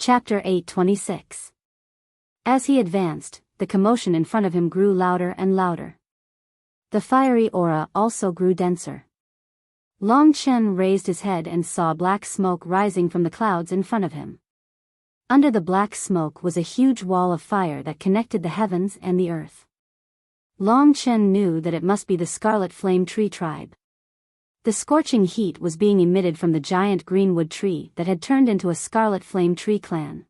Chapter 8:26. As he advanced, the commotion in front of him grew louder and louder. The fiery aura also grew denser. Long Chen raised his head and saw black smoke rising from the clouds in front of him. Under the black smoke was a huge wall of fire that connected the heavens and the earth. Long Chen knew that it must be the Scarlet Flame Tree tribe. The scorching heat was being emitted from the giant greenwood tree that had turned into a Scarlet Flame Tree clan.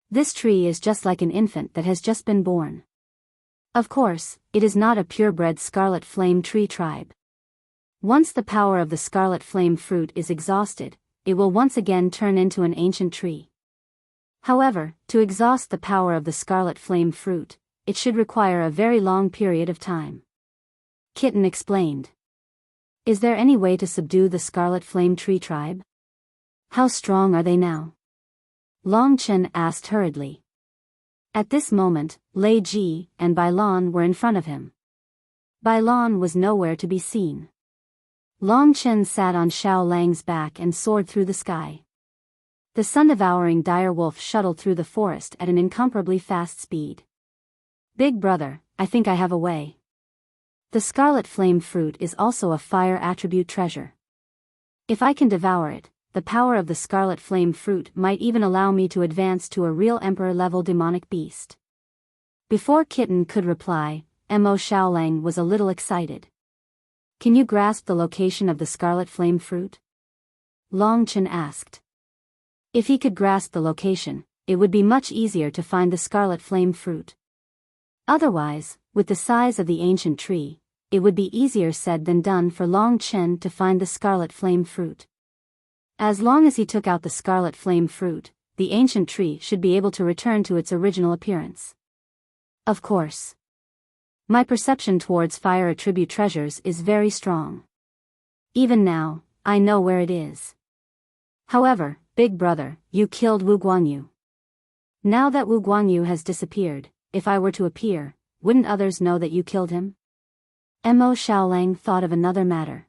This tree is just like an infant that has just been born. Of course, it is not a purebred Scarlet Flame Tree tribe. Once the power of the Scarlet Flame fruit is exhausted, it will once again turn into an ancient tree. However, to exhaust the power of the Scarlet Flame fruit, it should require a very long period of time. Kitten explained. Is there any way to subdue the Scarlet Flame Tree tribe? How strong are they now? Long Chen asked hurriedly. At this moment, Lei Ji and Bai Lan were in front of him. Bai Lan was nowhere to be seen. Long Chen sat on Xiao Lang's back and soared through the sky. The sun-devouring dire wolf shuttled through the forest at an incomparably fast speed. Big brother, I think I have a way. The Scarlet Flame fruit is also a fire attribute treasure. If I can devour it, the power of the Scarlet Flame fruit might even allow me to advance to a real emperor-level demonic beast. Before Kitten could reply, Mo Xiaolang was a little excited. Can you grasp the location of the Scarlet Flame fruit? Long Chen asked. If he could grasp the location, it would be much easier to find the Scarlet Flame fruit. Otherwise, with the size of the ancient tree, it would be easier said than done for Long Chen to find the Scarlet Flame fruit. As long as he took out the Scarlet Flame fruit, the ancient tree should be able to return to its original appearance. Of course. My perception towards fire attribute treasures is very strong. Even now, I know where it is. However, big brother, you killed Wu Guanyu. Now that Wu Guanyu has disappeared, if I were to appear, wouldn't others know that you killed him? Mo Xiaolang thought of another matter.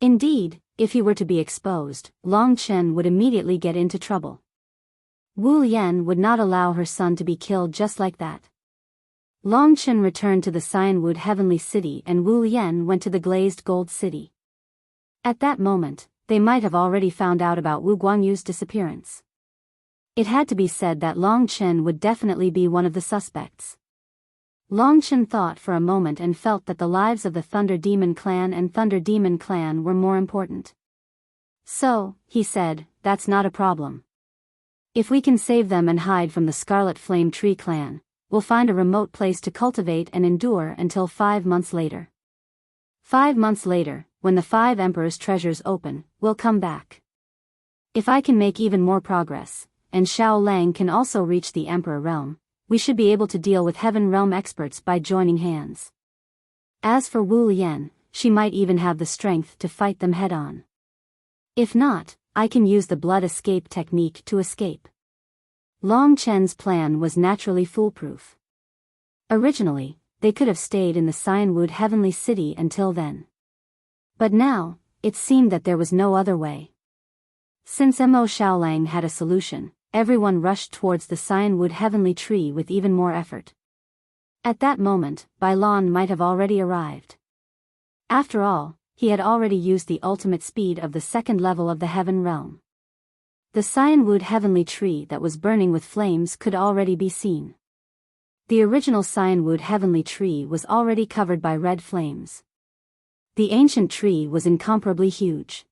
Indeed, if he were to be exposed, Long Chen would immediately get into trouble. Wu Yan would not allow her son to be killed just like that. Long Chen returned to the Cyanwood Heavenly City and Wu Yan went to the Glazed Gold City. At that moment, they might have already found out about Wu Guanyu's disappearance. It had to be said that Long Chen would definitely be one of the suspects. Long Chen thought for a moment and felt that the lives of the Thunder Demon Clan and Thunder Demon Clan were more important. So, he said, that's not a problem. If we can save them and hide from the Scarlet Flame Tree Clan, we'll find a remote place to cultivate and endure until 5 months later. 5 months later, when the 5 Emperor's treasures open, we'll come back. If I can make even more progress, and Xiao Lang can also reach the Emperor realm, we should be able to deal with Heaven realm experts by joining hands. As for Wu Yan, she might even have the strength to fight them head-on. If not, I can use the blood escape technique to escape. Long Chen's plan was naturally foolproof. Originally, they could have stayed in the Cyanwood Heavenly City until then. But now, it seemed that there was no other way. Since Mo Xiaolang had a solution, everyone rushed towards the Cyanwood Heavenly Tree with even more effort. At that moment, Bai Lan might have already arrived. After all, he had already used the ultimate speed of the second level of the Heaven realm. The Cyanwood Heavenly Tree that was burning with flames could already be seen. The original Cyanwood Heavenly Tree was already covered by red flames. The ancient tree was incomparably huge.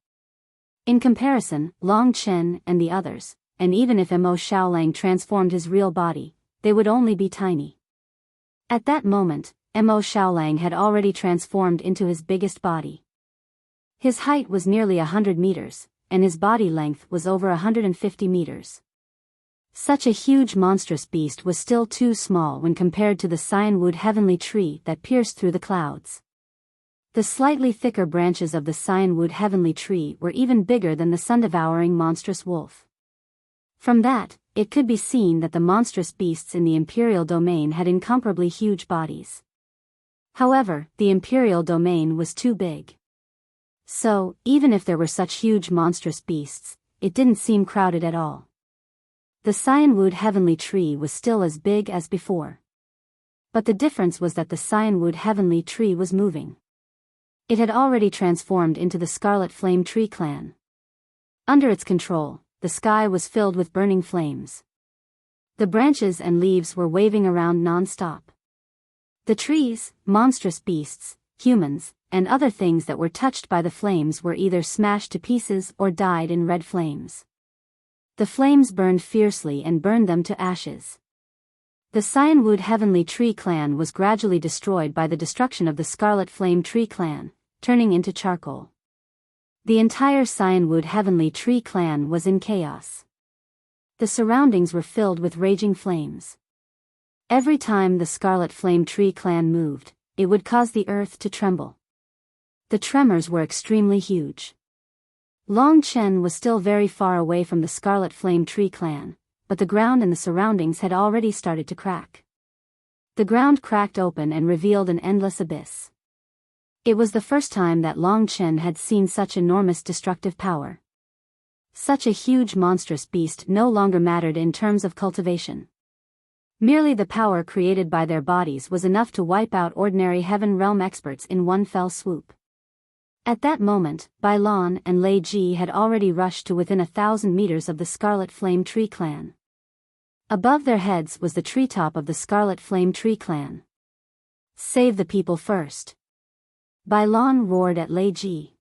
In comparison, Long Chen and the others, and even if Mo Xiaolang transformed his real body, they would only be tiny. At that moment, Mo Xiaolang had already transformed into his biggest body. His height was nearly 100 meters, and his body length was over 150 meters. Such a huge monstrous beast was still too small when compared to the Cyanwood Heavenly Tree that pierced through the clouds. The slightly thicker branches of the Cyanwood Heavenly Tree were even bigger than the sun-devouring monstrous wolf. From that, it could be seen that the monstrous beasts in the Imperial Domain had incomparably huge bodies. However, the Imperial Domain was too big. So, even if there were such huge monstrous beasts, it didn't seem crowded at all. The cyanwood heavenly tree was still as big as before. But the difference was that the cyanwood heavenly tree was moving. It had already transformed into the Scarlet Flame Tree clan. Under its control, the sky was filled with burning flames. The branches and leaves were waving around non-stop. The trees, monstrous beasts, humans, and other things that were touched by the flames were either smashed to pieces or died in red flames. The flames burned fiercely and burned them to ashes. The Cyanwood Heavenly Tree clan was gradually destroyed by the destruction of the Scarlet Flame Tree clan, turning into charcoal. The entire Cyanwood Heavenly Tree clan was in chaos. The surroundings were filled with raging flames. Every time the Scarlet Flame Tree clan moved, it would cause the earth to tremble. The tremors were extremely huge. Long Chen was still very far away from the Scarlet Flame Tree clan, but the ground in the surroundings had already started to crack. The ground cracked open and revealed an endless abyss. It was the first time that Long Chen had seen such enormous destructive power. Such a huge monstrous beast no longer mattered in terms of cultivation. Merely the power created by their bodies was enough to wipe out ordinary Heaven Realm experts in one fell swoop. At that moment, Bailan and Lei Ji had already rushed to within 1,000 meters of the Scarlet Flame Tree clan. Above their heads was the treetop of the Scarlet Flame Tree clan. Save the people first. Bailan roared at Lei Ji.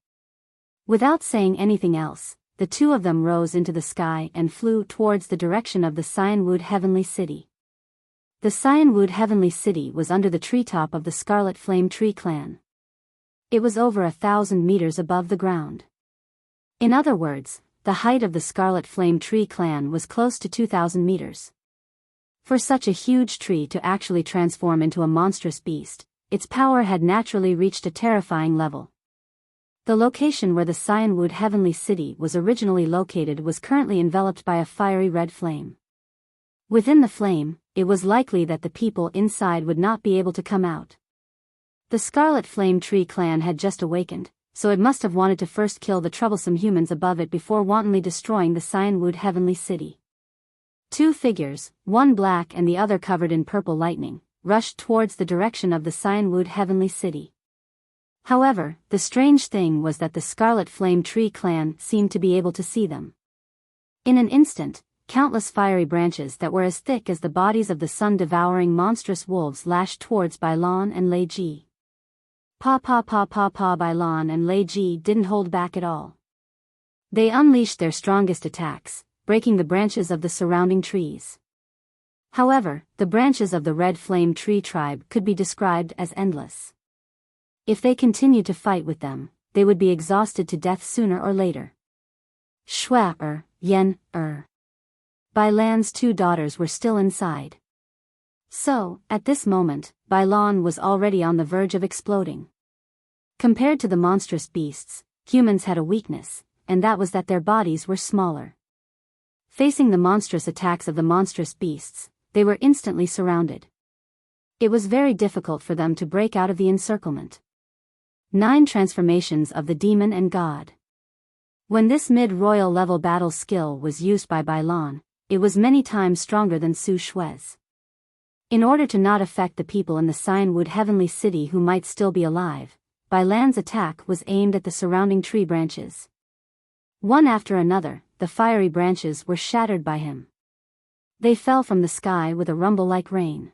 Without saying anything else, the two of them rose into the sky and flew towards the direction of the Cyanwood Heavenly City. The Cyanwood Heavenly City was under the treetop of the Scarlet Flame Tree clan. It was over 1,000 meters above the ground. In other words, the height of the Scarlet Flame Tree clan was close to 2,000 meters. For such a huge tree to actually transform into a monstrous beast, its power had naturally reached a terrifying level. The location where the Cyanwood Heavenly City was originally located was currently enveloped by a fiery red flame. Within the flame, it was likely that the people inside would not be able to come out. The Scarlet Flame Tree clan had just awakened, so it must have wanted to first kill the troublesome humans above it before wantonly destroying the Cyanwood Heavenly City. Two figures, one black and the other covered in purple lightning, rushed towards the direction of the Cyanwood Heavenly City. However, the strange thing was that the Scarlet Flame Tree clan seemed to be able to see them. In an instant, countless fiery branches that were as thick as the bodies of the sun-devouring monstrous wolves lashed towards Bailan and Lei Ji. Bailan and Lei Ji didn't hold back at all. They unleashed their strongest attacks, breaking the branches of the surrounding trees. However, the branches of the Red Flame Tree tribe could be described as endless. If they continued to fight with them, they would be exhausted to death sooner or later. Shua Yen Bailan's two daughters were still inside. So, at this moment, Bailan was already on the verge of exploding. Compared to the monstrous beasts, humans had a weakness, and that was that their bodies were smaller. Facing the monstrous attacks of the monstrous beasts, they were instantly surrounded. It was very difficult for them to break out of the encirclement. 9 transformations of the demon and god. When this mid-royal level battle skill was used by Bailan, it was many times stronger than Su Shui's. In order to not affect the people in the Cyanwood Heavenly City who might still be alive, Bailan's attack was aimed at the surrounding tree branches. One after another, the fiery branches were shattered by him. They fell from the sky with a rumble like rain.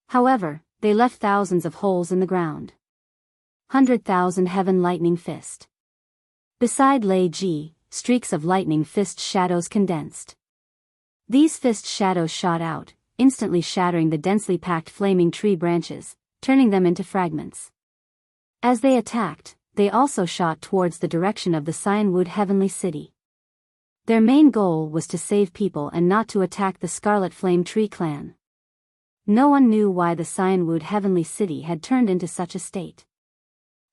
However, they left thousands of holes in the ground. 100,000 heaven lightning fist. Beside Lei Ji, streaks of lightning fist shadows condensed. These fist shadows shot out, instantly shattering the densely packed flaming tree branches, turning them into fragments. As they attacked, they also shot towards the direction of the Cyanwood Heavenly City. Their main goal was to save people and not to attack the Scarlet Flame Tree clan. No one knew why the Cyanwood Heavenly City had turned into such a state.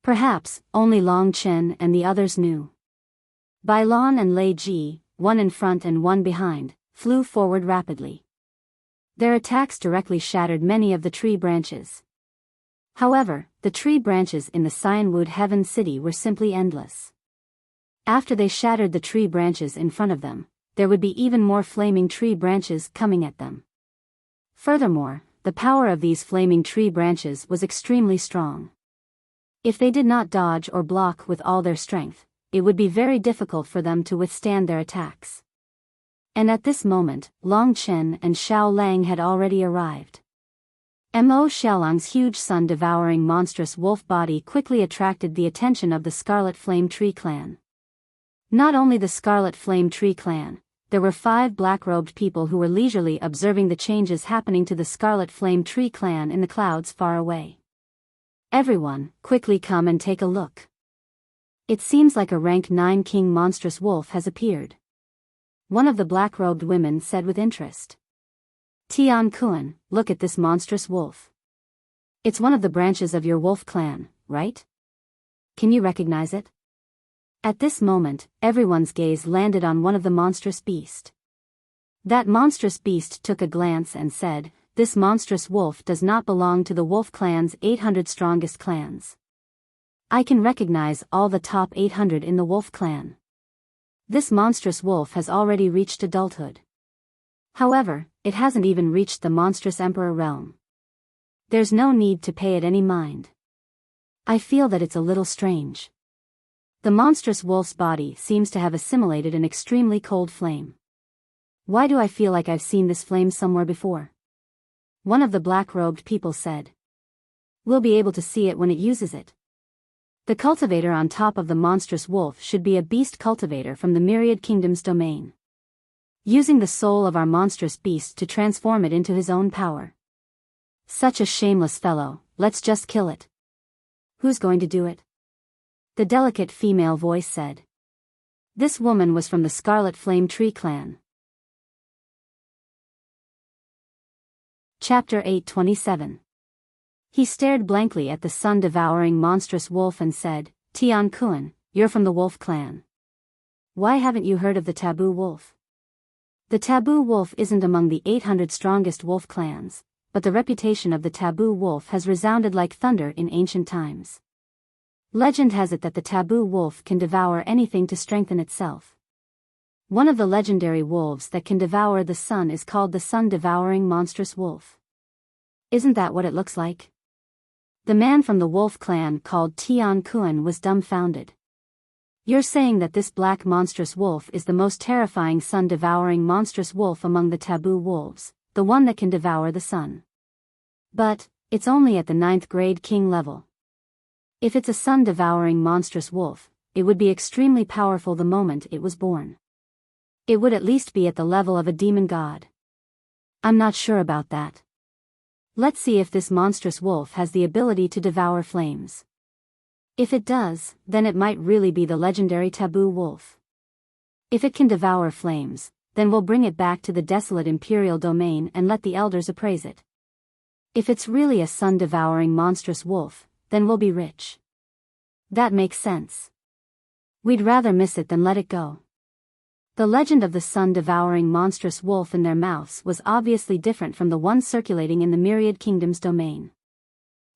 Perhaps, only Long Chen and the others knew. Bailan and Lei Ji, one in front and one behind, flew forward rapidly. Their attacks directly shattered many of the tree branches. However, the tree branches in the Cyanwood Heaven City were simply endless. After they shattered the tree branches in front of them, there would be even more flaming tree branches coming at them. Furthermore, the power of these flaming tree branches was extremely strong. If they did not dodge or block with all their strength, it would be very difficult for them to withstand their attacks. And at this moment, Long Chen and Xiao Lang had already arrived. Mo Xiaolang's huge sun-devouring monstrous wolf body quickly attracted the attention of the Scarlet Flame Tree clan. Not only the Scarlet Flame Tree clan, there were 5 black-robed people who were leisurely observing the changes happening to the Scarlet Flame Tree clan in the clouds far away. Everyone, quickly come and take a look. It seems like a rank 9 king monstrous wolf has appeared. One of the black-robed women said with interest. Tian Kuan, look at this monstrous wolf. It's one of the branches of your wolf clan, right? Can you recognize it? At this moment, everyone's gaze landed on one of the monstrous beast. That monstrous beast took a glance and said, this monstrous wolf does not belong to the wolf clan's 800 strongest clans. I can recognize all the top 800 in the wolf clan. This monstrous wolf has already reached adulthood. However, it hasn't even reached the monstrous emperor realm. There's no need to pay it any mind. I feel that it's a little strange. The monstrous wolf's body seems to have assimilated an extremely cold flame. Why do I feel like I've seen this flame somewhere before? One of the black-robed people said. We'll be able to see it when it uses it. The cultivator on top of the monstrous wolf should be a beast cultivator from the Myriad Kingdom's domain. Using the soul of our monstrous beast to transform it into his own power. Such a shameless fellow, let's just kill it. Who's going to do it? The delicate female voice said. This woman was from the Scarlet Flame Tree clan. Chapter 827. He stared blankly at the sun-devouring monstrous wolf and said, Tian Kuan, you're from the wolf clan. Why haven't you heard of the taboo wolf? The taboo wolf isn't among the 800 strongest wolf clans, but the reputation of the taboo wolf has resounded like thunder in ancient times. Legend has it that the taboo wolf can devour anything to strengthen itself. One of the legendary wolves that can devour the sun is called the sun-devouring monstrous wolf. Isn't that what it looks like? The man from the wolf clan called Tian Kuan was dumbfounded. You're saying that this black monstrous wolf is the most terrifying sun-devouring monstrous wolf among the taboo wolves, the one that can devour the sun. But, it's only at the 9th grade king level. If it's a sun-devouring monstrous wolf, it would be extremely powerful the moment it was born. It would at least be at the level of a demon god. I'm not sure about that. Let's see if this monstrous wolf has the ability to devour flames. If it does, then it might really be the legendary taboo wolf. If it can devour flames, then we'll bring it back to the desolate imperial domain and let the elders appraise it. If it's really a sun-devouring monstrous wolf, then we'll be rich. That makes sense. We'd rather miss it than let it go. The legend of the sun-devouring monstrous wolf in their mouths was obviously different from the one circulating in the Myriad Kingdom's domain.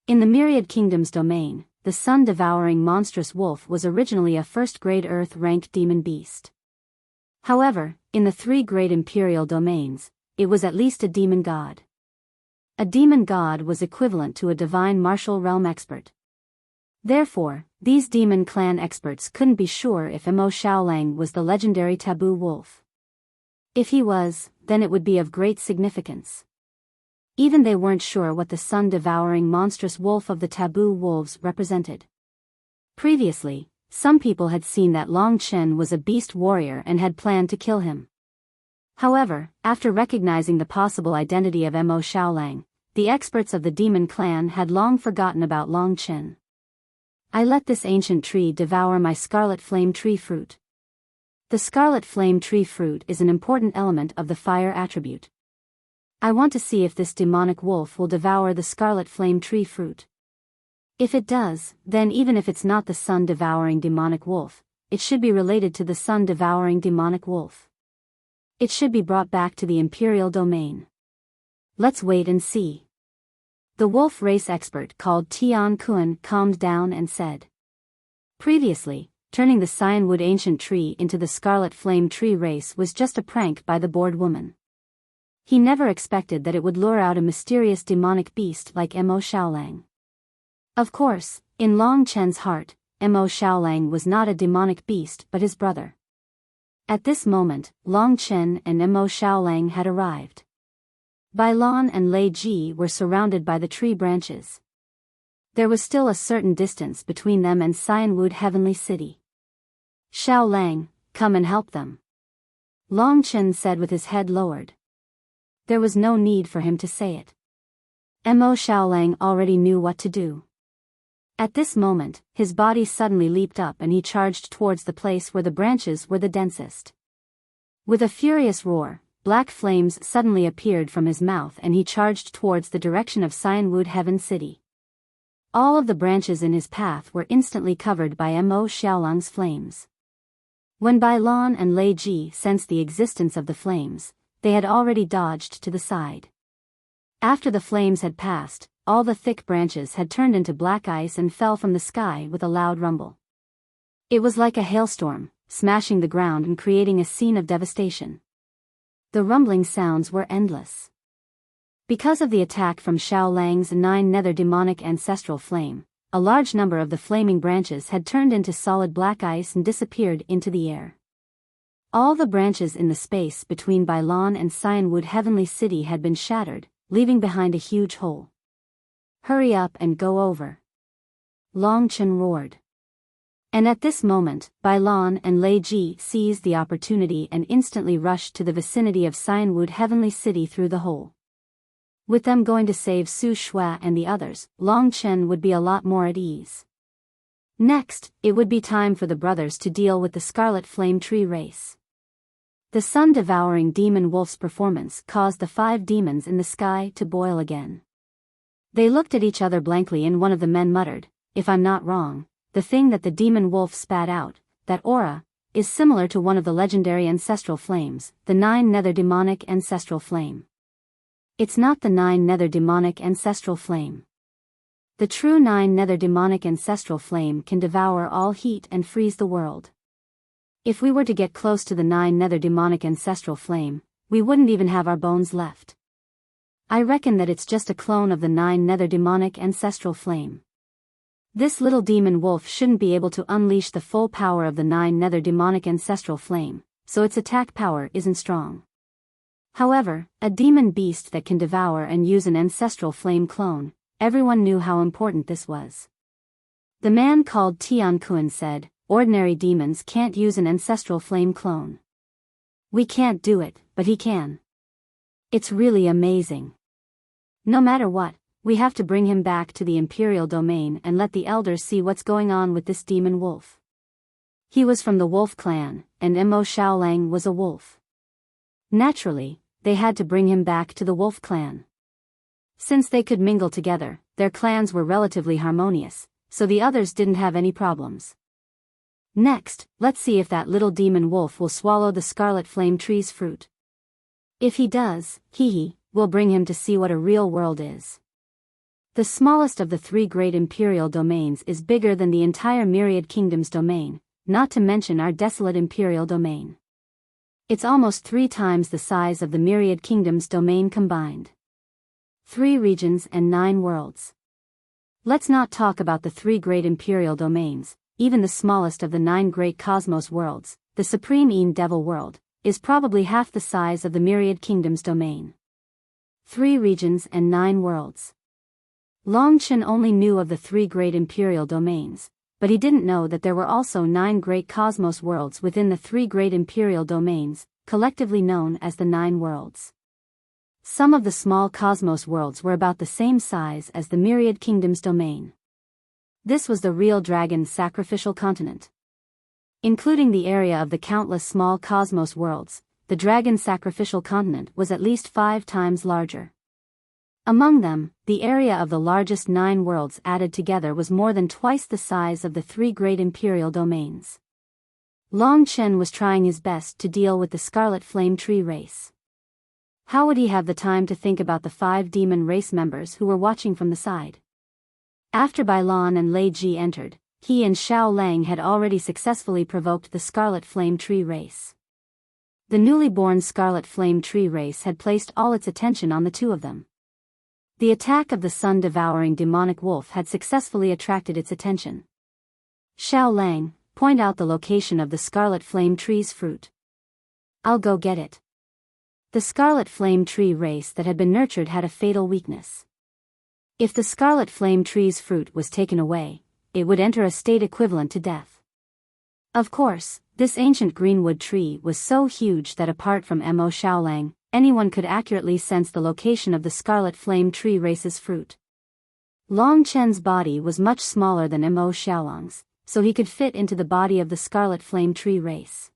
In the Myriad Kingdom's domain, the sun-devouring monstrous wolf was originally a first-grade Earth-rank demon beast. However, in the 3 great imperial domains, it was at least a demon god. A demon god was equivalent to a divine martial realm expert. Therefore, these demon clan experts couldn't be sure if Mo Xiaolang was the legendary taboo wolf. If he was, then it would be of great significance. Even they weren't sure what the sun-devouring monstrous wolf of the taboo wolves represented. Previously, some people had seen that Long Chen was a beast warrior and had planned to kill him. However, after recognizing the possible identity of Mo Xiaolang, the experts of the demon clan had long forgotten about Long Chen. I let this ancient tree devour my scarlet flame tree fruit. The scarlet flame tree fruit is an important element of the fire attribute. I want to see if this demonic wolf will devour the scarlet flame tree fruit. If it does, then even if it's not the sun-devouring demonic wolf, it should be related to the sun-devouring demonic wolf. It should be brought back to the imperial domain. Let's wait and see. The wolf race expert called Tian Kuan calmed down and said. Previously, turning the cyanwood ancient tree into the scarlet flame tree race was just a prank by the bored woman. He never expected that it would lure out a mysterious demonic beast like Mo Xiaolang. Of course, in Long Chen's heart, Mo Xiaolang was not a demonic beast but his brother. At this moment, Long Chen and Mo Xiaolang had arrived. Bai Lan and Lei Ji were surrounded by the tree branches. There was still a certain distance between them and Cyanwood Heavenly City. Xiaolang, come and help them. Long Chen said with his head lowered. There was no need for him to say it. Mo Xiaolang already knew what to do. At this moment, his body suddenly leaped up and he charged towards the place where the branches were the densest. With a furious roar, black flames suddenly appeared from his mouth and he charged towards the direction of Cyanwood Heaven City. All of the branches in his path were instantly covered by Mo Xiaolang's flames. When Bai Lan and Lei Ji sensed the existence of the flames, they had already dodged to the side. After the flames had passed, all the thick branches had turned into black ice and fell from the sky with a loud rumble. It was like a hailstorm, smashing the ground and creating a scene of devastation. The rumbling sounds were endless. Because of the attack from Xiaolang's 9 nether demonic ancestral flame, a large number of the flaming branches had turned into solid black ice and disappeared into the air. All the branches in the space between Bai Lan and Cyanwood Heavenly City had been shattered, leaving behind a huge hole. Hurry up and go over. Long Chen roared. And at this moment, Bai Lan and Lei Ji seized the opportunity and instantly rushed to the vicinity of Cyanwood Heavenly City through the hole. With them going to save Su Shui and the others, Long Chen would be a lot more at ease. Next, it would be time for the brothers to deal with the Scarlet Flame Tree race. The sun-devouring demon wolf's performance caused the 5 demons in the sky to boil again. They looked at each other blankly and one of the men muttered, "If I'm not wrong, the thing that the demon wolf spat out, that aura, is similar to one of the legendary ancestral flames, the 9 nether demonic ancestral flame. It's not the 9 nether demonic ancestral flame. The true 9 nether demonic ancestral flame can devour all heat and freeze the world. If we were to get close to the 9 nether demonic ancestral flame, we wouldn't even have our bones left. I reckon that it's just a clone of the 9 nether demonic ancestral flame. This little demon wolf shouldn't be able to unleash the full power of the 9 nether demonic ancestral flame, so its attack power isn't strong. However, a demon beast that can devour and use an ancestral flame clone, everyone knew how important this was. The man called Tian Kun said, ordinary demons can't use an ancestral flame clone. We can't do it, but he can. It's really amazing. No matter what, we have to bring him back to the Imperial Domain and let the elders see what's going on with this demon wolf. He was from the wolf clan, and Mo Xiaolang was a wolf. Naturally, they had to bring him back to the wolf clan. Since they could mingle together, their clans were relatively harmonious, so the others didn't have any problems. Next, let's see if that little demon wolf will swallow the Scarlet Flame Tree's fruit. If he does, we'll bring him to see what a real world is. The smallest of the 3 great imperial domains is bigger than the entire Myriad Kingdom's domain, not to mention our desolate imperial domain. It's almost 3 times the size of the Myriad Kingdom's domain combined. 3 regions and 9 worlds. Let's not talk about the 3 great imperial domains. Even the smallest of the 9 great cosmos worlds, the Supreme Een Devil world, is probably half the size of the Myriad Kingdom's domain. 3 regions and 9 worlds. Long Chen only knew of the 3 great imperial domains, but he didn't know that there were also 9 great cosmos worlds within the 3 great imperial domains, collectively known as the 9 worlds. Some of the small cosmos worlds were about the same size as the Myriad Kingdom's domain. This was the real dragon's sacrificial continent. Including the area of the countless small cosmos worlds, the dragon's sacrificial continent was at least 5 times larger. Among them, the area of the largest 9 worlds added together was more than twice the size of the 3 great imperial domains. Long Chen was trying his best to deal with the Scarlet Flame Tree race. How would he have the time to think about the 5 demon race members who were watching from the side? After Bai Lan and Lei Ji entered, he and Xiao Lang had already successfully provoked the Scarlet Flame Tree race. The newly born Scarlet Flame Tree race had placed all its attention on the two of them. The attack of the sun-devouring demonic wolf had successfully attracted its attention. Xiao Lang, point out the location of the Scarlet Flame Tree's fruit. I'll go get it. The Scarlet Flame Tree race that had been nurtured had a fatal weakness. If the Scarlet Flame Tree's fruit was taken away, it would enter a state equivalent to death. Of course, this ancient greenwood tree was so huge that apart from Mo Xiaolang, anyone could accurately sense the location of the Scarlet Flame Tree race's fruit. Long Chen's body was much smaller than Mo Xiaolang's, so he could fit into the body of the Scarlet Flame Tree race.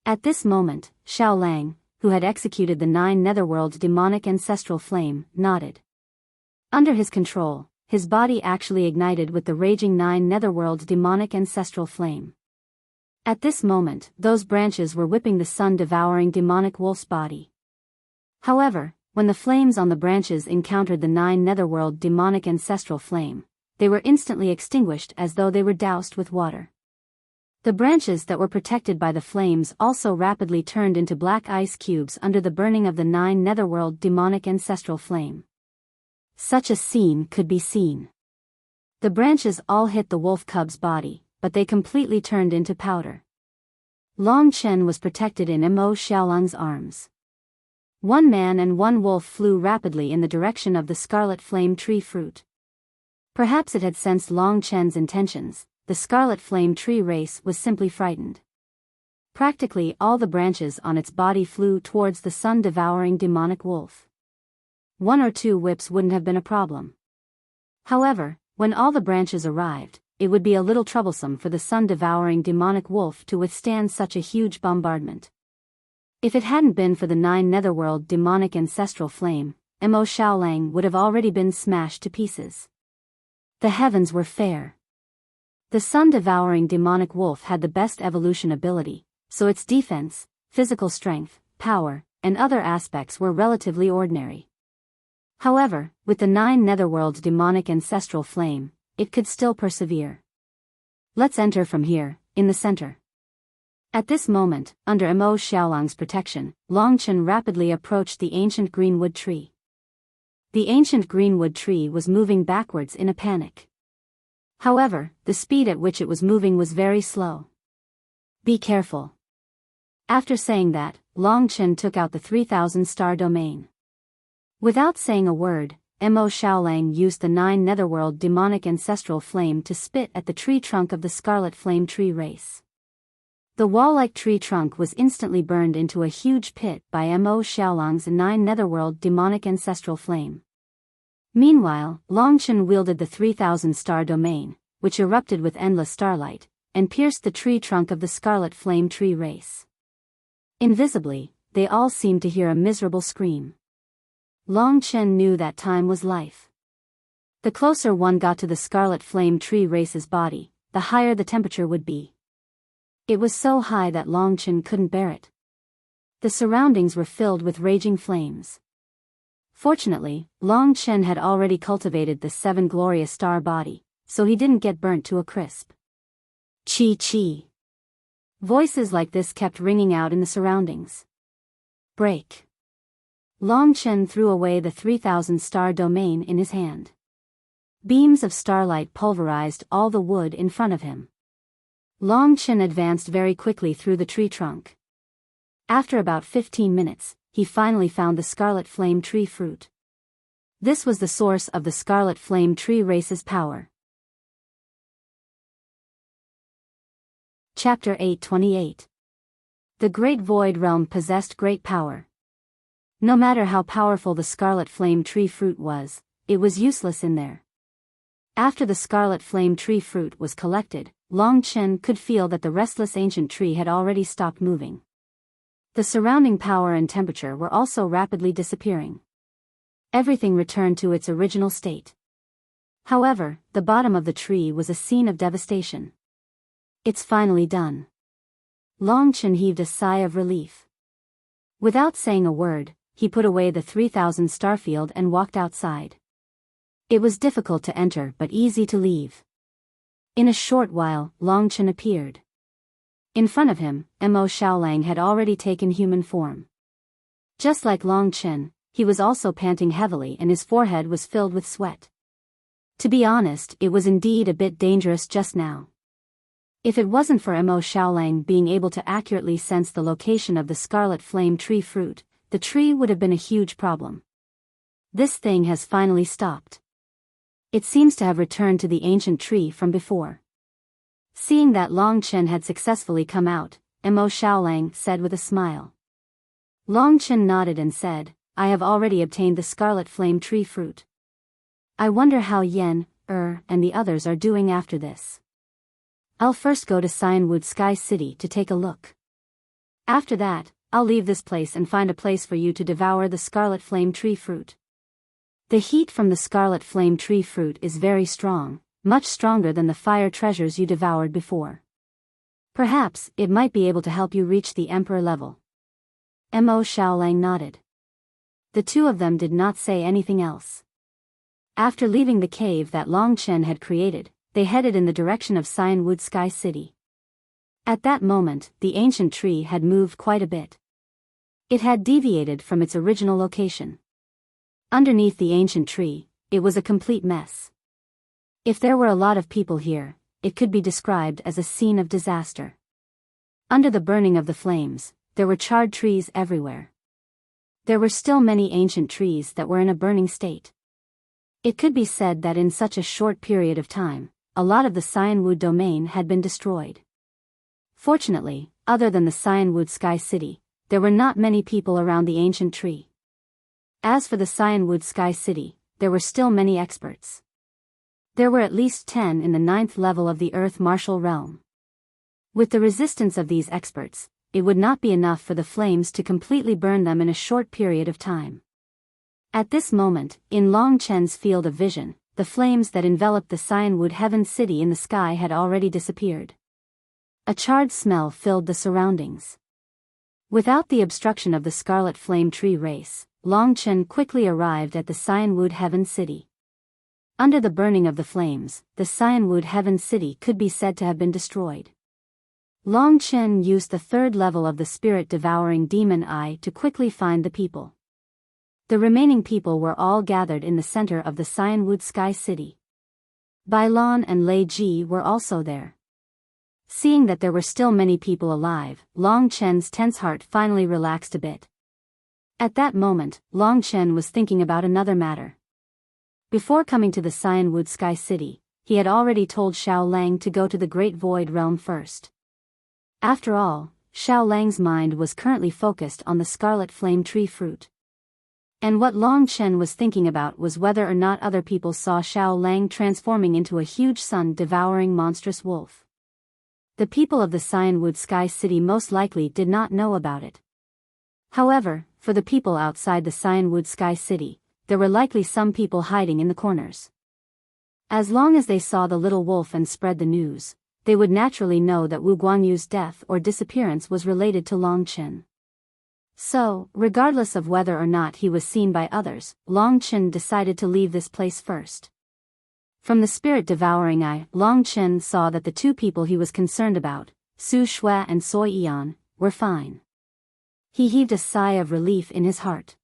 At this moment, Xiao Lang, who had executed the 9 Netherworld demonic ancestral flame, nodded. Under his control, his body actually ignited with the raging 9 Netherworld demonic ancestral flame. At this moment, those branches were whipping the sun-devouring demonic wolf's body. However, when the flames on the branches encountered the 9 Netherworld demonic ancestral flame, they were instantly extinguished as though they were doused with water. The branches that were protected by the flames also rapidly turned into black ice cubes under the burning of the 9 Netherworld demonic ancestral flame. Such a scene could be seen. The branches all hit the wolf cub's body, but they completely turned into powder. Long Chen was protected in Mo Xiaolang's arms. One man and one wolf flew rapidly in the direction of the Scarlet Flame Tree fruit. Perhaps it had sensed Long Chen's intentions. The Scarlet Flame Tree race was simply frightened. Practically all the branches on its body flew towards the sun-devouring demonic wolf. 1 or 2 whips wouldn't have been a problem. However, when all the branches arrived, it would be a little troublesome for the sun-devouring demonic wolf to withstand such a huge bombardment. If it hadn't been for the 9 Netherworld demonic ancestral flame, Mo Xiaolang would have already been smashed to pieces. The heavens were fair. The sun-devouring demonic wolf had the best evolution ability, so its defense, physical strength, power, and other aspects were relatively ordinary. However, with the 9 Netherworld demonic ancestral flame, it could still persevere. Let's enter from here, in the center. At this moment, under Mo Xiaolang's protection, Long Chen rapidly approached the ancient greenwood tree. The ancient greenwood tree was moving backwards in a panic. However, the speed at which it was moving was very slow. Be careful. After saying that, Long Chen took out the 3000 star domain. Without saying a word, Mo Xiaolang used the 9 Netherworld demonic ancestral flame to spit at the tree trunk of the Scarlet Flame Tree race. The wall-like tree trunk was instantly burned into a huge pit by Mo Xiaolang's 9 Netherworld demonic ancestral flame. Meanwhile, Long Chen wielded the 3000 star domain, which erupted with endless starlight, and pierced the tree trunk of the Scarlet Flame Tree race. Invisibly, they all seemed to hear a miserable scream. Long Chen knew that time was life. The closer one got to the Scarlet Flame Tree race's body, the higher the temperature would be. It was so high that Long Chen couldn't bear it. The surroundings were filled with raging flames. Fortunately, Long Chen had already cultivated the 7 glorious star body, so he didn't get burnt to a crisp. Chi chi. Voices like this kept ringing out in the surroundings. Break. Long Chen threw away the 3000 star domain in his hand. Beams of starlight pulverized all the wood in front of him. Long Chen advanced very quickly through the tree trunk. After about 15 minutes, he finally found the Scarlet Flame Tree fruit. This was the source of the Scarlet Flame Tree race's power. Chapter 828. The Great Void Realm possessed great power. No matter how powerful the Scarlet Flame Tree fruit was, it was useless in there. After the Scarlet Flame Tree fruit was collected, Long Chen could feel that the restless ancient tree had already stopped moving. The surrounding power and temperature were also rapidly disappearing. Everything returned to its original state. However, the bottom of the tree was a scene of devastation. It's finally done. Long Chen heaved a sigh of relief. Without saying a word, he put away the 3000 starfield and walked outside. It was difficult to enter but easy to leave. In a short while, Long Chen appeared. In front of him, Mo Xiaolang had already taken human form. Just like Long Chen, he was also panting heavily and his forehead was filled with sweat. To be honest, it was indeed a bit dangerous just now. If it wasn't for Mo Xiaolang being able to accurately sense the location of the scarlet flame tree fruit, the tree would have been a huge problem. This thing has finally stopped. It seems to have returned to the ancient tree from before. Seeing that Long Chen had successfully come out, Mo Xiaolang said with a smile. Long Chen nodded and said, I have already obtained the scarlet flame tree fruit. I wonder how Yen, and the others are doing after this. I'll first go to Cyanwood Sky City to take a look. After that, I'll leave this place and find a place for you to devour the scarlet flame tree fruit. The heat from the scarlet flame tree fruit is very strong, much stronger than the fire treasures you devoured before. Perhaps it might be able to help you reach the emperor level. Mo Xiaolang nodded. The two of them did not say anything else. After leaving the cave that Long Chen had created, they headed in the direction of Cyanwood Sky City. At that moment, the ancient tree had moved quite a bit. It had deviated from its original location. Underneath the ancient tree, it was a complete mess. If there were a lot of people here, it could be described as a scene of disaster. Under the burning of the flames, there were charred trees everywhere. There were still many ancient trees that were in a burning state. It could be said that in such a short period of time, a lot of the Cyanwood domain had been destroyed. Fortunately, other than the Cyanwood Sky City, there were not many people around the ancient tree. As for the Cyanwood Sky City, there were still many experts. There were at least 10 in the 9th level of the Earth Martial Realm. With the resistance of these experts, it would not be enough for the flames to completely burn them in a short period of time. At this moment, in Long Chen's field of vision, the flames that enveloped the Cyanwood Heaven City in the sky had already disappeared. A charred smell filled the surroundings. Without the obstruction of the Scarlet Flame Tree race, Long Chen quickly arrived at the Cyanwood Heaven City. Under the burning of the flames, the Cyanwood Heaven City could be said to have been destroyed. Long Chen used the 3rd level of the spirit-devouring demon eye to quickly find the people. The remaining people were all gathered in the center of the Cyanwood Sky City. Bailan and Lei Ji were also there. Seeing that there were still many people alive, Long Chen's tense heart finally relaxed a bit. At that moment, Long Chen was thinking about another matter. Before coming to the Cyanwood Sky City, he had already told Xiao Lang to go to the Great Void Realm first. After all, Xiao Lang's mind was currently focused on the Scarlet Flame Tree fruit. And what Long Chen was thinking about was whether or not other people saw Xiao Lang transforming into a huge sun-devouring monstrous wolf. The people of the Cyanwood Sky City most likely did not know about it. However, for the people outside the Cyanwood Sky City, there were likely some people hiding in the corners. As long as they saw the little wolf and spread the news, they would naturally know that Wu Guangyu's death or disappearance was related to Long Chen. So, regardless of whether or not he was seen by others, Long Chen decided to leave this place first. From the spirit-devouring eye, Long Chen saw that the two people he was concerned about, Su Shui and Soi Yan, were fine. He heaved a sigh of relief in his heart.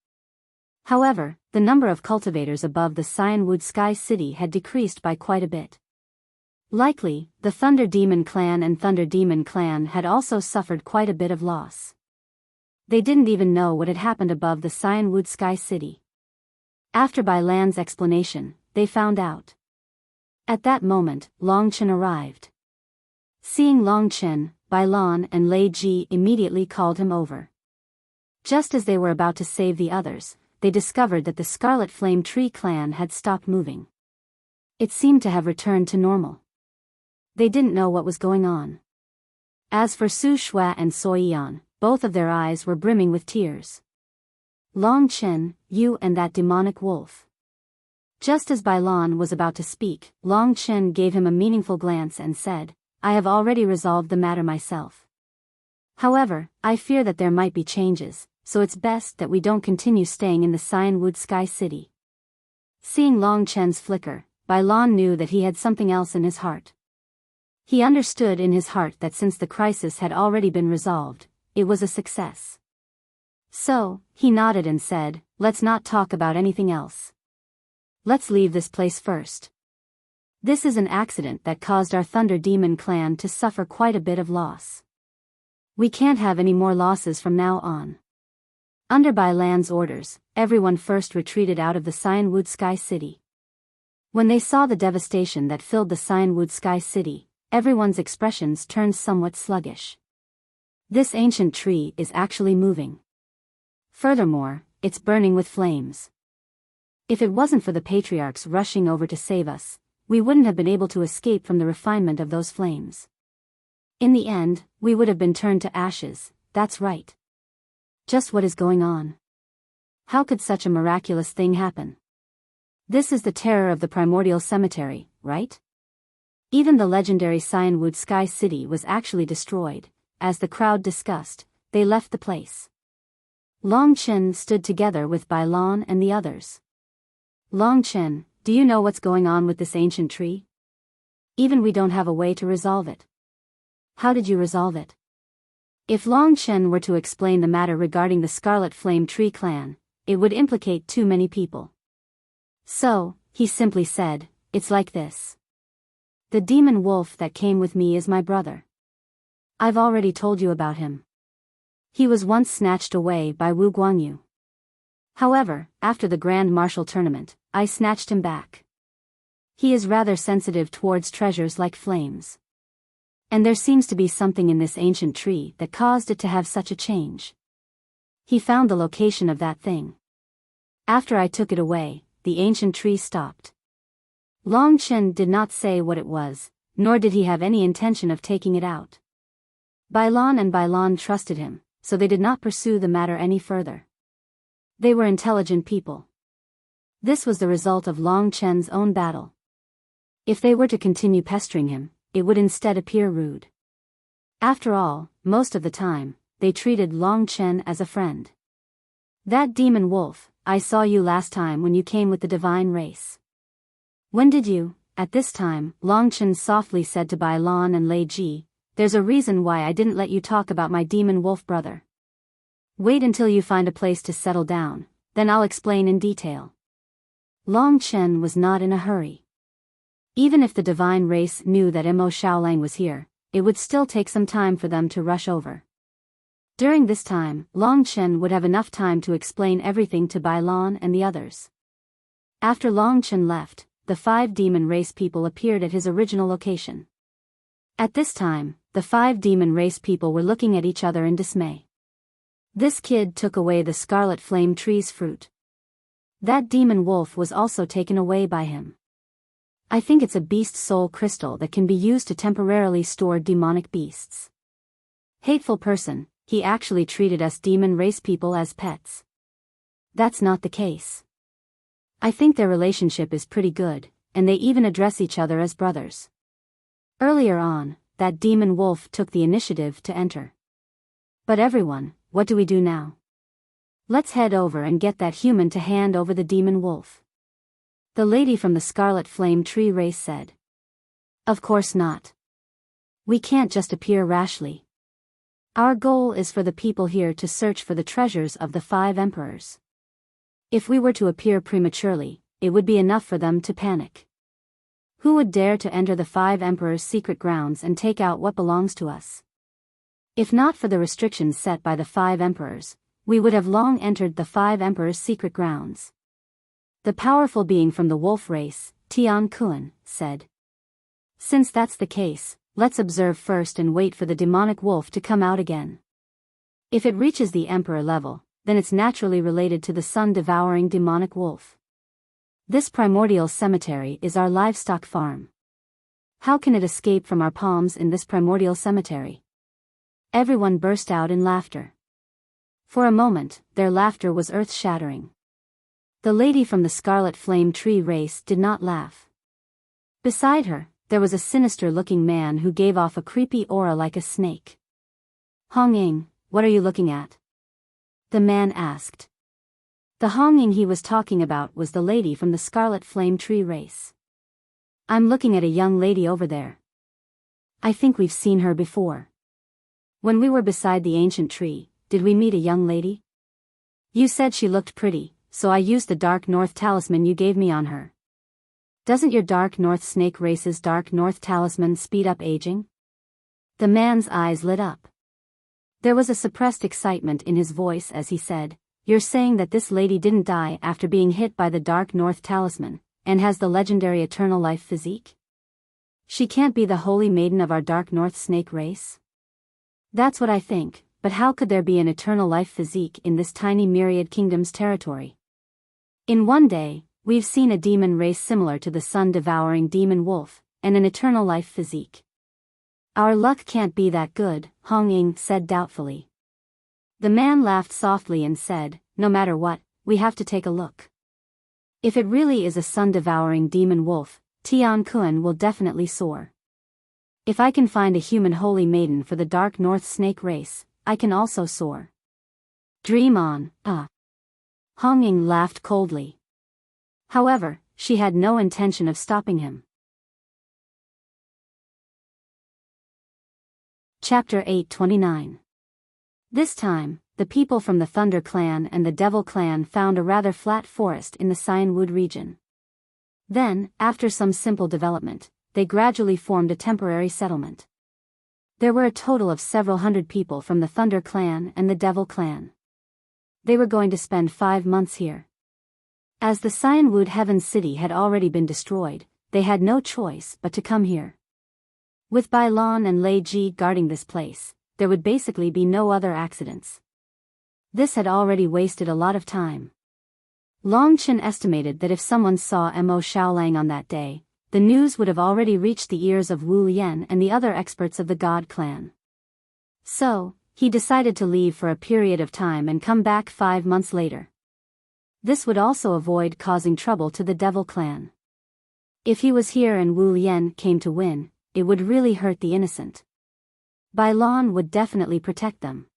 However, the number of cultivators above the Cyanwood Sky City had decreased by quite a bit. Likely, the Thunder Demon Clan and Thunder Demon Clan had also suffered quite a bit of loss. They didn't even know what had happened above the Cyanwood Sky City. After Bai Lan's explanation, they found out. At that moment, Long Chen arrived. Seeing Long Chen, Bai Lan and Lei Ji immediately called him over. Just as they were about to save the others, they discovered that the Scarlet Flame Tree clan had stopped moving. It seemed to have returned to normal. They didn't know what was going on. As for Su Shui and Soi Yan, both of their eyes were brimming with tears. Long Chen, you and that demonic wolf. Just as Bai Lan was about to speak, Long Chen gave him a meaningful glance and said, I have already resolved the matter myself. However, I fear that there might be changes, so it's best that we don't continue staying in the Cyanwood Sky City. Seeing Long Chen's flicker, Bai Lan knew that he had something else in his heart. He understood in his heart that since the crisis had already been resolved, it was a success. So, he nodded and said, "Let's not talk about anything else. Let's leave this place first. This is an accident that caused our Thunder Demon clan to suffer quite a bit of loss. We can't have any more losses from now on." Under Bai Lan's orders, everyone first retreated out of the Cyanwood Sky City. When they saw the devastation that filled the Cyanwood Sky City, everyone's expressions turned somewhat sluggish. This ancient tree is actually moving. Furthermore, it's burning with flames. If it wasn't for the patriarchs rushing over to save us, we wouldn't have been able to escape from the refinement of those flames. In the end, we would have been turned to ashes. That's right. Just what is going on? How could such a miraculous thing happen? This is the terror of the primordial cemetery, right? Even the legendary Cyanwood Sky City was actually destroyed. As the crowd discussed, they left the place. Long Chen stood together with Bai Lan and the others. "Long Chen, do you know what's going on with this ancient tree? Even we don't have a way to resolve it." "How did you resolve it?" If Long Chen were to explain the matter regarding the Scarlet Flame Tree clan, it would implicate too many people. So, he simply said, "It's like this. The demon wolf that came with me is my brother. I've already told you about him. He was once snatched away by Wu Guangyu. However, after the Grand Martial Tournament, I snatched him back. He is rather sensitive towards treasures like flames. And there seems to be something in this ancient tree that caused it to have such a change. He found the location of that thing. After I took it away, the ancient tree stopped." Long Chen did not say what it was, nor did he have any intention of taking it out. Bai Lan trusted him, so they did not pursue the matter any further. They were intelligent people. This was the result of Long Chen's own battle. If they were to continue pestering him, it would instead appear rude. After all, most of the time, they treated Long Chen as a friend. "That demon wolf, I saw you last time when you came with the divine race. When did you?" At this time, Long Chen softly said to Bai Lan and Lei Ji, "There's a reason why I didn't let you talk about my demon wolf brother. Wait until you find a place to settle down, then I'll explain in detail." Long Chen was not in a hurry. Even if the divine race knew that Mo Xiaolang was here, it would still take some time for them to rush over. During this time, Long Chen would have enough time to explain everything to Bai Lan and the others. After Long Chen left, the 5 demon race people appeared at his original location. At this time, the 5 demon race people were looking at each other in dismay. This kid took away the Scarlet Flame Tree's fruit. That demon wolf was also taken away by him. I think it's a beast soul crystal that can be used to temporarily store demonic beasts. Hateful person, he actually treated us demon race people as pets. That's not the case. I think their relationship is pretty good, and they even address each other as brothers. Earlier on, that demon wolf took the initiative to enter. But everyone, what do we do now? Let's head over and get that human to hand over the demon wolf. The lady from the Scarlet Flame Tree race said. Of course not. We can't just appear rashly. Our goal is for the people here to search for the treasures of the 5 emperors. If we were to appear prematurely, it would be enough for them to panic. Who would dare to enter the 5 emperors' secret grounds and take out what belongs to us? If not for the restrictions set by the 5 emperors, we would have long entered the 5 emperors' secret grounds. The powerful being from the wolf race, Tian Kun, said. Since that's the case, let's observe first and wait for the demonic wolf to come out again. If it reaches the emperor level, then it's naturally related to the sun-devouring demonic wolf. This primordial cemetery is our livestock farm. How can it escape from our palms in this primordial cemetery? Everyone burst out in laughter. For a moment, their laughter was earth-shattering. The lady from the Scarlet Flame Tree race did not laugh. Beside her, there was a sinister-looking man who gave off a creepy aura like a snake. Honging, what are you looking at? The man asked. The Honging he was talking about was the lady from the Scarlet Flame Tree race. I'm looking at a young lady over there. I think we've seen her before. When we were beside the ancient tree, did we meet a young lady? You said she looked pretty, so I used the Dark North talisman you gave me on her. Doesn't your Dark North snake race's Dark North talisman speed up aging? The man's eyes lit up. There was a suppressed excitement in his voice as he said, "You're saying that this lady didn't die after being hit by the Dark North talisman, and has the legendary eternal life physique? She can't be the holy maiden of our Dark North snake race?" That's what I think, but how could there be an eternal life physique in this tiny myriad kingdom's territory? In one day, we've seen a demon race similar to the sun-devouring demon wolf, and an eternal life physique. Our luck can't be that good, Hong Ying said doubtfully. The man laughed softly and said, "No matter what, we have to take a look. If it really is a sun-devouring demon wolf, Tian Kun will definitely soar. If I can find a human holy maiden for the Dark North snake race, I can also soar. Dream on, Hong Ying laughed coldly. However, she had no intention of stopping him. Chapter 829. This time, the people from the Thunder Clan and the Devil Clan found a rather flat forest in the Cyanwood region. Then, after some simple development, they gradually formed a temporary settlement. There were a total of several hundred people from the Thunder Clan and the Devil Clan. They were going to spend 5 months here. As the Cyanwood Heaven City had already been destroyed, they had no choice but to come here. With Bai Lan and Lei Ji guarding this place, there would basically be no other accidents. This had already wasted a lot of time. Long Chen estimated that if someone saw Mo Xiaolang on that day, the news would have already reached the ears of Wu Lian and the other experts of the God Clan. So, he decided to leave for a period of time and come back 5 months later. This would also avoid causing trouble to the Devil Clan. If he was here and Wu Lian came to win, it would really hurt the innocent. Bai Lan would definitely protect them.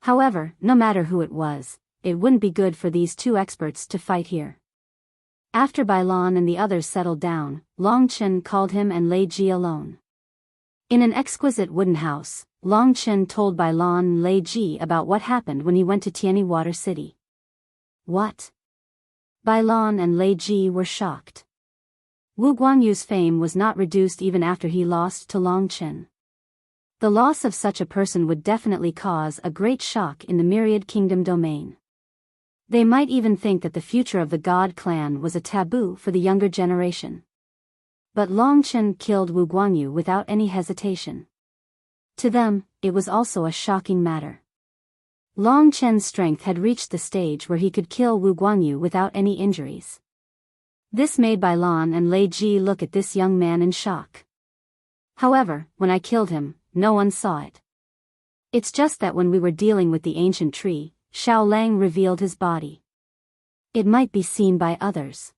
However, no matter who it was, it wouldn't be good for these two experts to fight here. After Bai Lan and the others settled down, Long Chen called him and Lei Ji alone. In an exquisite wooden house, Long Chen told Bai Lan and Lei Ji about what happened when he went to Tianyi Water City. What? Bai Lan and Lei Ji were shocked. Wu Guangyu's fame was not reduced even after he lost to Long Chen. The loss of such a person would definitely cause a great shock in the Myriad Kingdom domain. They might even think that the future of the God Clan was a taboo for the younger generation. But Long Chen killed Wu Guangyu without any hesitation. To them, it was also a shocking matter. Long Chen's strength had reached the stage where he could kill Wu Guangyu without any injuries. This made Bai Lan and Lei Ji look at this young man in shock. However, when I killed him, no one saw it. It's just that when we were dealing with the ancient tree, Xiao Lang revealed his body. It might be seen by others.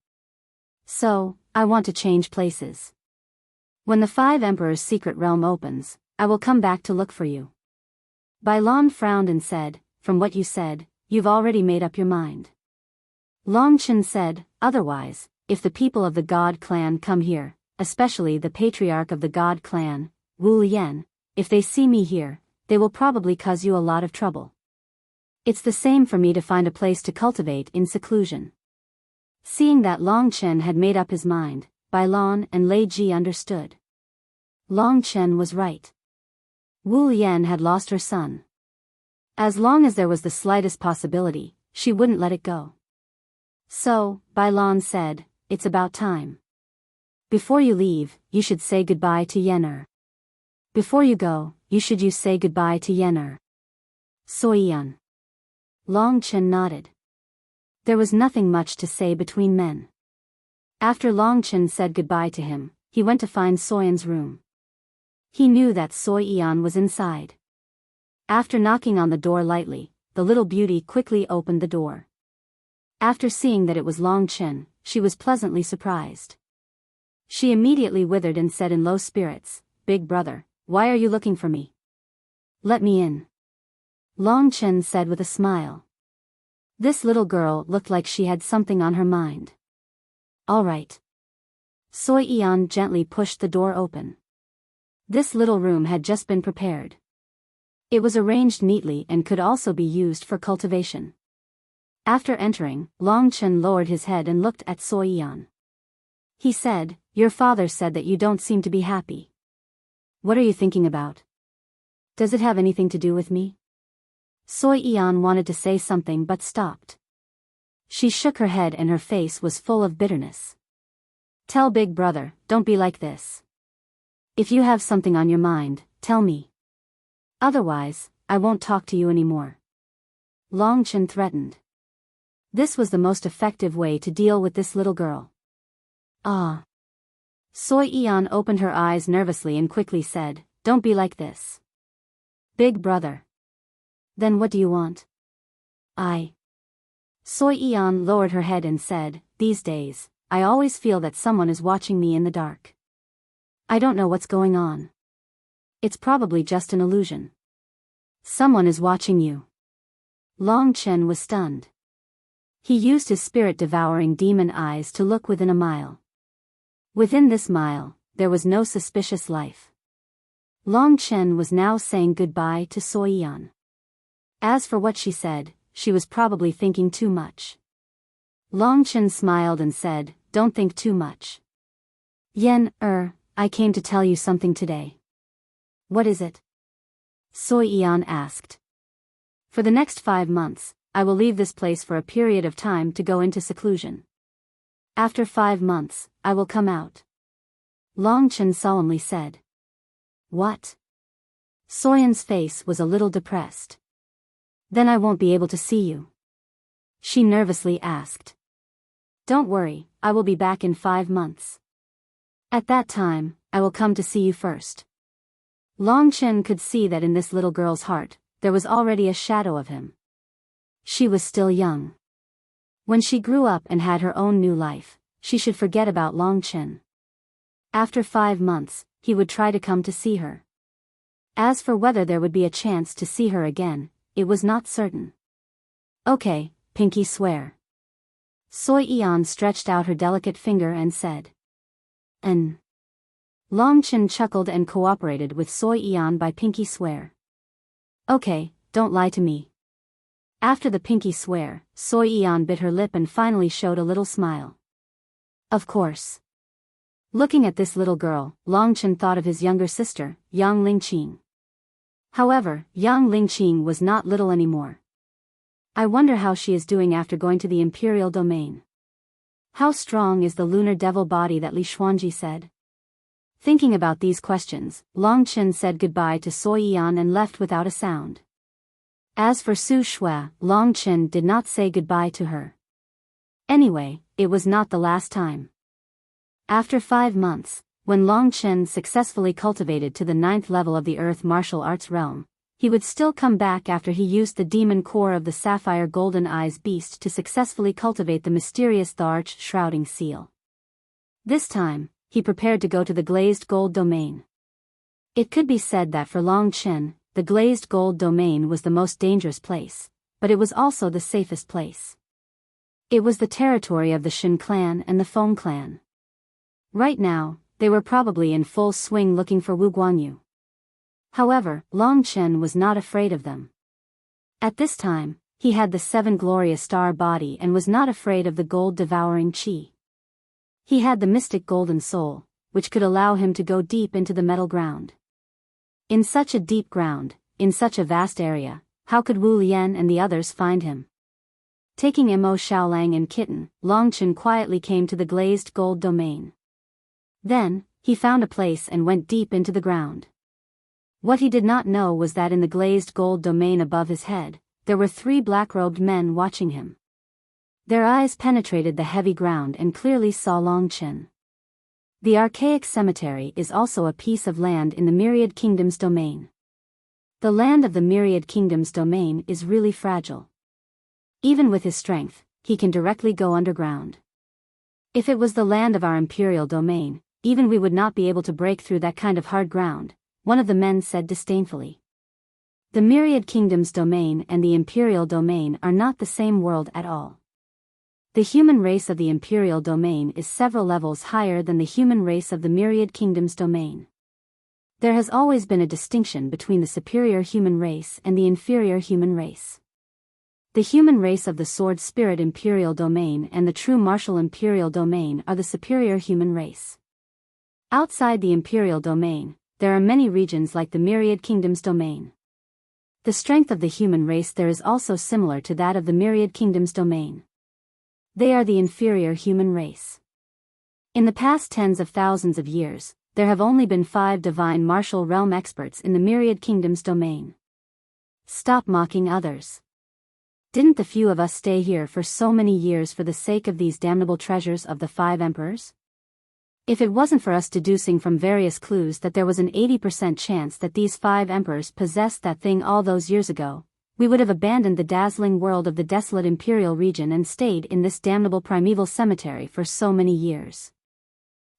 So, I want to change places. When the 5 Emperors' secret realm opens, I will come back to look for you. Bai Lan frowned and said, "From what you said, you've already made up your mind." Long Chen said, "Otherwise, if the people of the God Clan come here, especially the patriarch of the God Clan, Wu Lian, if they see me here, they will probably cause you a lot of trouble. It's the same for me to find a place to cultivate in seclusion." Seeing that Long Chen had made up his mind, Bai Lan and Lei Ji understood. Long Chen was right. Wu Lian had lost her son. As long as there was the slightest possibility, she wouldn't let it go. So, Bai Lan said, "It's about time. Before you leave, you should say goodbye to Yener. Before you go, you say goodbye to Yener." Soyan. Long Chen nodded. There was nothing much to say between men. After Long Chen said goodbye to him, he went to find Soyan's room. He knew that Soyan was inside. After knocking on the door lightly, the little beauty quickly opened the door. After seeing that it was Long Chen, she was pleasantly surprised. She immediately withered and said in low spirits, "Big brother, why are you looking for me? Let me in." Long Chen said with a smile. This little girl looked like she had something on her mind. "All right." Soyan gently pushed the door open. This little room had just been prepared. It was arranged neatly and could also be used for cultivation. After entering, Long Chen lowered his head and looked at Soy Yan. He said, "Your father said that you don't seem to be happy. What are you thinking about? Does it have anything to do with me?" Soy Yan wanted to say something but stopped. She shook her head and her face was full of bitterness. "Tell Big Brother, don't be like this. If you have something on your mind, tell me. Otherwise, I won't talk to you anymore." Long Chen threatened. This was the most effective way to deal with this little girl. "Ah." Soy Yan opened her eyes nervously and quickly said, "Don't be like this. Big Brother." "Then what do you want?" Soy Yan lowered her head and said, "These days, I always feel that someone is watching me in the dark. I don't know what's going on. It's probably just an illusion." "Someone is watching you." Long Chen was stunned. He used his spirit-devouring demon eyes to look within a mile. Within this mile, there was no suspicious life. Long Chen was now saying goodbye to Soy Yan. As for what she said, she was probably thinking too much. Long Chen smiled and said, "Don't think too much. Yan, I came to tell you something today." "What is it?" Soy Yan asked. "For the next 5 months, I will leave this place for a period of time to go into seclusion. After 5 months, I will come out." Long Chen solemnly said. "What?" Soyan's face was a little depressed. "Then I won't be able to see you?" she nervously asked. "Don't worry, I will be back in 5 months. At that time, I will come to see you first." Long Chen could see that in this little girl's heart, there was already a shadow of him. She was still young. When she grew up and had her own new life, she should forget about Long Chen. After 5 months, he would try to come to see her. As for whether there would be a chance to see her again, it was not certain. "Okay, Pinky swear." Soy Yan stretched out her delicate finger and said. "N." Long Chen chuckled and cooperated with Soy Yan by pinky swear. "Okay, don't lie to me." After the pinky swear, Soy Yan bit her lip and finally showed a little smile. "Of course." Looking at this little girl, Long Chen thought of his younger sister, Yang Lingqing. However, Yang Lingqing was not little anymore. "I wonder how she is doing after going to the Imperial Domain. How strong is the lunar devil body that Li Xuanji said?" Thinking about these questions, Long Chen said goodbye to Soy Yan and left without a sound. As for Su Shui, Long Chen did not say goodbye to her. Anyway, it was not the last time. After 5 months, when Long Chen successfully cultivated to the 9th level of the Earth martial arts realm, he would still come back after he used the demon core of the sapphire golden eyes beast to successfully cultivate the mysterious Tharch shrouding seal. This time, he prepared to go to the glazed gold domain. It could be said that for Long Chen, the glazed gold domain was the most dangerous place, but it was also the safest place. It was the territory of the Shen clan and the Feng clan. Right now, they were probably in full swing looking for Wu Guanyu. However, Long Chen was not afraid of them. At this time, he had the 7 glorious star body and was not afraid of the gold-devouring qi. He had the mystic golden soul, which could allow him to go deep into the metal ground. In such a deep ground, in such a vast area, how could Wu Lian and the others find him? Taking Mo Xiaolang and Kitten, Long Chen quietly came to the glazed gold domain. Then, he found a place and went deep into the ground. What he did not know was that in the glazed gold domain above his head, there were 3 black-robed men watching him. Their eyes penetrated the heavy ground and clearly saw Long Chen. The archaic cemetery is also a piece of land in the Myriad Kingdom's domain. The land of the Myriad Kingdom's domain is really fragile. Even with his strength, he can directly go underground. If it was the land of our imperial domain, even we would not be able to break through that kind of hard ground, one of the men said disdainfully. The Myriad Kingdom's domain and the imperial domain are not the same world at all. The human race of the imperial domain is several levels higher than the human race of the Myriad Kingdom's domain. There has always been a distinction between the superior human race and the inferior human race. The human race of the Sword Spirit Imperial Domain and the true Martial Imperial Domain are the superior human race. Outside the Imperial Domain, there are many regions like the Myriad Kingdoms Domain. The strength of the human race there is also similar to that of the Myriad Kingdoms Domain. They are the inferior human race. In the past tens of thousands of years, there have only been 5 divine martial realm experts in the Myriad Kingdoms Domain. Stop mocking others. Didn't the few of us stay here for so many years for the sake of these damnable treasures of the 5 emperors? If it wasn't for us deducing from various clues that there was an 80% chance that these 5 emperors possessed that thing all those years ago, we would have abandoned the dazzling world of the desolate imperial region and stayed in this damnable primeval cemetery for so many years.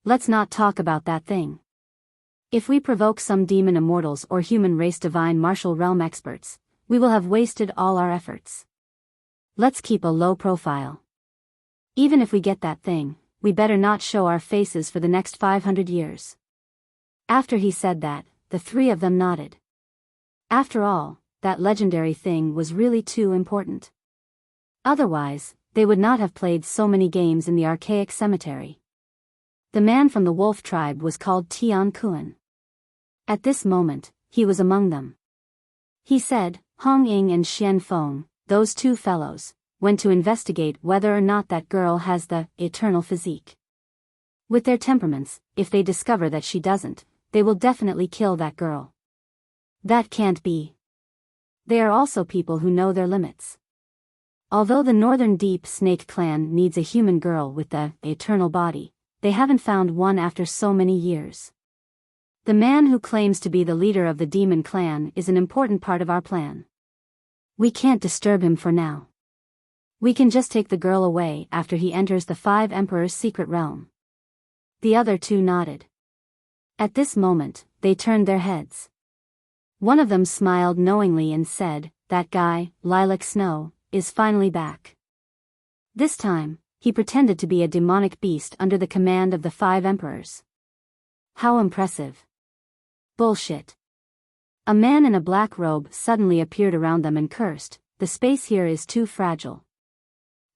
Let's not talk about that thing. If we provoke some demon immortals or human race divine martial realm experts, we will have wasted all our efforts. Let's keep a low profile. Even if we get that thing, we better not show our faces for the next 500 years. After he said that, the 3 of them nodded. After all, that legendary thing was really too important. Otherwise, they would not have played so many games in the archaic cemetery. The man from the wolf tribe was called Tian Kuan. At this moment, he was among them. He said, Hong Ying and Xian Feng, those 2 fellows, went to investigate whether or not that girl has the eternal physique. With their temperaments, if they discover that she doesn't, they will definitely kill that girl. That can't be. They are also people who know their limits. Although the Northern Deep Snake clan needs a human girl with the eternal body, they haven't found one after so many years. The man who claims to be the leader of the demon clan is an important part of our plan. We can't disturb him for now. We can just take the girl away after he enters the 5 emperors' secret realm. The other 2 nodded. At this moment, they turned their heads. One of them smiled knowingly and said, that guy, Lilac Snow, is finally back. This time, he pretended to be a demonic beast under the command of the 5 emperors. How impressive. Bullshit. A man in a black robe suddenly appeared around them and cursed, the space here is too fragile.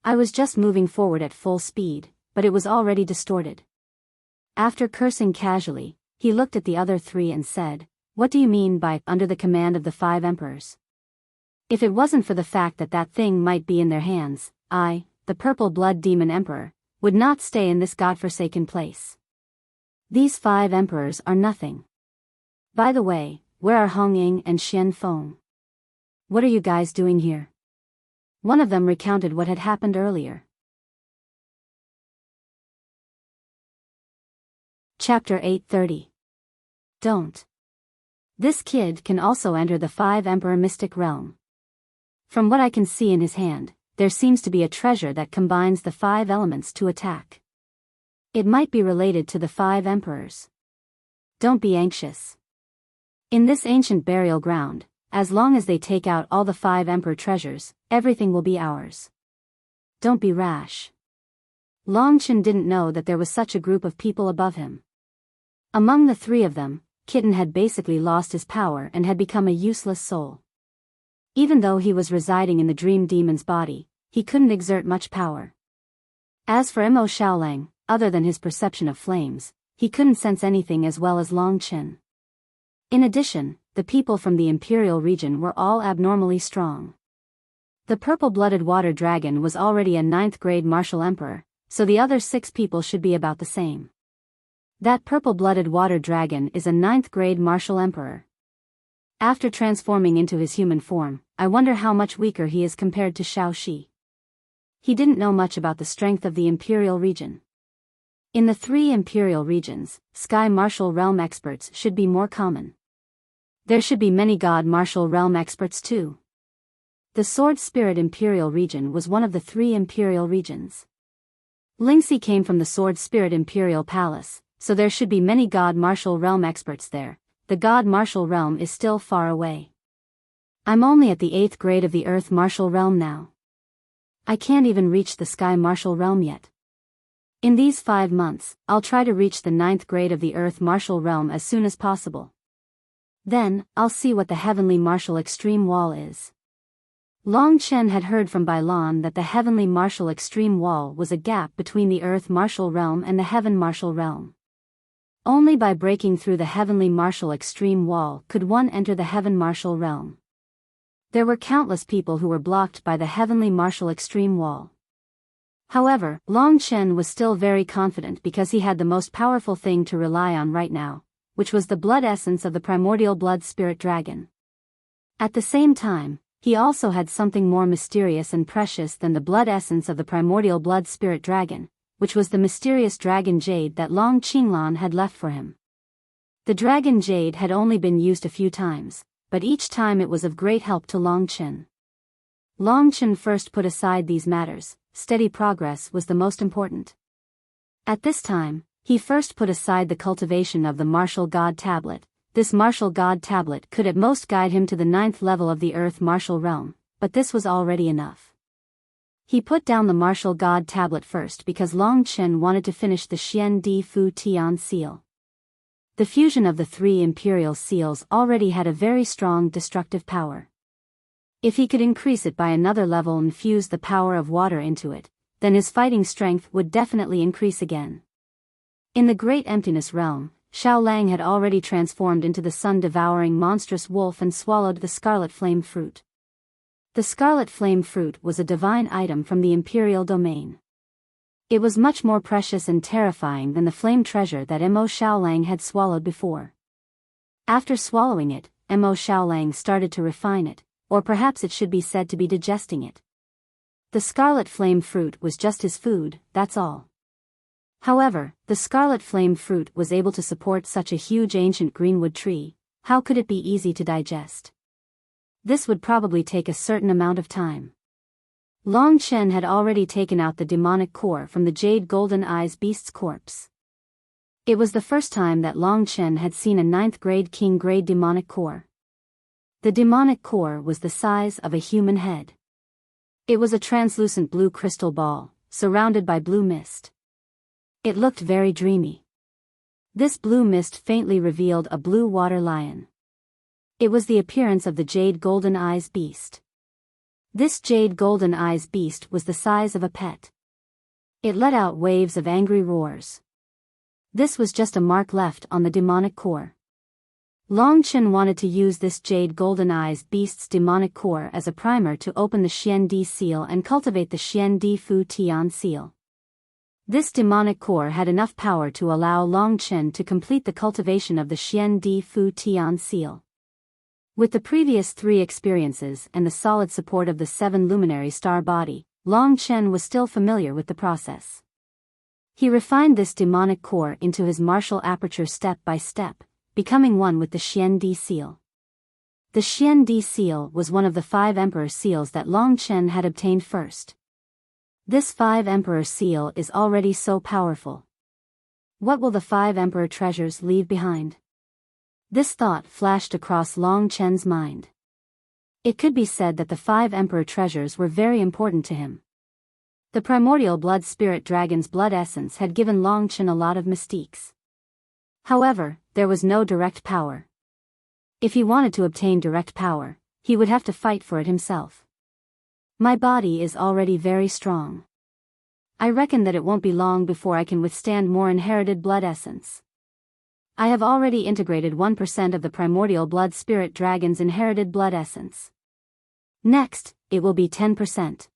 I was just moving forward at full speed, but it was already distorted. After cursing casually, he looked at the other 3 and said, what do you mean by under the command of the 5 emperors? If it wasn't for the fact that that thing might be in their hands, I, the purple blood demon emperor, would not stay in this godforsaken place. These 5 emperors are nothing. By the way, where are Hong Ying and Xian Feng? What are you guys doing here? One of them recounted what had happened earlier. Chapter 830. Don't. This kid can also enter the 5 Emperor Mystic Realm. From what I can see in his hand, there seems to be a treasure that combines the 5 elements to attack. It might be related to the 5 Emperors. Don't be anxious. In this ancient burial ground, as long as they take out all the 5 Emperor treasures, everything will be ours. Don't be rash. Long Chen didn't know that there was such a group of people above him. Among the 3 of them, Kitten had basically lost his power and had become a useless soul. Even though he was residing in the dream demon's body, he couldn't exert much power. As for Mo Xiaolang, other than his perception of flames, he couldn't sense anything as well as Long Chen. In addition, the people from the Imperial region were all abnormally strong. The purple-blooded water dragon was already a 9th grade martial emperor, so the other 6 people should be about the same. That purple-blooded water dragon is a 9th grade martial emperor. After transforming into his human form, I wonder how much weaker he is compared to Xiao Shi. He didn't know much about the strength of the Imperial region. In the 3 Imperial regions, Sky Martial Realm experts should be more common. There should be many God Martial Realm experts too. The Sword Spirit Imperial region was one of the 3 Imperial regions. Lingxi came from the Sword Spirit Imperial Palace, so there should be many God Martial Realm experts there. The God Martial Realm is still far away. I'm only at the 8th grade of the Earth Martial Realm now. I can't even reach the Sky Martial Realm yet. In these 5 months, I'll try to reach the 9th grade of the Earth Martial Realm as soon as possible. Then, I'll see what the Heavenly Martial Extreme Wall is. Long Chen had heard from Bailan that the Heavenly Martial Extreme Wall was a gap between the Earth Martial Realm and the Heaven Martial Realm. Only by breaking through the Heavenly Martial Extreme Wall could one enter the Heaven Martial Realm. There were countless people who were blocked by the Heavenly Martial Extreme Wall. However, Long Chen was still very confident because he had the most powerful thing to rely on right now, which was the blood essence of the primordial blood spirit dragon. At the same time, he also had something more mysterious and precious than the blood essence of the primordial blood spirit dragon, which was the mysterious dragon jade that Long Qinglan had left for him. The dragon jade had only been used a few times, but each time it was of great help to Long Chen. Long Chen first put aside these matters. Steady progress was the most important. At this time, he first put aside the cultivation of the Martial God Tablet. This Martial God Tablet could at most guide him to the 9th level of the Earth Martial Realm, but this was already enough. He put down the Martial God Tablet first because Long Chen wanted to finish the Xian Di Fu Tian seal. The fusion of the 3 imperial seals already had a very strong destructive power. If he could increase it by another level and fuse the power of water into it, then his fighting strength would definitely increase again. In the Great Emptiness Realm, Xiao Lang had already transformed into the sun-devouring monstrous wolf and swallowed the Scarlet Flame Fruit. The Scarlet Flame Fruit was a divine item from the Imperial Domain. It was much more precious and terrifying than the flame treasure that Mo Xiao Lang had swallowed before. After swallowing it, Mo Xiao Lang started to refine it, or perhaps it should be said to be digesting it. The Scarlet Flame Fruit was just his food, that's all. However, the Scarlet Flame Fruit was able to support such a huge ancient greenwood tree. How could it be easy to digest? This would probably take a certain amount of time. Long Chen had already taken out the demonic core from the Jade Golden Eyes beast's corpse. It was the first time that Long Chen had seen a 9th grade king grade demonic core. The demonic core was the size of a human head. It was a translucent blue crystal ball, surrounded by blue mist. It looked very dreamy. This blue mist faintly revealed a blue water lion. It was the appearance of the Jade Golden Eyes beast. This Jade Golden Eyes beast was the size of a pet. It let out waves of angry roars. This was just a mark left on the demonic core. Long Chen wanted to use this Jade Golden Eyes beast's demonic core as a primer to open the Xian Di seal and cultivate the Xian Di Fu Tian seal. This demonic core had enough power to allow Long Chen to complete the cultivation of the Xian Di Fu Tian seal. With the previous 3 experiences and the solid support of the 7 luminary star body, Long Chen was still familiar with the process. He refined this demonic core into his martial aperture step by step, becoming one with the Xian Di seal. The Xian Di seal was one of the 5 emperor seals that Long Chen had obtained first. This 5 emperor seal is already so powerful. What will the 5 emperor treasures leave behind? This thought flashed across Long Chen's mind. It could be said that the 5 emperor treasures were very important to him. The primordial blood spirit dragon's blood essence had given Long Chen a lot of mystiques. However, there was no direct power. If he wanted to obtain direct power, he would have to fight for it himself. My body is already very strong. I reckon that it won't be long before I can withstand more inherited blood essence. I have already integrated 1% of the primordial blood spirit dragon's inherited blood essence. Next, it will be 10%.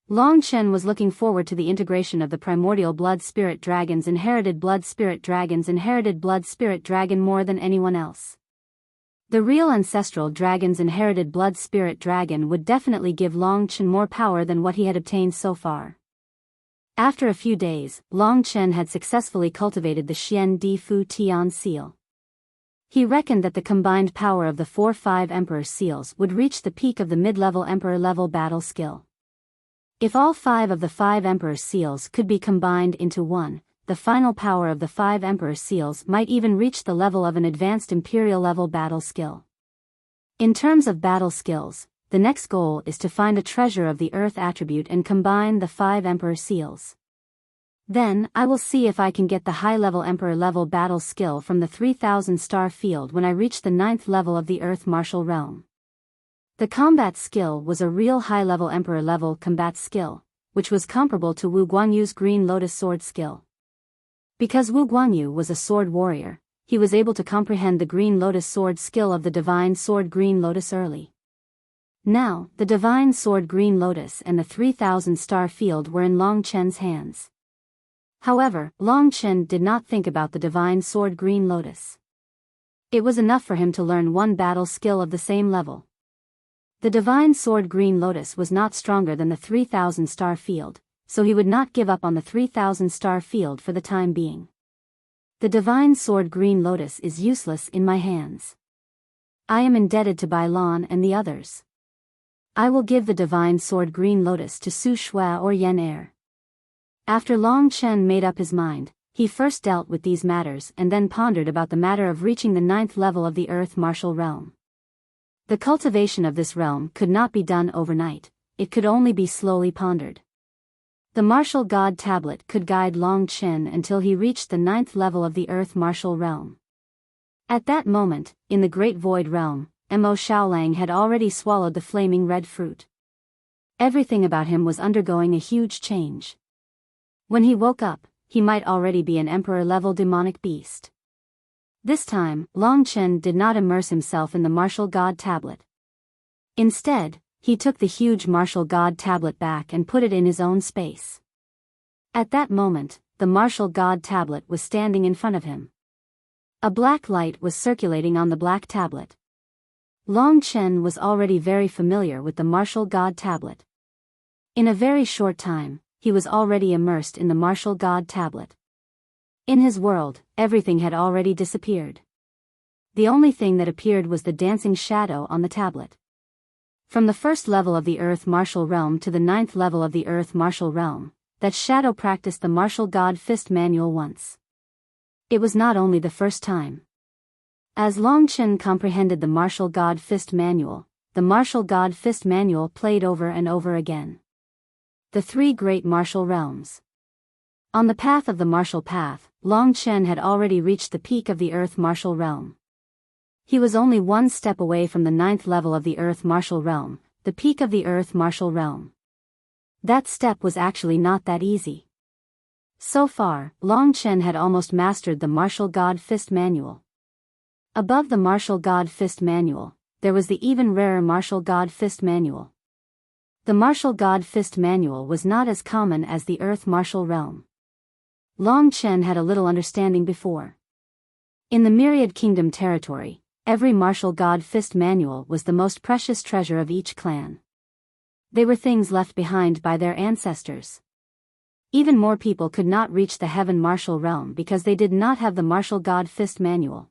Long Chen was looking forward to the integration of the primordial blood spirit dragon's inherited blood dragon more than anyone else. The real ancestral dragon's inherited blood spirit dragon would definitely give Long Chen more power than what he had obtained so far. After a few days, Long Chen had successfully cultivated the Xian Di Fu Tian seal. He reckoned that the combined power of the 4-5 emperor seals would reach the peak of the mid-level emperor level battle skill. If all 5 of the 5 emperor seals could be combined into one, the final power of the 5 emperor seals might even reach the level of an advanced imperial level battle skill. In terms of battle skills, the next goal is to find a treasure of the earth attribute and combine the 5 emperor seals. Then, I will see if I can get the high-level Emperor-level battle skill from the 3000-star field when I reach the 9th level of the Earth Martial Realm. The combat skill was a real high-level Emperor-level combat skill, which was comparable to Wu Guanyu's Green Lotus sword skill. Because Wu Guanyu was a sword warrior, he was able to comprehend the Green Lotus sword skill of the Divine Sword Green Lotus early. Now, the Divine Sword Green Lotus and the 3000-star field were in Long Chen's hands. However, Long Chen did not think about the Divine Sword Green Lotus. It was enough for him to learn one battle skill of the same level. The Divine Sword Green Lotus was not stronger than the 3000-star field, so he would not give up on the 3000-star field for the time being. The Divine Sword Green Lotus is useless in my hands. I am indebted to Bai Lan and the others. I will give the Divine Sword Green Lotus to Su Shui or Yen Er. After Long Chen made up his mind, he first dealt with these matters and then pondered about the matter of reaching the 9th level of the Earth Martial Realm. The cultivation of this realm could not be done overnight, it could only be slowly pondered. The Martial God Tablet could guide Long Chen until he reached the 9th level of the Earth Martial Realm. At that moment, in the Great Void Realm, Mo Xiaolang had already swallowed the flaming red fruit. Everything about him was undergoing a huge change. When he woke up, he might already be an Emperor-level demonic beast. This time, Long Chen did not immerse himself in the Martial God Tablet. Instead, he took the huge Martial God Tablet back and put it in his own space. At that moment, the Martial God Tablet was standing in front of him. A black light was circulating on the black tablet. Long Chen was already very familiar with the Martial God Tablet. In a very short time, he was already immersed in the Martial God Tablet. In his world, everything had already disappeared. The only thing that appeared was the dancing shadow on the tablet. From the 1st level of the Earth Martial Realm to the 9th level of the Earth Martial Realm, that shadow practiced the Martial God Fist Manual once. It was not only the first time. As Long Chen comprehended the Martial God Fist Manual, the Martial God Fist Manual played over and over again. The 3 great martial realms. On the path of the martial path, Long Chen had already reached the peak of the Earth Martial Realm. He was only one step away from the 9th level of the Earth Martial Realm, the peak of the Earth Martial Realm. That step was actually not that easy. So far, Long Chen had almost mastered the Martial God Fist Manual. Above the Martial God Fist Manual, there was the even rarer Martial God Fist Manual. The Martial God Fist Manual was not as common as the Earth Martial Realm. Long Chen had a little understanding before. In the Myriad Kingdom territory, every Martial God Fist Manual was the most precious treasure of each clan. They were things left behind by their ancestors. Even more people could not reach the Heaven Martial Realm because they did not have the Martial God Fist Manual.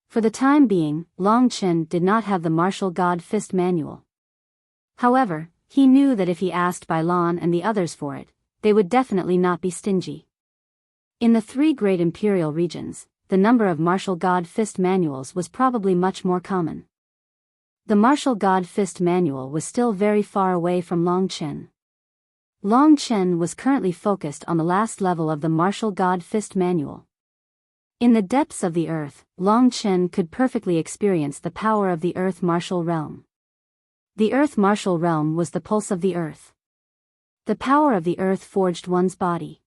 For the time being, Long Chen did not have the Martial God Fist Manual. However, he knew that if he asked Bai Lan and the others for it, they would definitely not be stingy. In the 3 great imperial regions, the number of Martial God Fist Manuals was probably much more common. The Martial God Fist Manual was still very far away from Long Chen. Long Chen was currently focused on the last level of the Martial God Fist Manual. In the depths of the earth, Long Chen could perfectly experience the power of the Earth Martial Realm. The Earth Martial Realm was the pulse of the earth. The power of the earth forged one's body.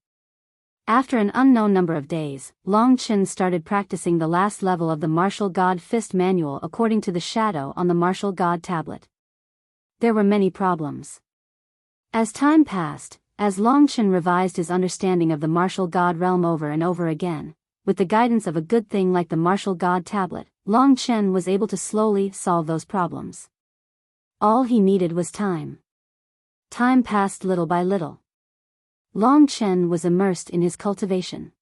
After an unknown number of days, Long Chen started practicing the last level of the Martial God Fist Manual according to the shadow on the Martial God Tablet. There were many problems. As time passed, as Long Chen revised his understanding of the Martial God Realm over and over again, with the guidance of a good thing like the Martial God Tablet, Long Chen was able to slowly solve those problems. All he needed was time. Time passed little by little. Long Chen was immersed in his cultivation.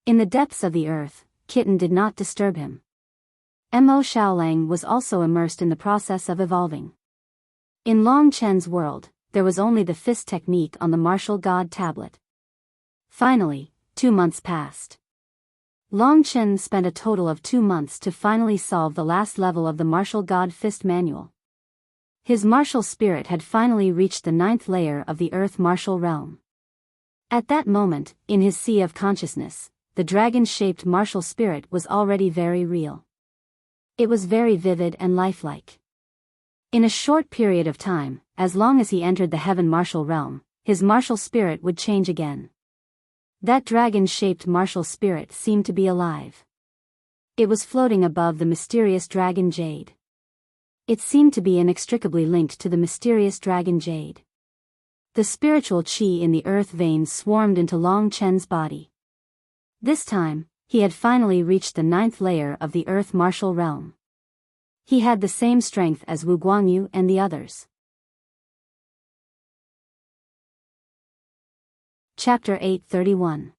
In the depths of the earth, Kitten did not disturb him. Mo Xiaolang was also immersed in the process of evolving. In Long Chen's world, there was only the fist technique on the Martial God Tablet. Finally, 2 months passed. Long Chen spent a total of 2 months to finally solve the last level of the Martial God Fist Manual. His martial spirit had finally reached the 9th layer of the Earth Martial Realm. At that moment, in his sea of consciousness, the dragon-shaped martial spirit was already very real. It was very vivid and lifelike. In a short period of time, as long as he entered the heaven martial realm, his martial spirit would change again. That dragon-shaped martial spirit seemed to be alive. It was floating above the mysterious dragon jade. It seemed to be inextricably linked to the mysterious dragon jade. The spiritual qi in the earth veins swarmed into Long Chen's body. This time, he had finally reached the 9th layer of the earth martial realm. He had the same strength as Wu Guangyu and the others. Chapter 831.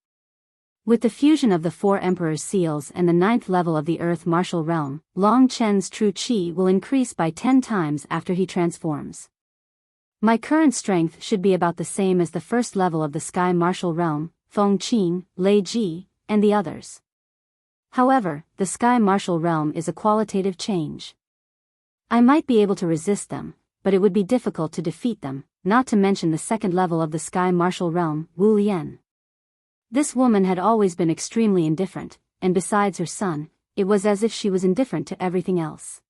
With the fusion of the 4 Emperor's seals and the 9th level of the earth martial realm, Long Chen's true qi will increase by 10 times after he transforms. My current strength should be about the same as the 1st level of the sky martial realm, Feng Qing, Lei Ji, and the others. However, the sky martial realm is a qualitative change. I might be able to resist them, but it would be difficult to defeat them, not to mention the 2nd level of the sky martial realm, Wu Lian. This woman had always been extremely indifferent, and besides her son, it was as if she was indifferent to everything else.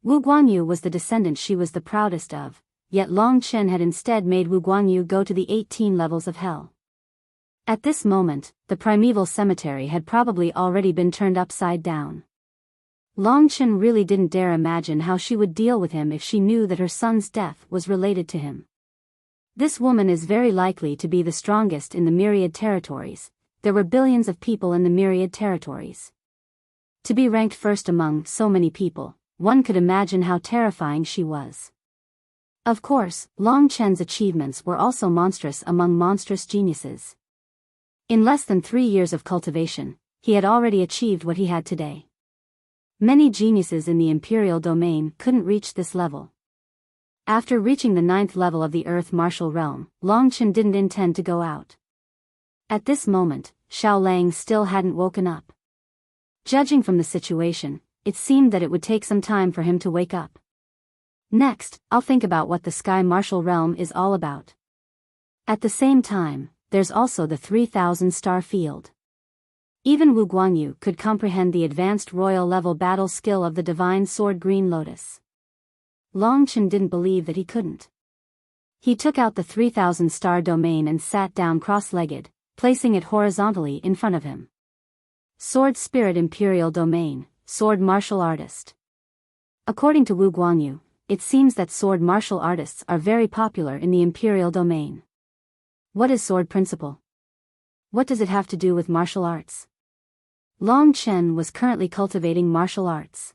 Wu Guangyu was the descendant she was the proudest of, yet Long Chen had instead made Wu Guangyu go to the 18 levels of hell. At this moment, the primeval cemetery had probably already been turned upside down. Long Chen really didn't dare imagine how she would deal with him if she knew that her son's death was related to him. This woman is very likely to be the strongest in the myriad territories. There were billions of people in the myriad territories. To be ranked first among so many people, one could imagine how terrifying she was. Of course, Long Chen's achievements were also monstrous among monstrous geniuses. In less than 3 years of cultivation, he had already achieved what he had today. Many geniuses in the imperial domain couldn't reach this level. After reaching the 9th level of the earth martial realm, Long Chen didn't intend to go out. At this moment, Xiao Lang still hadn't woken up. Judging from the situation, it seemed that it would take some time for him to wake up. Next, I'll think about what the sky martial realm is all about. At the same time, there's also the 3,000 star field. Even Wu Guangyu could comprehend the advanced royal level battle skill of the divine sword Green Lotus. Long Chen didn't believe that he couldn't. He took out the 3,000 star domain and sat down cross-legged, placing it horizontally in front of him. Sword Spirit Imperial Domain, Sword Martial Artist. According to Wu Guangyu, it seems that sword martial artists are very popular in the Imperial Domain. What is sword principle? What does it have to do with martial arts? Long Chen was currently cultivating martial arts.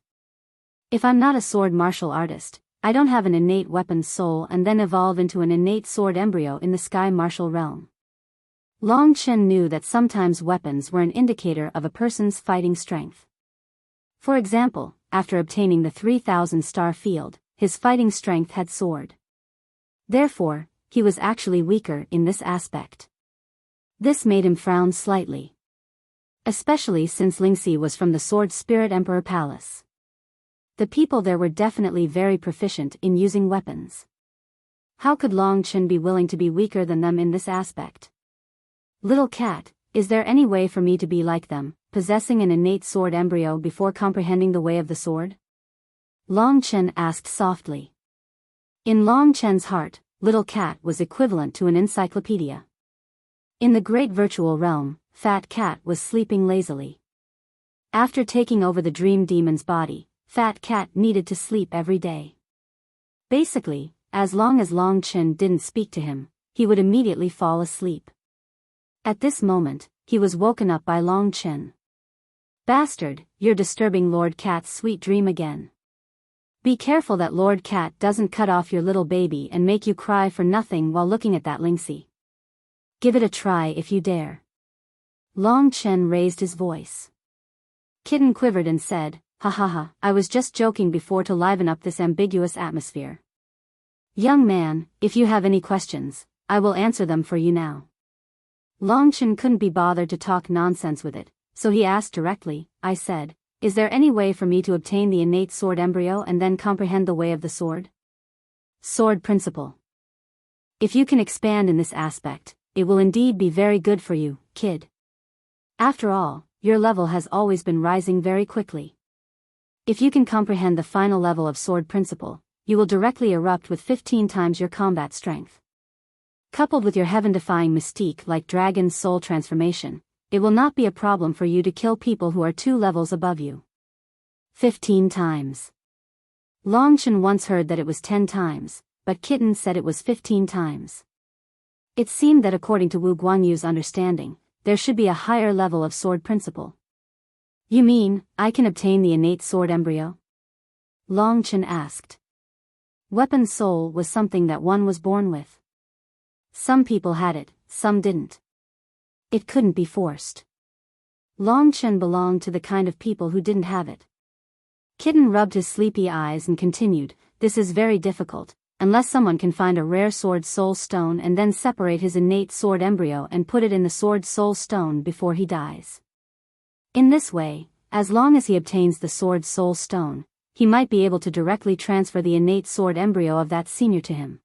If I'm not a sword martial artist, I don't have an innate weapons soul and then evolve into an innate sword embryo in the sky martial realm. Long Chen knew that sometimes weapons were an indicator of a person's fighting strength. For example, after obtaining the 3,000 star field, his fighting strength had soared. Therefore, he was actually weaker in this aspect. This made him frown slightly. Especially since Lingxi was from the Sword Spirit Emperor Palace. The people there were definitely very proficient in using weapons. How could Long Chen be willing to be weaker than them in this aspect? Little cat, is there any way for me to be like them, possessing an innate sword embryo before comprehending the way of the sword? Long Chen asked softly. In Long Chen's heart, Little Cat was equivalent to an encyclopedia. In the great virtual realm, Fat Cat was sleeping lazily. After taking over the Dream Demon's body, Fat Cat needed to sleep every day. Basically, as long as Long Chen didn't speak to him, he would immediately fall asleep. At this moment, he was woken up by Long Chen. Bastard, you're disturbing Lord Cat's sweet dream again. Be careful that Lord Cat doesn't cut off your little baby and make you cry for nothing while looking at that Lingxi. Give it a try if you dare. Long Chen raised his voice. Kitten quivered and said, "Ha ha ha, I was just joking before to liven up this ambiguous atmosphere. Young man, if you have any questions, I will answer them for you now." Long Chen couldn't be bothered to talk nonsense with it, so he asked directly. I said, "Is there any way for me to obtain the innate sword embryo and then comprehend the way of the sword?" Sword principle. If you can expand in this aspect, it will indeed be very good for you, kid. After all, your level has always been rising very quickly. If you can comprehend the final level of sword principle, you will directly erupt with 15 times your combat strength. Coupled with your heaven-defying mystique like dragon's soul transformation, it will not be a problem for you to kill people who are 2 levels above you. 15 times. Longchen once heard that it was 10 times, but Kitten said it was 15 times. It seemed that according to Wu Guanyu's understanding, there should be a higher level of sword principle. You mean, I can obtain the innate sword embryo? Longchen asked. Weapon soul was something that one was born with. Some people had it, some didn't. It couldn't be forced. Longchen belonged to the kind of people who didn't have it. Kitten rubbed his sleepy eyes and continued, this is very difficult, unless someone can find a rare sword soul stone and then separate his innate sword embryo and put it in the sword soul stone before he dies. In this way, as long as he obtains the sword soul stone, he might be able to directly transfer the innate sword embryo of that senior to him.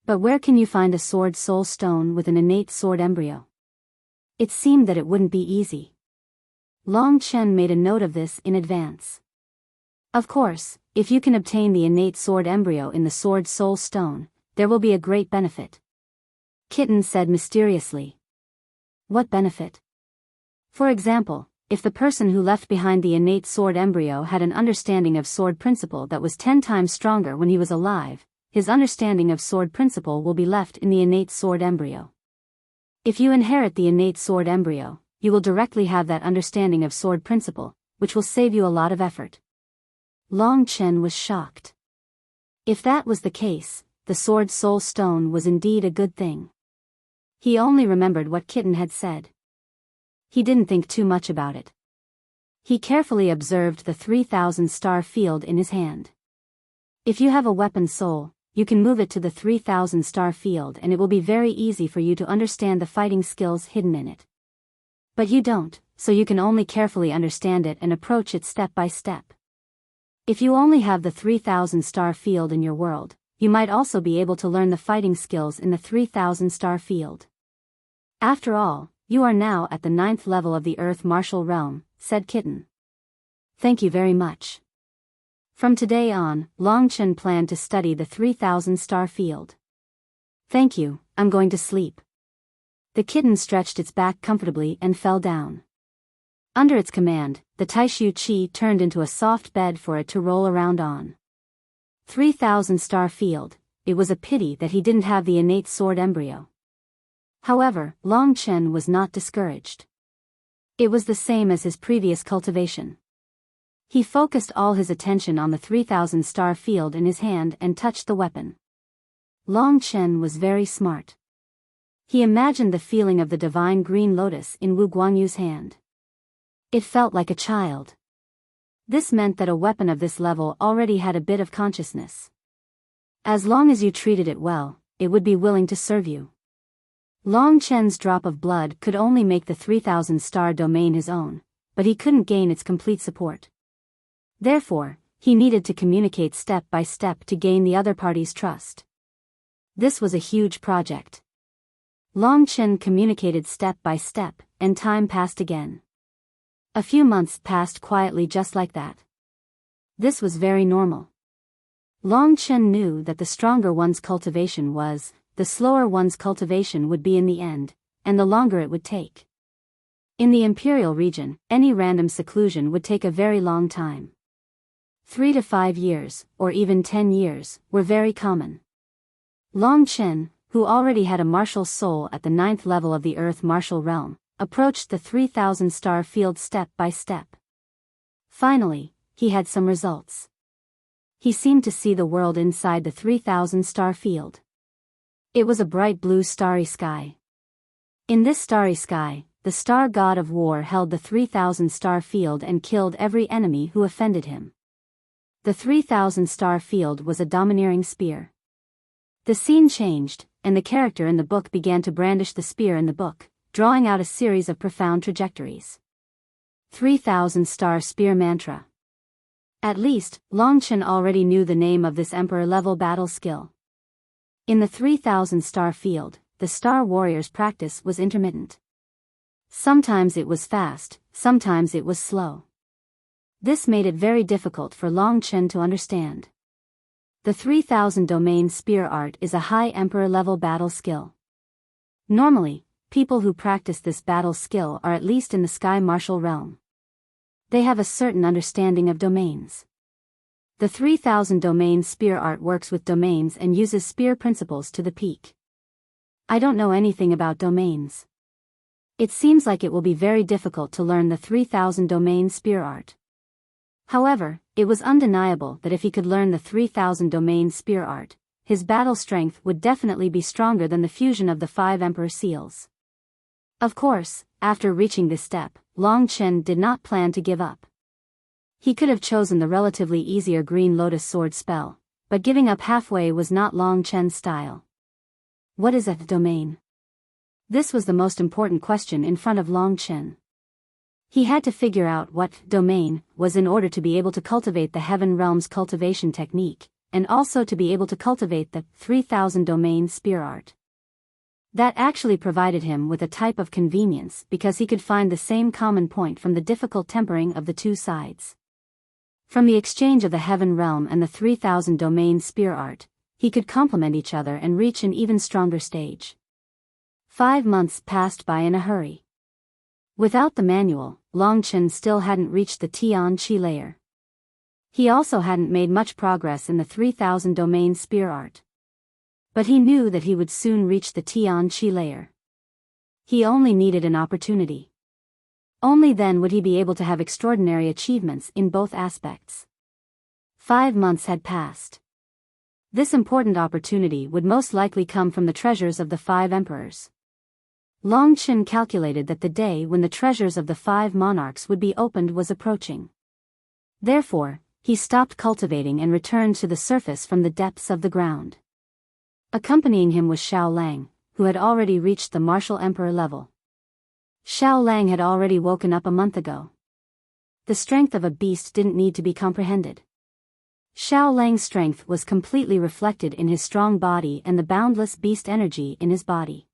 But where can you find a sword soul stone with an innate sword embryo? It seemed that it wouldn't be easy. Long Chen made a note of this in advance. Of course, if you can obtain the innate sword embryo in the sword soul stone, there will be a great benefit. Kitten said mysteriously. What benefit? For example, if the person who left behind the innate sword embryo had an understanding of sword principle that was 10 times stronger when he was alive, his understanding of sword principle will be left in the innate sword embryo. If you inherit the innate sword embryo, you will directly have that understanding of sword principle, which will save you a lot of effort. Long Chen was shocked. If that was the case, the sword soul stone was indeed a good thing. He only remembered what Kitten had said. He didn't think too much about it. He carefully observed the 3,000 star field in his hand. If you have a weapon soul, you can move it to the 3,000 star field and it will be very easy for you to understand the fighting skills hidden in it. But you don't, so you can only carefully understand it and approach it step by step. If you only have the 3,000 star field in your world, you might also be able to learn the fighting skills in the 3,000 star field. After all, you are now at the 9th level of the Earth Martial Realm, said Kitten. Thank you very much. From today on, Long Chen planned to study the 3,000 star field. Thank you, I'm going to sleep. The kitten stretched its back comfortably and fell down. Under its command, the Taishu Qi turned into a soft bed for it to roll around on. 3,000 star field, it was a pity that he didn't have the innate sword embryo. However, Long Chen was not discouraged. It was the same as his previous cultivation. He focused all his attention on the 3,000 star field in his hand and touched the weapon. Long Chen was very smart. He imagined the feeling of the divine green lotus in Wu Guanyu's hand. It felt like a child. This meant that a weapon of this level already had a bit of consciousness. As long as you treated it well, it would be willing to serve you. Long Chen's drop of blood could only make the 3,000 star domain his own, but he couldn't gain its complete support. Therefore, he needed to communicate step by step to gain the other party's trust. This was a huge project. Long Chen communicated step by step, and time passed again. A few months passed quietly just like that. This was very normal. Long Chen knew that the stronger one's cultivation was, the slower one's cultivation would be in the end, and the longer it would take. In the Imperial region, any random seclusion would take a very long time. 3 to 5 years, or even 10 years, were very common. Long Chen, who already had a martial soul at the 9th level of the Earth Martial Realm, approached the 3,000 star field step by step. Finally, he had some results. He seemed to see the world inside the 3,000 star field. It was a bright blue starry sky. In this starry sky, the star god of war held the 3,000 star field and killed every enemy who offended him. The 3,000 star field was a domineering spear. The scene changed, and the character in the book began to brandish the spear in the book, drawing out a series of profound trajectories. 3,000 star spear mantra. At least, Long Chen already knew the name of this emperor-level battle skill. In the 3,000 star field, the Star Warrior's practice was intermittent. Sometimes it was fast, sometimes it was slow. This made it very difficult for Long Chen to understand. The 3000 domain spear art is a high emperor-level battle skill. Normally, people who practice this battle skill are at least in the sky martial realm. They have a certain understanding of domains. The 3000 domain spear art works with domains and uses spear principles to the peak. I don't know anything about domains. It seems like it will be very difficult to learn the 3000 domain spear art. However, it was undeniable that if he could learn the 3000 domain spear art, his battle strength would definitely be stronger than the fusion of the 5 emperor seals. Of course, after reaching this step, Long Chen did not plan to give up. He could have chosen the relatively easier Green Lotus sword spell, but giving up halfway was not Long Chen's style. What is a domain? This was the most important question in front of Long Chen. He had to figure out what domain was in order to be able to cultivate the Heaven Realm's cultivation technique, and also to be able to cultivate the 3000 domain spear art. That actually provided him with a type of convenience because he could find the same common point from the difficult tempering of the two sides. From the exchange of the Heaven Realm and the 3000 domain spear art, he could complement each other and reach an even stronger stage. 5 months passed by in a hurry. Without the manual, Long Chen still hadn't reached the Tian Qi layer. He also hadn't made much progress in the 3000 domain spear art. But he knew that he would soon reach the Tian Qi layer. He only needed an opportunity. Only then would he be able to have extraordinary achievements in both aspects. 5 months had passed. This important opportunity would most likely come from the treasures of the 5 emperors. Long Chen calculated that the day when the treasures of the 5 monarchs would be opened was approaching. Therefore, he stopped cultivating and returned to the surface from the depths of the ground. Accompanying him was Xiao Lang, who had already reached the martial emperor level. Xiao Lang had already woken up a month ago. The strength of a beast didn't need to be comprehended. Xiao Lang's strength was completely reflected in his strong body and the boundless beast energy in his body.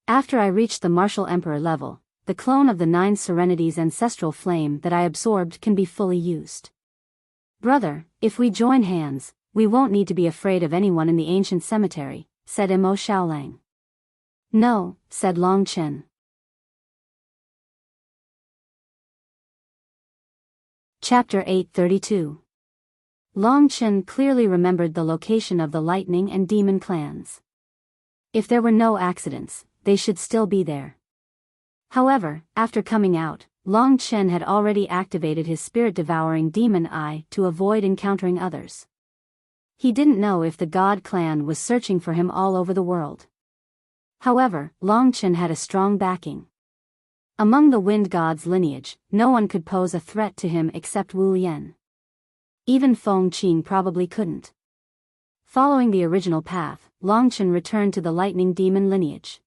After I reached the martial emperor level, the clone of the 9 serenities ancestral flame that I absorbed can be fully used. Brother, if we join hands, we won't need to be afraid of anyone in the ancient cemetery, said Mo Xiaolang. No, said Long Chen. Chapter 832. Long Chen clearly remembered the location of the lightning and demon clans. If there were no accidents, they should still be there. However, after coming out, Long Chen had already activated his spirit-devouring demon eye to avoid encountering others. He didn't know if the God clan was searching for him all over the world. However, Long Chen had a strong backing. Among the wind god's lineage, no one could pose a threat to him except Wu Yan. Even Feng Qing probably couldn't. Following the original path, Long Chen returned to the lightning demon lineage.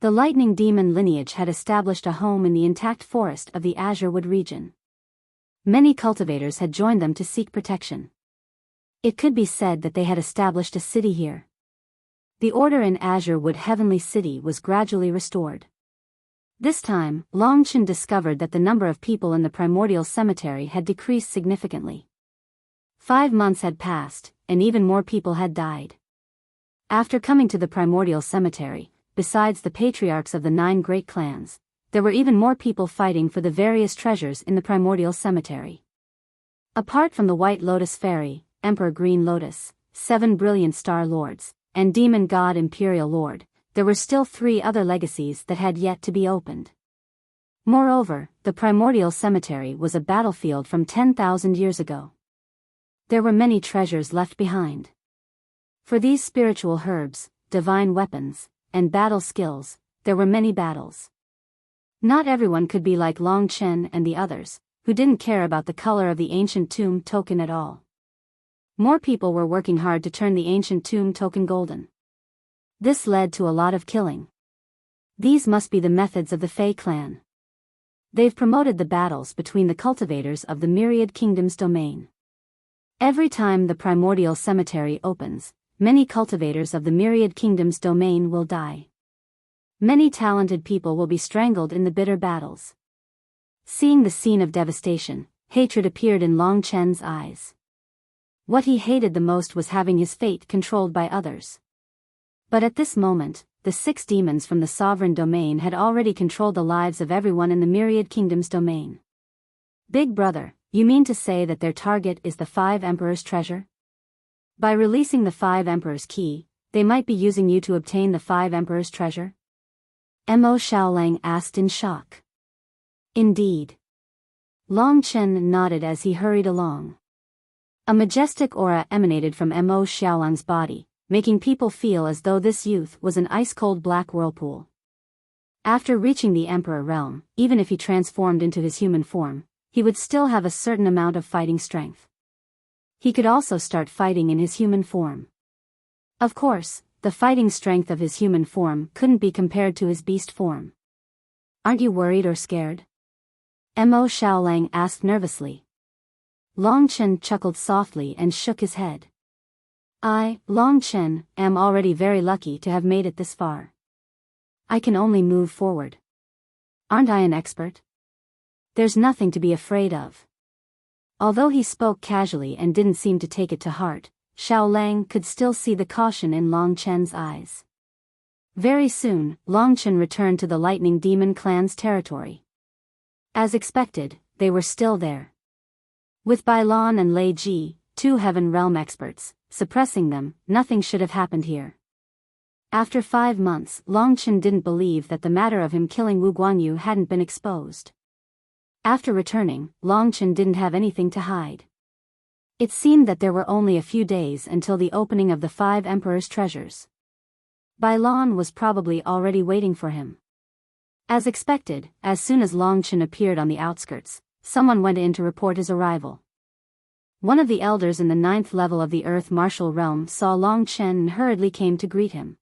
The lightning demon lineage had established a home in the intact forest of the Azure Wood region. Many cultivators had joined them to seek protection. It could be said that they had established a city here. The order in Azure Wood Heavenly City was gradually restored. This time, Long Chen discovered that the number of people in the primordial cemetery had decreased significantly. 5 months had passed, and even more people had died. After coming to the primordial cemetery, besides the patriarchs of the 9 great clans, there were even more people fighting for the various treasures in the primordial cemetery. Apart from the White Lotus Fairy, Emperor Green Lotus, 7 brilliant star lords, and Demon God Imperial Lord, there were still 3 other legacies that had yet to be opened. Moreover, the primordial cemetery was a battlefield from 10,000 years ago. There were many treasures left behind. For these spiritual herbs, divine weapons, and battle skills, there were many battles. Not everyone could be like Long Chen and the others, who didn't care about the color of the ancient tomb token at all. More people were working hard to turn the ancient tomb token golden. This led to a lot of killing. These must be the methods of the Fei clan. They've promoted the battles between the cultivators of the Myriad Kingdoms domain. Every time the primordial cemetery opens, many cultivators of the myriad kingdoms domain will die. Many talented people will be strangled in the bitter battles. Seeing the scene of devastation, hatred appeared in Long Chen's eyes. What he hated the most was having his fate controlled by others. But at this moment, the 6 demons from the sovereign domain had already controlled the lives of everyone in the myriad kingdoms domain. Big brother, you mean to say that their target is the 5 emperors' treasure? By releasing the 5 emperors' key, they might be using you to obtain the 5 emperors' treasure? Mo Xiaolang asked in shock. Indeed. Long Chen nodded as he hurried along. A majestic aura emanated from Mo Xiaolang's body, making people feel as though this youth was an ice-cold black whirlpool. After reaching the Emperor realm, even if he transformed into his human form, he would still have a certain amount of fighting strength. He could also start fighting in his human form. Of course, the fighting strength of his human form couldn't be compared to his beast form. Aren't you worried or scared? Mo Xiaolang asked nervously. Long Chen chuckled softly and shook his head. I, Long Chen, am already very lucky to have made it this far. I can only move forward. Aren't I an expert? There's nothing to be afraid of. Although he spoke casually and didn't seem to take it to heart, Xiaolang could still see the caution in Long Chen's eyes. Very soon, Long Chen returned to the Lightning Demon clan's territory. As expected, they were still there. With Bailan and Lei Ji, 2 Heaven Realm experts, suppressing them, nothing should have happened here. After 5 months, Long Chen didn't believe that the matter of him killing Wu Guanyu hadn't been exposed. After returning, Long Chen didn't have anything to hide. It seemed that there were only a few days until the opening of the 5 Emperor's treasures. Bailan was probably already waiting for him. As expected, as soon as Long Chen appeared on the outskirts, someone went in to report his arrival. One of the elders in the 9th level of the Earth Martial Realm saw Long Chen and hurriedly came to greet him.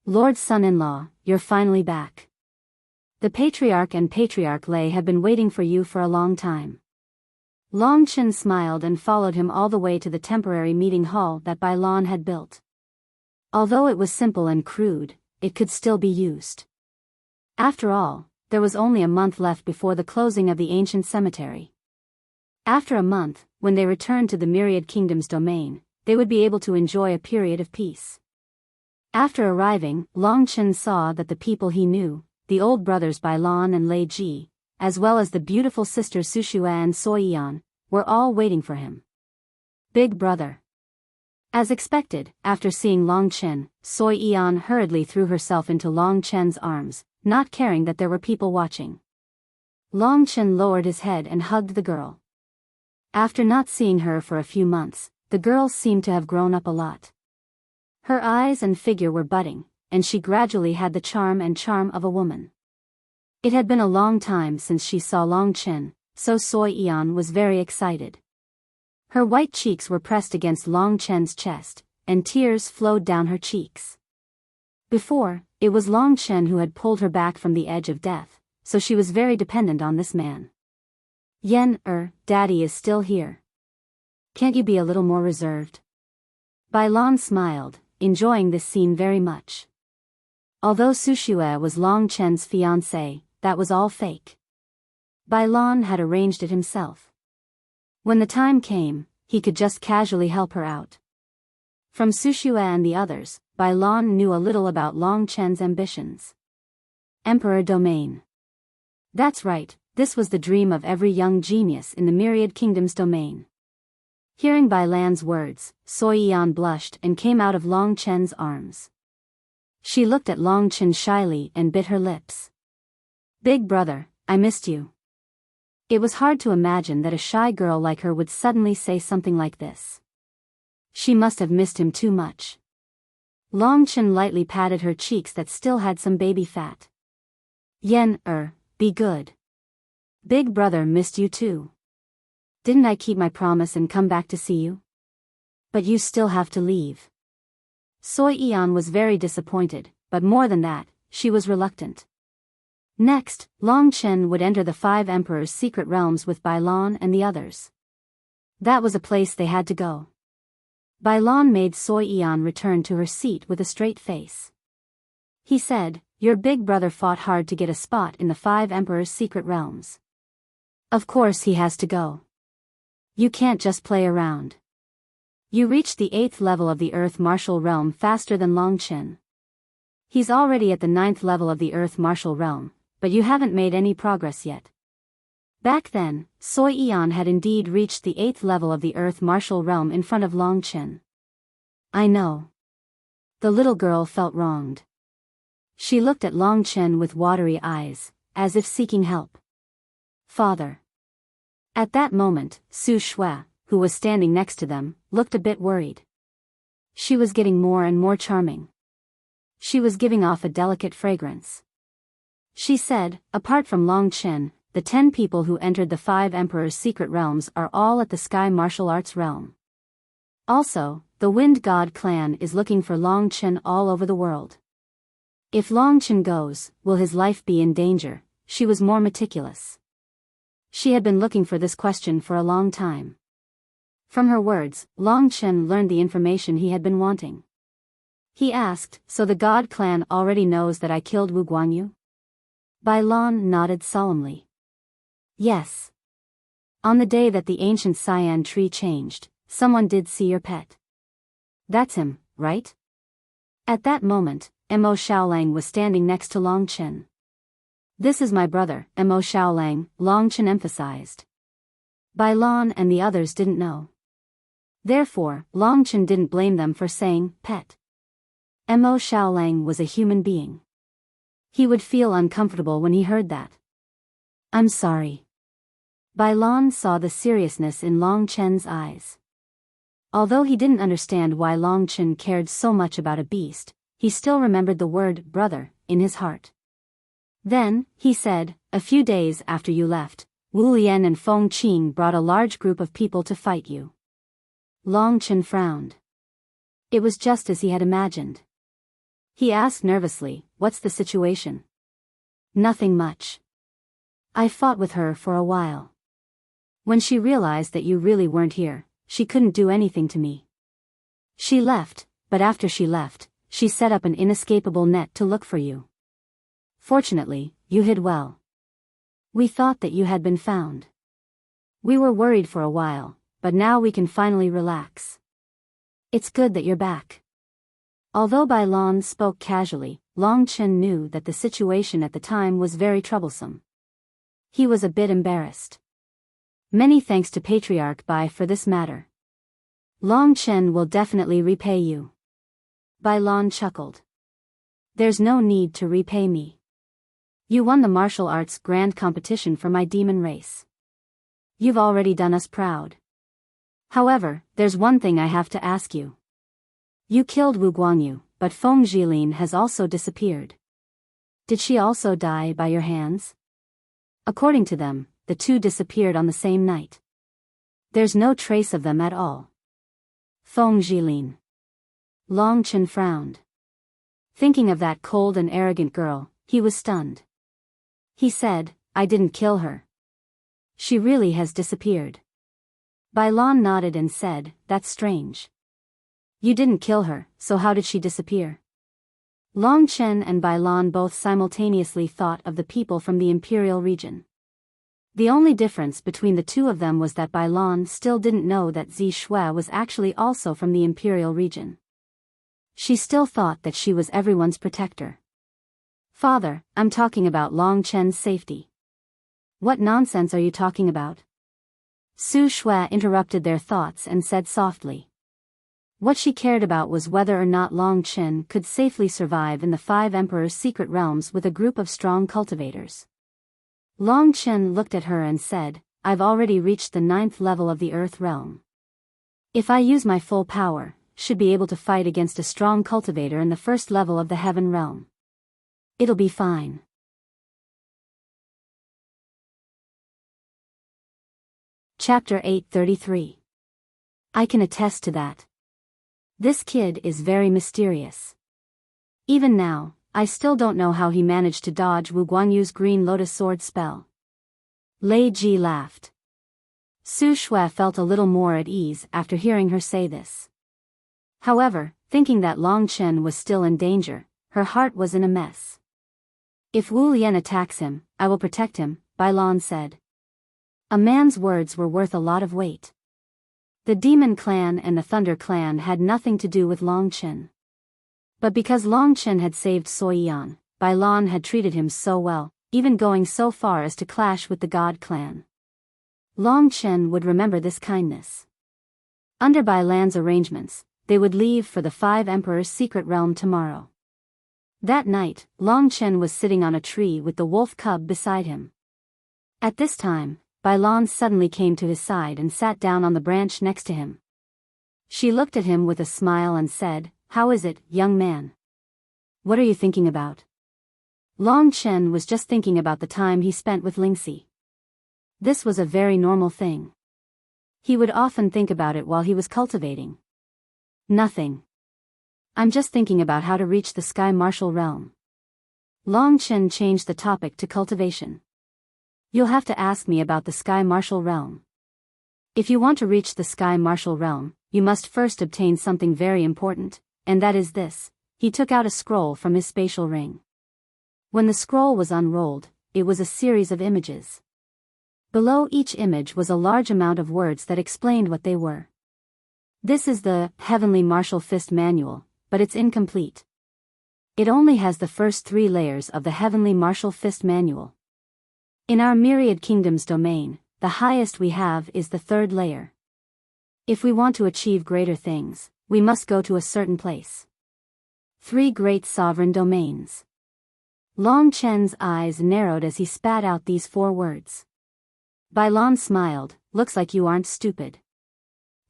Lord Son-in-law, you're finally back. The Patriarch and Patriarch Lei have been waiting for you for a long time. Long Chen smiled and followed him all the way to the temporary meeting hall that Bailan had built. Although it was simple and crude, it could still be used. After all, there was only a month left before the closing of the ancient cemetery. After a month, when they returned to the Myriad Kingdom's domain, they would be able to enjoy a period of peace. After arriving, Long Chen saw that the people he knew, the old brothers Bailan and Lei Ji, as well as the beautiful sisters Sushue and Soiyan, were all waiting for him. Big brother. As expected, after seeing Long Chen, Soiyan hurriedly threw herself into Long Chen's arms, not caring that there were people watching. Long Chen lowered his head and hugged the girl. After not seeing her for a few months, the girl seemed to have grown up a lot. Her eyes and figure were budding, and she gradually had the charm of a woman. It had been a long time since she saw Long Chen, so Soiyan was very excited. Her white cheeks were pressed against Long Chen's chest, and tears flowed down her cheeks. Before, it was Long Chen who had pulled her back from the edge of death, so she was very dependent on this man. Daddy is still here. Can't you be a little more reserved? Bailan smiled, enjoying this scene very much. Although Sushue was Long Chen's fiancée, that was all fake. Bailan had arranged it himself. When the time came, he could just casually help her out. From Sushue and the others, Bailan knew a little about Long Chen's ambitions. Emperor Domain. That's right, this was the dream of every young genius in the Myriad Kingdom's domain. Hearing Bailan's words, Soiyan blushed and came out of Long Chen's arms. She looked at Long Chen shyly and bit her lips. Big brother, I missed you. It was hard to imagine that a shy girl like her would suddenly say something like this. She must have missed him too much. Long Chen lightly patted her cheeks that still had some baby fat. Be good. Big brother missed you too. Didn't I keep my promise and come back to see you? But you still have to leave. Soiyan was very disappointed, but more than that, she was reluctant. Next, Long Chen would enter the 5 emperors' secret realms with Bailan and the others. That was a place they had to go. Bylon made Soy Eon return to her seat with a straight face. He said, "Your big brother fought hard to get a spot in the 5 Emperors' secret realms. Of course he has to go. You can't just play around. You reached the 8th level of the Earth Martial Realm faster than Longchen. He's already at the 9th level of the Earth Martial Realm, but you haven't made any progress yet." Back then, Soy Eon had indeed reached the 8th level of the Earth Martial Realm in front of Longchen. "I know." The little girl felt wronged. She looked at Longchen with watery eyes, as if seeking help. "Father." At that moment, Su Shui, who was standing next to them, looked a bit worried. She was getting more and more charming. She was giving off a delicate fragrance. She said, "Apart from Longchen, the 10 people who entered the 5 Emperors' secret realms are all at the Sky Martial Arts realm. Also, the Wind God clan is looking for Longchen all over the world. If Longchen goes, will his life be in danger?" She was more meticulous. She had been looking for this question for a long time. From her words, Longchen learned the information he had been wanting. He asked, "So the God clan already knows that I killed Wu Guanyu?" Bylon nodded solemnly. "Yes. On the day that the ancient cyan tree changed, someone did see your pet. That's him, right?" At that moment, Mo Xiaolang was standing next to Longchen. "This is my brother, Mo Xiaolang," Longchen emphasized. Bylon and the others didn't know. Therefore, Longchen didn't blame them for saying, "pet." Mo Xiaolang was a human being. He would feel uncomfortable when he heard that. "I'm sorry." Bylon saw the seriousness in Longchen's eyes. Although he didn't understand why Longchen cared so much about a beast, he still remembered the word brother in his heart. Then, he said, "A few days after you left, Wu Lian and Feng Qing brought a large group of people to fight you." Longchen frowned. It was just as he had imagined. He asked nervously, "What's the situation?" "Nothing much. I fought with her for a while. When she realized that you really weren't here, she couldn't do anything to me. She left, but after she left, she set up an inescapable net to look for you. Fortunately, you hid well. We thought that you had been found. We were worried for a while, but now we can finally relax. It's good that you're back." Although Bylon spoke casually, Longchen knew that the situation at the time was very troublesome. He was a bit embarrassed. "Many thanks to Patriarch Bai for this matter. Longchen will definitely repay you." Bylon chuckled. "There's no need to repay me. You won the martial arts grand competition for my demon race. You've already done us proud. However, there's one thing I have to ask you. You killed Wu Guanyu, but Feng Jilin has also disappeared. Did she also die by your hands?" According to them, the two disappeared on the same night. There's no trace of them at all. Feng Jilin. Longchen frowned. Thinking of that cold and arrogant girl, he was stunned. He said, "I didn't kill her. She really has disappeared." Bylon nodded and said, "That's strange. You didn't kill her, so how did she disappear?" Longchen and Bylon both simultaneously thought of the people from the Imperial region. The only difference between the two of them was that Bylon still didn't know that Zi Shui was actually also from the Imperial region. She still thought that she was everyone's protector. "Father, I'm talking about Longchen's safety." "What nonsense are you talking about?" Su Shui interrupted their thoughts and said softly. What she cared about was whether or not Longchen could safely survive in the 5 Emperors' secret realms with a group of strong cultivators. Longchen looked at her and said, "I've already reached the 9th level of the Earth realm. If I use my full power, should be able to fight against a strong cultivator in the 1st level of the Heaven realm. It'll be fine." Chapter 833. I can attest to that. This kid is very mysterious. Even now, I still don't know how he managed to dodge Wu Guanyu's green lotus sword spell. Lei Ji laughed. Su Shui felt a little more at ease after hearing her say this. However, thinking that Long Chen was still in danger, her heart was in a mess. If Wu Lian attacks him, I will protect him, Bylon said. A man's words were worth a lot of weight. The Demon Clan and the Thunder Clan had nothing to do with Long Chen. But because Long Chen had saved Soyan, Bylon had treated him so well, even going so far as to clash with the God Clan. Long Chen would remember this kindness. Under Bylon's arrangements, they would leave for the Five Emperors' secret realm tomorrow. That night, Long Chen was sitting on a tree with the wolf cub beside him. At this time, Bylon suddenly came to his side and sat down on the branch next to him. She looked at him with a smile and said, "How is it, young man? What are you thinking about?" Long Chen was just thinking about the time he spent with Lingxi. This was a very normal thing. He would often think about it while he was cultivating. Nothing. I'm just thinking about how to reach the Sky Martial Realm. Long Chen changed the topic to cultivation. You'll have to ask me about the Sky Martial Realm. If you want to reach the Sky Martial Realm, you must first obtain something very important, and that is this. He took out a scroll from his spatial ring. When the scroll was unrolled, it was a series of images. Below each image was a large amount of words that explained what they were. This is the Heavenly Martial Fist Manual, but it's incomplete. It only has the first 3 layers of the Heavenly Martial Fist Manual. In our Myriad Kingdoms domain, the highest we have is the 3rd layer. If we want to achieve greater things, we must go to a certain place. 3 great sovereign domains. Long Chen's eyes narrowed as he spat out these 4 words. Bylon smiled, "Looks like you aren't stupid.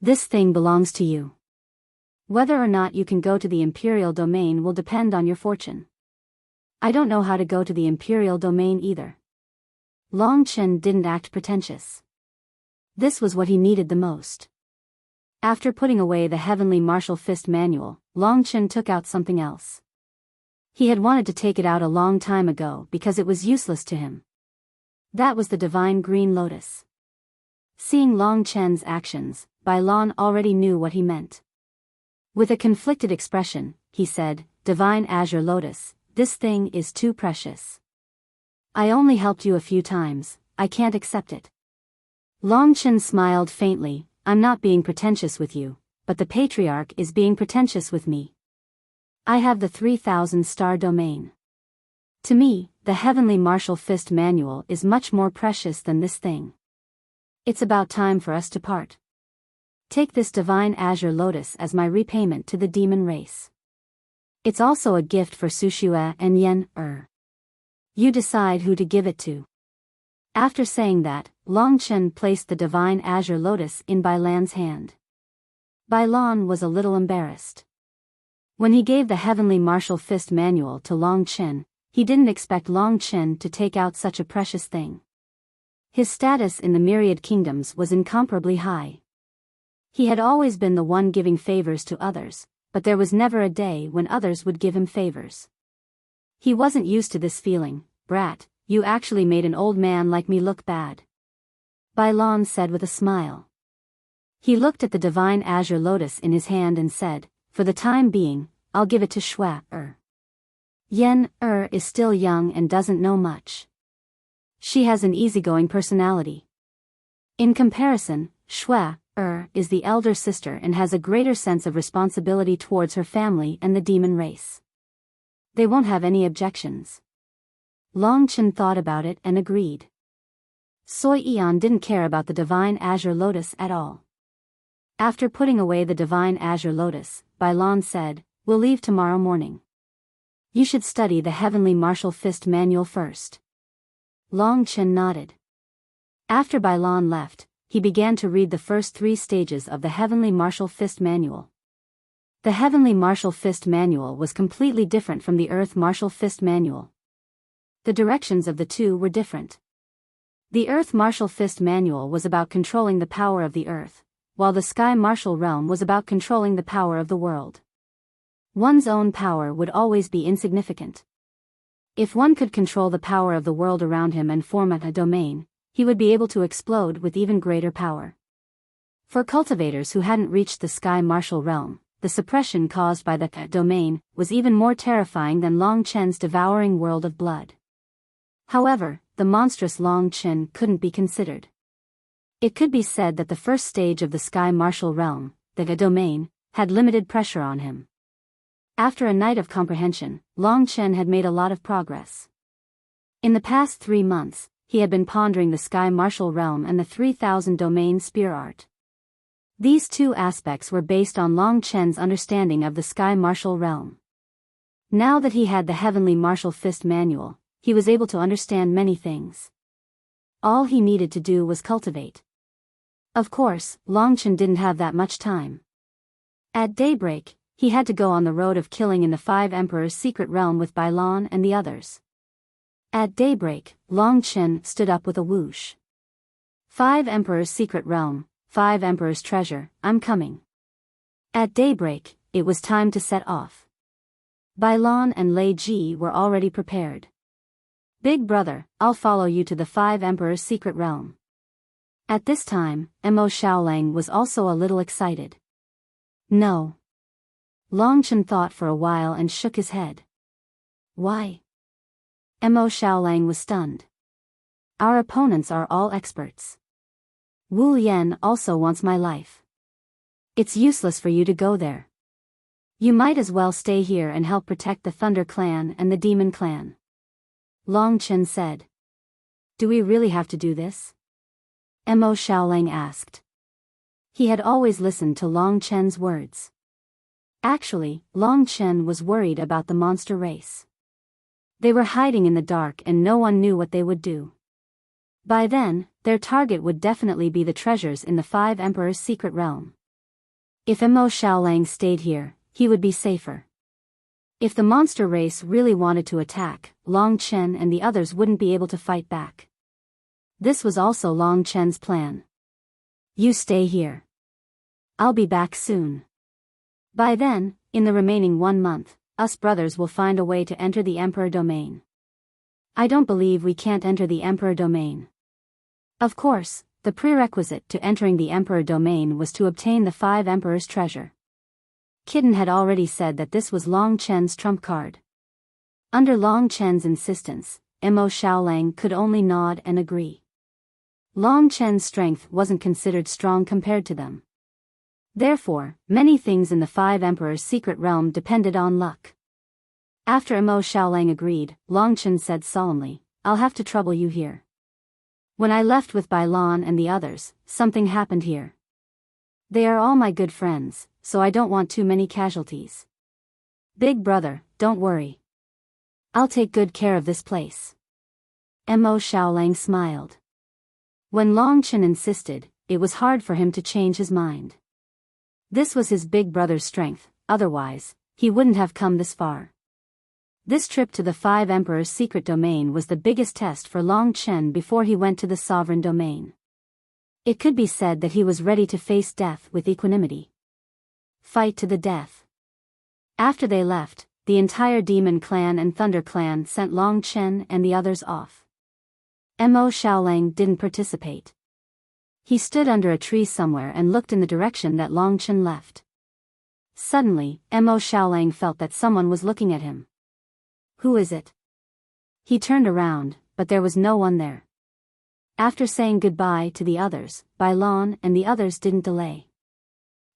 This thing belongs to you. Whether or not you can go to the Imperial Domain will depend on your fortune. I don't know how to go to the Imperial Domain either." Long Chen didn't act pretentious. This was what he needed the most. After putting away the Heavenly Martial Fist Manual, Long Chen took out something else. He had wanted to take it out a long time ago because it was useless to him. That was the Divine Green Lotus. Seeing Long Chen's actions, Bylon already knew what he meant. With a conflicted expression, he said, "Divine Azure Lotus, this thing is too precious. I only helped you a few times, I can't accept it." Long Chen smiled faintly, "I'm not being pretentious with you, but the Patriarch is being pretentious with me. I have the 3,000 star domain. To me, the Heavenly Martial Fist Manual is much more precious than this thing. It's about time for us to part. Take this Divine Azure Lotus as my repayment to the demon race. It's also a gift for Sushue and Yen. You decide who to give it to." After saying that, Long Chen placed the Divine Azure Lotus in Bylon's hand. Bylon was a little embarrassed. When he gave the Heavenly Martial Fist Manual to Long Chen, he didn't expect Long Chen to take out such a precious thing. His status in the Myriad Kingdoms was incomparably high. He had always been the one giving favors to others, but there was never a day when others would give him favors. He wasn't used to this feeling. "Brat, you actually made an old man like me look bad," Bylon said with a smile. He looked at the Divine Azure Lotus in his hand and said, "For the time being, I'll give it to Shui. Yen is still young and doesn't know much. She has an easygoing personality. In comparison, Shui is the elder sister and has a greater sense of responsibility towards her family and the demon race. They won't have any objections." Long Chen thought about it and agreed. Soi Eon didn't care about the Divine Azure Lotus at all. After putting away the Divine Azure Lotus, Bylon said, "We'll leave tomorrow morning. You should study the Heavenly Martial Fist Manual first." Long Chen nodded. After Bylon left, he began to read the first 3 stages of the Heavenly Martial Fist Manual. The Heavenly Martial Fist Manual was completely different from the Earth Martial Fist Manual. The directions of the two were different. The Earth Martial Fist Manual was about controlling the power of the Earth, while the Sky Martial Realm was about controlling the power of the world. One's own power would always be insignificant. If one could control the power of the world around him and form a domain, he would be able to explode with even greater power. For cultivators who hadn't reached the Sky Martial Realm, the suppression caused by the domain was even more terrifying than Long Chen's devouring world of blood. However, the monstrous Long Chen couldn't be considered. It could be said that the first stage of the Sky Martial Realm, the domain, had limited pressure on him. After a night of comprehension, Long Chen had made a lot of progress. In the past 3 months, he had been pondering the Sky Martial Realm and the 3000 domain spear art. These two aspects were based on Long Chen's understanding of the Sky Martial Realm. Now that he had the Heavenly Martial Fist Manual, he was able to understand many things. All he needed to do was cultivate. Of course, Long Chen didn't have that much time. At daybreak, he had to go on the road of killing in the 5 Emperors' secret realm with Biyao and the others. At daybreak, Long Chen stood up with a whoosh. 5 Emperors' secret realm, 5 Emperors' treasure, I'm coming. At daybreak, it was time to set off. Biyao and Lei Ji were already prepared. Big brother, I'll follow you to the 5 Emperors' secret realm. At this time, Mo Xiaolang was also a little excited. No. Long Chen thought for a while and shook his head. Why? Mo Xiaolang was stunned. Our opponents are all experts. Wu Yan also wants my life. It's useless for you to go there. You might as well stay here and help protect the Thunder Clan and the Demon Clan. Long Chen said. Do we really have to do this? Mo Xiaolang asked. He had always listened to Long Chen's words. Actually, Long Chen was worried about the monster race. They were hiding in the dark and no one knew what they would do. By then, their target would definitely be the treasures in the 5 Emperors' secret realm. If Mo Xiaolang stayed here, he would be safer. If the monster race really wanted to attack, Long Chen and the others wouldn't be able to fight back. This was also Long Chen's plan. You stay here. I'll be back soon. By then, in the remaining 1 month, us brothers will find a way to enter the Emperor domain. I don't believe we can't enter the Emperor domain. Of course, the prerequisite to entering the Emperor domain was to obtain the 5 Emperors' treasure. Kitten had already said that this was Long Chen's trump card. Under Long Chen's insistence, Mo Xiaolang could only nod and agree. Long Chen's strength wasn't considered strong compared to them. Therefore, many things in the 5 Emperors' secret realm depended on luck. After Mo Xiaolang agreed, Long Chen said solemnly, I'll have to trouble you here. When I left with Biyao and the others, something happened here. They are all my good friends, so I don't want too many casualties. Big brother, don't worry. I'll take good care of this place. Mo Xiaolang smiled. When Long Chen insisted, it was hard for him to change his mind. This was his big brother's strength, otherwise, he wouldn't have come this far. This trip to the 5 Emperors' secret domain was the biggest test for Long Chen before he went to the sovereign domain. It could be said that he was ready to face death with equanimity. Fight to the death. After they left, the entire Demon Clan and Thunder Clan sent Long Chen and the others off. Mo Xiaolang didn't participate. He stood under a tree somewhere and looked in the direction that Long Chen left. Suddenly, Mo Xiaolang felt that someone was looking at him. Who is it? He turned around, but there was no one there. After saying goodbye to the others, Biyao and the others didn't delay.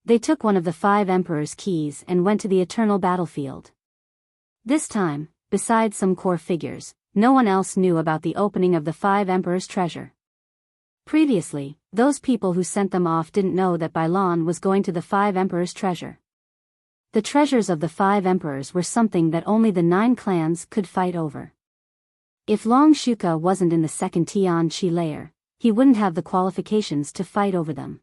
They took one of the 5 Emperors' keys and went to the eternal battlefield. This time, besides some core figures, no one else knew about the opening of the 5 Emperors' treasure. Previously, those people who sent them off didn't know that Biyao was going to the 5 Emperors' treasure. The treasures of the 5 Emperors were something that only the 9 clans could fight over. If Long Shuka wasn't in the second Tian Chi layer, he wouldn't have the qualifications to fight over them.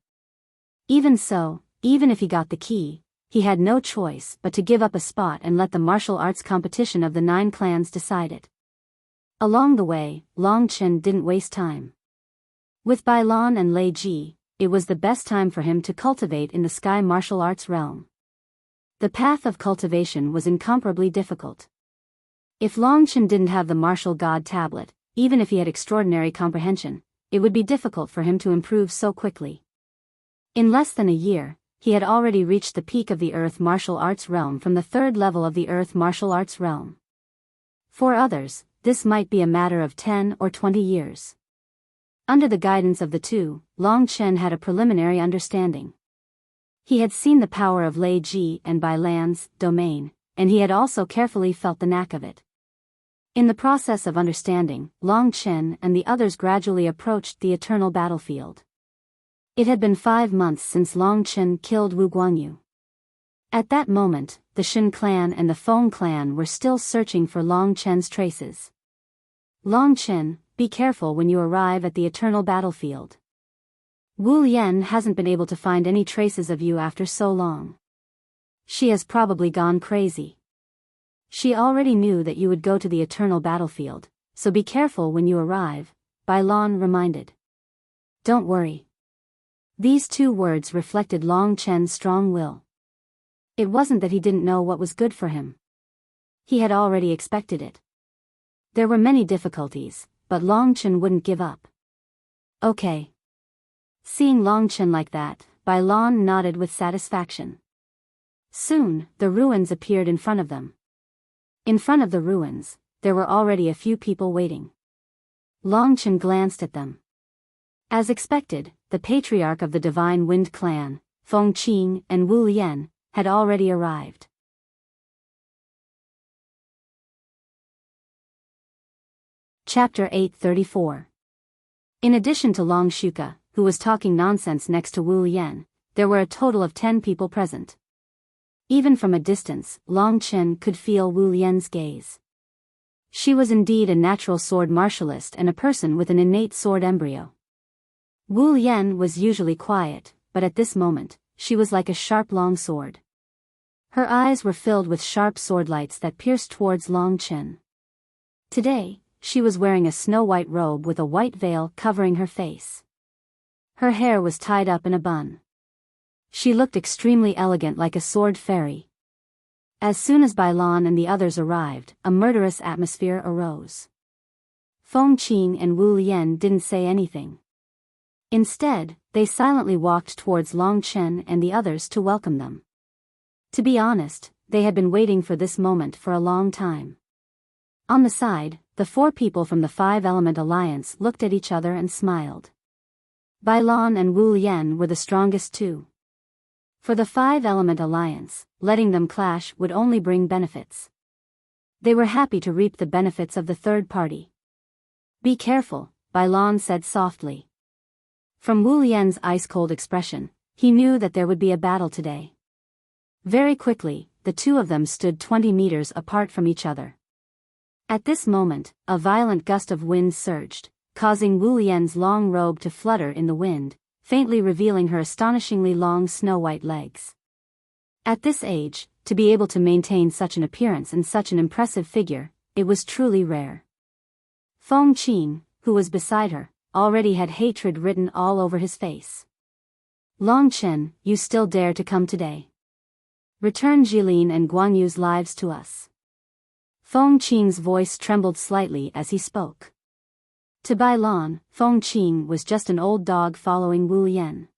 Even so, even if he got the key, he had no choice but to give up a spot and let the martial arts competition of the 9 clans decide it. Along the way, Long Chen didn't waste time. With Biyao and Lei Ji, it was the best time for him to cultivate in the Sky Martial Arts realm. The path of cultivation was incomparably difficult. If Long Chen didn't have the Martial God tablet, even if he had extraordinary comprehension, it would be difficult for him to improve so quickly. In less than a year, he had already reached the peak of the Earth martial arts realm from the third level of the Earth martial arts realm. For others, this might be a matter of 10 or 20 years. Under the guidance of the two, Long Chen had a preliminary understanding. He had seen the power of Lei Ji and Bai Lan's domain, and he had also carefully felt the knack of it. In the process of understanding, Long Chen and the others gradually approached the eternal battlefield. It had been 5 months since Long Chen killed Wu Guanyu. At that moment, the Shen clan and the Feng clan were still searching for Long Chen's traces. Long Chen, be careful when you arrive at the eternal battlefield. Wu Lian hasn't been able to find any traces of you after so long. She has probably gone crazy. She already knew that you would go to the eternal battlefield, so be careful when you arrive, Bai Lan reminded. Don't worry. These 2 words reflected Long Chen's strong will. It wasn't that he didn't know what was good for him. He had already expected it. There were many difficulties, but Long Chen wouldn't give up. Okay. Seeing Long Chen like that, Bai Lan nodded with satisfaction. Soon, the ruins appeared in front of them. In front of the ruins, there were already a few people waiting. Long Chen glanced at them. As expected, the patriarch of the Divine Wind clan, Feng Qing and Wu Lian, had already arrived. Chapter 834. In addition to Long Shuka, who was talking nonsense next to Wu Lian, there were a total of 10 people present. Even from a distance, Long Chen could feel Wu Lian's gaze. She was indeed a natural sword martialist and a person with an innate sword embryo. Wu Lian was usually quiet, but at this moment, she was like a sharp long sword. Her eyes were filled with sharp sword lights that pierced towards Long Chen. Today, she was wearing a snow-white robe with a white veil covering her face. Her hair was tied up in a bun. She looked extremely elegant like a sword fairy. As soon as Bai Lan and the others arrived, a murderous atmosphere arose. Feng Qing and Wu Lian didn't say anything. Instead, they silently walked towards Long Chen and the others to welcome them. To be honest, they had been waiting for this moment for a long time. On the side, the 4 people from the 5-Element Alliance looked at each other and smiled. Bai Lan and Wu Lian were the strongest too. For the 5-Element Alliance, letting them clash would only bring benefits. They were happy to reap the benefits of the third party. Be careful, Bai Lan said softly. From Wu Lian's ice-cold expression, he knew that there would be a battle today. Very quickly, the 2 of them stood 20 meters apart from each other. At this moment, a violent gust of wind surged, causing Wu Lian's long robe to flutter in the wind, faintly revealing her astonishingly long snow-white legs. At this age, to be able to maintain such an appearance and such an impressive figure, it was truly rare. Feng Qing, who was beside her, already had hatred written all over his face. Long Chen, you still dare to come today? Return Jilin and Guanyu's lives to us. Feng Qing's voice trembled slightly as he spoke. To Bai Lan, Feng Qing was just an old dog following Wu Lian.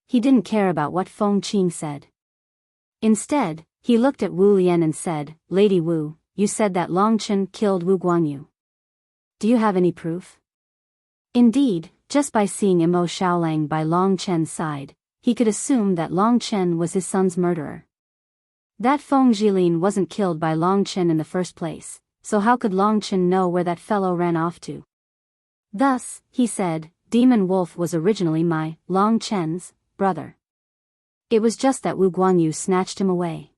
He didn't care about what Feng Qing said. Instead, he looked at Wu Lian and said, Lady Wu, you said that Long Chen killed Wu Guanyu. Do you have any proof? Indeed, just by seeing Imo Shaolang by Long Chen's side, he could assume that Long Chen was his son's murderer. That Feng Jilin wasn't killed by Long Chen in the first place, so how could Long Chen know where that fellow ran off to? Thus, he said, Demon Wolf was originally my, Long Chen's, brother. It was just that Wu Guanyu snatched him away.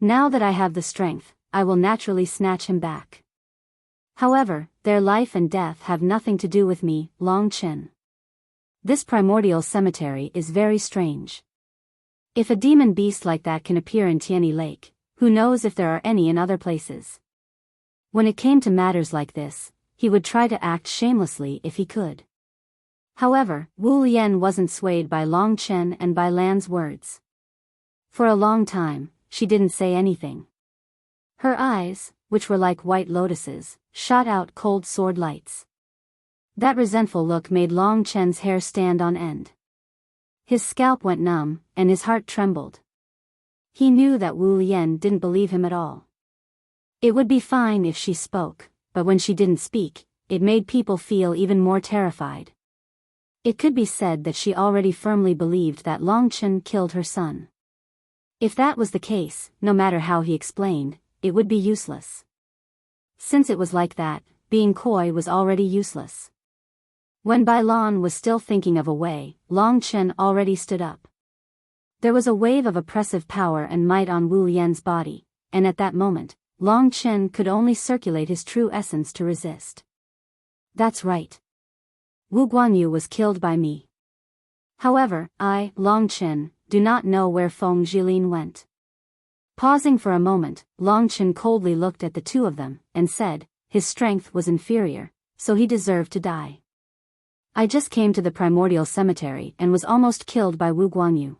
Now that I have the strength, I will naturally snatch him back. However, their life and death have nothing to do with me, Long Chen. This primordial cemetery is very strange. If a demon beast like that can appear in Tianyi Lake, who knows if there are any in other places? When it came to matters like this, he would try to act shamelessly if he could. However, Wu Lian wasn't swayed by Long Chen and Bai Lan's words. For a long time, she didn't say anything. Her eyes, which were like white lotuses, shot out cold sword lights. That resentful look made Long Chen's hair stand on end. His scalp went numb, and his heart trembled. He knew that Wu Lian didn't believe him at all. It would be fine if she spoke, but when she didn't speak, it made people feel even more terrified. It could be said that she already firmly believed that Long Chen killed her son. If that was the case, no matter how he explained, it would be useless. Since it was like that, being coy was already useless. When Bai Lan was still thinking of a way, Long Chen already stood up. There was a wave of oppressive power and might on Wu Lian's body, and at that moment, Long Chen could only circulate his true essence to resist. That's right. Wu Guanyu was killed by me. However, I, Long Chen, do not know where Feng Jilin went. Pausing for a moment, Long Chen coldly looked at the two of them, and said, his strength was inferior, so he deserved to die. I just came to the primordial cemetery and was almost killed by Wu Guanyu.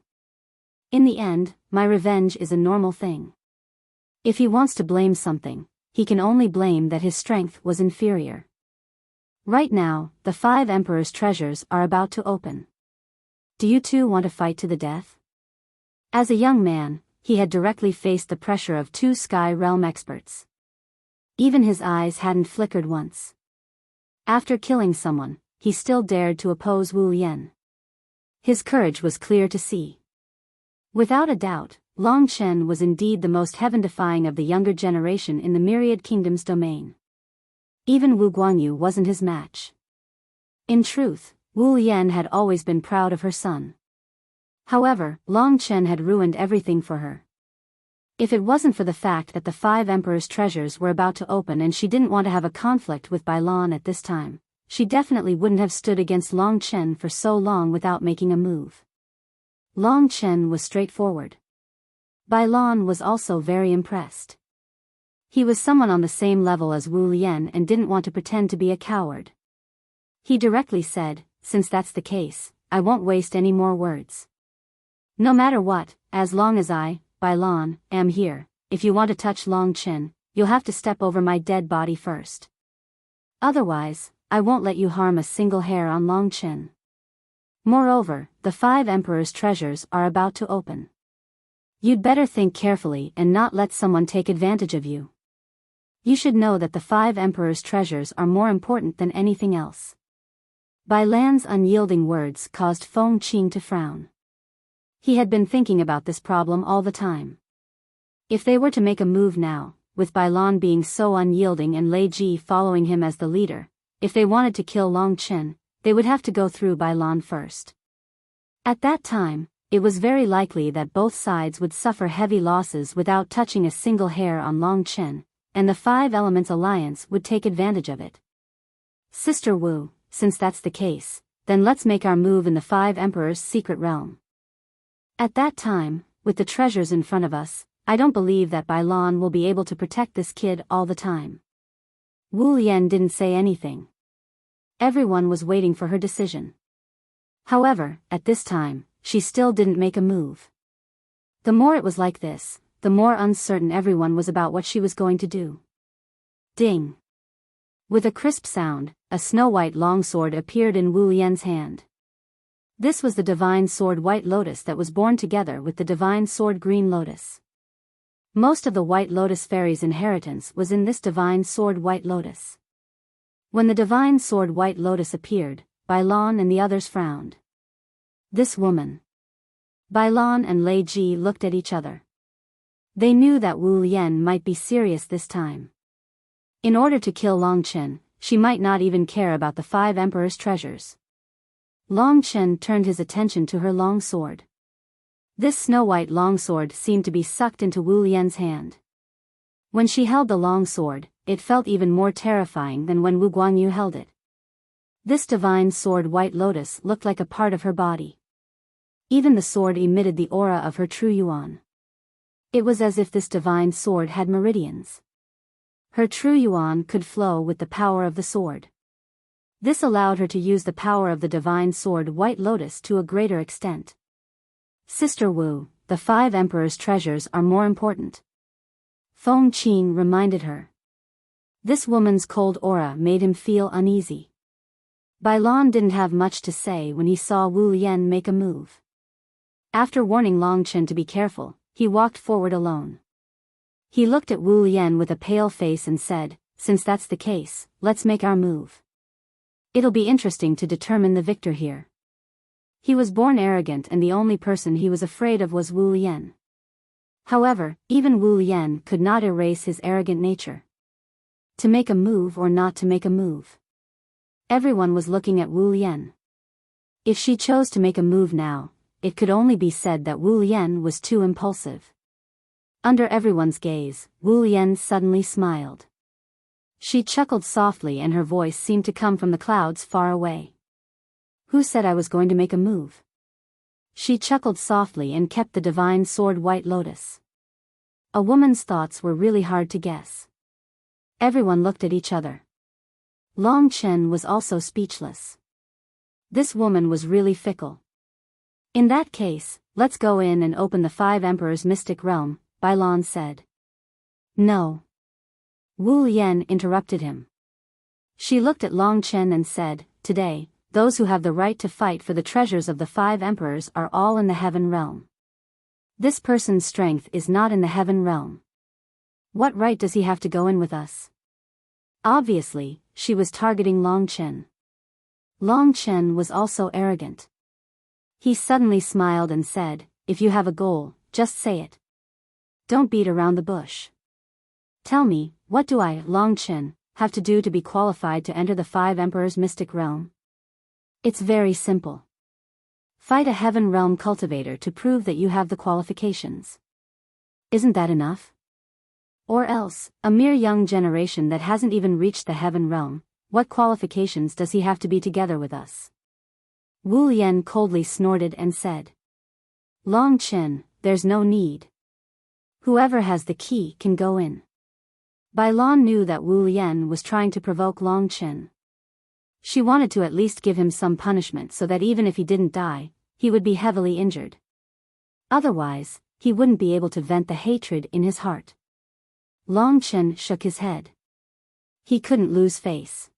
In the end, my revenge is a normal thing. If he wants to blame something, he can only blame that his strength was inferior. Right now, the 5 Emperor's treasures are about to open. Do you two want to fight to the death? As a young man, he had directly faced the pressure of 2 Sky Realm experts. Even his eyes hadn't flickered once. After killing someone, he still dared to oppose Wu Lian. His courage was clear to see. Without a doubt, Long Chen was indeed the most heaven-defying of the younger generation in the Myriad Kingdom's domain. Even Wu Guanyu wasn't his match. In truth, Wu Lian had always been proud of her son. However, Long Chen had ruined everything for her. If it wasn't for the fact that the 5 Emperor's treasures were about to open and she didn't want to have a conflict with Bai Lan at this time, she definitely wouldn't have stood against Long Chen for so long without making a move. Long Chen was straightforward. Bai Lan was also very impressed. He was someone on the same level as Wu Lian and didn't want to pretend to be a coward. He directly said, since that's the case, I won't waste any more words. No matter what, as long as I, Bai Lan, am here, if you want to touch Long Chen, you'll have to step over my dead body first. Otherwise, I won't let you harm a single hair on Long Chen. Moreover, the 5 Emperor's treasures are about to open. You'd better think carefully and not let someone take advantage of you. You should know that the 5 Emperor's treasures are more important than anything else. Bai Lan's unyielding words caused Feng Qing to frown. He had been thinking about this problem all the time. If they were to make a move now, with Bai Lan being so unyielding and Lei Ji following him as the leader, if they wanted to kill Long Chen, they would have to go through Bai Lan first. At that time, it was very likely that both sides would suffer heavy losses without touching a single hair on Long Chen, and the 5 Elements Alliance would take advantage of it. Sister Wu, since that's the case, then let's make our move in the 5 Emperor's secret realm. At that time, with the treasures in front of us, I don't believe that Bai Lan will be able to protect this kid all the time. Wu Lian didn't say anything. Everyone was waiting for her decision. However, at this time, she still didn't make a move. The more it was like this, the more uncertain everyone was about what she was going to do. Ding! With a crisp sound, a snow-white longsword appeared in Wu Lian's hand. This was the divine sword White Lotus that was born together with the divine sword Green Lotus. Most of the White Lotus fairy's inheritance was in this divine sword White Lotus. When the divine sword White Lotus appeared, Bai Lan and the others frowned. This woman. Bai Lan and Lei Ji looked at each other. They knew that Wu Lian might be serious this time. In order to kill Long Chen, she might not even care about the 5 Emperor's treasures. Long Chen turned his attention to her long sword. This snow-white longsword seemed to be sucked into Wu Lian's hand. When she held the long sword, it felt even more terrifying than when Wu Guanyu held it. This divine sword White Lotus looked like a part of her body. Even the sword emitted the aura of her true yuan. It was as if this divine sword had meridians. Her true yuan could flow with the power of the sword. This allowed her to use the power of the divine sword White Lotus to a greater extent. Sister Wu, the 5 Emperor's treasures are more important. Feng Qing reminded her. This woman's cold aura made him feel uneasy. Bai Lan didn't have much to say when he saw Wu Lian make a move. After warning Long Chen to be careful, he walked forward alone. He looked at Wu Lian with a pale face and said, "Since that's the case, let's make our move. It'll be interesting to determine the victor here." He was born arrogant and the only person he was afraid of was Wu Lian. However, even Wu Lian could not erase his arrogant nature. To make a move or not to make a move. Everyone was looking at Wu Lian. If she chose to make a move now, it could only be said that Wu Lian was too impulsive. Under everyone's gaze, Wu Lian suddenly smiled. She chuckled softly and her voice seemed to come from the clouds far away. "Who said I was going to make a move?" She chuckled softly and kept the divine sword White Lotus. A woman's thoughts were really hard to guess. Everyone looked at each other. Long Chen was also speechless. This woman was really fickle. "In that case, let's go in and open the 5 Emperors' mystic realm," Biyao said. "No." Wu Lian interrupted him. She looked at Long Chen and said, "Today, those who have the right to fight for the treasures of the 5 Emperors are all in the heaven realm. This person's strength is not in the heaven realm. What right does he have to go in with us?" Obviously, she was targeting Long Chen. Long Chen was also arrogant. He suddenly smiled and said, "If you have a goal, just say it. Don't beat around the bush. Tell me, what do I, Long Chen, have to do to be qualified to enter the 5 Emperors' mystic realm? It's very simple. Fight a heaven realm cultivator to prove that you have the qualifications. Isn't that enough? Or else, a mere young generation that hasn't even reached the heaven realm, what qualifications does he have to be together with us?" Wu Lian coldly snorted and said, "Long Chen, there's no need. Whoever has the key can go in." Biyao knew that Wu Lian was trying to provoke Long Chen. She wanted to at least give him some punishment so that even if he didn't die, he would be heavily injured. Otherwise, he wouldn't be able to vent the hatred in his heart. Long Chen shook his head. He couldn't lose face.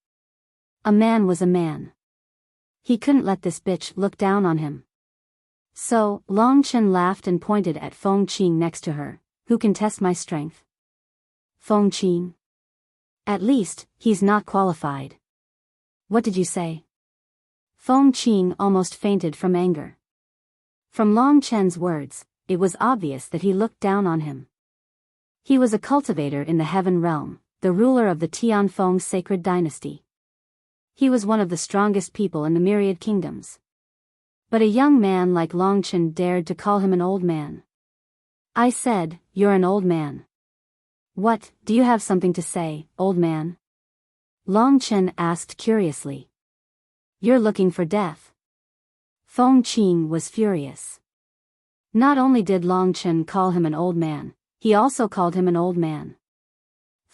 A man was a man. He couldn't let this bitch look down on him. So, Long Chen laughed and pointed at Feng Qing next to her. "Who can test my strength?" "Feng Qing. At least, he's not qualified." "What did you say?" Feng Qing almost fainted from anger. From Long Chen's words, it was obvious that he looked down on him. He was a cultivator in the heaven realm, the ruler of the Tianfeng sacred dynasty. He was one of the strongest people in the myriad kingdoms. But a young man like Long Chen dared to call him an old man. "I said, you're an old man. What, do you have something to say, old man?" Long Chen asked curiously. "You're looking for death." Feng Qing was furious. Not only did Long Chen call him an old man, he also called him an old man.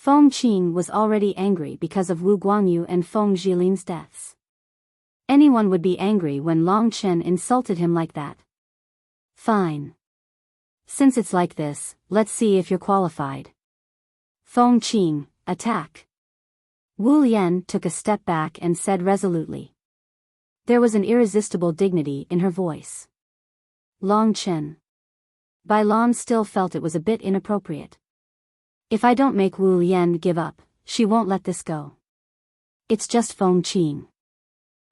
Feng Qing was already angry because of Wu Guangyu and Feng Jilin's deaths. Anyone would be angry when Long Chen insulted him like that. "Fine. Since it's like this, let's see if you're qualified. Feng Qing, attack." Wu Lian took a step back and said resolutely. There was an irresistible dignity in her voice. "Long Chen." Biyao still felt it was a bit inappropriate. "If I don't make Wu Lian give up, she won't let this go. It's just Feng Qing."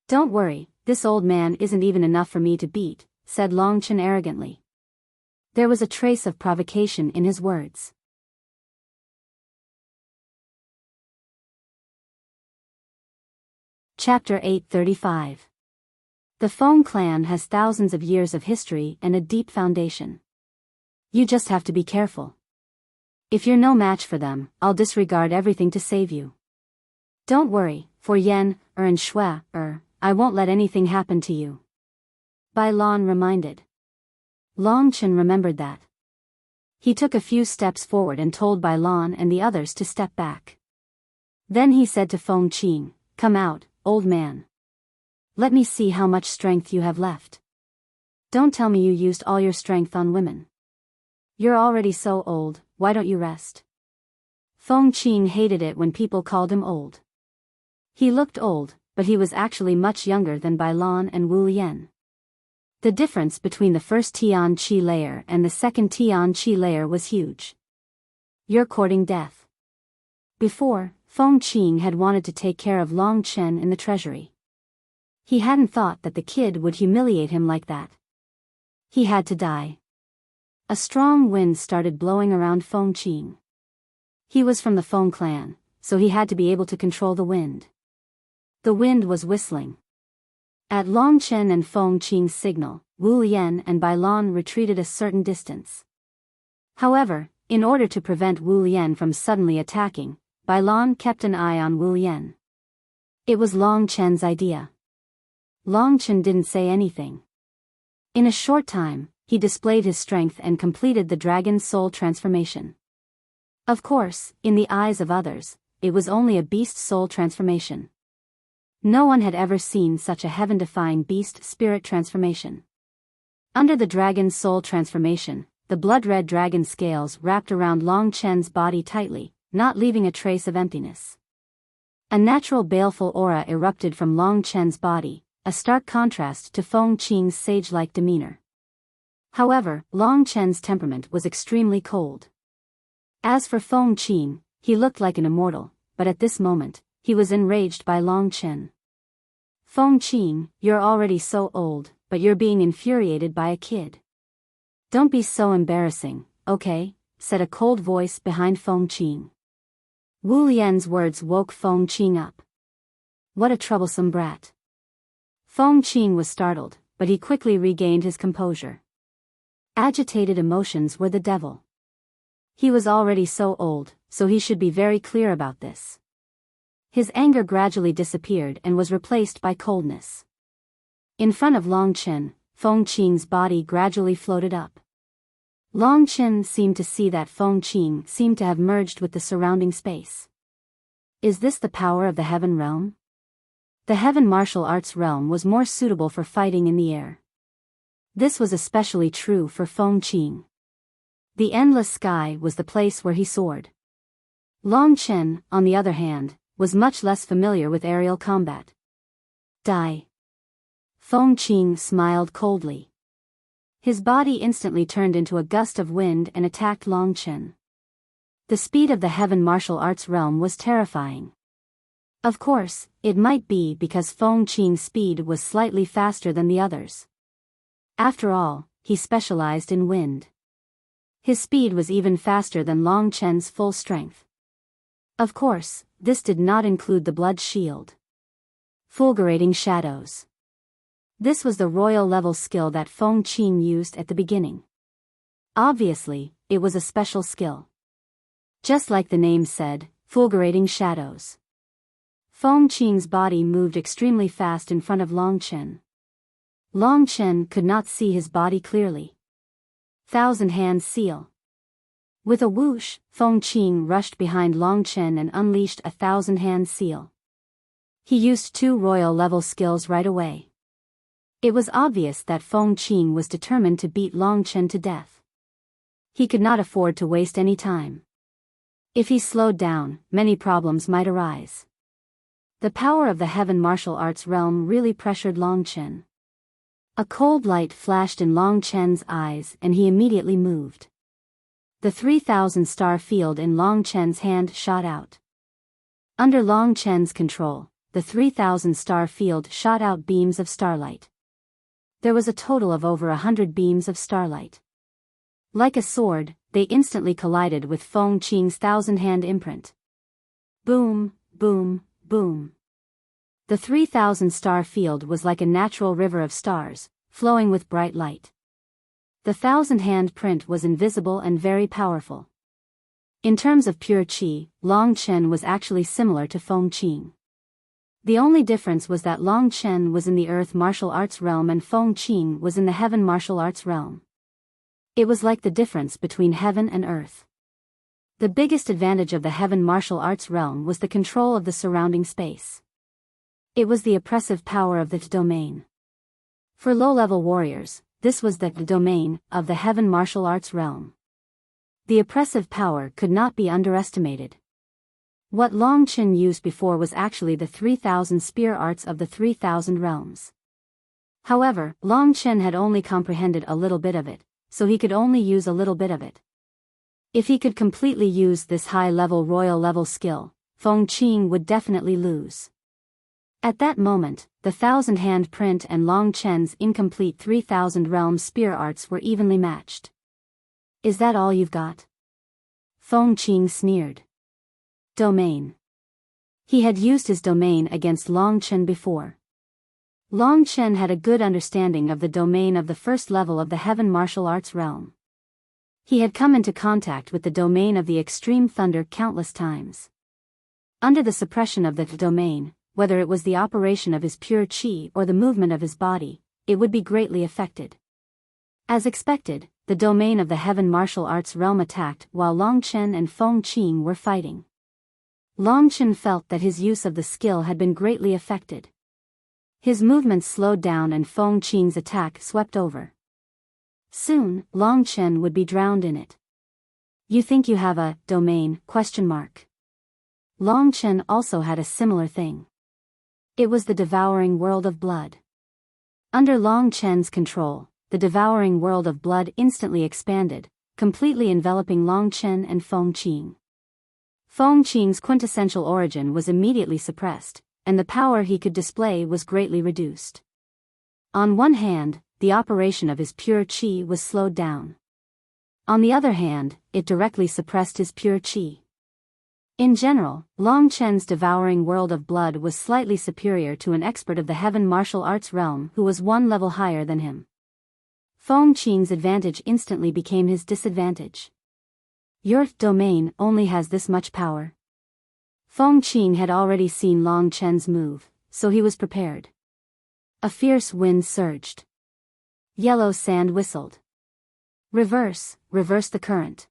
"Don't worry, this old man isn't even enough for me to beat," said Long Chen arrogantly. There was a trace of provocation in his words. Chapter 835. The Feng clan has thousands of years of history and a deep foundation. You just have to be careful. If you're no match for them, I'll disregard everything to save you. Don't worry, for Yan, and Shui, I won't let anything happen to you. Biyao reminded. Long Chen remembered that. He took a few steps forward and told Biyao and the others to step back. Then he said to Feng Qing, "Come out, old man. Let me see how much strength you have left. Don't tell me you used all your strength on women. You're already so old, why don't you rest?" Feng Qing hated it when people called him old. He looked old, but he was actually much younger than Biyao and Wu Lian. The difference between the first Tian Qi layer and the second Tian Qi layer was huge. You're courting death. Before, Feng Qing had wanted to take care of Long Chen in the treasury. He hadn't thought that the kid would humiliate him like that. He had to die. A strong wind started blowing around Feng Qing. He was from the Feng clan, so he had to be able to control the wind. The wind was whistling. At Long Chen and Feng Qing's signal, Wu Lian and Bai Lan retreated a certain distance. However, in order to prevent Wu Lian from suddenly attacking, Bai Lan kept an eye on Wu Lian. It was Long Chen's idea. Long Chen didn't say anything. In a short time, he displayed his strength and completed the dragon's soul transformation. Of course, in the eyes of others, it was only a beast soul transformation. No one had ever seen such a heaven-defying beast spirit transformation. Under the dragon's soul transformation, the blood-red dragon scales wrapped around Long Chen's body tightly, not leaving a trace of emptiness. A natural baleful aura erupted from Long Chen's body, a stark contrast to Feng Qing's sage-like demeanor. However, Long Chen's temperament was extremely cold. As for Feng Qing, he looked like an immortal, but at this moment, he was enraged by Long Chen. Feng Qing, you're already so old, but you're being infuriated by a kid. Don't be so embarrassing, okay? Said a cold voice behind Feng Qing. Wu Lian's words woke Feng Qing up. What a troublesome brat. Feng Qing was startled, but he quickly regained his composure. Agitated emotions were the devil. He was already so old, so he should be very clear about this. His anger gradually disappeared and was replaced by coldness. In front of Long Chen, Feng Qing's body gradually floated up. Long Chen seemed to see that Feng Qing seemed to have merged with the surrounding space. Is this the power of the heaven realm? The heaven martial arts realm was more suitable for fighting in the air. This was especially true for Feng Qing. The endless sky was the place where he soared. Long Chen, on the other hand, was much less familiar with aerial combat. Die. Feng Qing smiled coldly. His body instantly turned into a gust of wind and attacked Long Chen. The speed of the heaven martial arts realm was terrifying. Of course, it might be because Feng Qing's speed was slightly faster than the others. After all, he specialized in wind. His speed was even faster than Long Chen's full strength. Of course, this did not include the blood shield. Fulgurating shadows. This was the royal level skill that Feng Qing used at the beginning. Obviously, it was a special skill. Just like the name said, fulgurating shadows. Feng Qing's body moved extremely fast in front of Long Chen. Long Chen could not see his body clearly. Thousand Hand Seal. With a whoosh, Feng Qing rushed behind Long Chen and unleashed a Thousand Hand Seal. He used 2 royal level skills right away. It was obvious that Feng Qing was determined to beat Long Chen to death. He could not afford to waste any time. If he slowed down, many problems might arise. The power of the heaven martial arts realm really pressured Long Chen. A cold light flashed in Long Chen's eyes and he immediately moved. The 3,000 star field in Long Chen's hand shot out. Under Long Chen's control, the 3,000 star field shot out beams of starlight. There was a total of over 100 beams of starlight. Like a sword, they instantly collided with Feng Qing's thousand-hand imprint. Boom, boom, boom. The 3,000 star field was like a natural river of stars, flowing with bright light. The thousand-hand print was invisible and very powerful. In terms of pure qi, Long Chen was actually similar to Feng Qing. The only difference was that Long Chen was in the earth martial arts realm and Feng Qing was in the heaven martial arts realm. It was like the difference between heaven and earth. The biggest advantage of the heaven martial arts realm was the control of the surrounding space. It was the oppressive power of the domain. For low-level warriors, this was the domain of the heaven martial arts realm. The oppressive power could not be underestimated. What Long Chen used before was actually the 3,000 spear arts of the 3,000 realms. However, Long Chen had only comprehended a little bit of it, so he could only use a little bit of it. If he could completely use this high-level royal-level skill, Feng Qing would definitely lose. At that moment, the 1,000-hand print and Long Chen's incomplete 3,000 realm spear arts were evenly matched. Is that all you've got? Feng Qing sneered. Domain. He had used his domain against Long Chen before. Long Chen had a good understanding of the domain of the first level of the heaven martial arts realm. He had come into contact with the domain of the extreme thunder countless times. Under the suppression of the domain, whether it was the operation of his pure qi or the movement of his body, it would be greatly affected. As expected, the domain of the heaven martial arts realm attacked while Long Chen and Feng Qing were fighting. Long Chen felt that his use of the skill had been greatly affected. His movements slowed down and Feng Qing's attack swept over. Soon, Long Chen would be drowned in it. You think you have a domain? Long Chen also had a similar thing. It was the devouring world of blood. Under Long Chen's control, the devouring world of blood instantly expanded, completely enveloping Long Chen and Feng Qing. Feng Qing's quintessential origin was immediately suppressed, and the power he could display was greatly reduced. On one hand, the operation of his pure qi was slowed down. On the other hand, it directly suppressed his pure qi. In general, Long Chen's devouring world of blood was slightly superior to an expert of the heaven martial arts realm who was one level higher than him. Feng Qing's advantage instantly became his disadvantage. Your domain only has this much power. Feng Qing had already seen Long Chen's move, so he was prepared. A fierce wind surged. Yellow sand whistled. Reverse the current.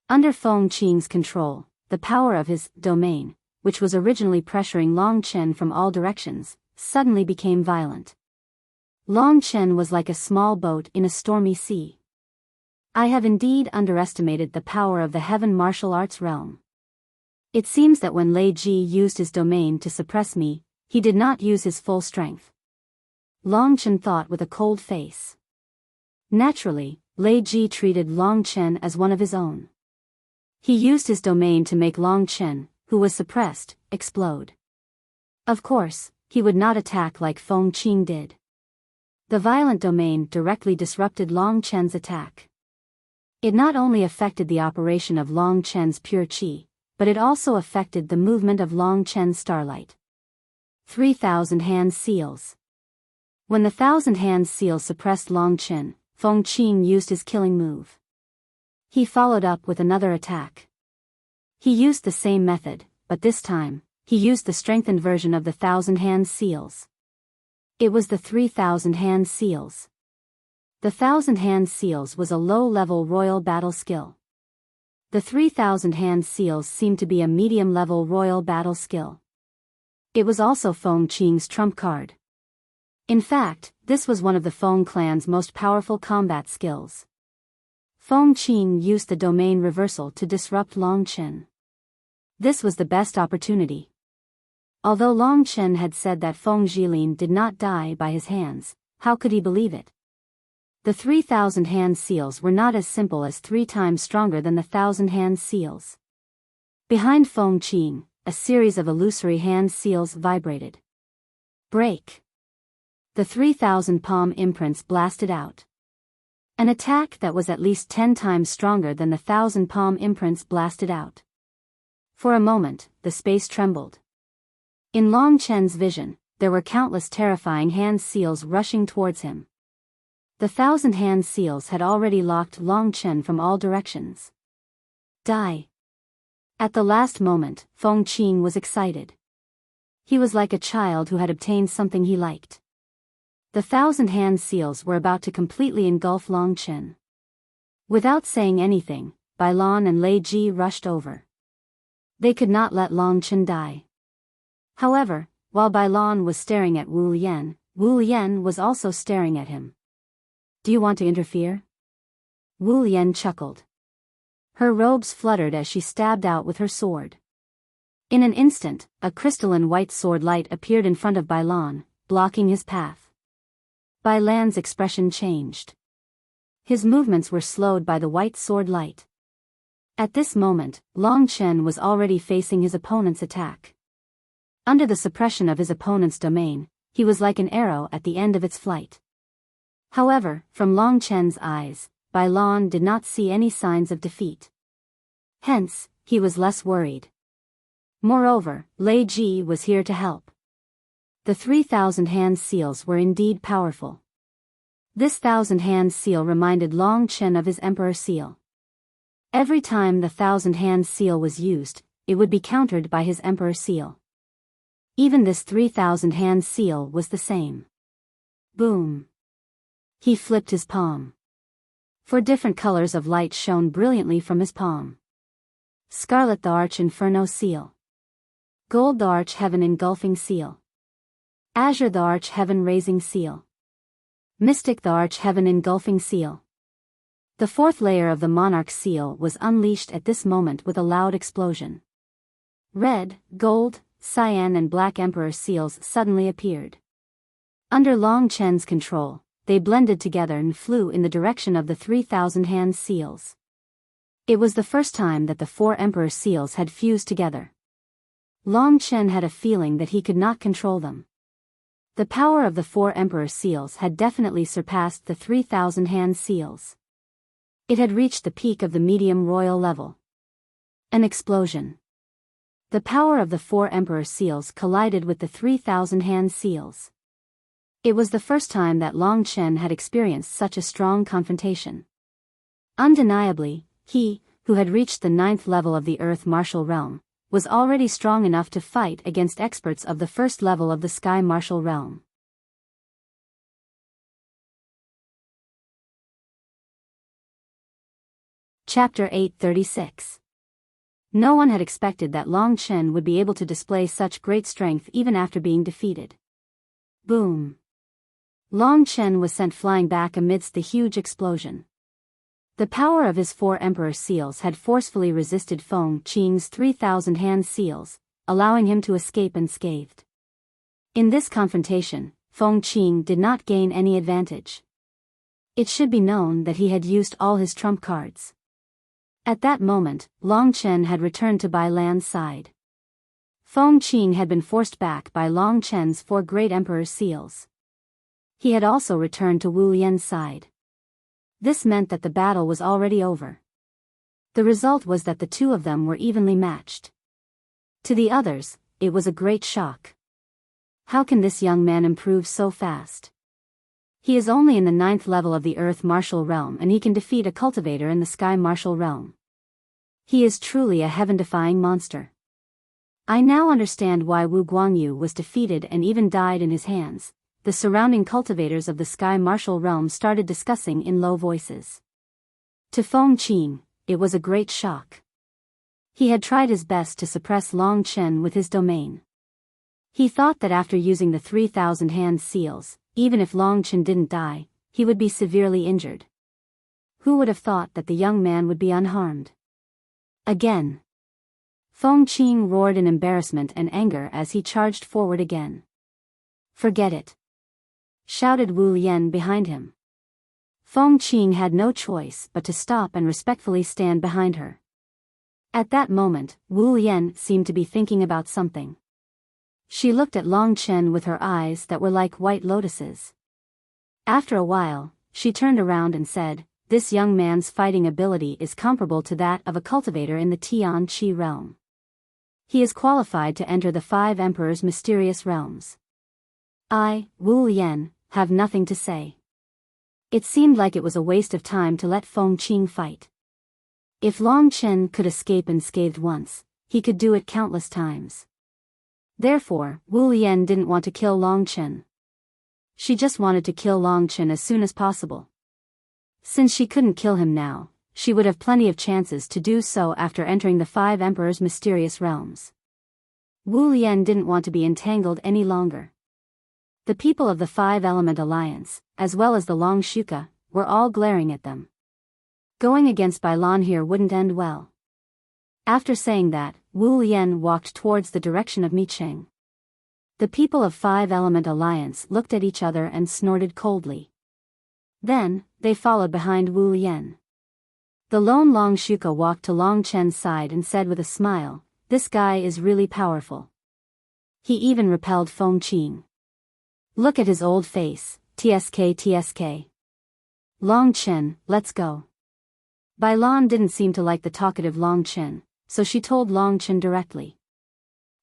Under Feng Qing's control, the power of his domain, which was originally pressuring Long Chen from all directions, suddenly became violent. Long Chen was like a small boat in a stormy sea. I have indeed underestimated the power of the heaven martial arts realm. It seems that when Lei Ji used his domain to suppress me, he did not use his full strength. Long Chen thought with a cold face. Naturally, Lei Ji treated Long Chen as one of his own. He used his domain to make Long Chen, who was suppressed, explode. Of course, he would not attack like Feng Qing did. The violent domain directly disrupted Long Chen's attack. It not only affected the operation of Long Chen's pure qi, but it also affected the movement of Long Chen's starlight. 3,000 hand seals. When the 1,000-hand seal suppressed Long Chen, Feng Qing used his killing move. He followed up with another attack. He used the same method, but this time, he used the strengthened version of the 1,000-hand seals. It was the 3,000-hand seals. The 1,000-hand seals was a low-level royal battle skill. The 3,000-hand seals seemed to be a medium-level royal battle skill. It was also Feng Qing's trump card. In fact, this was one of the Feng clan's most powerful combat skills. Feng Qing used the domain reversal to disrupt Long Chen. This was the best opportunity. Although Long Chen had said that Feng Jilin did not die by his hands, how could he believe it? The 3,000-hand seals were not as simple as 3 times stronger than the 1,000-hand seals. Behind Feng Qing, a series of illusory hand seals vibrated. Break. The 3,000 palm imprints blasted out. An attack that was at least 10 times stronger than the 1,000 palm imprints blasted out. For a moment, the space trembled. In Long Chen's vision, there were countless terrifying hand seals rushing towards him. The 1,000-hand seals had already locked Long Chen from all directions. Die. At the last moment, Feng Qing was excited. He was like a child who had obtained something he liked. The 1,000-hand seals were about to completely engulf Long Chen. Without saying anything, Bailan and Lei Ji rushed over. They could not let Long Chen die. However, while Bailan was staring at Wu Lian was also staring at him. Do you want to interfere? Wu Lian chuckled. Her robes fluttered as she stabbed out with her sword. In an instant, a crystalline white sword light appeared in front of Bailan, blocking his path. Bai Lan's expression changed. His movements were slowed by the white sword light. At this moment, Long Chen was already facing his opponent's attack. Under the suppression of his opponent's domain, he was like an arrow at the end of its flight. However, from Long Chen's eyes, Bai Lan did not see any signs of defeat. Hence, he was less worried. Moreover, Lei Ji was here to help. The 3,000-hand seals were indeed powerful. This 1,000-hand seal reminded Long Chen of his Emperor seal. Every time the 1,000-hand seal was used, it would be countered by his Emperor seal. Even this 3,000-hand seal was the same. Boom. He flipped his palm. 4 different colors of light shone brilliantly from his palm. Scarlet the Arch Inferno seal. Gold the Arch Heaven Engulfing seal. Azure the Arch Heaven Raising seal. Mystic the Arch Heaven Engulfing seal. The 4th layer of the Monarch seal was unleashed at this moment with a loud explosion. Red, gold, cyan and black Emperor seals suddenly appeared. Under Long Chen's control, they blended together and flew in the direction of the 3,000-hand seals. It was the first time that the 4 Emperor seals had fused together. Long Chen had a feeling that he could not control them. The power of the 4 Emperor seals had definitely surpassed the 3,000-hand seals. It had reached the peak of the medium royal level. An explosion. The power of the 4 Emperor seals collided with the 3,000-hand seals. It was the first time that Long Chen had experienced such a strong confrontation. Undeniably, he, who had reached the 9th level of the Earth Martial Realm, was already strong enough to fight against experts of the 1st level of the Sky Martial Realm. Chapter 836. No one had expected that Long Chen would be able to display such great strength even after being defeated. Boom. Long Chen was sent flying back amidst the huge explosion. The power of his 4 Emperor seals had forcefully resisted Feng Qing's 3,000-hand seals, allowing him to escape unscathed. In this confrontation, Feng Qing did not gain any advantage. It should be known that he had used all his trump cards. At that moment, Long Chen had returned to Bai Lan's side. Feng Qing had been forced back by Long Chen's 4 great Emperor seals. He had also returned to Wu Yan's side. This meant that the battle was already over. The result was that the 2 of them were evenly matched. To the others, it was a great shock. How can this young man improve so fast? He is only in the 9th level of the Earth Martial Realm and he can defeat a cultivator in the Sky Martial Realm. He is truly a heaven-defying monster. I now understand why Wu Guangyu was defeated and even died in his hands. The surrounding cultivators of the Sky Martial Realm started discussing in low voices. To Feng Qing, it was a great shock. He had tried his best to suppress Long Chen with his domain. He thought that after using the 3,000-hand seals, even if Long Chen didn't die, he would be severely injured. Who would have thought that the young man would be unharmed? Again. Feng Qing roared in embarrassment and anger as he charged forward again. Forget it, shouted Wu Yan behind him. Feng Qing had no choice but to stop and respectfully stand behind her. At that moment, Wu Yan seemed to be thinking about something. She looked at Long Chen with her eyes that were like white lotuses. After a while, she turned around and said, "This young man's fighting ability is comparable to that of a cultivator in the Tian Qi realm. He is qualified to enter the 5 Emperors' mysterious realms. I, Wu Yan, have nothing to say." It seemed like it was a waste of time to let Feng Qing fight. If Long Chen could escape unscathed once, he could do it countless times. Therefore, Wu Yan didn't want to kill Long Chen. She just wanted to kill Long Chen as soon as possible. Since she couldn't kill him now, she would have plenty of chances to do so after entering the 5 Emperors' mysterious realms. Wu Yan didn't want to be entangled any longer. The people of the 5-Element Alliance, as well as the Long Shuka, were all glaring at them. Going against Bai Lan here wouldn't end well. After saying that, Wu Yan walked towards the direction of Mi Cheng. The people of Five Element Alliance looked at each other and snorted coldly. Then, they followed behind Wu Yen. The lone Long Shuka walked to Long Chen's side and said with a smile, "This guy is really powerful. He even repelled Feng Qing. Look at his old face, tsk. Long Chen, let's go." Bai Lan didn't seem to like the talkative Long Chen, so she told Long Chen directly.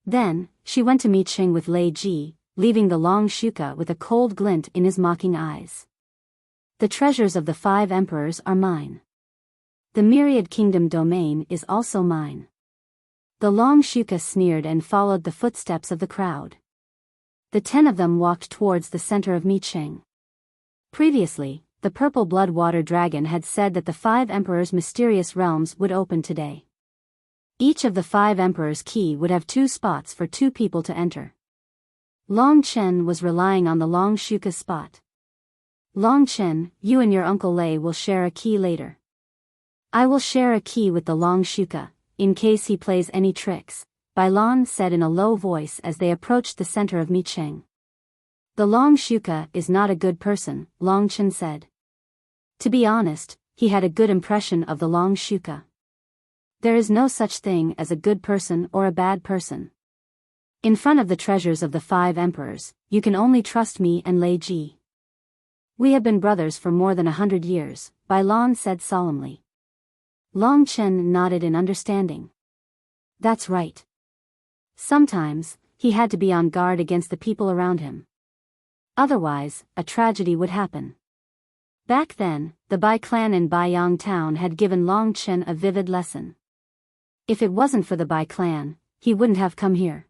Then, she went to meet Qing with Lei Ji, leaving the Long Shuka with a cold glint in his mocking eyes. "The treasures of the Five Emperors are mine. The Myriad Kingdom domain is also mine." The Long Shuka sneered and followed the footsteps of the crowd. The 10 of them walked towards the center of Miqing. Previously, the purple blood water dragon had said that the Five Emperors' mysterious realms would open today. Each of the Five Emperors' key would have 2 spots for 2 people to enter. Long Chen was relying on the Long Shuka's spot. "Long Chen, you and your Uncle Lei will share a key later. I will share a key with the Long Shuka, in case he plays any tricks," Bai Lan said in a low voice as they approached the center of Miqing. "The Long Shuka is not a good person," Long Chen said. To be honest, he had a good impression of the Long Shuka. There is no such thing as a good person or a bad person. In front of the treasures of the Five Emperors, you can only trust me and Lei Ji. We have been brothers for more than 100 years, Bai Lan said solemnly. Long Chen nodded in understanding. That's right. Sometimes, he had to be on guard against the people around him. Otherwise, a tragedy would happen. Back then, the Bai clan in Baiyang town had given Long Chen a vivid lesson. If it wasn't for the Bai clan, he wouldn't have come here.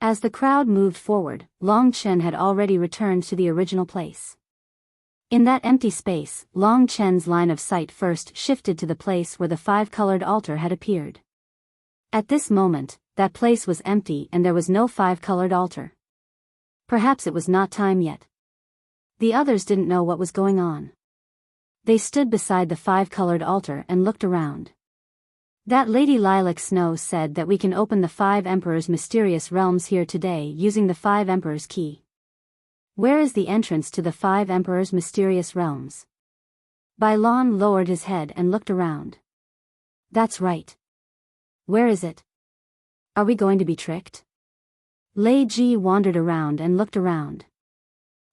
As the crowd moved forward, Long Chen had already returned to the original place. In that empty space, Long Chen's line of sight first shifted to the place where the 5-colored altar had appeared. At this moment, that place was empty and there was no 5-colored altar. Perhaps it was not time yet. The others didn't know what was going on. They stood beside the 5-colored altar and looked around. That Lady Lilac Snow said that we can open the 5 Emperors' mysterious realms here today using the 5 Emperors' key. Where is the entrance to the 5 Emperors' mysterious realms? Bai Lan lowered his head and looked around. That's right. Where is it? Are we going to be tricked? Lei Ji wandered around and looked around.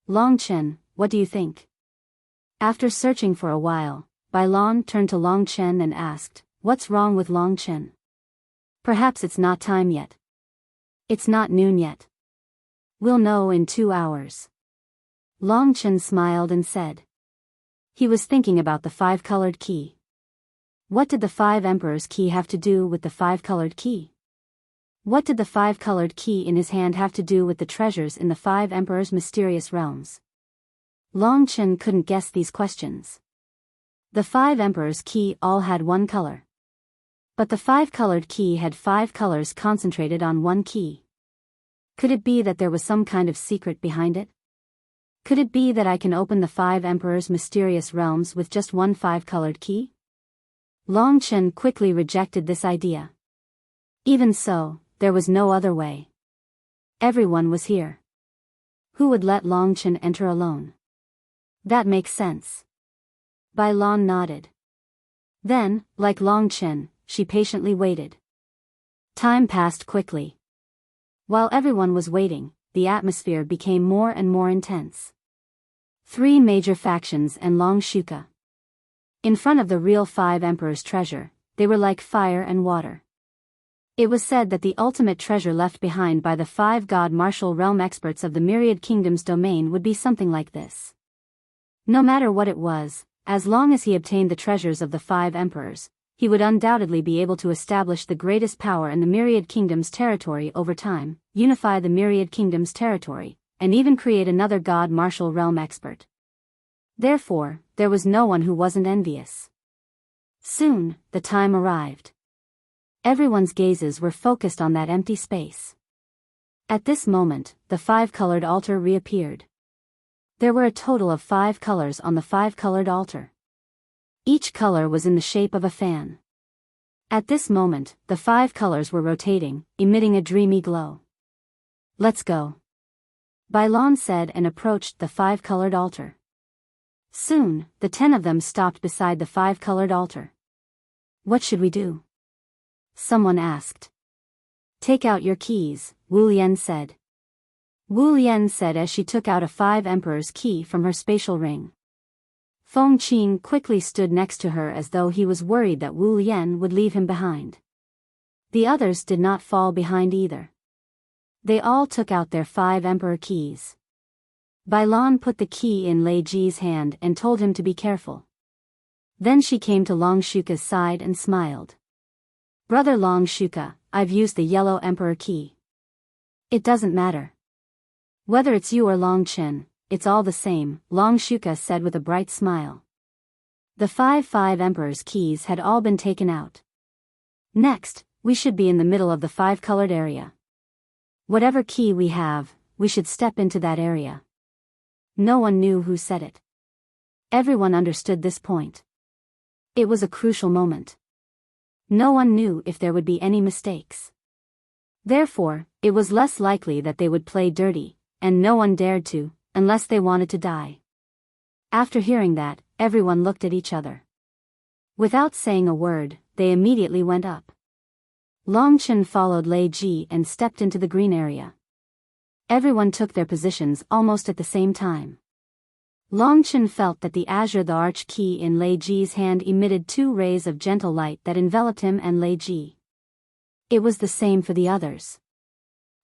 Long Chen, what do you think? After searching for a while, Bai Lan turned to Long Chen and asked, "What's wrong with Long Chen? Perhaps it's not time yet. It's not noon yet. We'll know in 2 hours. Long Chen smiled and said. He was thinking about the 5-colored key. What did the 5 Emperors' key have to do with the 5-colored key? What did the 5-colored key in his hand have to do with the treasures in the 5 Emperors' mysterious realms? Long Chen couldn't guess these questions. The 5 Emperors' key all had one color. But the 5-colored key had 5 colors concentrated on one key. Could it be that there was some kind of secret behind it? Could it be that I can open the 5 Emperors' mysterious realms with just one 5-colored key? Long Chen quickly rejected this idea. Even so, there was no other way. Everyone was here. Who would let Long Chen enter alone? That makes sense. Bai Lan nodded. Then, like Long Chen, she patiently waited. Time passed quickly. While everyone was waiting, the atmosphere became more and more intense. 3 major factions and Long Shuka. In front of the real 5 Emperors' treasure, they were like fire and water. It was said that the ultimate treasure left behind by the 5 God martial realm experts of the Myriad Kingdom's domain would be something like this. No matter what it was, as long as he obtained the treasures of the 5 Emperors, he would undoubtedly be able to establish the greatest power in the Myriad Kingdom's territory over time, unify the Myriad Kingdom's territory, and even create another God martial realm expert. Therefore, there was no one who wasn't envious. Soon, the time arrived. Everyone's gazes were focused on that empty space. At this moment, the 5-colored altar reappeared. There were a total of 5 colors on the 5-colored altar. Each color was in the shape of a fan. At this moment, the 5 colors were rotating, emitting a dreamy glow. Let's go. Biyao said and approached the five-colored altar. Soon, the 10 of them stopped beside the five-colored altar. What should we do? Someone asked. Take out your keys, Wu Lian said. Wu Lian said as she took out a 5 emperor's key from her spatial ring. Feng Qing quickly stood next to her as though he was worried that Wu Lian would leave him behind. The others did not fall behind either. They all took out their 5 emperor keys. Biyao put the key in Lei Ji's hand and told him to be careful. Then she came to Long Shuka's side and smiled. Brother Long Shuka, I've used the yellow emperor key. It doesn't matter. Whether it's you or Long Chen, it's all the same, Long Shuka said with a bright smile. The 5 emperor's keys had all been taken out. Next, we should be in the middle of the 5-colored area. Whatever key we have, we should step into that area. No one knew who said it. Everyone understood this point. It was a crucial moment. No one knew if there would be any mistakes. Therefore, it was less likely that they would play dirty, and no one dared to, unless they wanted to die. After hearing that, everyone looked at each other. Without saying a word, they immediately went up. Long Chen followed Lei Ji and stepped into the green area. Everyone took their positions almost at the same time. Long Chen felt that the azure arch key in Lei Ji's hand emitted 2 rays of gentle light that enveloped him and Lei Ji. It was the same for the others.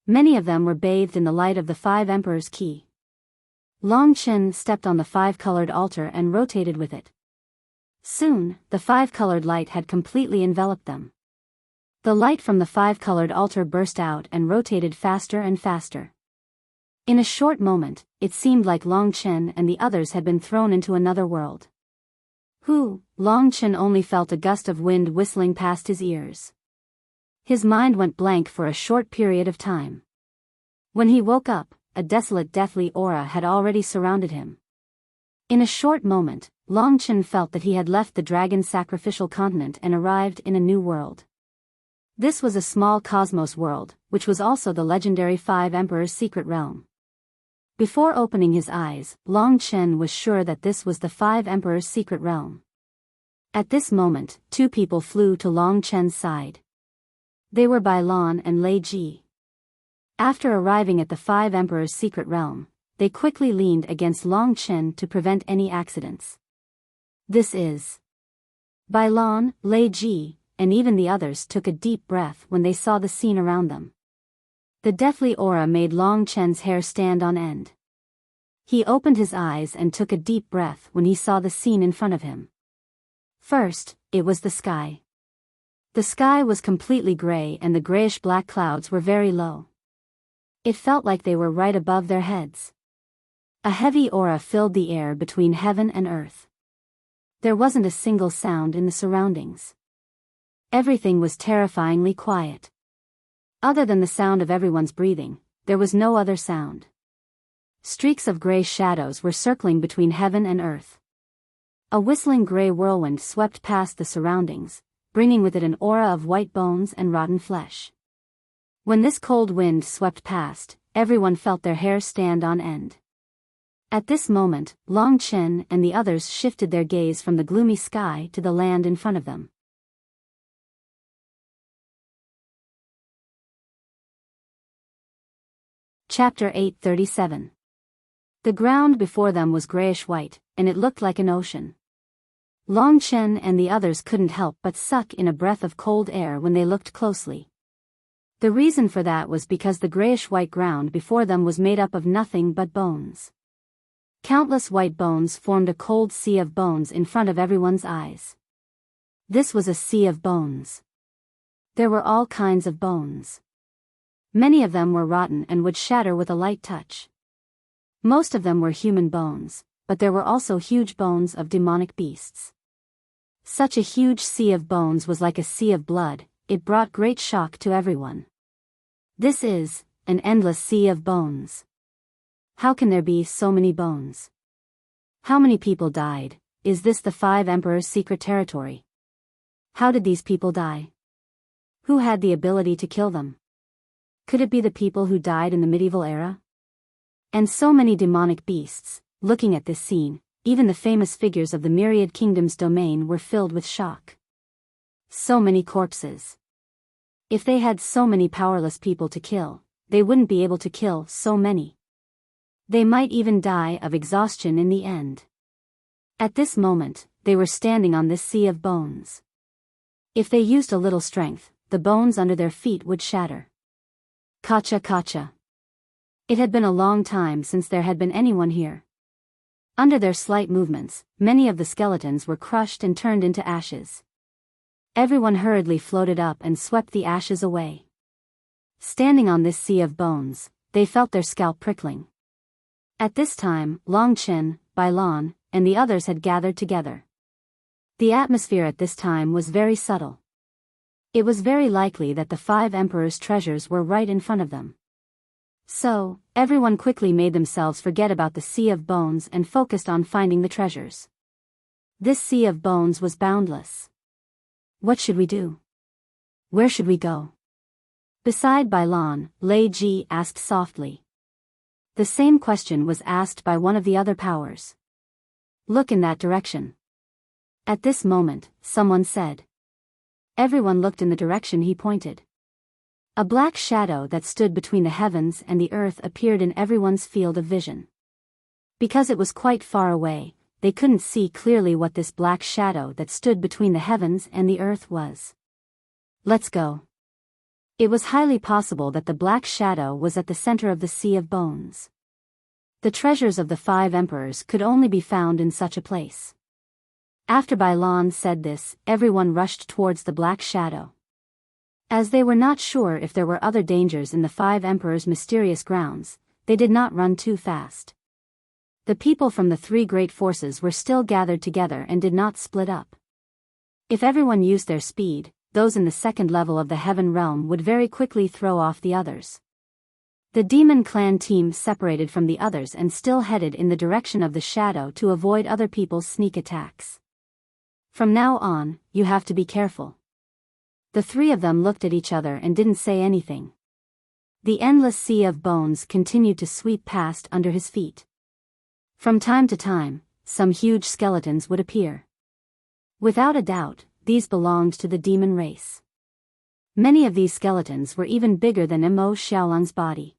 Many of them were bathed in the light of the 5 emperor's key. Long Chen stepped on the 5-colored altar and rotated with it. Soon, the 5-colored light had completely enveloped them. The light from the 5-colored altar burst out and rotated faster and faster. In a short moment, it seemed like Long Chen and the others had been thrown into another world. Long Chen only felt a gust of wind whistling past his ears. His mind went blank for a short period of time. When he woke up, a desolate deathly aura had already surrounded him. In a short moment, Long Chen felt that he had left the dragon sacrificial continent and arrived in a new world. This was a small cosmos world, which was also the legendary 5 Emperor's secret realm. Before opening his eyes, Long Chen was sure that this was the 5 Emperor's secret realm. At this moment, 2 people flew to Long Chen's side. They were Biyao and Lei Ji. After arriving at the 5 Emperor's secret realm, they quickly leaned against Long Chen to prevent any accidents. This is. Biyao, Lei Ji, and even the others took a deep breath when they saw the scene around them. The deathly aura made Long Chen's hair stand on end. He opened his eyes and took a deep breath when he saw the scene in front of him. First, it was the sky. The sky was completely gray and the grayish-black clouds were very low. It felt like they were right above their heads. A heavy aura filled the air between heaven and earth. There wasn't a single sound in the surroundings. Everything was terrifyingly quiet. Other than the sound of everyone's breathing, there was no other sound. Streaks of gray shadows were circling between heaven and earth. A whistling gray whirlwind swept past the surroundings, bringing with it an aura of white bones and rotten flesh. When this cold wind swept past, everyone felt their hair stand on end. At this moment, Long Chen and the others shifted their gaze from the gloomy sky to the land in front of them. Chapter 837. The ground before them was grayish-white, and it looked like an ocean. Long Chen and the others couldn't help but suck in a breath of cold air when they looked closely. The reason for that was because the grayish-white ground before them was made up of nothing but bones. Countless white bones formed a cold sea of bones in front of everyone's eyes. This was a sea of bones. There were all kinds of bones. Many of them were rotten and would shatter with a light touch. Most of them were human bones, but there were also huge bones of demonic beasts. Such a huge sea of bones was like a sea of blood, it brought great shock to everyone. This is an endless sea of bones. How can there be so many bones? How many people died? Is this the 5 Emperor's secret territory? How did these people die? Who had the ability to kill them? Could it be the people who died in the medieval era? And so many demonic beasts. Looking at this scene, even the famous figures of the myriad kingdoms domain were filled with shock. So many corpses. If they had so many powerless people to kill, they wouldn't be able to kill so many. They might even die of exhaustion in the end. At this moment, they were standing on this sea of bones. If they used a little strength, the bones under their feet would shatter. Kacha kacha. It had been a long time since there had been anyone here. Under their slight movements, many of the skeletons were crushed and turned into ashes. Everyone hurriedly floated up and swept the ashes away. Standing on this sea of bones, they felt their scalp prickling. At this time, Long Chen, Bai Lan, and the others had gathered together. The atmosphere at this time was very subtle. It was very likely that the 5 emperors' treasures were right in front of them. So, everyone quickly made themselves forget about the sea of bones and focused on finding the treasures. This sea of bones was boundless. What should we do? Where should we go? Beside Bai Lan, Lei Ji asked softly. The same question was asked by one of the other powers. Look in that direction. At this moment, someone said. Everyone looked in the direction he pointed. A black shadow that stood between the heavens and the earth appeared in everyone's field of vision. Because it was quite far away, they couldn't see clearly what this black shadow that stood between the heavens and the earth was. Let's go. It was highly possible that the black shadow was at the center of the sea of bones. The treasures of the 5 emperors could only be found in such a place. After Bai Lan said this, everyone rushed towards the black shadow. As they were not sure if there were other dangers in the 5 emperors' mysterious grounds, they did not run too fast. The people from the 3 great forces were still gathered together and did not split up. If everyone used their speed, those in the 2nd level of the heaven realm would very quickly throw off the others. The demon clan team separated from the others and still headed in the direction of the shadow to avoid other people's sneak attacks. From now on, you have to be careful. The 3 of them looked at each other and didn't say anything. The endless sea of bones continued to sweep past under his feet. From time to time, some huge skeletons would appear. Without a doubt, these belonged to the demon race. Many of these skeletons were even bigger than Mo Xiaolang's body.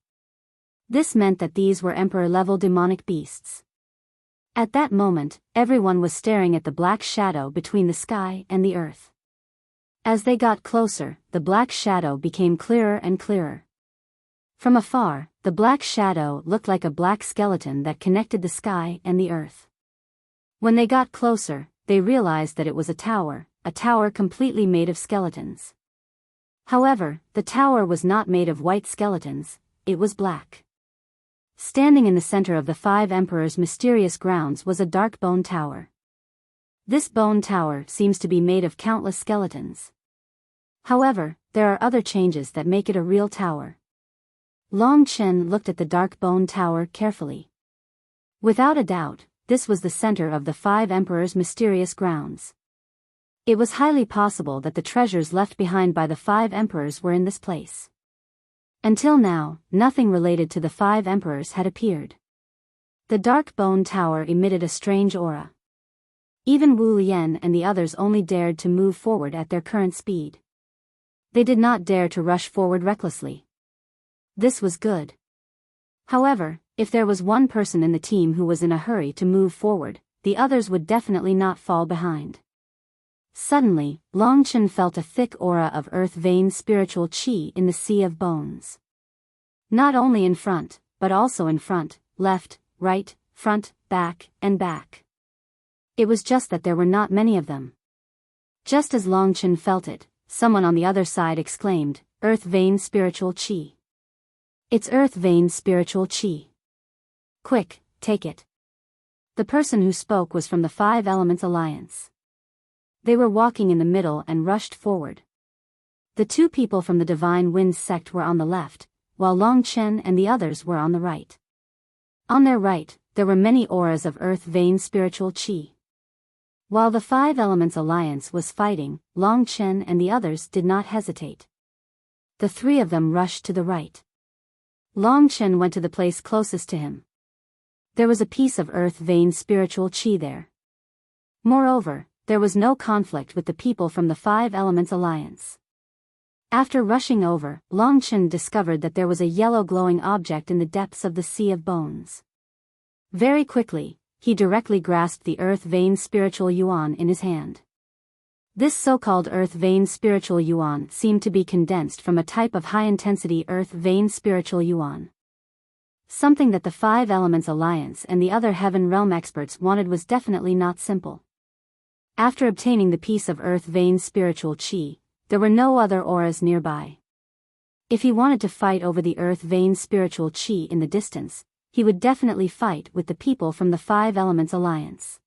This meant that these were emperor-level demonic beasts. At that moment, everyone was staring at the black shadow between the sky and the earth. As they got closer, the black shadow became clearer and clearer. From afar, the black shadow looked like a black skeleton that connected the sky and the earth. When they got closer, they realized that it was a tower completely made of skeletons. However, the tower was not made of white skeletons, it was black. Standing in the center of the 5 emperors' mysterious grounds was a dark bone tower. This bone tower seems to be made of countless skeletons. However, there are other changes that make it a real tower. Long Chen looked at the dark bone tower carefully. Without a doubt, this was the center of the 5 emperors' mysterious grounds. It was highly possible that the treasures left behind by the 5 emperors were in this place. Until now, nothing related to the 5 emperors had appeared. The dark bone tower emitted a strange aura. Even Wu Lian and the others only dared to move forward at their current speed. They did not dare to rush forward recklessly. This was good. However, if there was one person in the team who was in a hurry to move forward, the others would definitely not fall behind. Suddenly, Long Chen felt a thick aura of earth vein spiritual qi in the sea of bones. Not only in front, but also in front, left, right, front, back, and back. It was just that there were not many of them. Just as Long Chen felt it, someone on the other side exclaimed, "Earth vein spiritual qi. It's earth vein spiritual qi. Quick, take it." The person who spoke was from the 5 Elements Alliance. They were walking in the middle and rushed forward. The 2 people from the Divine Winds sect were on the left, while Long Chen and the others were on the right. On their right, there were many auras of earth vein spiritual qi. While the 5 Elements Alliance was fighting, Long Chen and the others did not hesitate. The 3 of them rushed to the right. Long Chen went to the place closest to him. There was a piece of earth vein spiritual qi there. Moreover, there was no conflict with the people from the Five Elements Alliance. After rushing over, Long Chen discovered that there was a yellow glowing object in the depths of the Sea of Bones. Very quickly, he directly grasped the earth vein spiritual yuan in his hand. This so-called earth vein spiritual yuan seemed to be condensed from a type of high-intensity earth vein spiritual yuan. Something that the Five Elements Alliance and the other Heaven Realm experts wanted was definitely not simple. After obtaining the piece of earth vein spiritual qi, there were no other auras nearby. If he wanted to fight over the earth vein spiritual qi in the distance, he would definitely fight with the people from the Five Elements Alliance.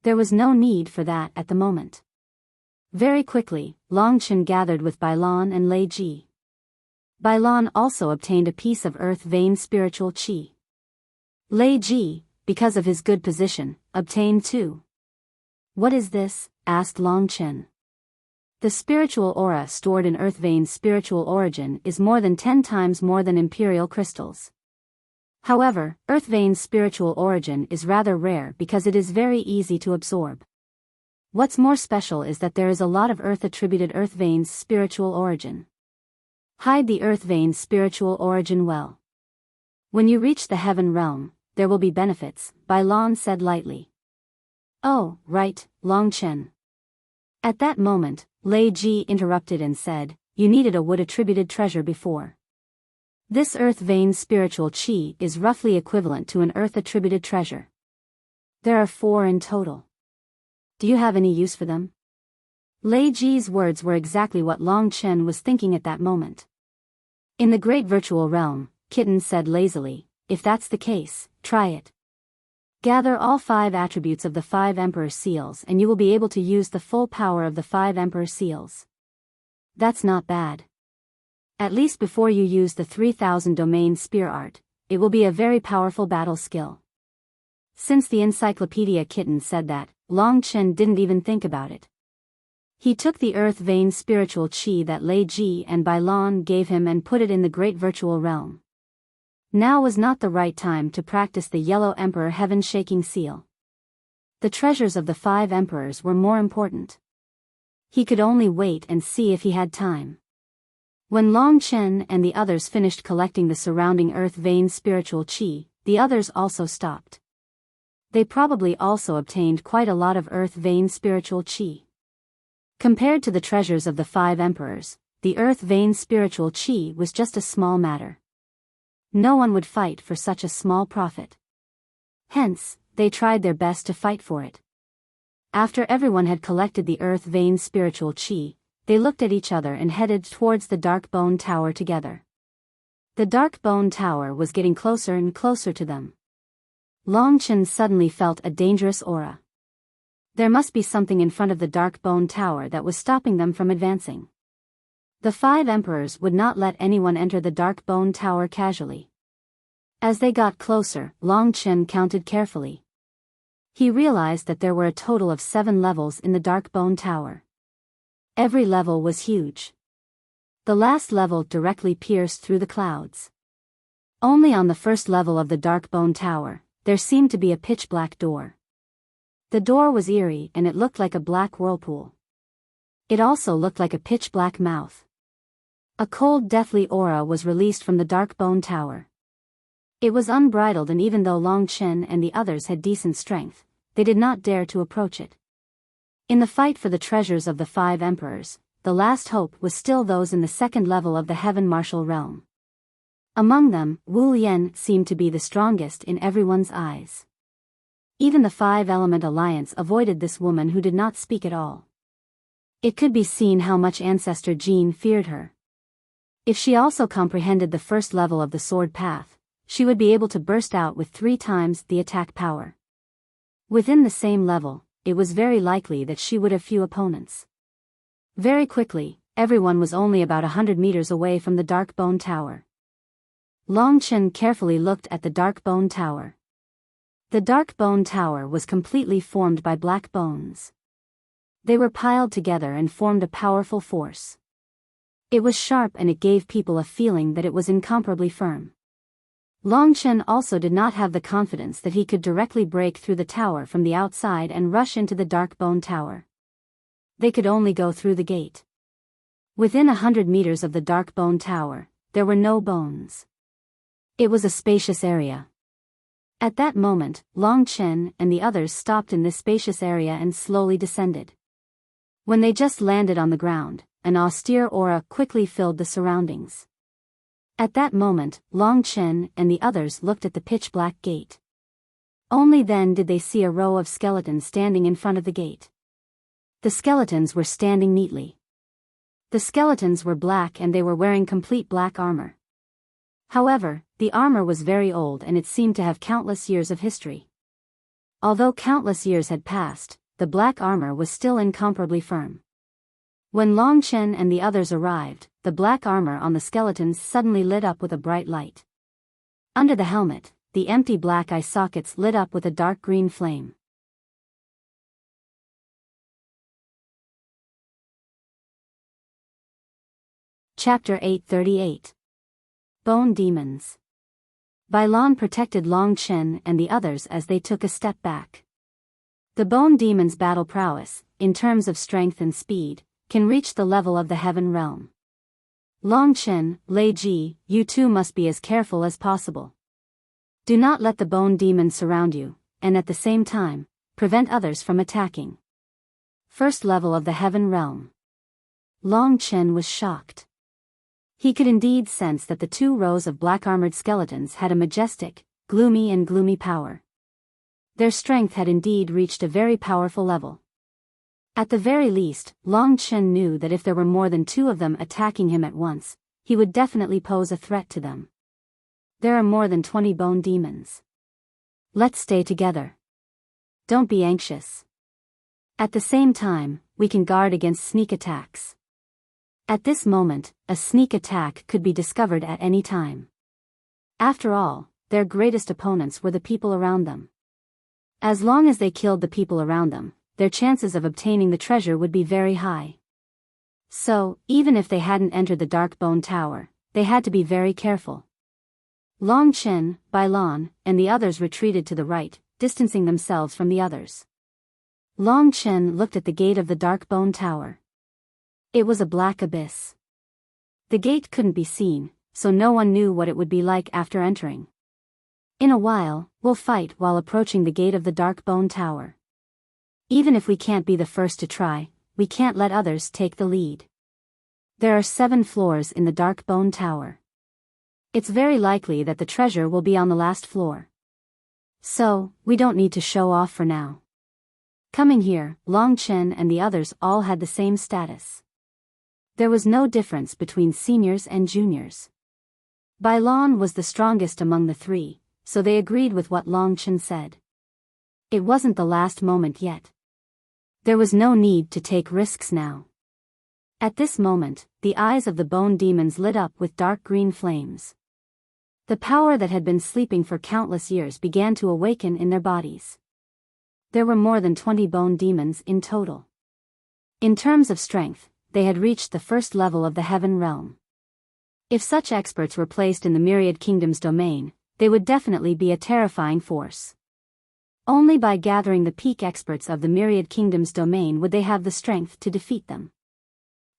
There was no need for that at the moment. Very quickly, Long Chen gathered with Bailan and Lei Ji. Bailan also obtained a piece of earth vein spiritual qi. Lei Ji, because of his good position, obtained too. "What is this?" asked Long Chen. The spiritual aura stored in earth vein spiritual origin is more than 10 times more than imperial crystals. However, earth vein spiritual origin is rather rare because it is very easy to absorb. What's more special is that there is a lot of earth-attributed earth veins spiritual origin. Hide the earth vein spiritual origin well. When you reach the heaven realm, there will be benefits, Bailan said lightly. "Oh, right, Long Chen." At that moment, Lei Ji interrupted and said, "You needed a wood-attributed treasure before. This earth vein spiritual qi is roughly equivalent to an earth-attributed treasure. There are 4 in total. Do you have any use for them?" Lei Ji's words were exactly what Long Chen was thinking at that moment. "In the great virtual realm," Kitten said lazily, "if that's the case, try it. Gather all 5 attributes of the 5 Emperor Seals and you will be able to use the full power of the 5 Emperor Seals. That's not bad. At least before you use the 3000 domain spear art, it will be a very powerful battle skill." Since the Encyclopedia Kitten said that, Long Chen didn't even think about it. He took the earth vein spiritual qi that Lei Ji and Bailan gave him and put it in the great virtual realm. Now was not the right time to practice the Yellow Emperor Heaven-Shaking Seal. The treasures of the 5 emperors were more important. He could only wait and see if he had time. When Long Chen and the others finished collecting the surrounding earth vein spiritual qi, the others also stopped. They probably also obtained quite a lot of earth vein spiritual qi. Compared to the treasures of the 5 emperors, the earth vein spiritual qi was just a small matter. No one would fight for such a small profit. Hence, they tried their best to fight for it. After everyone had collected the earth vein spiritual qi, they looked at each other and headed towards the Dark Bone Tower together. The Dark Bone Tower was getting closer and closer to them. Long Chen suddenly felt a dangerous aura. There must be something in front of the Dark Bone Tower that was stopping them from advancing. The 5 emperors would not let anyone enter the Dark Bone Tower casually. As they got closer, Long Chen counted carefully. He realized that there were a total of 7 levels in the Dark Bone Tower. Every level was huge. The last level directly pierced through the clouds. Only on the first level of the Dark Bone Tower, there seemed to be a pitch-black door. The door was eerie and it looked like a black whirlpool. It also looked like a pitch-black mouth. A cold deathly aura was released from the Dark Bone Tower. It was unbridled, and even though Long Chen and the others had decent strength, they did not dare to approach it. In the fight for the treasures of the 5 emperors, the last hope was still those in the second level of the Heaven Martial Realm. Among them, Wu Yan seemed to be the strongest in everyone's eyes. Even the 5 Element Alliance avoided this woman who did not speak at all. It could be seen how much Ancestor Jean feared her. If she also comprehended the first level of the sword path, she would be able to burst out with 3 times the attack power. Within the same level, it was very likely that she would have few opponents. Very quickly, everyone was only about 100 meters away from the Dark Bone Tower. Long Chen carefully looked at the Dark Bone Tower. The Dark Bone Tower was completely formed by black bones. They were piled together and formed a powerful force. It was sharp and it gave people a feeling that it was incomparably firm. Long Chen also did not have the confidence that he could directly break through the tower from the outside and rush into the dark bone tower. They could only go through the gate. Within 100 meters of the dark bone tower, there were no bones. It was a spacious area. At that moment, Long Chen and the others stopped in this spacious area and slowly descended. When they just landed on the ground, an austere aura quickly filled the surroundings. At that moment, Long Chen and the others looked at the pitch-black gate. Only then did they see a row of skeletons standing in front of the gate. The skeletons were standing neatly. The skeletons were black and they were wearing complete black armor. However, the armor was very old and it seemed to have countless years of history. Although countless years had passed, the black armor was still incomparably firm. When Long Chen and the others arrived, the black armor on the skeletons suddenly lit up with a bright light. Under the helmet, the empty black eye sockets lit up with a dark green flame. Chapter 838. Bone Demons. Biyao protected Long Chen and the others as they took a step back. The Bone Demon's battle prowess, in terms of strength and speed, can reach the level of the Heaven Realm. Long Chen, Lei Ji, you too must be as careful as possible. Do not let the Bone Demon surround you, and at the same time, prevent others from attacking. First level of the Heaven Realm. Long Chen was shocked. He could indeed sense that the 2 rows of black-armored skeletons had a majestic, gloomy power. Their strength had indeed reached a very powerful level. At the very least, Long Chen knew that if there were more than 2 of them attacking him at once, he would definitely pose a threat to them. There are more than 20 bone demons. Let's stay together. Don't be anxious. At the same time, we can guard against sneak attacks. At this moment, a sneak attack could be discovered at any time. After all, their greatest opponents were the people around them. As long as they killed the people around them, their chances of obtaining the treasure would be very high. So, even if they hadn't entered the Dark Bone Tower, they had to be very careful. Long Chen, Biyao, and the others retreated to the right, distancing themselves from the others. Long Chen looked at the gate of the Dark Bone Tower. It was a black abyss. The gate couldn't be seen, so no one knew what it would be like after entering. In a while, we'll fight while approaching the gate of the Dark Bone Tower. Even if we can't be the first to try, we can't let others take the lead. There are 7 floors in the Dark Bone Tower. It's very likely that the treasure will be on the last floor. So, we don't need to show off for now. Coming here, Long Chen and the others all had the same status. There was no difference between seniors and juniors. Biyao was the strongest among the 3, so they agreed with what Long Chen said. It wasn't the last moment yet. There was no need to take risks now. At this moment, the eyes of the bone demons lit up with dark green flames. The power that had been sleeping for countless years began to awaken in their bodies. There were more than 20 bone demons in total. In terms of strength, they had reached the first level of the Heaven Realm. If such experts were placed in the Myriad Kingdom's domain, they would definitely be a terrifying force. Only by gathering the peak experts of the Myriad Kingdom's domain would they have the strength to defeat them.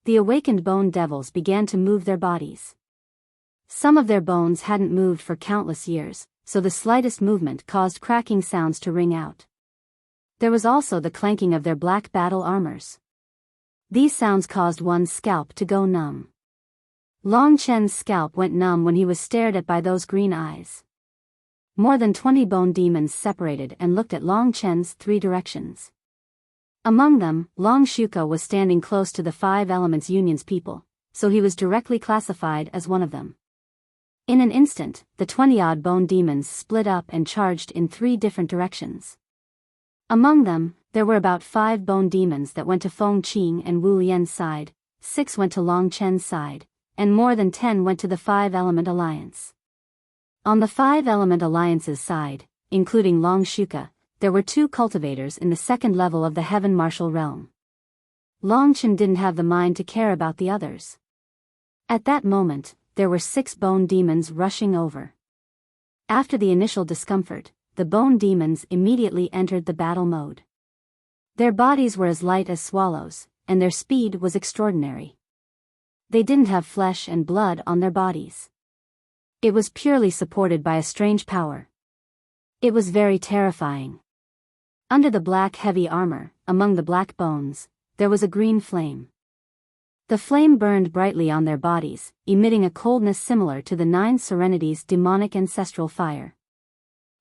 The awakened bone devils began to move their bodies. Some of their bones hadn't moved for countless years, so the slightest movement caused cracking sounds to ring out. There was also the clanking of their black battle armors. These sounds caused one's scalp to go numb. Long Chen's scalp went numb when he was stared at by those green eyes. More than 20 bone demons separated and looked at Long Chen's 3 directions. Among them, Long Shuka was standing close to the 5 Elements Union's people, so he was directly classified as one of them. In an instant, the 20-odd bone demons split up and charged in 3 different directions. Among them, there were about 5 bone demons that went to Feng Qing and Wu Lian's side, 6 went to Long Chen's side, and more than 10 went to the 5-Element Alliance. On the 5-Element Alliance's side, including Long Shuka, there were 2 cultivators in the 2nd level of the Heaven Martial Realm. Long Chen didn't have the mind to care about the others. At that moment, there were 6 bone demons rushing over. After the initial discomfort, the bone demons immediately entered the battle mode. Their bodies were as light as swallows, and their speed was extraordinary. They didn't have flesh and blood on their bodies. It was purely supported by a strange power. It was very terrifying. Under the black heavy armor, among the black bones, there was a green flame. The flame burned brightly on their bodies, emitting a coldness similar to the 9 Serenities' demonic ancestral fire.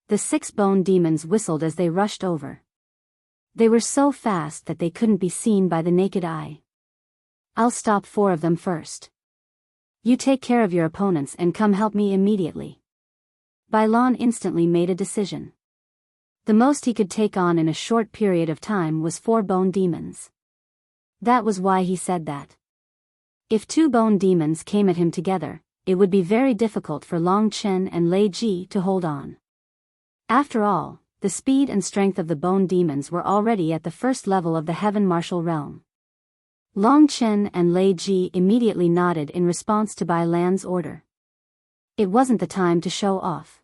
The 6 bone demons whistled as they rushed over. They were so fast that they couldn't be seen by the naked eye. I'll stop 4 of them first. You take care of your opponents and come help me immediately. Biyao instantly made a decision. The most he could take on in a short period of time was 4 bone demons. That was why he said that. If 2 bone demons came at him together, it would be very difficult for Long Chen and Lei Ji to hold on. After all, the speed and strength of the bone demons were already at the first level of the heaven martial realm. Long Chen and Lei Ji immediately nodded in response to Biyao's order. It wasn't the time to show off.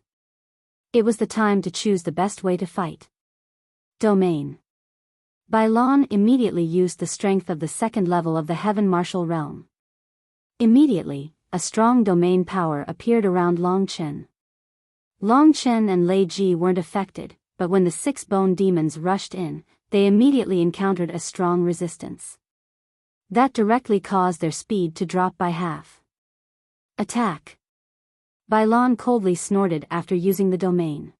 It was the time to choose the best way to fight. Domain. Biyao immediately used the strength of the second level of the heaven martial realm. Immediately, a strong domain power appeared around Long Chen. Long Chen and Lei Ji weren't affected, but when the 6 bone demons rushed in, they immediately encountered a strong resistance. That directly caused their speed to drop by half. Attack! Biyao coldly snorted after using the domain.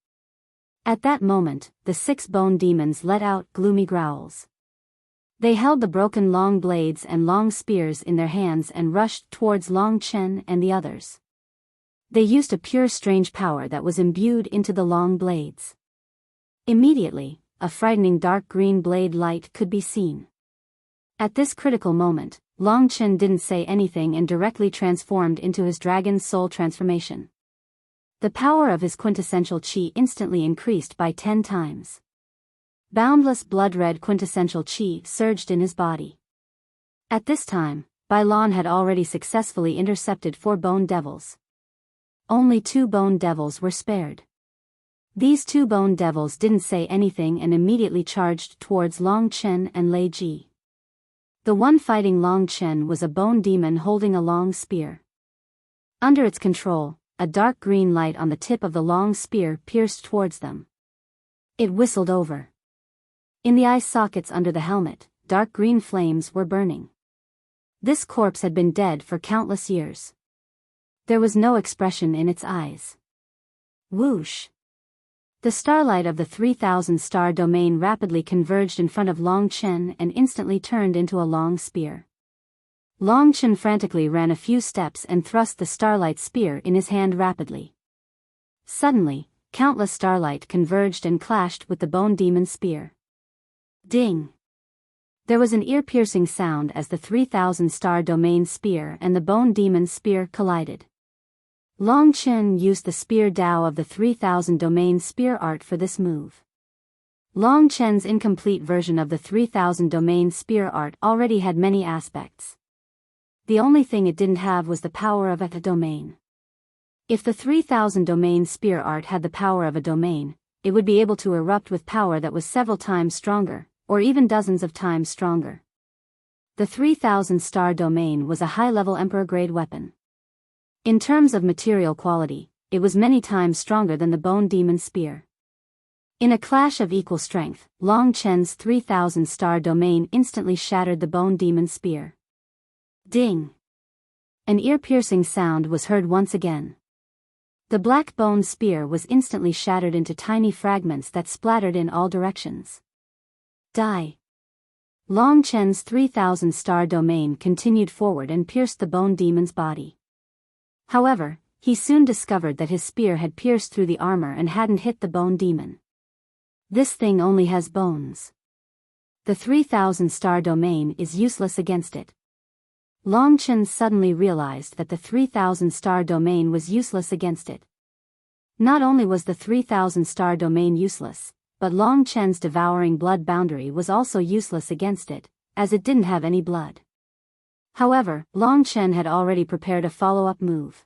At that moment, the 6 bone demons let out gloomy growls. They held the broken long blades and long spears in their hands and rushed towards Long Chen and the others. They used a pure strange power that was imbued into the long blades. Immediately, a frightening dark green blade light could be seen. At this critical moment, Long Chen didn't say anything and directly transformed into his dragon's soul transformation. The power of his quintessential qi instantly increased by 10 times. Boundless blood-red quintessential qi surged in his body. At this time, Biyao had already successfully intercepted 4 bone devils. Only 2 bone devils were spared. These 2 bone devils didn't say anything and immediately charged towards Long Chen and Lei Ji. The one fighting Long Chen was a bone demon holding a long spear. Under its control, a dark green light on the tip of the long spear pierced towards them. It whistled over. In the eye sockets under the helmet, dark green flames were burning. This corpse had been dead for countless years. There was no expression in its eyes. Whoosh! The starlight of the 3,000-star domain rapidly converged in front of Long Chen and instantly turned into a long spear. Long Chen frantically ran a few steps and thrust the starlight spear in his hand rapidly. Suddenly, countless starlight converged and clashed with the bone demon spear. Ding! There was an ear-piercing sound as the 3,000-star domain spear and the bone demon spear collided. Long Chen used the spear Dao of the 3,000 domain spear art for this move. Long Chen's incomplete version of the 3,000 domain spear art already had many aspects. The only thing it didn't have was the power of a domain. If the 3,000 domain spear art had the power of a domain, it would be able to erupt with power that was several times stronger, or even dozens of times stronger. The 3,000-star domain was a high-level emperor-grade weapon. In terms of material quality, it was many times stronger than the bone demon spear. In a clash of equal strength, Long Chen's 3,000-star domain instantly shattered the bone demon spear. Ding! An ear-piercing sound was heard once again. The black bone spear was instantly shattered into tiny fragments that splattered in all directions. Die! Long Chen's 3,000-star domain continued forward and pierced the bone demon's body. However, he soon discovered that his spear had pierced through the armor and hadn't hit the bone demon. This thing only has bones. The 3,000-star domain is useless against it. Long Chen suddenly realized that the 3,000-star domain was useless against it. Not only was the 3,000-star domain useless, but Long Chen's devouring blood boundary was also useless against it, as it didn't have any blood. However, Long Chen had already prepared a follow-up move.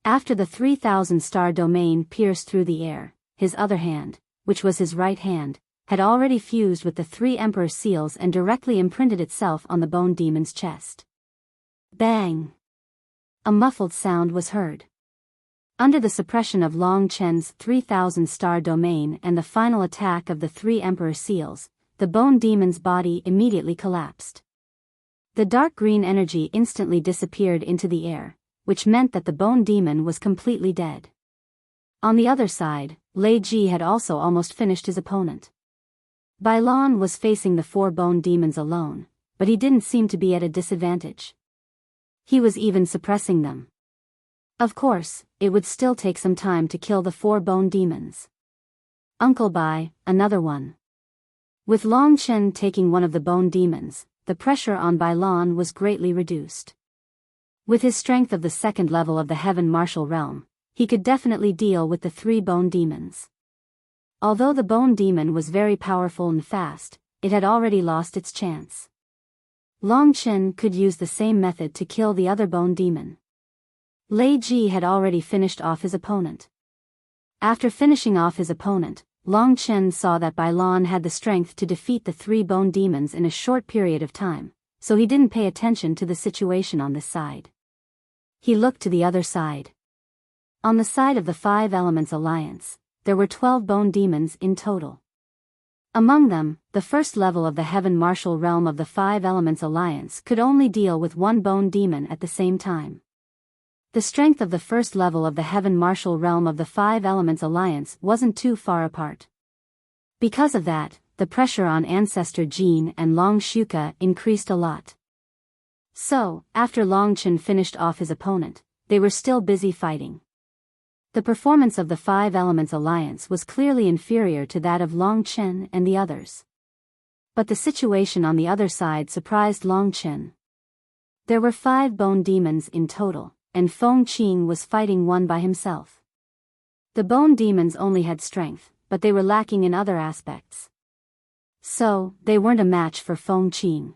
After the 3,000-star domain pierced through the air, his other hand, which was his right hand, had already fused with the 3 Emperor seals and directly imprinted itself on the bone demon's chest. Bang! A muffled sound was heard. Under the suppression of Long Chen's 3,000-star domain and the final attack of the 3 Emperor seals, the bone demon's body immediately collapsed. The dark green energy instantly disappeared into the air, which meant that the bone demon was completely dead. On the other side, Lei Ji had also almost finished his opponent. Biyao was facing the 4 bone demons alone, but he didn't seem to be at a disadvantage. He was even suppressing them. Of course, it would still take some time to kill the 4 bone demons. Uncle Bai, another one. With Long Chen taking one of the bone demons, the pressure on Biyao was greatly reduced. With his strength of the 2nd level of the Heaven Martial Realm, he could definitely deal with the 3 bone demons. Although the bone demon was very powerful and fast, it had already lost its chance. Long Chen could use the same method to kill the other bone demon. Lei Ji had already finished off his opponent. After finishing off his opponent, Long Chen saw that Biyao had the strength to defeat the 3 bone demons in a short period of time, so he didn't pay attention to the situation on this side. He looked to the other side. On the side of the 5 Elements Alliance, there were 12 bone demons in total. Among them, the 1st level of the Heaven Martial Realm of the 5 Elements Alliance could only deal with 1 bone demon at the same time. The strength of the 1st level of the Heaven Martial Realm of the 5 Elements Alliance wasn't too far apart. Because of that, the pressure on Ancestor Jin and Long Shuka increased a lot. So, after Long Chen finished off his opponent, they were still busy fighting. The performance of the 5 Elements Alliance was clearly inferior to that of Long Chen and the others. But the situation on the other side surprised Long Chen. There were 5 bone demons in total, and Feng Qing was fighting one by himself. The bone demons only had strength, but they were lacking in other aspects. So, they weren't a match for Feng Qing.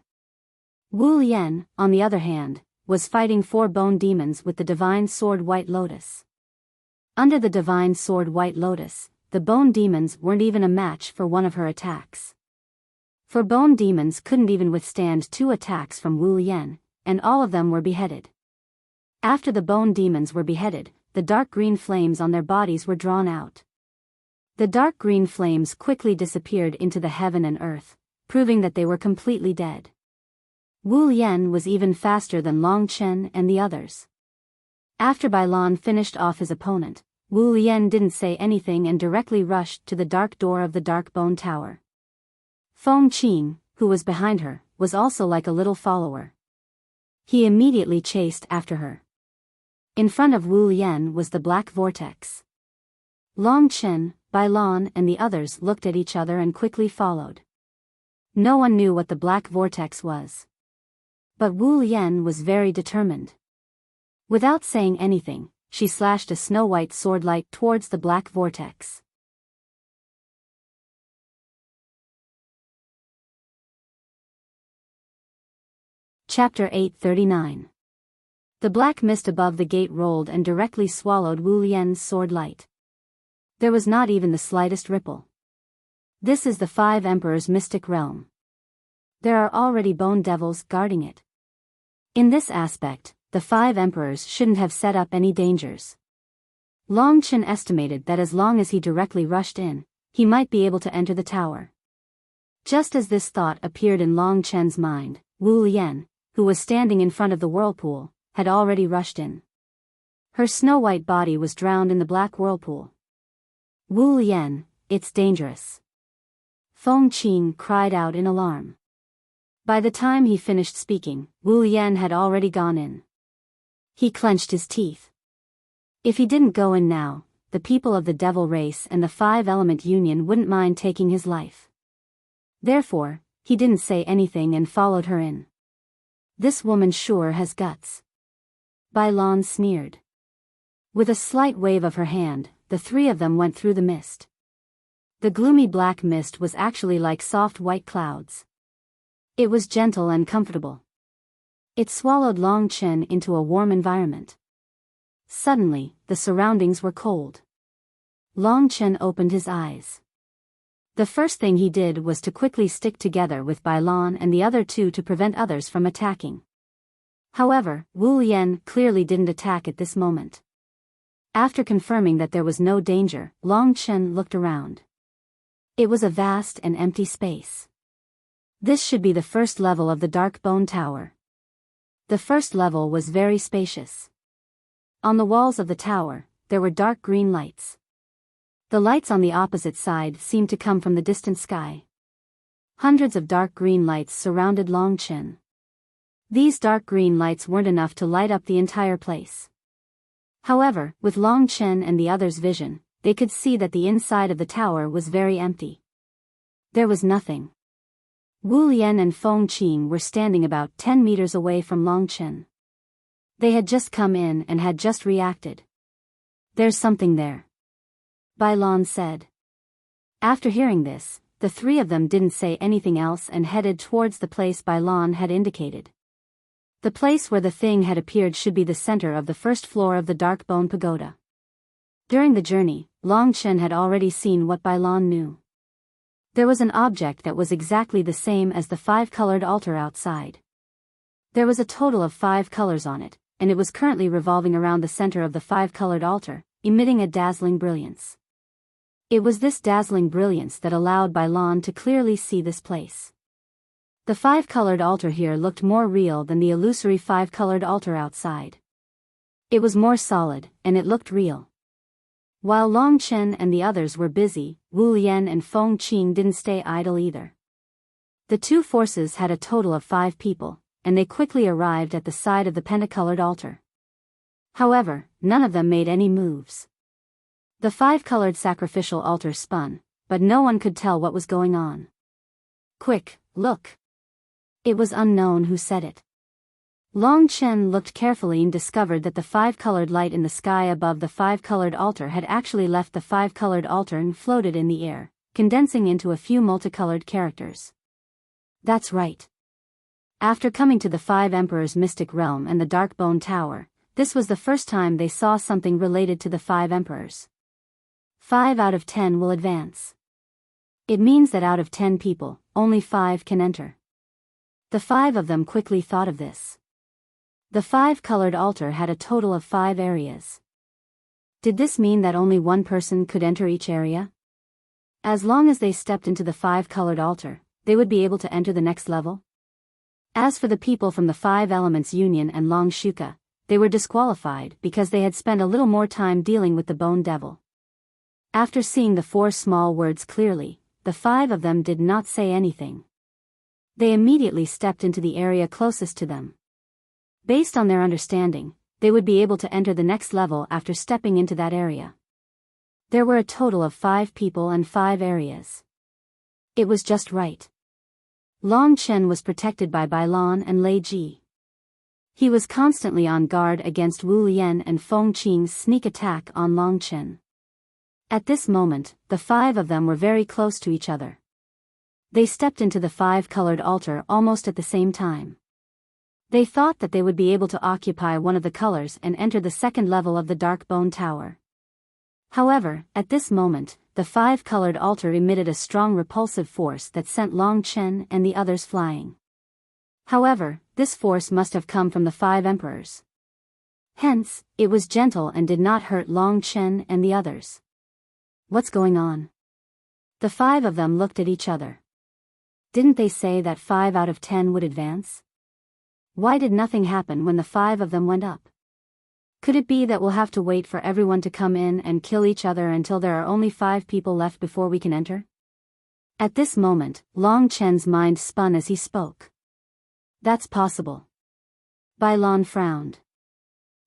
Wu Yan, on the other hand, was fighting 4 bone demons with the Divine Sword White Lotus. Under the Divine Sword White Lotus, the bone demons weren't even a match for one of her attacks. For bone demons couldn't even withstand 2 attacks from Wu Yan, and all of them were beheaded. After the bone demons were beheaded, the dark green flames on their bodies were drawn out. The dark green flames quickly disappeared into the heaven and earth, proving that they were completely dead. Wu Yan was even faster than Long Chen and the others. After Biyao finished off his opponent, Wu Yan didn't say anything and directly rushed to the dark door of the Dark Bone Tower. Feng Qing, who was behind her, was also like a little follower. He immediately chased after her. In front of Wu Yan was the Black Vortex. Long Chen, Biyao and the others looked at each other and quickly followed. No one knew what the Black Vortex was. But Wu Yan was very determined. Without saying anything, she slashed a snow-white swordlight towards the Black Vortex. Chapter 839. The black mist above the gate rolled and directly swallowed Wu Yan's swordlight. There was not even the slightest ripple. This is the 5 Emperors' mystic realm. There are already bone devils guarding it. In this aspect, the 5 Emperors shouldn't have set up any dangers. Long Chen estimated that as long as he directly rushed in, he might be able to enter the tower. Just as this thought appeared in Long Chen's mind, Wu Yan, who was standing in front of the whirlpool, had already rushed in. Her snow-white body was drowned in the black whirlpool. Wu Yan, it's dangerous. Feng Qing cried out in alarm. By the time he finished speaking, Wu Yan had already gone in. He clenched his teeth. If he didn't go in now, the people of the Devil Race and the 5-Element Union wouldn't mind taking his life. Therefore, he didn't say anything and followed her in. This woman sure has guts. Biyao sneered. With a slight wave of her hand, the 3 of them went through the mist. The gloomy black mist was actually like soft white clouds. It was gentle and comfortable. It swallowed Long Chen into a warm environment. Suddenly, the surroundings were cold. Long Chen opened his eyes. The first thing he did was to quickly stick together with Bailan and the other two to prevent others from attacking. However, Wu Lian clearly didn't attack at this moment. After confirming that there was no danger, Long Chen looked around. It was a vast and empty space. This should be the first level of the Dark Bone Tower. The first level was very spacious. On the walls of the tower, there were dark green lights. The lights on the opposite side seemed to come from the distant sky. Hundreds of dark green lights surrounded Long Chen. These dark green lights weren't enough to light up the entire place. However, with Long Chen and the others' vision, they could see that the inside of the tower was very empty. There was nothing. Wu Lian and Feng Qing were standing about 10 meters away from Long Chen. They had just come in and had just reacted. "There's something there," Bailan said. After hearing this, the three of them didn't say anything else and headed towards the place Bailan had indicated. The place where the thing had appeared should be the center of the first floor of the Dark Bone Pagoda. During the journey, Long Chen had already seen what Bailan knew. There was an object that was exactly the same as the 5-colored altar outside. There was a total of 5 colors on it, and it was currently revolving around the center of the 5-colored altar, emitting a dazzling brilliance. It was this dazzling brilliance that allowed Bailan to clearly see this place. The 5-colored altar here looked more real than the illusory 5-colored altar outside. It was more solid, and it looked real. While Long Chen and the others were busy, Wu Lian and Feng Qing didn't stay idle either. The two forces had a total of 5 people, and they quickly arrived at the side of the pentacolored altar. However, none of them made any moves. The 5-colored sacrificial altar spun, but no one could tell what was going on. "Quick, look." It was unknown who said it. Long Chen looked carefully and discovered that the 5-colored light in the sky above the 5-colored altar had actually left the 5-colored altar and floated in the air, condensing into a few multicolored characters. That's right. After coming to the 5 Emperors' mystic realm and the Dark Bone Tower, this was the first time they saw something related to the 5 Emperors. 5 out of 10 will advance. It means that out of 10 people, only 5 can enter. The 5 of them quickly thought of this. The 5-colored altar had a total of 5 areas. Did this mean that only one person could enter each area? As long as they stepped into the 5-colored altar, they would be able to enter the next level? As for the people from the 5 Elements Union and Long Shuka, they were disqualified because they had spent a little more time dealing with the Bone Devil. After seeing the 4 small words clearly, the 5 of them did not say anything. They immediately stepped into the area closest to them. Based on their understanding, they would be able to enter the next level after stepping into that area. There were a total of 5 people and 5 areas. It was just right. Long Chen was protected by Bailan and Lei Ji. He was constantly on guard against Wu Lian and Feng Qing's sneak attack on Long Chen. At this moment, the 5 of them were very close to each other. They stepped into the 5-colored altar almost at the same time. They thought that they would be able to occupy one of the colors and enter the second level of the Dark Bone Tower. However, at this moment, the 5-colored altar emitted a strong repulsive force that sent Long Chen and the others flying. However, this force must have come from the 5 emperors. Hence, it was gentle and did not hurt Long Chen and the others. What's going on? The 5 of them looked at each other. Didn't they say that 5 out of 10 would advance? Why did nothing happen when the 5 of them went up? Could it be that we'll have to wait for everyone to come in and kill each other until there are only 5 people left before we can enter? At this moment, Long Chen's mind spun as he spoke. That's possible. Bailan frowned.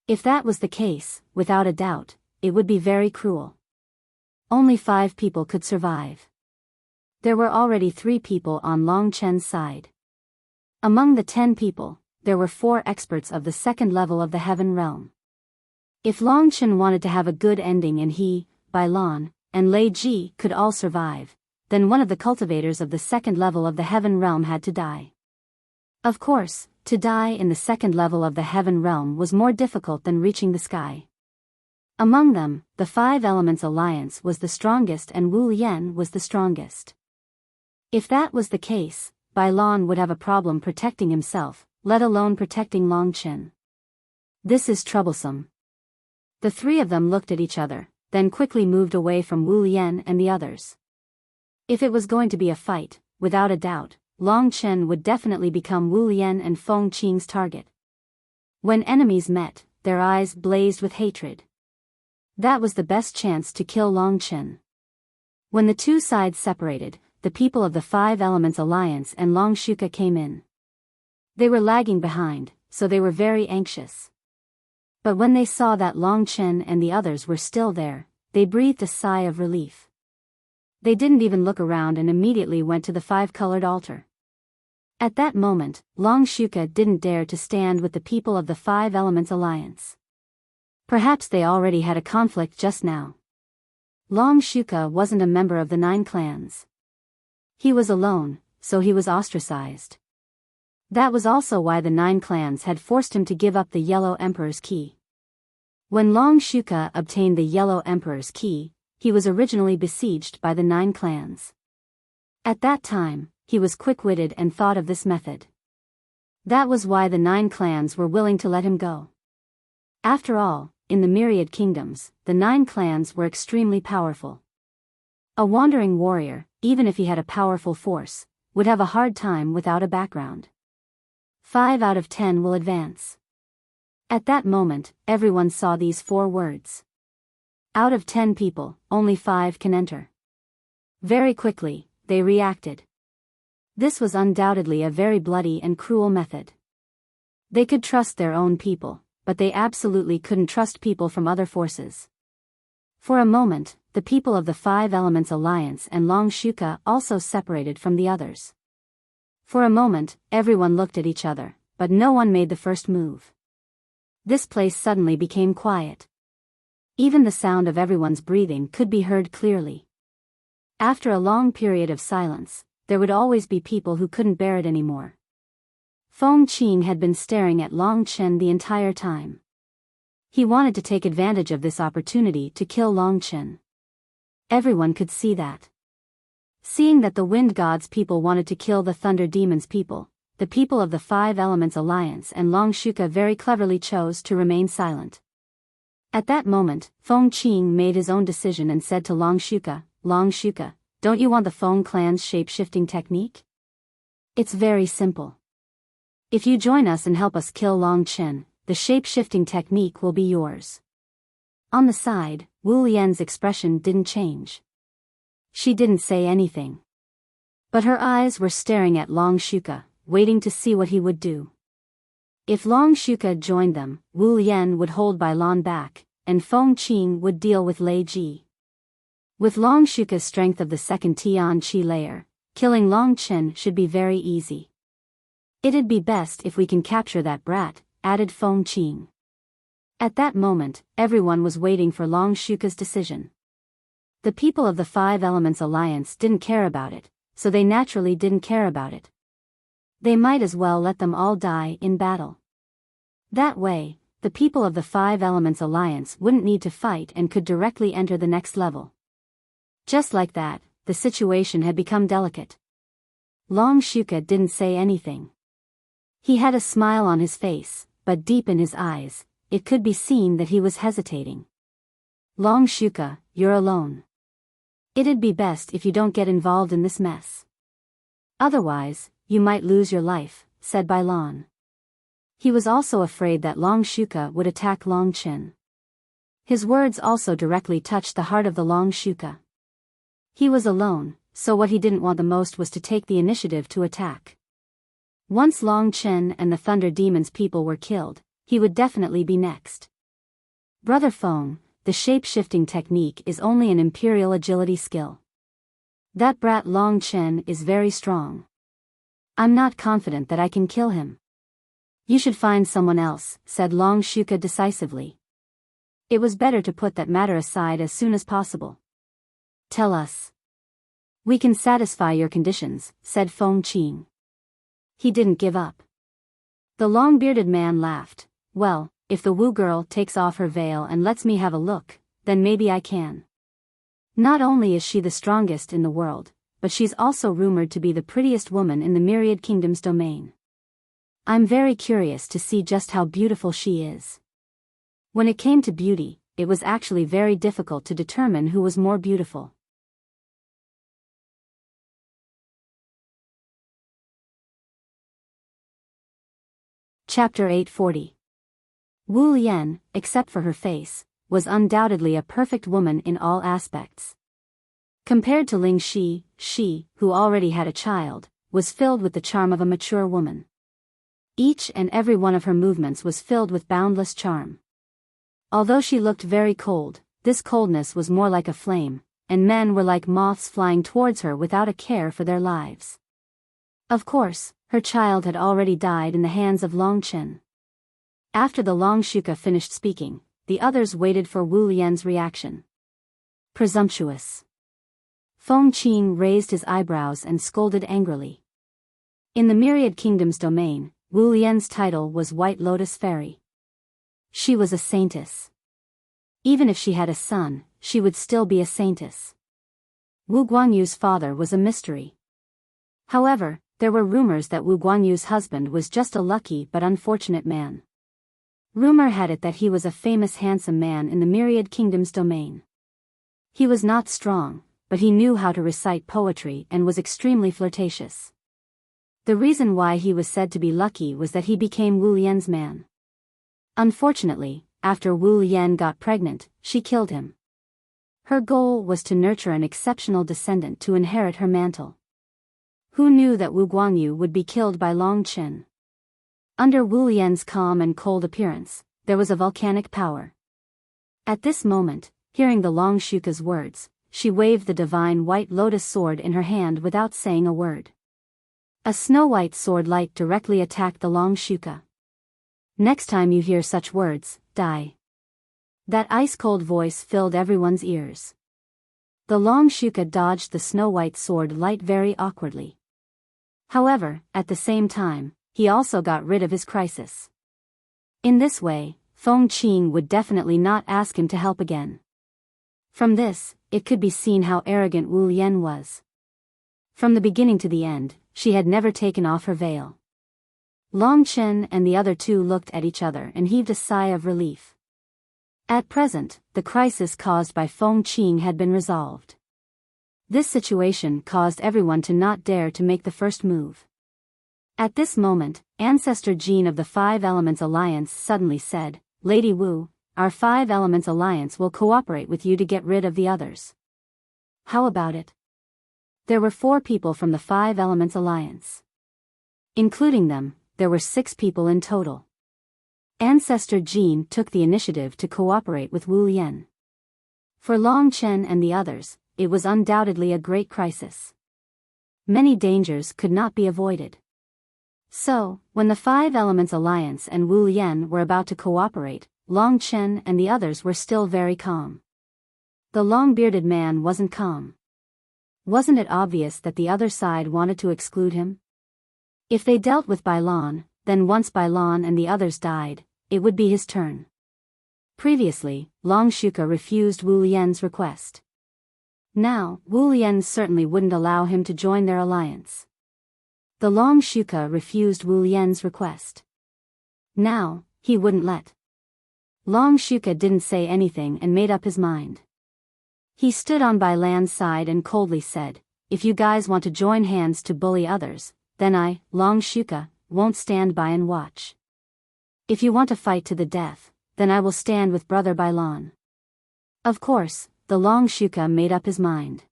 If that was the case, without a doubt, it would be very cruel. Only 5 people could survive. There were already 3 people on Long Chen's side. Among the 10 people, there were 4 experts of the second level of the Heaven Realm. If Long Chen wanted to have a good ending and he, Bailan, and Lei Ji could all survive, then one of the cultivators of the second level of the Heaven Realm had to die. Of course, to die in the second level of the heaven realm was more difficult than reaching the sky. Among them, the Five Elements Alliance was the strongest and Wu Lian was the strongest. If that was the case, Bai Lan would have a problem protecting himself, let alone protecting Long Chen. This is troublesome. The three of them looked at each other, then quickly moved away from Wu Lian and the others. If it was going to be a fight, without a doubt, Long Chen would definitely become Wu Lian and Feng Qing's target. When enemies met, their eyes blazed with hatred. That was the best chance to kill Long Chen. When the two sides separated, the people of the Five Elements Alliance and Long Shuka came in. They were lagging behind, so they were very anxious. But when they saw that Long Chen and the others were still there, they breathed a sigh of relief. They didn't even look around and immediately went to the five-colored altar. At that moment, Long Shuka didn't dare to stand with the people of the Five Elements Alliance. Perhaps they already had a conflict just now. Long Shuka wasn't a member of the 9 clans. He was alone, so he was ostracized. That was also why the 9 clans had forced him to give up the Yellow Emperor's key. When Long Shuka obtained the Yellow Emperor's key, he was originally besieged by the 9 clans. At that time, he was quick-witted and thought of this method. That was why the 9 clans were willing to let him go. After all, in the myriad kingdoms, the 9 clans were extremely powerful. A wandering warrior, even if he had a powerful force, would have a hard time without a background. 5 out of 10 will advance. At that moment, everyone saw these 4 words. Out of 10 people, only 5 can enter. Very quickly, they reacted. This was undoubtedly a very bloody and cruel method. They could trust their own people, but they absolutely couldn't trust people from other forces. For a moment, the people of the Five Elements Alliance and Long Shuka also separated from the others. For a moment, everyone looked at each other, but no one made the first move. This place suddenly became quiet. Even the sound of everyone's breathing could be heard clearly. After a long period of silence, there would always be people who couldn't bear it anymore. Feng Qing had been staring at Long Chen the entire time. He wanted to take advantage of this opportunity to kill Long Chen. Everyone could see that. Seeing that the Wind God's people wanted to kill the Thunder Demon's people, the people of the Five Elements Alliance and Long Shuka very cleverly chose to remain silent. At that moment, Feng Qing made his own decision and said to Long Shuka, don't you want the Feng clan's shape-shifting technique? It's very simple. If you join us and help us kill Long Chen, the shape-shifting technique will be yours. On the side, Wu Lian's expression didn't change. She didn't say anything. But her eyes were staring at Long Shuka, waiting to see what he would do. If Long Shuka joined them, Wu Lian would hold Bai Lan back, and Feng Qing would deal with Lei Ji. With Long Shuka's strength of the second Tian Qi layer, killing Long Chen should be very easy. It'd be best if we can capture that brat, added Feng Qing. At that moment, everyone was waiting for Long Shuka's decision. The people of the Five Elements Alliance didn't care about it, so they naturally didn't care about it. They might as well let them all die in battle. That way, the people of the Five Elements Alliance wouldn't need to fight and could directly enter the next level. Just like that, the situation had become delicate. Long Shuka didn't say anything. He had a smile on his face, but deep in his eyes, it could be seen that he was hesitating. Long Shuka, you're alone. It'd be best if you don't get involved in this mess. Otherwise, you might lose your life, said Bai Lan. He was also afraid that Long Shuka would attack Long Chen. His words also directly touched the heart of the Long Shuka. He was alone, so what he didn't want the most was to take the initiative to attack. Once Long Chen and the Thunder Demon's people were killed, he would definitely be next. Brother Feng, the shape-shifting technique is only an imperial agility skill. That brat Long Chen is very strong. I'm not confident that I can kill him. You should find someone else, said Long Shuka decisively. It was better to put that matter aside as soon as possible. Tell us. We can satisfy your conditions, said Feng Qing. He didn't give up. The long-bearded man laughed. Well, if the Wu girl takes off her veil and lets me have a look, then maybe I can. Not only is she the strongest in the world, but she's also rumored to be the prettiest woman in the Myriad Kingdom's domain. I'm very curious to see just how beautiful she is. When it came to beauty, it was actually very difficult to determine who was more beautiful. Chapter 840. Wu Lian, except for her face, was undoubtedly a perfect woman in all aspects. Compared to Ling Shi, she, who already had a child, was filled with the charm of a mature woman. Each and every one of her movements was filled with boundless charm. Although she looked very cold, this coldness was more like a flame, and men were like moths flying towards her without a care for their lives. Of course, her child had already died in the hands of Long Chen. After the Long Shuka finished speaking, the others waited for Wu Lian's reaction. Presumptuous. Feng Qing raised his eyebrows and scolded angrily. In the Myriad Kingdom's domain, Wu Lian's title was White Lotus Fairy. She was a saintess. Even if she had a son, she would still be a saintess. Wu Guanyu's father was a mystery. However, there were rumors that Wu Guanyu's husband was just a lucky but unfortunate man. Rumor had it that he was a famous handsome man in the Myriad Kingdom's domain. He was not strong, but he knew how to recite poetry and was extremely flirtatious. The reason why he was said to be lucky was that he became Wu Lian's man. Unfortunately, after Wu Lian got pregnant, she killed him. Her goal was to nurture an exceptional descendant to inherit her mantle. Who knew that Wu Guanyu would be killed by Long Chen? Under Wu Lian's calm and cold appearance, there was a volcanic power. At this moment, hearing the Long Shuka's words, she waved the divine white lotus sword in her hand without saying a word. A snow-white sword light directly attacked the Long Shuka. Next time you hear such words, die. That ice-cold voice filled everyone's ears. The Long Shuka dodged the snow-white sword light very awkwardly. However, at the same time, he also got rid of his crisis. In this way, Feng Qing would definitely not ask him to help again. From this, it could be seen how arrogant Wu Lian was. From the beginning to the end, she had never taken off her veil. Long Chen and the other two looked at each other and heaved a sigh of relief. At present, the crisis caused by Feng Qing had been resolved. This situation caused everyone to not dare to make the first move. At this moment, Ancestor Jean of the Five Elements Alliance suddenly said, "Lady Wu, our Five Elements Alliance will cooperate with you to get rid of the others. How about it?" There were 4 people from the Five Elements Alliance. Including them, there were 6 people in total. Ancestor Jean took the initiative to cooperate with Wu Lian. For Long Chen and the others, it was undoubtedly a great crisis. Many dangers could not be avoided. So, when the Five Elements Alliance and Wu Lian were about to cooperate, Long Chen and the others were still very calm. The long-bearded man wasn't calm. Wasn't it obvious that the other side wanted to exclude him? If they dealt with Bailan, then once Bailan and the others died, it would be his turn. Previously, Long Shuka refused Wu Lian's request. Now, Wu Lian certainly wouldn't allow him to join their alliance. The Long Shuka refused Wu Lian's request. Now, he wouldn't let. Long Shuka didn't say anything and made up his mind. He stood on Bailan's side and coldly said, "If you guys want to join hands to bully others, then I, Long Shuka, won't stand by and watch. If you want to fight to the death, then I will stand with Brother Bailan." Of course, the Long Shuka made up his mind.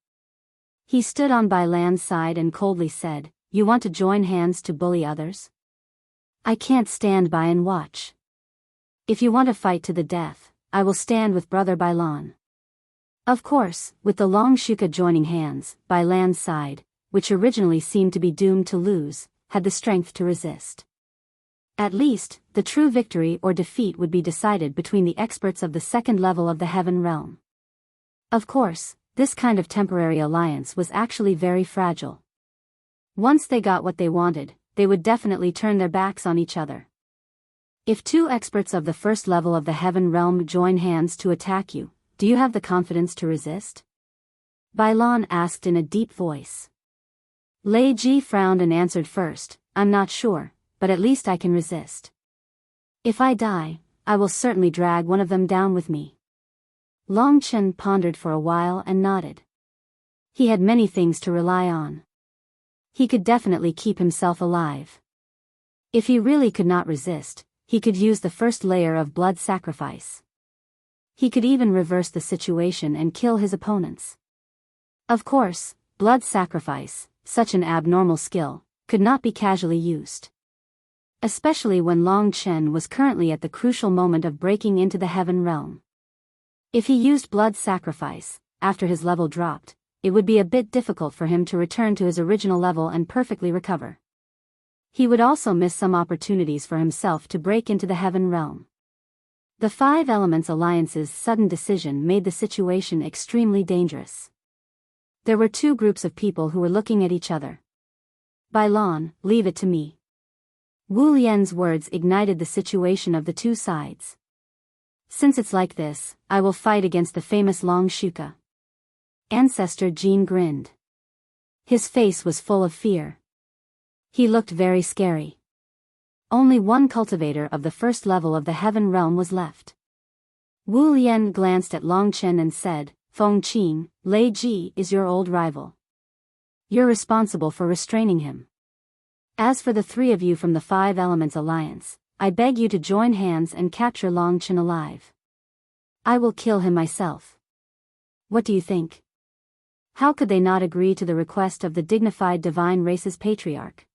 He stood on Bailan's side and coldly said, "You want to join hands to bully others? I can't stand by and watch. If you want to fight to the death, I will stand with Brother Bailan." Of course, with the Long Shuka joining hands, Bailan's side, which originally seemed to be doomed to lose, had the strength to resist. At least, the true victory or defeat would be decided between the experts of the second level of the Heaven Realm. Of course, this kind of temporary alliance was actually very fragile. Once they got what they wanted, they would definitely turn their backs on each other. If two experts of the first level of the heaven realm join hands to attack you, do you have the confidence to resist? Bylon asked in a deep voice. Lei Ji frowned and answered first, I'm not sure, but at least I can resist. If I die, I will certainly drag one of them down with me. Long Chen pondered for a while and nodded. He had many things to rely on. He could definitely keep himself alive. If he really could not resist, he could use the first layer of blood sacrifice. He could even reverse the situation and kill his opponents. Of course, blood sacrifice, such an abnormal skill, could not be casually used. Especially when Long Chen was currently at the crucial moment of breaking into the heaven realm. If he used blood sacrifice, after his level dropped, it would be a bit difficult for him to return to his original level and perfectly recover. He would also miss some opportunities for himself to break into the heaven realm. The Five Elements Alliance's sudden decision made the situation extremely dangerous. There were two groups of people who were looking at each other. Bylon, leave it to me. Wu Lian's words ignited the situation of the two sides. Since it's like this, I will fight against the famous Long Shuka. Ancestor Jean grinned. His face was full of fear. He looked very scary. Only one cultivator of the first level of the heaven realm was left. Wu Lian glanced at Long Chen and said, Feng Qing, Lei Ji is your old rival. You're responsible for restraining him. As for the three of you from the Five Elements Alliance, I beg you to join hands and capture Long Chen alive. I will kill him myself. What do you think? How could they not agree to the request of the dignified divine race's patriarch?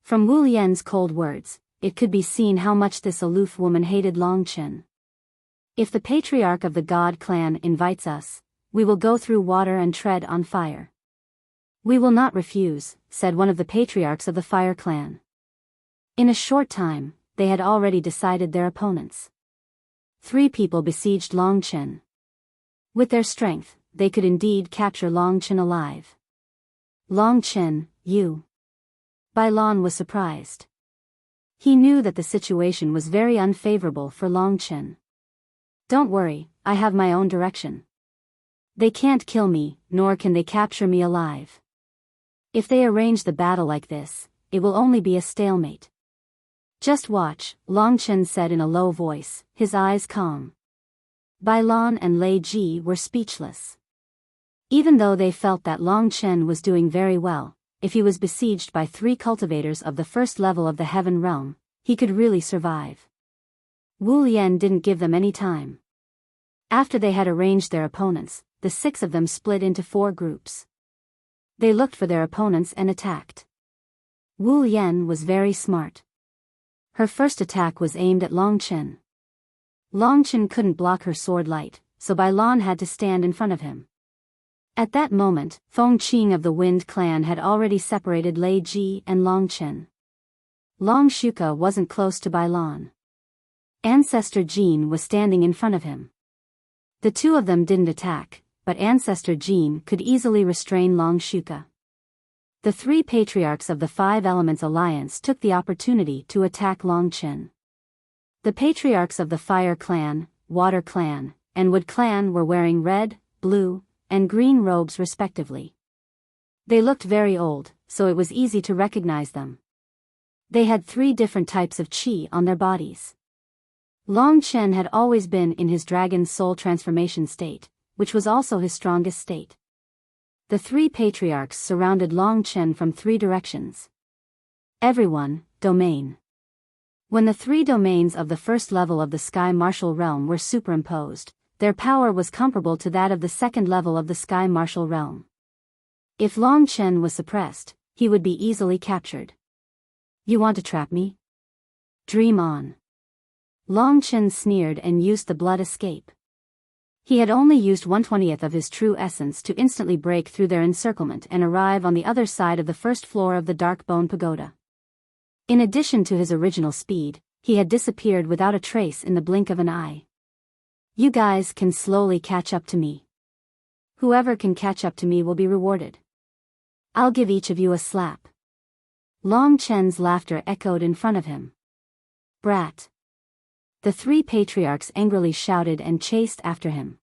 From Wu Lian's cold words, it could be seen how much this aloof woman hated Long Chen. If the patriarch of the God clan invites us, we will go through water and tread on fire. We will not refuse, said one of the patriarchs of the Fire Clan. In a short time, they had already decided their opponents. 3 people besieged Long Chen. With their strength, they could indeed capture Long Chen alive. Long Chen, you. Bylon was surprised. He knew that the situation was very unfavorable for Long Chen. Don't worry, I have my own direction. They can't kill me, nor can they capture me alive. If they arrange the battle like this, it will only be a stalemate. Just watch, Long Chen said in a low voice, his eyes calm. Bylon and Lei Ji were speechless. Even though they felt that Long Chen was doing very well, if he was besieged by 3 cultivators of the first level of the heaven realm, he could really survive. Wu Lian didn't give them any time. After they had arranged their opponents, the 6 of them split into 4 groups. They looked for their opponents and attacked. Wu Lian was very smart. Her first attack was aimed at Long Chen. Long Chen couldn't block her sword light, so Bylon had to stand in front of him. At that moment, Feng Qing of the Wind clan had already separated Lei Ji and Long Chen. Long Shuka wasn't close to Bylon. Ancestor Jean was standing in front of him. The 2 of them didn't attack, but Ancestor Jean could easily restrain Long Shuka. The 3 patriarchs of the Five Elements Alliance took the opportunity to attack Long Chen. The patriarchs of the Fire Clan, Water Clan, and Wood Clan were wearing red, blue, and green robes respectively. They looked very old, so it was easy to recognize them. They had 3 different types of qi on their bodies. Long Chen had always been in his dragon soul transformation state, which was also his strongest state. The 3 patriarchs surrounded Long Chen from 3 directions. Everyone, domain. When the 3 domains of the first level of the Sky Martial Realm were superimposed, their power was comparable to that of the second level of the Sky Martial Realm. If Long Chen was suppressed, he would be easily captured. You want to trap me? Dream on. Long Chen sneered and used the blood escape. He had only used 1/20th of his true essence to instantly break through their encirclement and arrive on the other side of the first floor of the Dark Bone Pagoda. In addition to his original speed, he had disappeared without a trace in the blink of an eye. You guys can slowly catch up to me. Whoever can catch up to me will be rewarded. I'll give each of you a slap. Long Chen's laughter echoed in front of him. Brat. The three patriarchs angrily shouted and chased after him.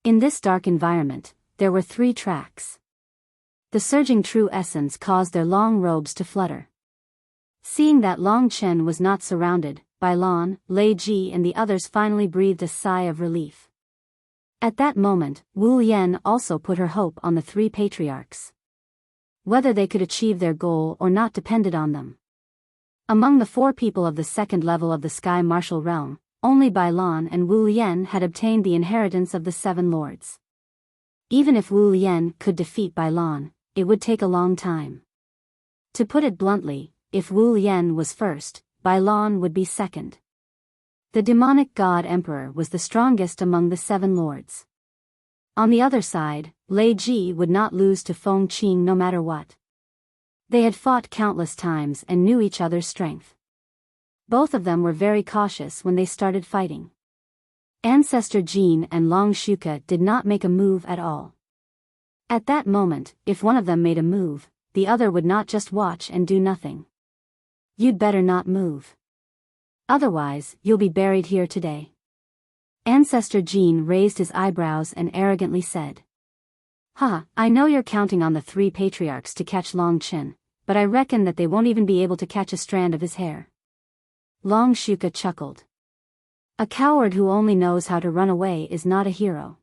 In this dark environment, there were 3 tracks. The surging true essence caused their long robes to flutter. Seeing that Long Chen was not surrounded, Biyao, Lei Ji and the others finally breathed a sigh of relief. At that moment, Wu Yan also put her hope on the 3 patriarchs. Whether they could achieve their goal or not depended on them. Among the 4 people of the second level of the Sky Martial Realm, only Biyao and Wu Yan had obtained the inheritance of the 7 lords. Even if Wu Yan could defeat Biyao, it would take a long time. To put it bluntly, if Wu Yan was first, Biyao would be second. The demonic god emperor was the strongest among the 7 lords. On the other side, Lei Ji would not lose to Feng Qing no matter what. They had fought countless times and knew each other's strength. Both of them were very cautious when they started fighting. Ancestor Jin and Long Shuka did not make a move at all. At that moment, if one of them made a move, the other would not just watch and do nothing. You'd better not move. Otherwise, you'll be buried here today. Ancestor Jin raised his eyebrows and arrogantly said. I know you're counting on the 3 patriarchs to catch Long Chen, but I reckon that they won't even be able to catch a strand of his hair. Long Shuka chuckled. A coward who only knows how to run away is not a hero.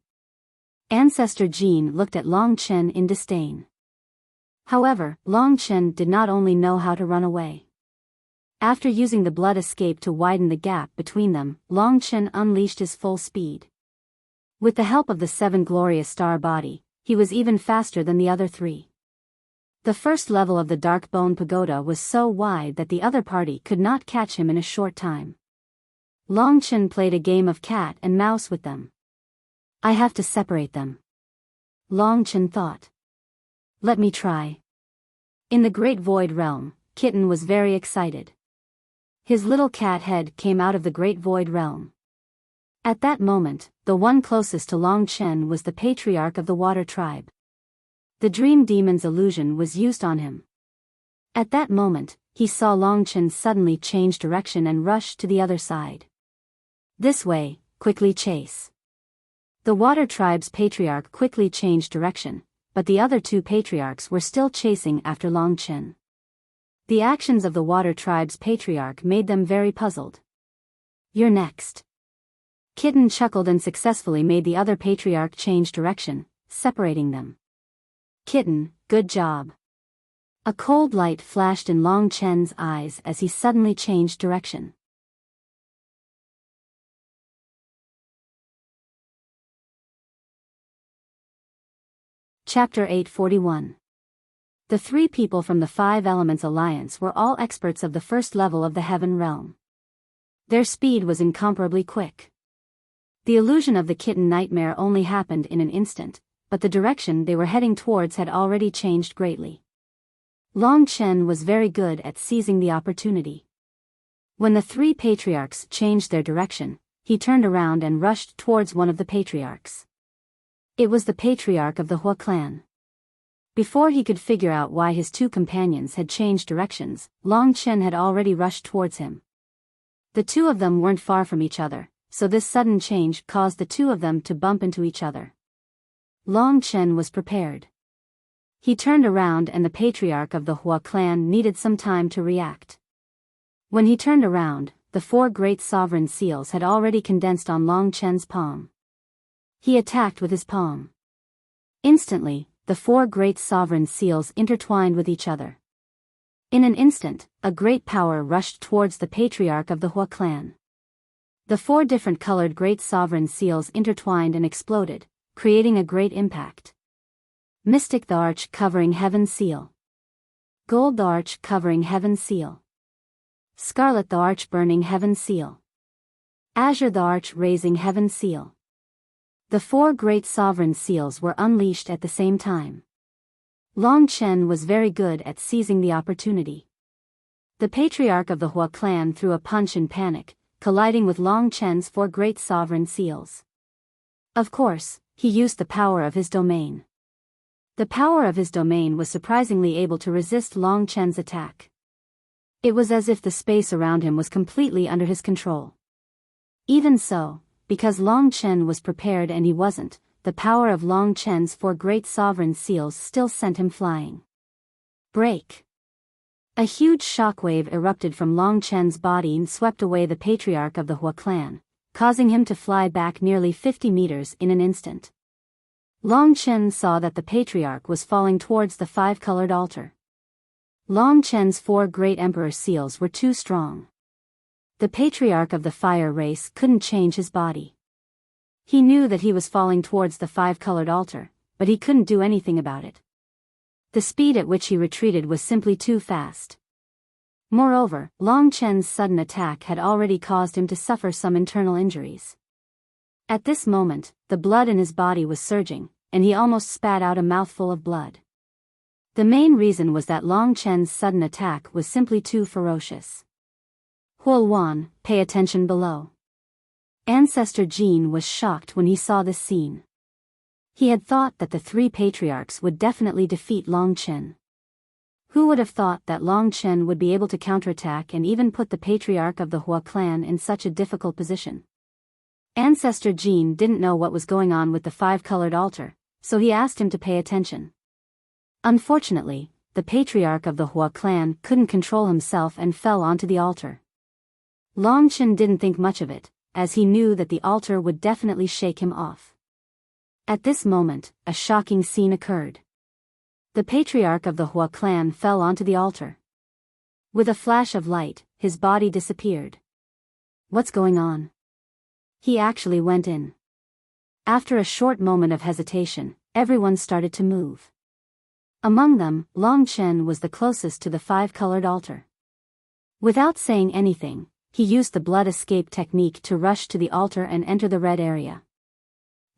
Ancestor Jin looked at Long Chen in disdain. However, Long Chen did not only know how to run away. After using the blood escape to widen the gap between them, Long Chen unleashed his full speed. With the help of the 7 glorious star body, he was even faster than the other 3. The first level of the Dark Bone Pagoda was so wide that the other party could not catch him in a short time. Long Chen played a game of cat and mouse with them. I have to separate them. Long Chen thought. Let me try. In the Great Void Realm, Kitten was very excited. His little cat head came out of the Great Void Realm. At that moment, the one closest to Long Chen was the patriarch of the Water Tribe. The Dream Demon's illusion was used on him. At that moment, he saw Long Chen suddenly change direction and rush to the other side. This way, quickly chase. The Water Tribe's patriarch quickly changed direction, but the other 2 patriarchs were still chasing after Long Chen. The actions of the Water Tribe's patriarch made them very puzzled. You're next. Kitten chuckled and successfully made the other patriarch change direction, separating them. Kitten, good job. A cold light flashed in Long Chen's eyes as he suddenly changed direction. Chapter 841. The 3 people from the 5 Elements Alliance were all experts of the first level of the Heaven Realm. Their speed was incomparably quick. The illusion of the kitten nightmare only happened in an instant, but the direction they were heading towards had already changed greatly. Long Chen was very good at seizing the opportunity. When the 3 patriarchs changed their direction, he turned around and rushed towards one of the patriarchs. It was the patriarch of the Hua clan. Before he could figure out why his 2 companions had changed directions, Long Chen had already rushed towards him. The 2 of them weren't far from each other, so this sudden change caused the 2 of them to bump into each other. Long Chen was prepared. He turned around and the patriarch of the Hua clan needed some time to react. When he turned around, the 4 great sovereign seals had already condensed on Long Chen's palm. He attacked with his palm. Instantly, the 4 great sovereign seals intertwined with each other. In an instant, a great power rushed towards the patriarch of the Hua clan. The 4 different colored great sovereign seals intertwined and exploded, creating a great impact. Mystic the arch covering heaven seal. Gold the arch covering heaven seal. Scarlet the arch burning heaven seal. Azure the arch raising heaven seal. The 4 great sovereign seals were unleashed at the same time. Long Chen was very good at seizing the opportunity. The patriarch of the Hua clan threw a punch in panic, colliding with Long Chen's 4 great sovereign seals. Of course, he used the power of his domain. The power of his domain was surprisingly able to resist Long Chen's attack. It was as if the space around him was completely under his control. Even so, because Long Chen was prepared and he wasn't, the power of Long Chen's 4 great sovereign seals still sent him flying. Break! A huge shockwave erupted from Long Chen's body and swept away the patriarch of the Hua clan, causing him to fly back nearly 50 meters in an instant. Long Chen saw that the patriarch was falling towards the 5-colored altar. Long Chen's 4 great emperor seals were too strong. The patriarch of the fire race couldn't change his body. He knew that he was falling towards the 5-colored altar, but he couldn't do anything about it. The speed at which he retreated was simply too fast. Moreover, Long Chen's sudden attack had already caused him to suffer some internal injuries. At this moment, the blood in his body was surging, and he almost spat out a mouthful of blood. The main reason was that Long Chen's sudden attack was simply too ferocious. Huoluan, pay attention below. Ancestor Jin was shocked when he saw this scene. He had thought that the 3 patriarchs would definitely defeat Long Chen. Who would have thought that Long Chen would be able to counterattack and even put the patriarch of the Hua clan in such a difficult position? Ancestor Jin didn't know what was going on with the 5-colored altar, so he asked him to pay attention. Unfortunately, the patriarch of the Hua clan couldn't control himself and fell onto the altar. Long Chen didn't think much of it, as he knew that the altar would definitely shake him off. At this moment, a shocking scene occurred. The patriarch of the Hua clan fell onto the altar. With a flash of light, his body disappeared. What's going on? He actually went in. After a short moment of hesitation, everyone started to move. Among them, Long Chen was the closest to the 5-colored altar. Without saying anything, he used the blood escape technique to rush to the altar and enter the red area.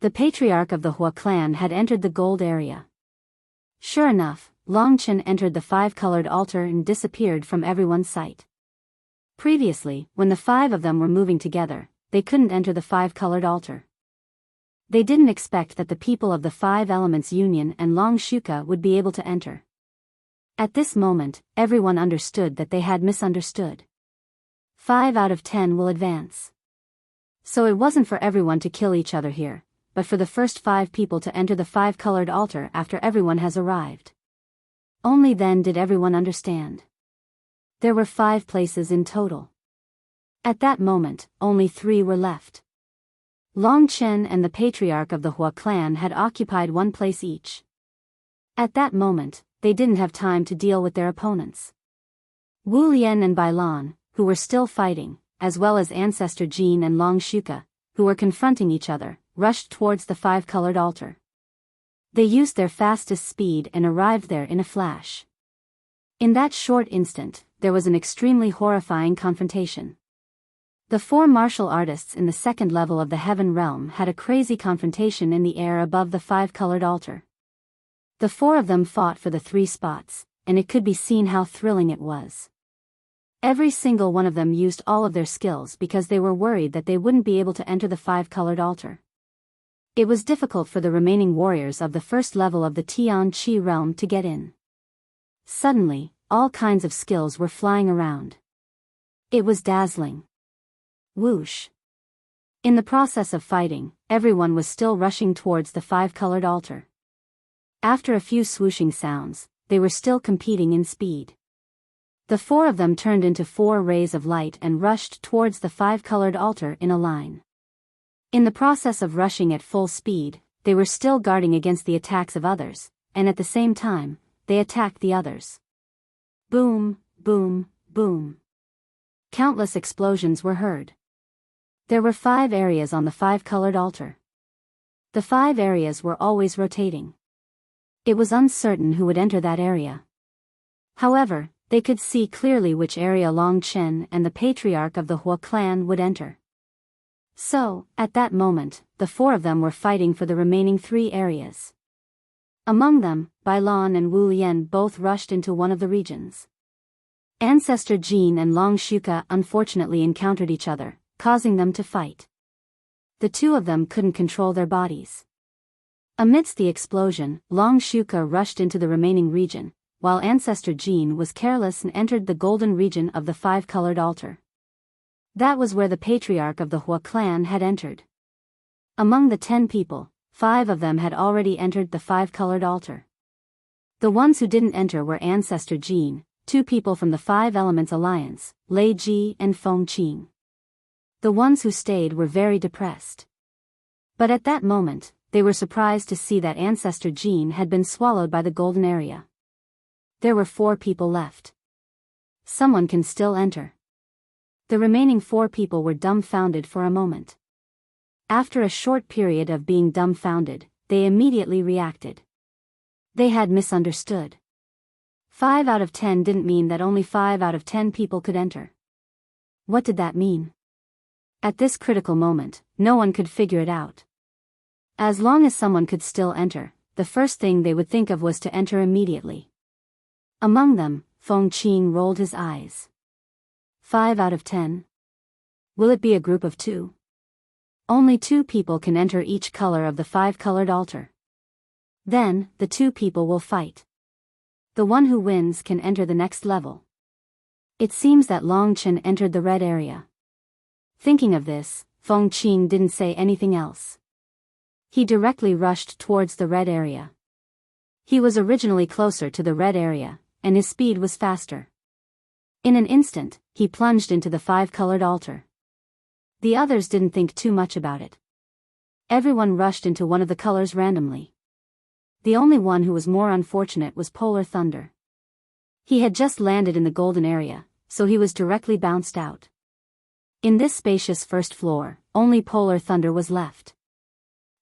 The patriarch of the Hua clan had entered the gold area. Sure enough, Long Chen entered the 5-colored altar and disappeared from everyone's sight. Previously, when the 5 of them were moving together, they couldn't enter the 5-colored altar. They didn't expect that the people of the 5 Elements Union and Long Shuka would be able to enter. At this moment, everyone understood that they had misunderstood. 5 out of 10 will advance. So it wasn't for everyone to kill each other here, but for the first 5 people to enter the 5-colored altar after everyone has arrived. Only then did everyone understand. There were 5 places in total. At that moment, only 3 were left. Long Chen and the patriarch of the Hua clan had occupied 1 place each. At that moment, they didn't have time to deal with their opponents. Wu Lian and Bai Lan, who were still fighting, as well as Ancestor Jin and Long Shuka, who were confronting each other, rushed towards the 5-colored altar. They used their fastest speed and arrived there in a flash. In that short instant, there was an extremely horrifying confrontation. The 4 martial artists in the 2nd level of the Heaven Realm had a crazy confrontation in the air above the 5-colored altar. The 4 of them fought for the 3 spots, and it could be seen how thrilling it was. Every single one of them used all of their skills because they were worried that they wouldn't be able to enter the 5-colored altar. It was difficult for the remaining warriors of the 1st level of the Tian Qi realm to get in. Suddenly, all kinds of skills were flying around. It was dazzling. Whoosh. In the process of fighting, everyone was still rushing towards the 5-colored altar. After a few swooshing sounds, they were still competing in speed. The 4 of them turned into 4 rays of light and rushed towards the 5-colored altar in a line. In the process of rushing at full speed, they were still guarding against the attacks of others, and at the same time, they attacked the others. Boom, boom, boom. Countless explosions were heard. There were 5 areas on the 5-colored altar. The 5 areas were always rotating. It was uncertain who would enter that area. However, they could see clearly which area Long Chen and the patriarch of the Hua clan would enter. So, at that moment, the 4 of them were fighting for the remaining 3 areas. Among them, Bai Lan and Wu Lian both rushed into one of the regions. Ancestor Jin and Long Shuka unfortunately encountered each other, causing them to fight. The 2 of them couldn't control their bodies. Amidst the explosion, Long Shuka rushed into the remaining region, while Ancestor Jin was careless and entered the golden region of the 5-colored altar. That was where the patriarch of the Hua clan had entered. Among the 10 people, 5 of them had already entered the 5-colored altar. The ones who didn't enter were Ancestor Jin, 2 people from the 5 Elements Alliance, Lei Ji and Feng Qing. The ones who stayed were very depressed. But at that moment, they were surprised to see that Ancestor Jin had been swallowed by the golden area. There were 4 people left. Someone can still enter. The remaining 4 people were dumbfounded for a moment. After a short period of being dumbfounded, they immediately reacted. They had misunderstood. 5 out of 10 didn't mean that only 5 out of 10 people could enter. What did that mean? At this critical moment, no one could figure it out. As long as someone could still enter, the first thing they would think of was to enter immediately. Among them, Feng Qing rolled his eyes. 5 out of 10? Will it be a group of 2? Only 2 people can enter each color of the 5-colored altar. Then, the 2 people will fight. The one who wins can enter the next level. It seems that Long Chen entered the red area. Thinking of this, Feng Qing didn't say anything else. He directly rushed towards the red area. He was originally closer to the red area, and his speed was faster. In an instant, he plunged into the 5-colored altar. The others didn't think too much about it. Everyone rushed into one of the colors randomly. The only one who was more unfortunate was Polar Thunder. He had just landed in the golden area, so he was directly bounced out. In this spacious first floor, only Polar Thunder was left.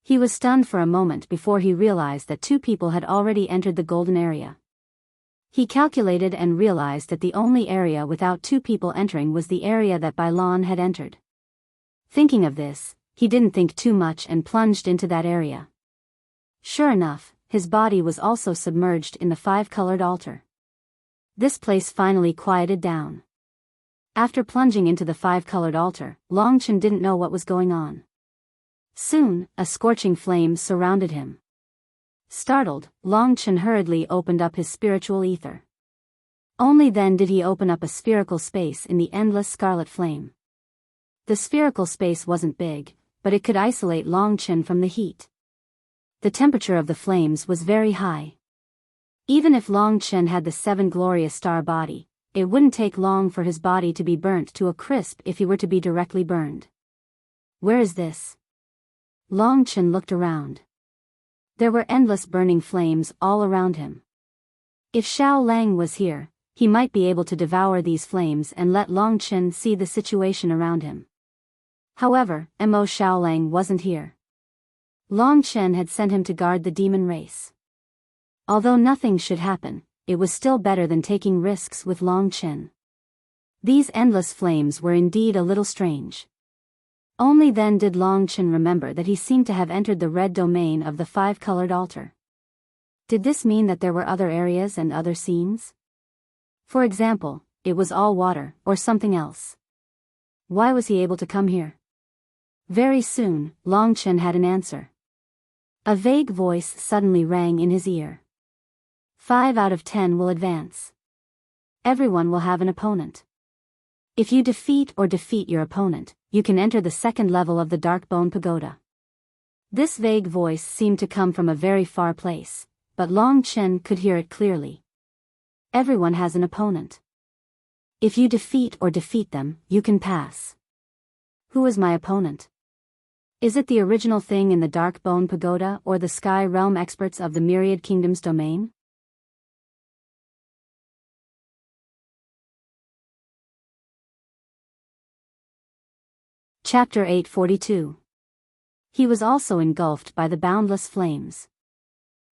He was stunned for a moment before he realized that 2 people had already entered the golden area. He calculated and realized that the only area without 2 people entering was the area that Bailan had entered. Thinking of this, he didn't think too much and plunged into that area. Sure enough, his body was also submerged in the 5-colored altar. This place finally quieted down. After plunging into the 5-colored altar, Long Chen didn't know what was going on. Soon, a scorching flame surrounded him. Startled, Long Chen hurriedly opened up his spiritual ether. Only then did he open up a spherical space in the endless scarlet flame. The spherical space wasn't big, but it could isolate Long Chen from the heat. The temperature of the flames was very high. Even if Long Chen had the 7 glorious star body, it wouldn't take long for his body to be burnt to a crisp if he were to be directly burned. Where is this? Long Chen looked around. There were endless burning flames all around him. If Xiao Lang was here, he might be able to devour these flames and let Long Chen see the situation around him. However, Mo Xiao Lang wasn't here. Long Chen had sent him to guard the demon race. Although nothing should happen, it was still better than taking risks with Long Chen. These endless flames were indeed a little strange. Only then did Long Chen remember that he seemed to have entered the red domain of the 5-colored altar. Did this mean that there were other areas and other scenes? For example, it was all water, or something else. Why was he able to come here? Very soon, Long Chen had an answer. A vague voice suddenly rang in his ear. 5 out of 10 will advance. Everyone will have an opponent. If you defeat your opponent, you can enter the 2nd level of the Darkbone Pagoda. This vague voice seemed to come from a very far place, but Long Chen could hear it clearly. Everyone has an opponent. If you defeat them, you can pass. Who is my opponent? Is it the original thing in the Darkbone Pagoda or the Sky Realm experts of the Myriad Kingdoms domain? Chapter 842. He was also engulfed by the boundless flames.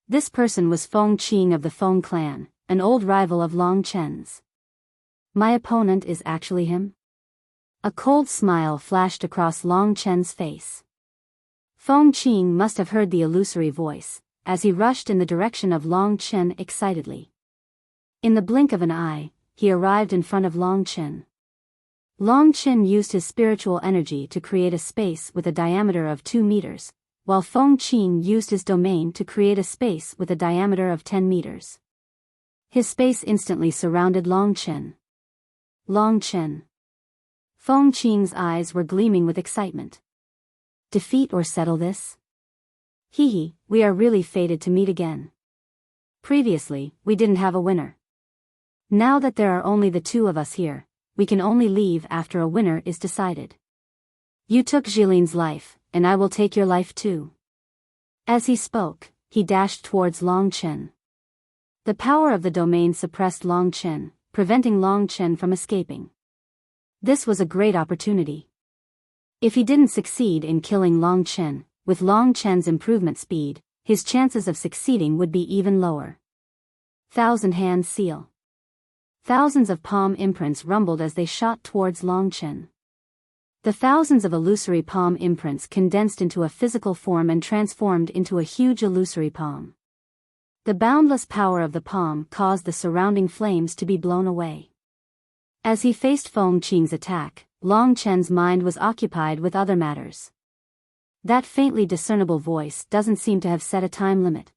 This person was Feng Qing of the Feng clan, an old rival of Long Chen's. My opponent is actually him? A cold smile flashed across Long Chen's face. Feng Qing must have heard the illusory voice, as he rushed in the direction of Long Chen excitedly. In the blink of an eye, he arrived in front of Long Chen. Long Chen used his spiritual energy to create a space with a diameter of 2 meters, while Feng Qing used his domain to create a space with a diameter of 10 meters. His space instantly surrounded Long Chen. Long Chen. Feng Qing's eyes were gleaming with excitement. Defeat or settle this? Hee, we are really fated to meet again. Previously, we didn't have a winner. Now that there are only the two of us here, we can only leave after a winner is decided. You took Jilin's life, and I will take your life too. As he spoke, he dashed towards Long Chen. The power of the domain suppressed Long Chen, preventing Long Chen from escaping. This was a great opportunity. If he didn't succeed in killing Long Chen, with Long Chen's improvement speed, his chances of succeeding would be even lower. Thousand-hand seal. Thousands of palm imprints rumbled as they shot towards Long Chen. The thousands of illusory palm imprints condensed into a physical form and transformed into a huge illusory palm. The boundless power of the palm caused the surrounding flames to be blown away. As he faced Feng Qing's attack, Long Chen's mind was occupied with other matters. That faintly discernible voice doesn't seem to have set a time limit.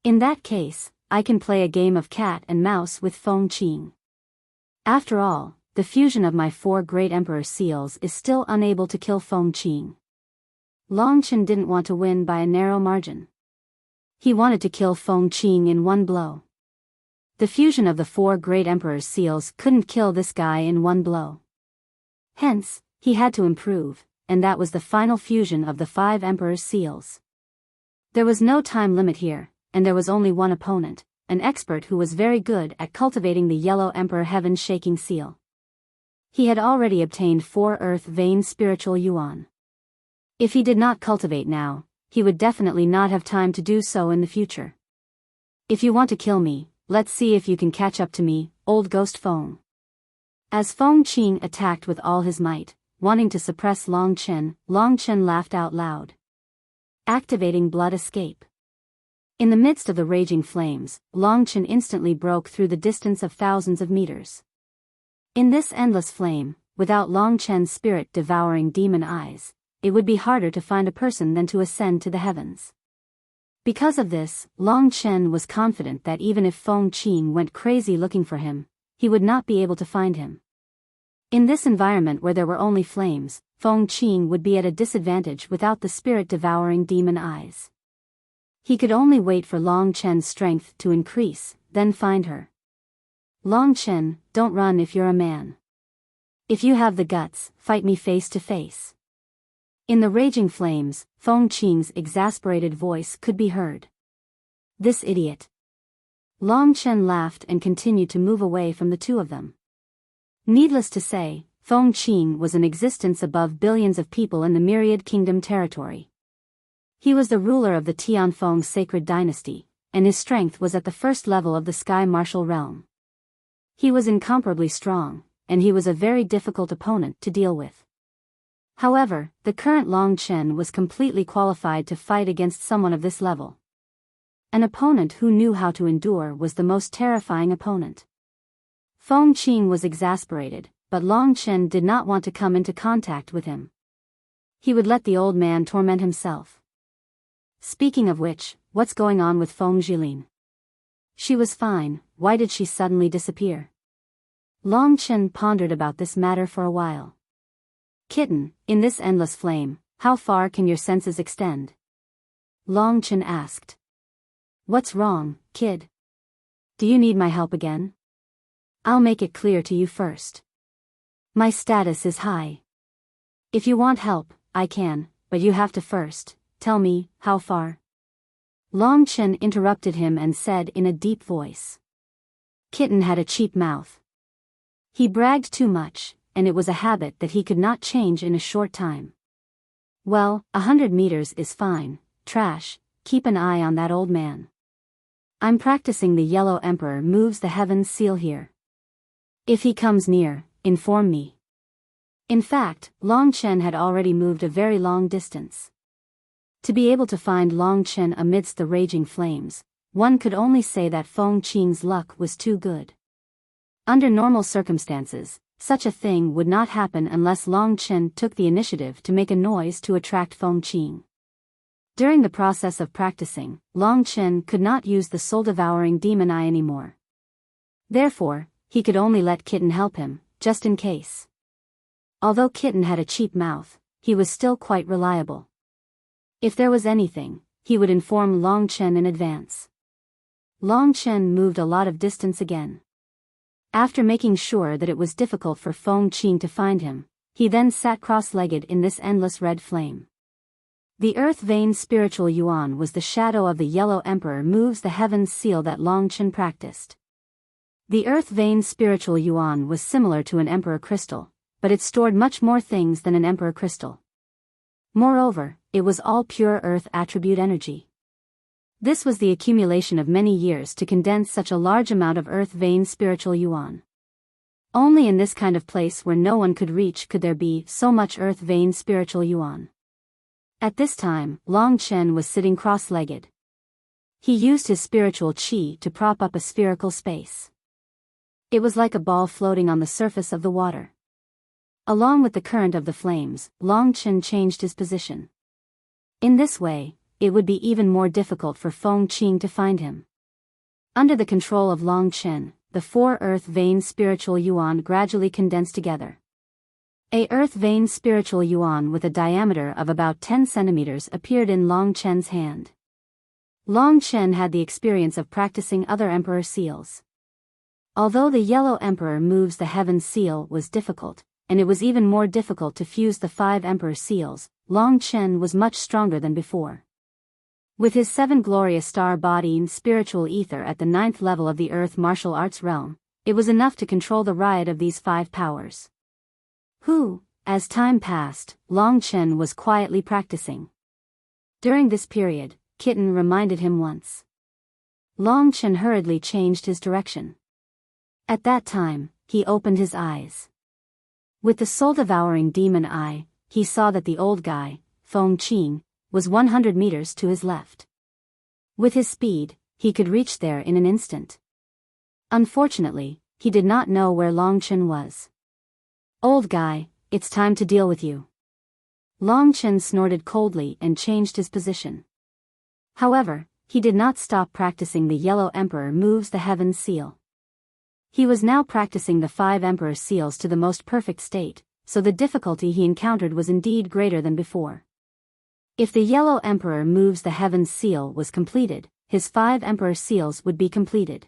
In that case, I can play a game of cat and mouse with Feng Qing. After all, the fusion of my 4 great emperor seals is still unable to kill Feng Qing. Long Chen didn't want to win by a narrow margin. He wanted to kill Feng Qing in one blow. The fusion of the 4 great emperor's seals couldn't kill this guy in one blow. Hence, he had to improve, and that was the final fusion of the 5 emperor's seals. There was no time limit here, and there was only one opponent, an expert who was very good at cultivating the yellow emperor heaven-shaking seal. He had already obtained 4 earth vein spiritual yuan. If he did not cultivate now, he would definitely not have time to do so in the future. If you want to kill me, let's see if you can catch up to me, old ghost Feng. As Feng Qing attacked with all his might, wanting to suppress Long Chen laughed out loud. Activating blood escape. In the midst of the raging flames, Long Chen instantly broke through the distance of thousands of meters. In this endless flame, without Long Chen's spirit devouring demon eyes, it would be harder to find a person than to ascend to the heavens. Because of this, Long Chen was confident that even if Feng Qing went crazy looking for him, he would not be able to find him. In this environment where there were only flames, Feng Qing would be at a disadvantage without the spirit-devouring demon eyes. He could only wait for Long Chen's strength to increase, then find her. Long Chen, don't run if you're a man. If you have the guts, fight me face to face. In the raging flames, Feng Qing's exasperated voice could be heard. This idiot. Long Chen laughed and continued to move away from the two of them. Needless to say, Feng Qing was an existence above billions of people in the Myriad Kingdom territory. He was the ruler of the Tianfeng sacred dynasty, and his strength was at the first level of the Sky Martial realm. He was incomparably strong, and he was a very difficult opponent to deal with. However, the current Long Chen was completely qualified to fight against someone of this level. An opponent who knew how to endure was the most terrifying opponent. Feng Qing was exasperated, but Long Chen did not want to come into contact with him. He would let the old man torment himself. Speaking of which, what's going on with Feng Jilin? She was fine, why did she suddenly disappear? Long Chen pondered about this matter for a while. Kitten, in this endless flame, how far can your senses extend? Long Chen asked. What's wrong, kid? Do you need my help again? I'll make it clear to you first. My status is high. If you want help, I can, but you have to first tell me, how far? Long Chen interrupted him and said in a deep voice. Kitten had a cheap mouth. He bragged too much, and it was a habit that he could not change in a short time. Well, 100 meters is fine, trash, keep an eye on that old man. I'm practicing the Yellow Emperor moves the heavens seal here. If he comes near, inform me. In fact, Long Chen had already moved a very long distance. To be able to find Long Chen amidst the raging flames, one could only say that Feng Qing's luck was too good. Under normal circumstances, such a thing would not happen unless Long Chen took the initiative to make a noise to attract Feng Qing. During the process of practicing, Long Chen could not use the soul-devouring demon eye anymore. Therefore, he could only let Kitten help him, just in case. Although Kitten had a cheap mouth, he was still quite reliable. If there was anything, he would inform Long Chen in advance. Long Chen moved a lot of distance again. After making sure that it was difficult for Feng Qing to find him, he then sat cross-legged in this endless red flame. The earth vein spiritual yuan was the shadow of the yellow emperor moves the heavens seal that Long Chen practiced. The earth vein spiritual yuan was similar to an emperor crystal, but it stored much more things than an emperor crystal. Moreover, it was all pure earth attribute energy. This was the accumulation of many years to condense such a large amount of earth vein spiritual yuan. Only in this kind of place where no one could reach could there be so much earth vein spiritual yuan. At this time, Long Chen was sitting cross-legged. He used his spiritual qi to prop up a spherical space. It was like a ball floating on the surface of the water. Along with the current of the flames, Long Chen changed his position. In this way, it would be even more difficult for Feng Qing to find him. Under the control of Long Chen, the 4 earth vein spiritual yuan gradually condensed together. A earth vein spiritual yuan with a diameter of about 10 centimeters appeared in Long Chen's hand. Long Chen had the experience of practicing other emperor seals. Although the yellow emperor moves the heaven seal was difficult, and it was even more difficult to fuse the 5 emperor seals, Long Chen was much stronger than before. With his 7 glorious star-bodying spiritual ether at the 9th level of the earth martial arts realm, it was enough to control the riot of these 5 powers. As time passed, Long Chen was quietly practicing. During this period, Kitten reminded him once. Long Chen hurriedly changed his direction. At that time, he opened his eyes. With the soul-devouring demon eye, he saw that the old guy, Feng Qing, was 100 meters to his left. With his speed, he could reach there in an instant. Unfortunately, he did not know where Long Chen was. "Old guy, it's time to deal with you." Long Chen snorted coldly and changed his position. However, he did not stop practicing the yellow emperor moves the heaven seal. He was now practicing the 5 emperor seals to the most perfect state, so the difficulty he encountered was indeed greater than before. If the yellow emperor moves the heaven seal was completed, his 5 emperor seals would be completed.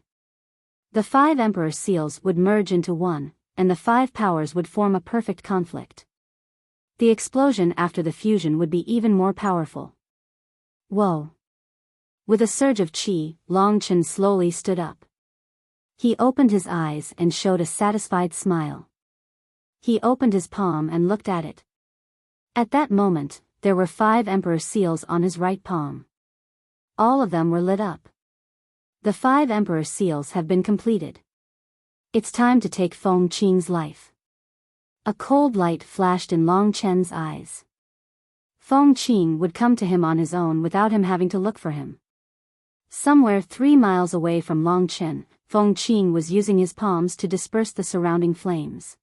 The 5 emperor seals would merge into one, and the 5 powers would form a perfect conflict. The explosion after the fusion would be even more powerful. Whoa! With a surge of qi, Long Chen slowly stood up. He opened his eyes and showed a satisfied smile. He opened his palm and looked at it. At that moment, there were 5 emperor seals on his right palm. All of them were lit up. The 5 emperor seals have been completed. It's time to take Feng Qing's life. A cold light flashed in Long Chen's eyes. Feng Qing would come to him on his own without him having to look for him. Somewhere 3 miles away from Long Chen, Feng Qing was using his palms to disperse the surrounding flames.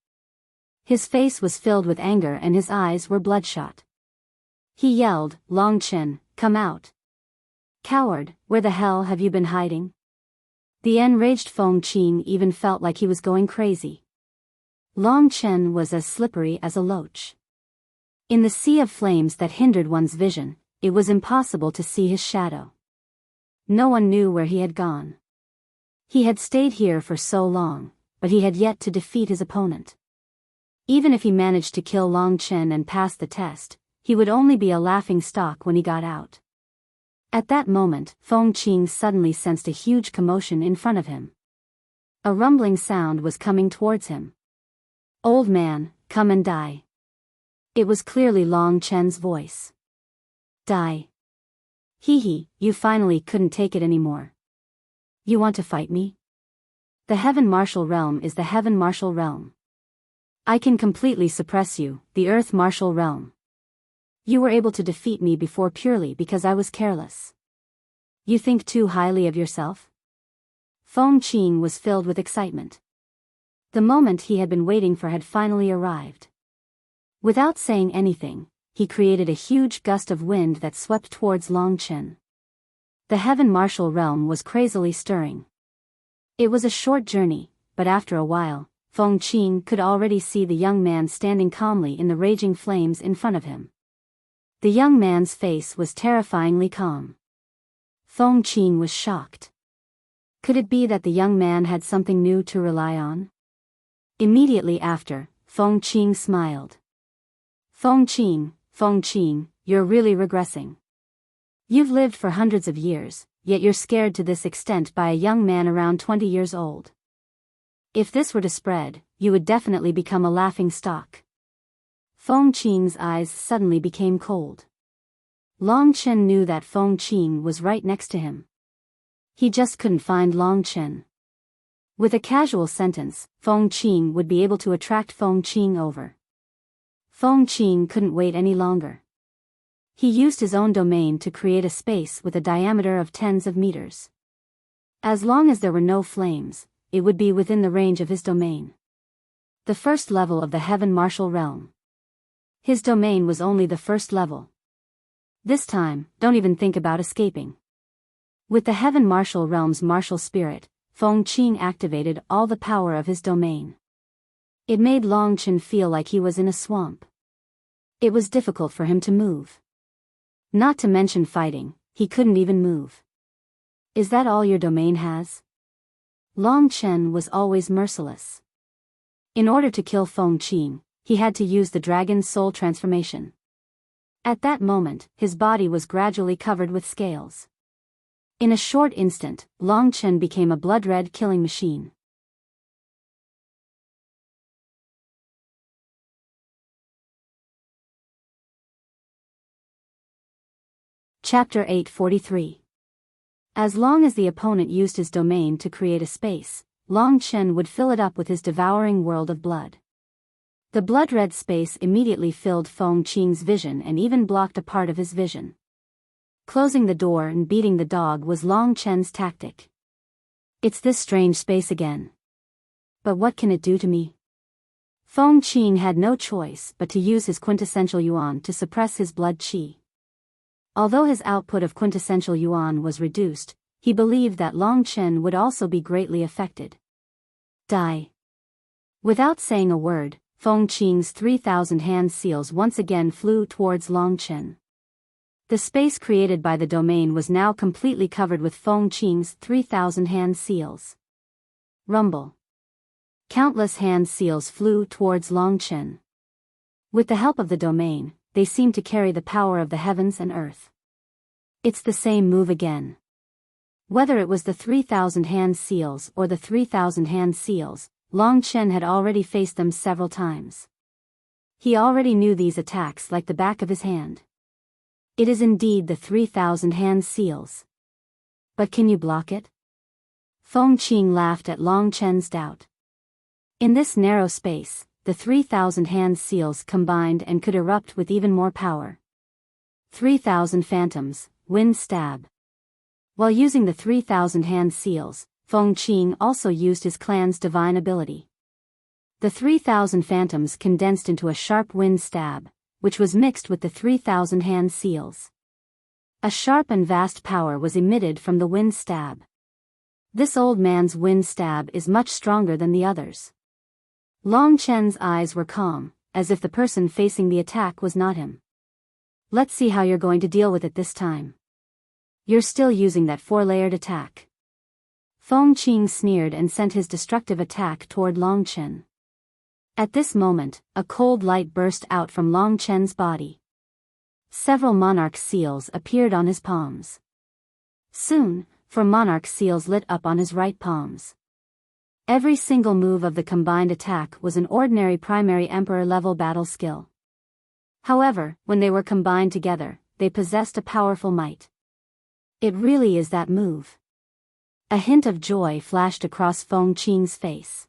His face was filled with anger and his eyes were bloodshot. He yelled, "Long Chen, come out. Coward, where the hell have you been hiding?" The enraged Feng Qing even felt like he was going crazy. Long Chen was as slippery as a loach. In the sea of flames that hindered one's vision, it was impossible to see his shadow. No one knew where he had gone. He had stayed here for so long, but he had yet to defeat his opponent. Even if he managed to kill Long Chen and pass the test, he would only be a laughing stock when he got out. At that moment, Feng Qing suddenly sensed a huge commotion in front of him. A rumbling sound was coming towards him. "Old man, come and die." It was clearly Long Chen's voice. "Die? Hee, you finally couldn't take it anymore. You want to fight me? The heaven martial realm is the heaven martial realm. I can completely suppress you, the earth martial realm. You were able to defeat me before purely because I was careless. You think too highly of yourself?" Feng Qing was filled with excitement. The moment he had been waiting for had finally arrived. Without saying anything, he created a huge gust of wind that swept towards Long Chen. The heaven martial realm was crazily stirring. It was a short journey, but after a while, Feng Qing could already see the young man standing calmly in the raging flames in front of him. The young man's face was terrifyingly calm. Feng Qing was shocked. Could it be that the young man had something new to rely on? Immediately after, Feng Qing smiled. Feng Qing, you're really regressing. You've lived for hundreds of years, yet you're scared to this extent by a young man around 20 years old. If this were to spread, you would definitely become a laughing stock. Feng Qing's eyes suddenly became cold. Long Chen knew that Feng Qing was right next to him. He just couldn't find Long Chen. With a casual sentence, Feng Qing would be able to attract Feng Qing over. Feng Qing couldn't wait any longer. He used his own domain to create a space with a diameter of tens of meters. As long as there were no flames, it would be within the range of his domain. The first level of the Heaven Martial Realm. His domain was only the first level. This time, don't even think about escaping. With the Heaven Martial Realm's martial spirit, Feng Qing activated all the power of his domain. It made Long Chen feel like he was in a swamp. It was difficult for him to move. Not to mention fighting, he couldn't even move. Is that all your domain has? Long Chen was always merciless. In order to kill Feng Qing, he had to use the dragon's soul transformation. At that moment, his body was gradually covered with scales. In a short instant, Long Chen became a blood-red killing machine. Chapter 843. As long as the opponent used his domain to create a space, Long Chen would fill it up with his devouring world of blood. The blood-red space immediately filled Feng Qing's vision and even blocked a part of his vision. Closing the door and beating the dog was Long Chen's tactic. It's this strange space again. But what can it do to me? Feng Qing had no choice but to use his quintessential yuan to suppress his blood qi. Although his output of quintessential yuan was reduced, he believed that Long Chen would also be greatly affected. Die. Without saying a word, Feng Qing's 3,000 hand seals once again flew towards Long Chen. The space created by the domain was now completely covered with Feng Qing's 3,000 hand seals. Rumble. Countless hand seals flew towards Long Chen. With the help of the domain, they seemed to carry the power of the heavens and earth. It's the same move again. Whether it was the 3,000 hand seals or the 3,000 hand seals, Long Chen had already faced them several times. He already knew these attacks like the back of his hand. It is indeed the 3,000 hand seals. But can you block it? Feng Qing laughed at Long Chen's doubt. In this narrow space, the 3,000 hand seals combined and could erupt with even more power. 3,000 phantoms, wind stab. While using the 3,000 hand seals, Feng Qing also used his clan's divine ability. The 3,000 phantoms condensed into a sharp wind stab, which was mixed with the 3,000 hand seals. A sharp and vast power was emitted from the wind stab. This old man's wind stab is much stronger than the others. Long Chen's eyes were calm, as if the person facing the attack was not him. Let's see how you're going to deal with it this time. You're still using that 4-layered attack. Feng Qing sneered and sent his destructive attack toward Long Chen. At this moment, a cold light burst out from Long Chen's body. Several monarch seals appeared on his palms. Soon, 4 monarch seals lit up on his right palms. Every single move of the combined attack was an ordinary primary emperor-level battle skill. However, when they were combined together, they possessed a powerful might. It really is that move. A hint of joy flashed across Feng Qing's face.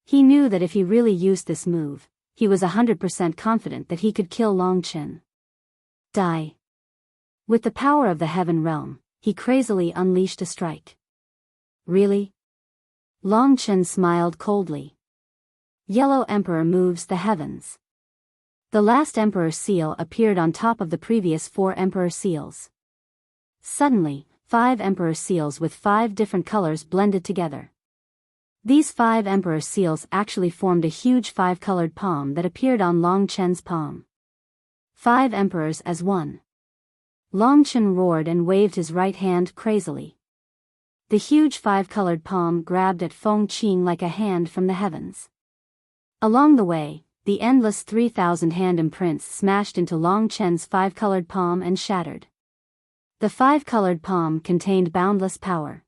He knew that if he really used this move, he was 100% confident that he could kill Long Chen. Die. With the power of the Heaven Realm, he crazily unleashed a strike. Really? Long Chen smiled coldly. Yellow Emperor moves the heavens. The last Emperor seal appeared on top of the previous 4 Emperor seals. Suddenly, 5 Emperor seals with 5 different colors blended together. These 5 emperor seals actually formed a huge 5-colored palm that appeared on Long Chen's palm. 5 emperors as one. Long Chen roared and waved his right hand crazily. The huge 5-colored palm grabbed at Feng Qing like a hand from the heavens. Along the way, the endless 3,000 hand imprints smashed into Long Chen's 5-colored palm and shattered. The 5-colored palm contained boundless power.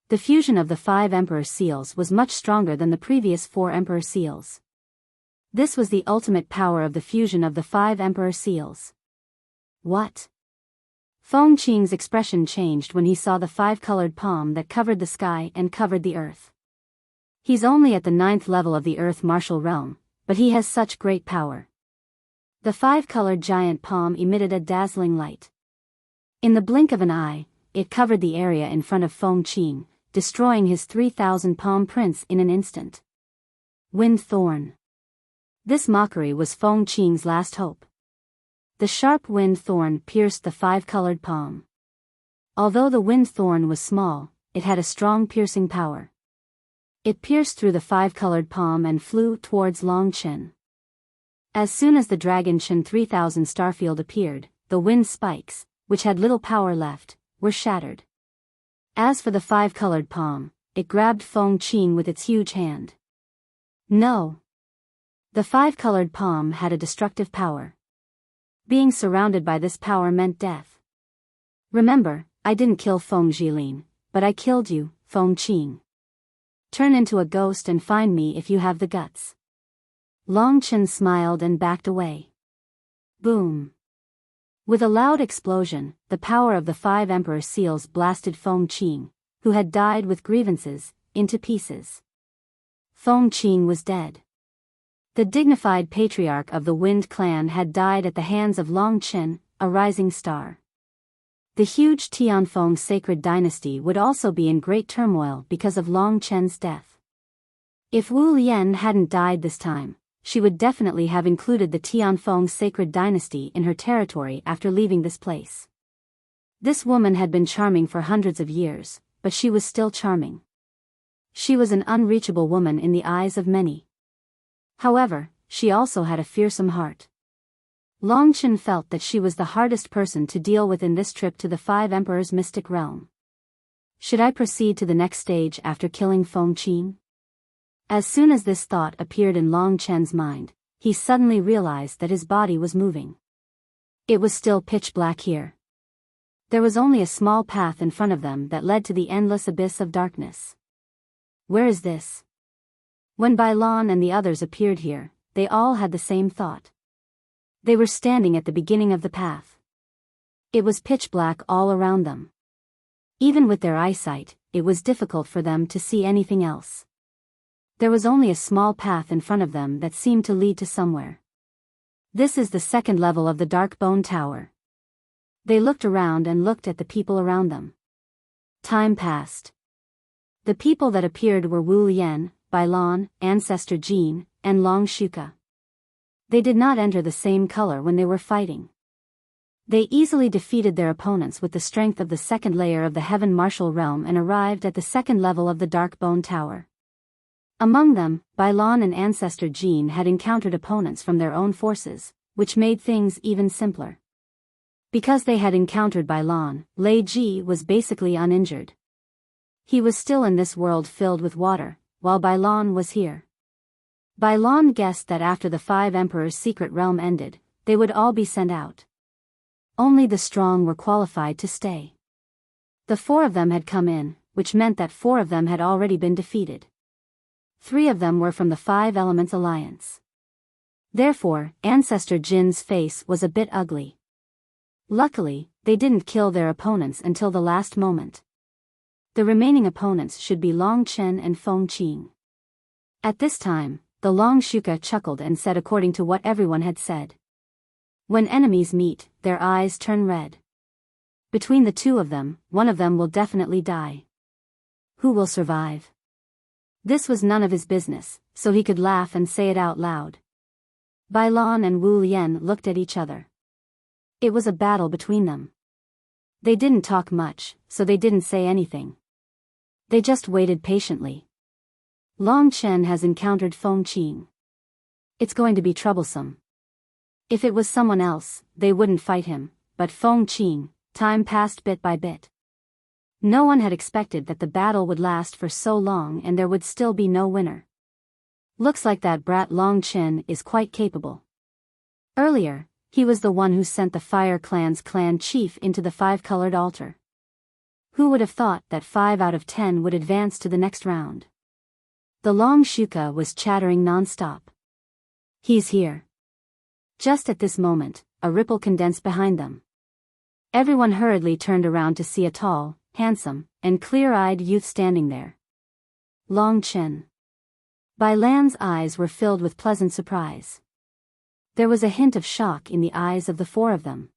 The fusion of the 5 emperor seals was much stronger than the previous 4 emperor seals. This was the ultimate power of the fusion of the 5 emperor seals. What? Feng Qing's expression changed when he saw the 5-colored palm that covered the sky and covered the earth. He's only at the 9th level of the earth martial realm, but he has such great power. The 5-colored giant palm emitted a dazzling light. In the blink of an eye, it covered the area in front of Feng Qing, destroying his 3,000 palm prints in an instant. Wind thorn. This mockery was Feng Qing's last hope. The sharp wind thorn pierced the 5-colored palm. Although the wind thorn was small, it had a strong piercing power. It pierced through the 5-colored palm and flew towards Long Chen. As soon as the Dragon Chen 3000 starfield appeared, the wind spikes, which had little power left, were shattered. As for the 5-colored palm, it grabbed Feng Qing with its huge hand. No. The 5-colored palm had a destructive power. Being surrounded by this power meant death. Remember, I didn't kill Feng Jilin, but I killed you, Feng Qing. Turn into a ghost and find me if you have the guts. Long Chen smiled and backed away. Boom. With a loud explosion, the power of the 5 emperor seals blasted Feng Qing, who had died with grievances, into pieces. Feng Qing was dead. The dignified patriarch of the Wind clan had died at the hands of Long Chen, a rising star. The huge Tianfeng sacred dynasty would also be in great turmoil because of Long Chen's death. If Wu Lian hadn't died this time, she would definitely have included the Tianfeng sacred dynasty in her territory after leaving this place. This woman had been charming for hundreds of years, but she was still charming. She was an unreachable woman in the eyes of many. However, she also had a fearsome heart. Long Chen felt that she was the hardest person to deal with in this trip to the 5 Emperors' mystic realm. Should I proceed to the next stage after killing Feng Qing? As soon as this thought appeared in Long Chen's mind, he suddenly realized that his body was moving. It was still pitch black here. There was only a small path in front of them that led to the endless abyss of darkness. Where is this? When Bailan and the others appeared here, they all had the same thought. They were standing at the beginning of the path. It was pitch black all around them. Even with their eyesight, it was difficult for them to see anything else. There was only a small path in front of them that seemed to lead to somewhere. This is the 2nd level of the Dark Bone Tower. They looked around and looked at the people around them. Time passed. The people that appeared were Wu Lian, Bailan, Ancestor Jin, and Long Shuka. They did not enter the same color when they were fighting. They easily defeated their opponents with the strength of the 2nd layer of the Heaven Martial Realm and arrived at the 2nd level of the Dark Bone Tower. Among them, Bailan and Ancestor Jin had encountered opponents from their own forces, which made things even simpler. Because they had encountered Bailan, Lei Ji was basically uninjured. He was still in this world filled with water, while Bailan was here. Bailan guessed that after the 5 Emperors' secret realm ended, they would all be sent out. Only the strong were qualified to stay. The 4 of them had come in, which meant that 4 of them had already been defeated. 3 of them were from the 5 Elements Alliance. Therefore, Ancestor Jin's face was a bit ugly. Luckily, they didn't kill their opponents until the last moment. The remaining opponents should be Long Chen and Feng Qing. At this time, the Long Shuka chuckled and said according to what everyone had said. When enemies meet, their eyes turn red. Between the 2 of them, one of them will definitely die. Who will survive? This was none of his business, so he could laugh and say it out loud. Bailan and Wu Lian looked at each other. It was a battle between them. They didn't talk much, so they didn't say anything. They just waited patiently. Long Chen has encountered Feng Qing. It's going to be troublesome. If it was someone else, they wouldn't fight him, but Feng Qing. Time passed bit by bit. No one had expected that the battle would last for so long and there would still be no winner. Looks like that brat Long Chen is quite capable. Earlier, he was the one who sent the Fire Clan's clan chief into the five-colored altar. Who would have thought that 5 out of 10 would advance to the next round? The Long Shuka was chattering non-stop. He's here. Just at this moment, a ripple condensed behind them. Everyone hurriedly turned around to see a tall, handsome, and clear-eyed youth standing there. Long Chen. Bai Lan's eyes were filled with pleasant surprise. There was a hint of shock in the eyes of the 4 of them.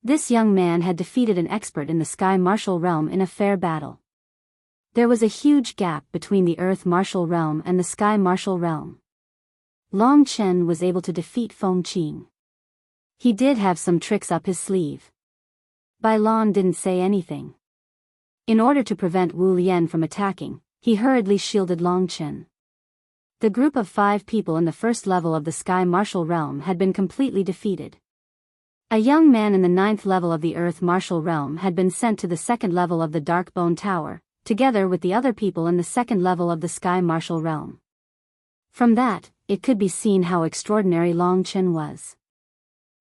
This young man had defeated an expert in the Sky Martial Realm in a fair battle. There was a huge gap between the Earth Martial Realm and the Sky Martial Realm. Long Chen was able to defeat Feng Qing. He did have some tricks up his sleeve. Bai Lan didn't say anything. In order to prevent Wu Lian from attacking, he hurriedly shielded Long Chen. The group of 5 people in the first level of the Sky Martial Realm had been completely defeated. A young man in the 9th level of the Earth Martial Realm had been sent to the 2nd level of the Dark Bone Tower, together with the other people in the 2nd level of the Sky Martial Realm. From that, it could be seen how extraordinary Long Chen was.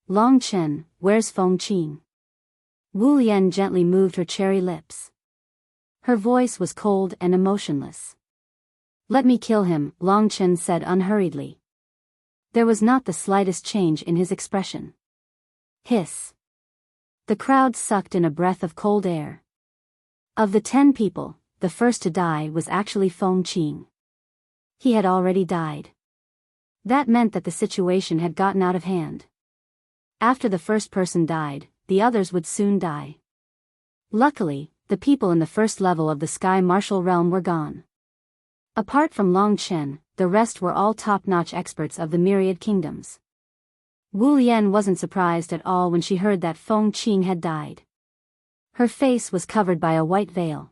Long Chen, where's Feng Qing? Wu Lian gently moved her cherry lips. Her voice was cold and emotionless. Let me kill him, Long Chen said unhurriedly. There was not the slightest change in his expression. Hiss. The crowd sucked in a breath of cold air. Of the 10 people, the first to die was actually Feng Qing. He had already died. That meant that the situation had gotten out of hand. After the first person died, the others would soon die. Luckily, the people in the first level of the Sky Martial Realm were gone. Apart from Long Chen, the rest were all top-notch experts of the myriad kingdoms. Wu Lian wasn't surprised at all when she heard that Feng Qing had died. Her face was covered by a white veil.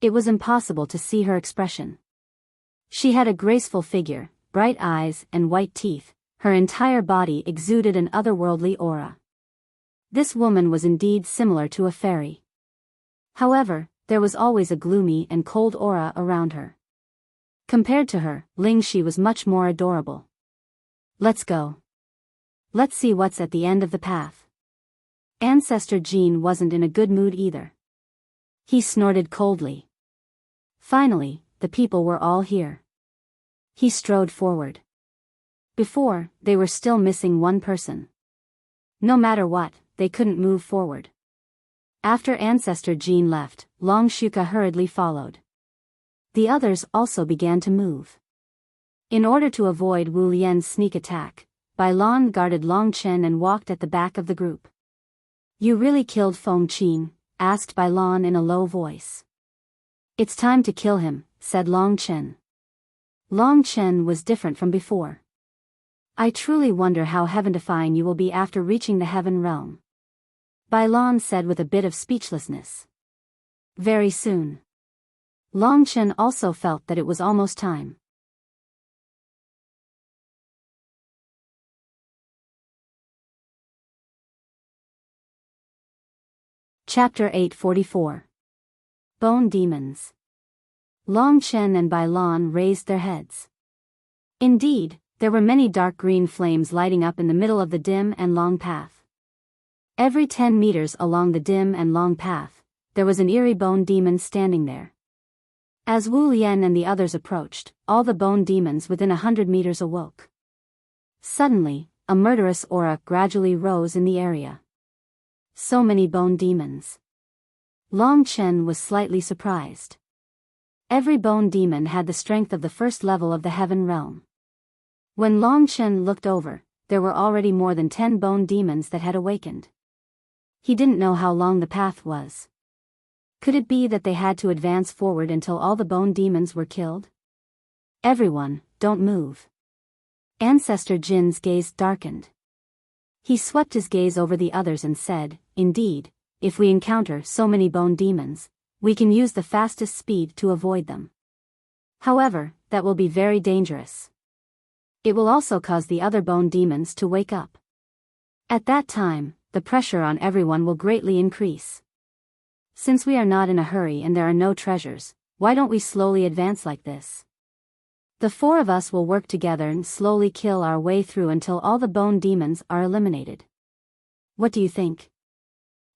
It was impossible to see her expression. She had a graceful figure, bright eyes and white teeth. Her entire body exuded an otherworldly aura. This woman was indeed similar to a fairy. However, there was always a gloomy and cold aura around her. Compared to her, Ling Shi was much more adorable. Let's go. Let's see what's at the end of the path. Ancestor Jean wasn't in a good mood either. He snorted coldly. Finally, the people were all here. He strode forward. Before, they were still missing one person. No matter what, they couldn't move forward. After Ancestor Jean left, Long Shuka hurriedly followed. The others also began to move. In order to avoid Wu Lian's sneak attack, Bai Lan guarded Long Chen and walked at the back of the group. You really killed Feng Qing? Asked Bai Lan in a low voice. It's time to kill him, said Long Chen. Long Chen was different from before. I truly wonder how heaven-defying you will be after reaching the heaven realm. Bai Lan said with a bit of speechlessness. Very soon. Long Chen also felt that it was almost time. Chapter 844. Bone Demons. Long Chen and Bai Lan raised their heads. Indeed, there were many dark green flames lighting up in the middle of the dim and long path. Every 10 meters along the dim and long path, there was an eerie bone demon standing there. As Wu Lian and the others approached, all the bone demons within 100 meters awoke. Suddenly, a murderous aura gradually rose in the area. So many bone demons. Long Chen was slightly surprised. Every bone demon had the strength of the first level of the heaven realm. When Long Chen looked over, there were already more than 10 bone demons that had awakened. He didn't know how long the path was. Could it be that they had to advance forward until all the bone demons were killed? Everyone, don't move. Ancestor Jin's gaze darkened. He swept his gaze over the others and said, Indeed, if we encounter so many bone demons, we can use the fastest speed to avoid them. However, that will be very dangerous. It will also cause the other bone demons to wake up. At that time, the pressure on everyone will greatly increase. Since we are not in a hurry and there are no treasures, why don't we slowly advance like this? The four of us will work together and slowly kill our way through until all the bone demons are eliminated. What do you think?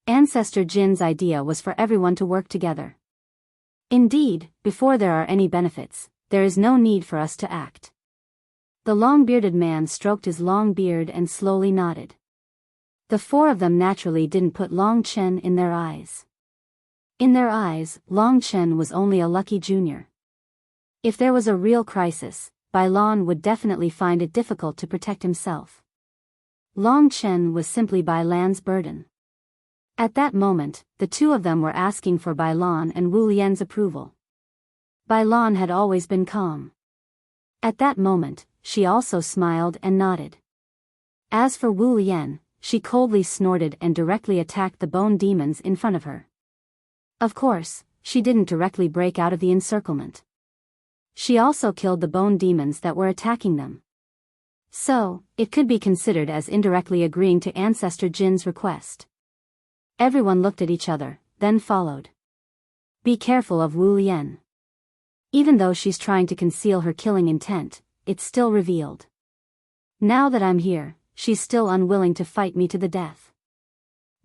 Ancestor Jin's idea was for everyone to work together. Indeed, before there are any benefits, there is no need for us to act. The long-bearded man stroked his long beard and slowly nodded. The four of them naturally didn't put Long Chen in their eyes. In their eyes, Long Chen was only a lucky junior. If there was a real crisis, Bai Lan would definitely find it difficult to protect himself. Long Chen was simply Bai Lan's burden. At that moment, the two of them were asking for Bai Lan and Wu Lian's approval. Bai Lan had always been calm. At that moment, she also smiled and nodded. As for Wu Lian, she coldly snorted and directly attacked the bone demons in front of her. Of course, she didn't directly break out of the encirclement. She also killed the bone demons that were attacking them. So, it could be considered as indirectly agreeing to Ancestor Jin's request. Everyone looked at each other, then followed. Be careful of Wu Lian. Even though she's trying to conceal her killing intent, it's still revealed. Now that I'm here, she's still unwilling to fight me to the death.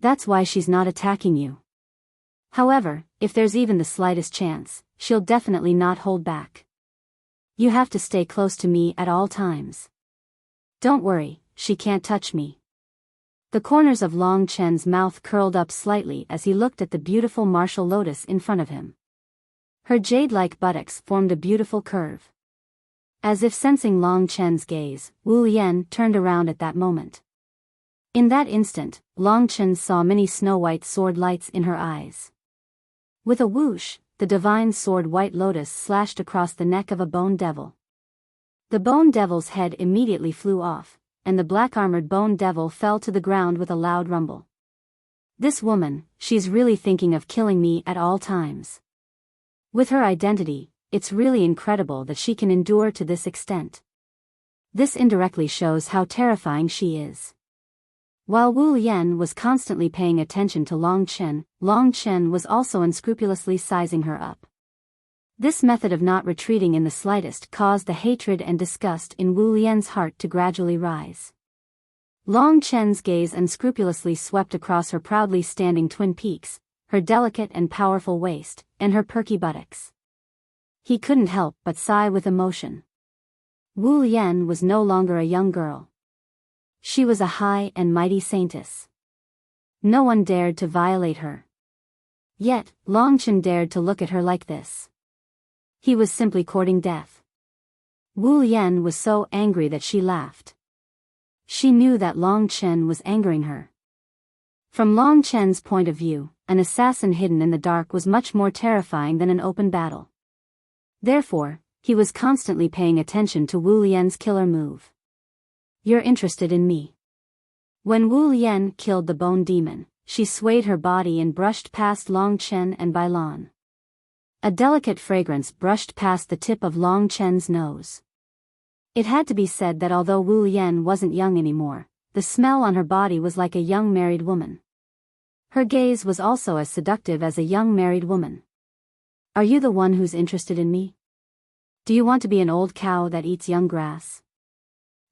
That's why she's not attacking you. However, if there's even the slightest chance, she'll definitely not hold back. You have to stay close to me at all times. Don't worry, she can't touch me. The corners of Long Chen's mouth curled up slightly as he looked at the beautiful martial lotus in front of him. Her jade-like buttocks formed a beautiful curve. As if sensing Long Chen's gaze, Wu Lian turned around at that moment. In that instant, Long Chen saw many snow-white sword lights in her eyes. With a whoosh, the divine sword White Lotus slashed across the neck of a bone devil. The bone devil's head immediately flew off, and the black-armored bone devil fell to the ground with a loud rumble. This woman, she's really thinking of killing me at all times. With her identity, it's really incredible that she can endure to this extent. This indirectly shows how terrifying she is. While Wu Lian was constantly paying attention to Long Chen was also unscrupulously sizing her up. This method of not retreating in the slightest caused the hatred and disgust in Wu Lian's heart to gradually rise. Long Chen's gaze unscrupulously swept across her proudly standing twin peaks, her delicate and powerful waist, and her perky buttocks. He couldn't help but sigh with emotion. Wu Lian was no longer a young girl. She was a high and mighty saintess. No one dared to violate her. Yet, Long Chen dared to look at her like this. He was simply courting death. Wu Lian was so angry that she laughed. She knew that Long Chen was angering her. From Long Chen's point of view, an assassin hidden in the dark was much more terrifying than an open battle. Therefore, he was constantly paying attention to Wu Lian's killer move. You're interested in me. When Wu Lian killed the bone demon, she swayed her body and brushed past Long Chen and Bai Lan. A delicate fragrance brushed past the tip of Long Chen's nose. It had to be said that although Wu Lian wasn't young anymore, the smell on her body was like a young married woman. Her gaze was also as seductive as a young married woman. Are you the one who's interested in me? Do you want to be an old cow that eats young grass?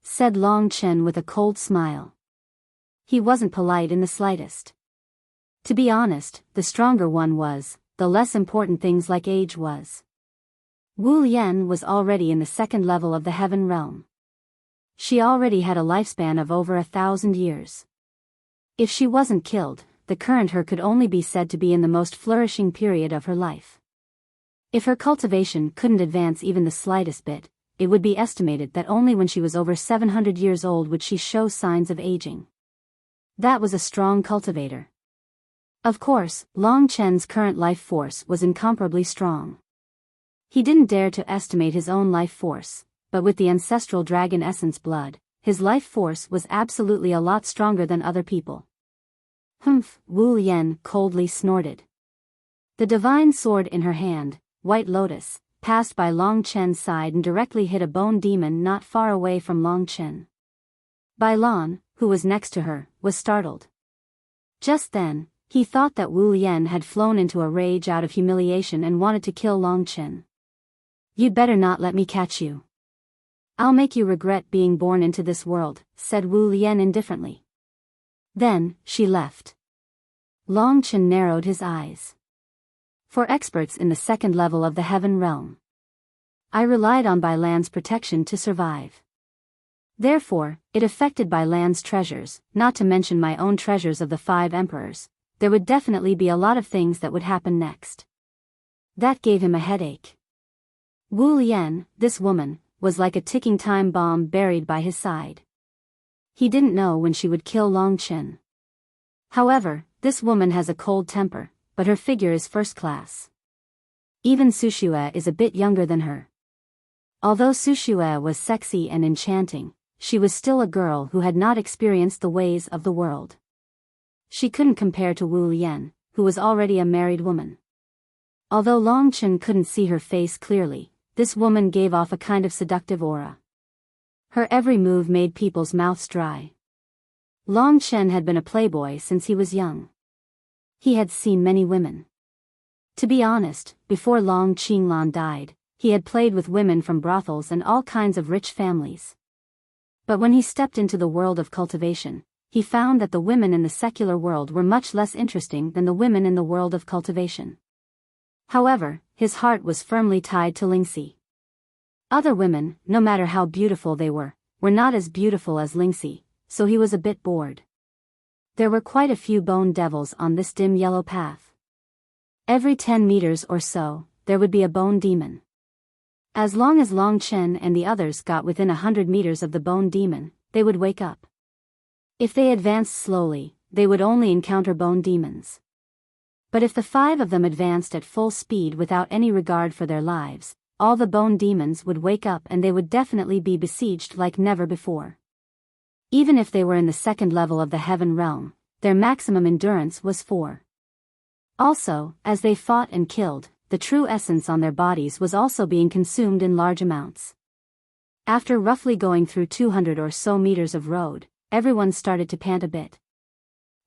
Said Long Chen with a cold smile. He wasn't polite in the slightest. To be honest, the stronger one was, the less important things like age was. Wu Lian was already in the second level of the heaven realm. She already had a lifespan of over 1,000 years. If she wasn't killed, the current her could only be said to be in the most flourishing period of her life. If her cultivation couldn't advance even the slightest bit, it would be estimated that only when she was over 700 years old would she show signs of aging. That was a strong cultivator. Of course, Long Chen's current life force was incomparably strong. He didn't dare to estimate his own life force, but with the ancestral dragon essence blood, his life force was absolutely a lot stronger than other people. Humph, Wu Lian coldly snorted. The divine sword in her hand, White Lotus, passed by Long Chen's side and directly hit a bone demon not far away from Long Chen. Bai Lan, who was next to her, was startled. Just then, he thought that Wu Lian had flown into a rage out of humiliation and wanted to kill Long Chen. "You'd better not let me catch you. I'll make you regret being born into this world," said Wu Lian indifferently. Then, she left. Long Chen narrowed his eyes. For experts in the second level of the heaven realm, I relied on Bai Lan's protection to survive. Therefore, it affected Bai Lan's treasures, not to mention my own treasures of the 5 emperors. There would definitely be a lot of things that would happen next. That gave him a headache. Wu Lian, this woman, was like a ticking time bomb buried by his side. He didn't know when she would kill Long Chen. However, this woman has a cold temper, but her figure is first class. Even Su Shue is a bit younger than her. Although Su Shue was sexy and enchanting, she was still a girl who had not experienced the ways of the world. She couldn't compare to Wu Lian, who was already a married woman. Although Long Chen couldn't see her face clearly, this woman gave off a kind of seductive aura. Her every move made people's mouths dry. Long Chen had been a playboy since he was young. He had seen many women. To be honest, before Long Qinglan died, he had played with women from brothels and all kinds of rich families. But when he stepped into the world of cultivation, he found that the women in the secular world were much less interesting than the women in the world of cultivation. However, his heart was firmly tied to Lingxi. Other women, no matter how beautiful they were not as beautiful as Lingxi, so he was a bit bored. There were quite a few bone devils on this dim yellow path. Every 10 meters or so, there would be a bone demon. As long as Long Chen and the others got within 100 meters of the bone demon, they would wake up. If they advanced slowly, they would only encounter bone demons. But if the 5 of them advanced at full speed without any regard for their lives, all the bone demons would wake up and they would definitely be besieged like never before. Even if they were in the second level of the heaven realm, their maximum endurance was 4. Also, as they fought and killed, the true essence on their bodies was also being consumed in large amounts. After roughly going through 200 or so meters of road, everyone started to pant a bit.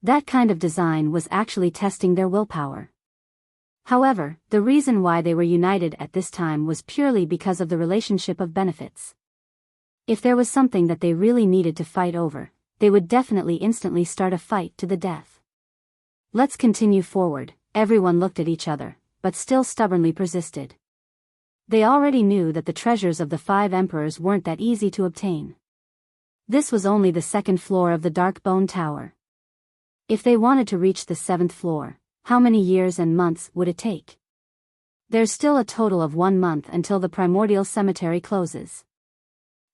That kind of design was actually testing their willpower. However, the reason why they were united at this time was purely because of the relationship of benefits. If there was something that they really needed to fight over, they would definitely instantly start a fight to the death. Let's continue forward. Everyone looked at each other, but still stubbornly persisted. They already knew that the treasures of the 5 emperors weren't that easy to obtain. This was only the 2nd floor of the Dark Bone Tower. If they wanted to reach the 7th floor, how many years and months would it take? There's still a total of 1 month until the primordial cemetery closes.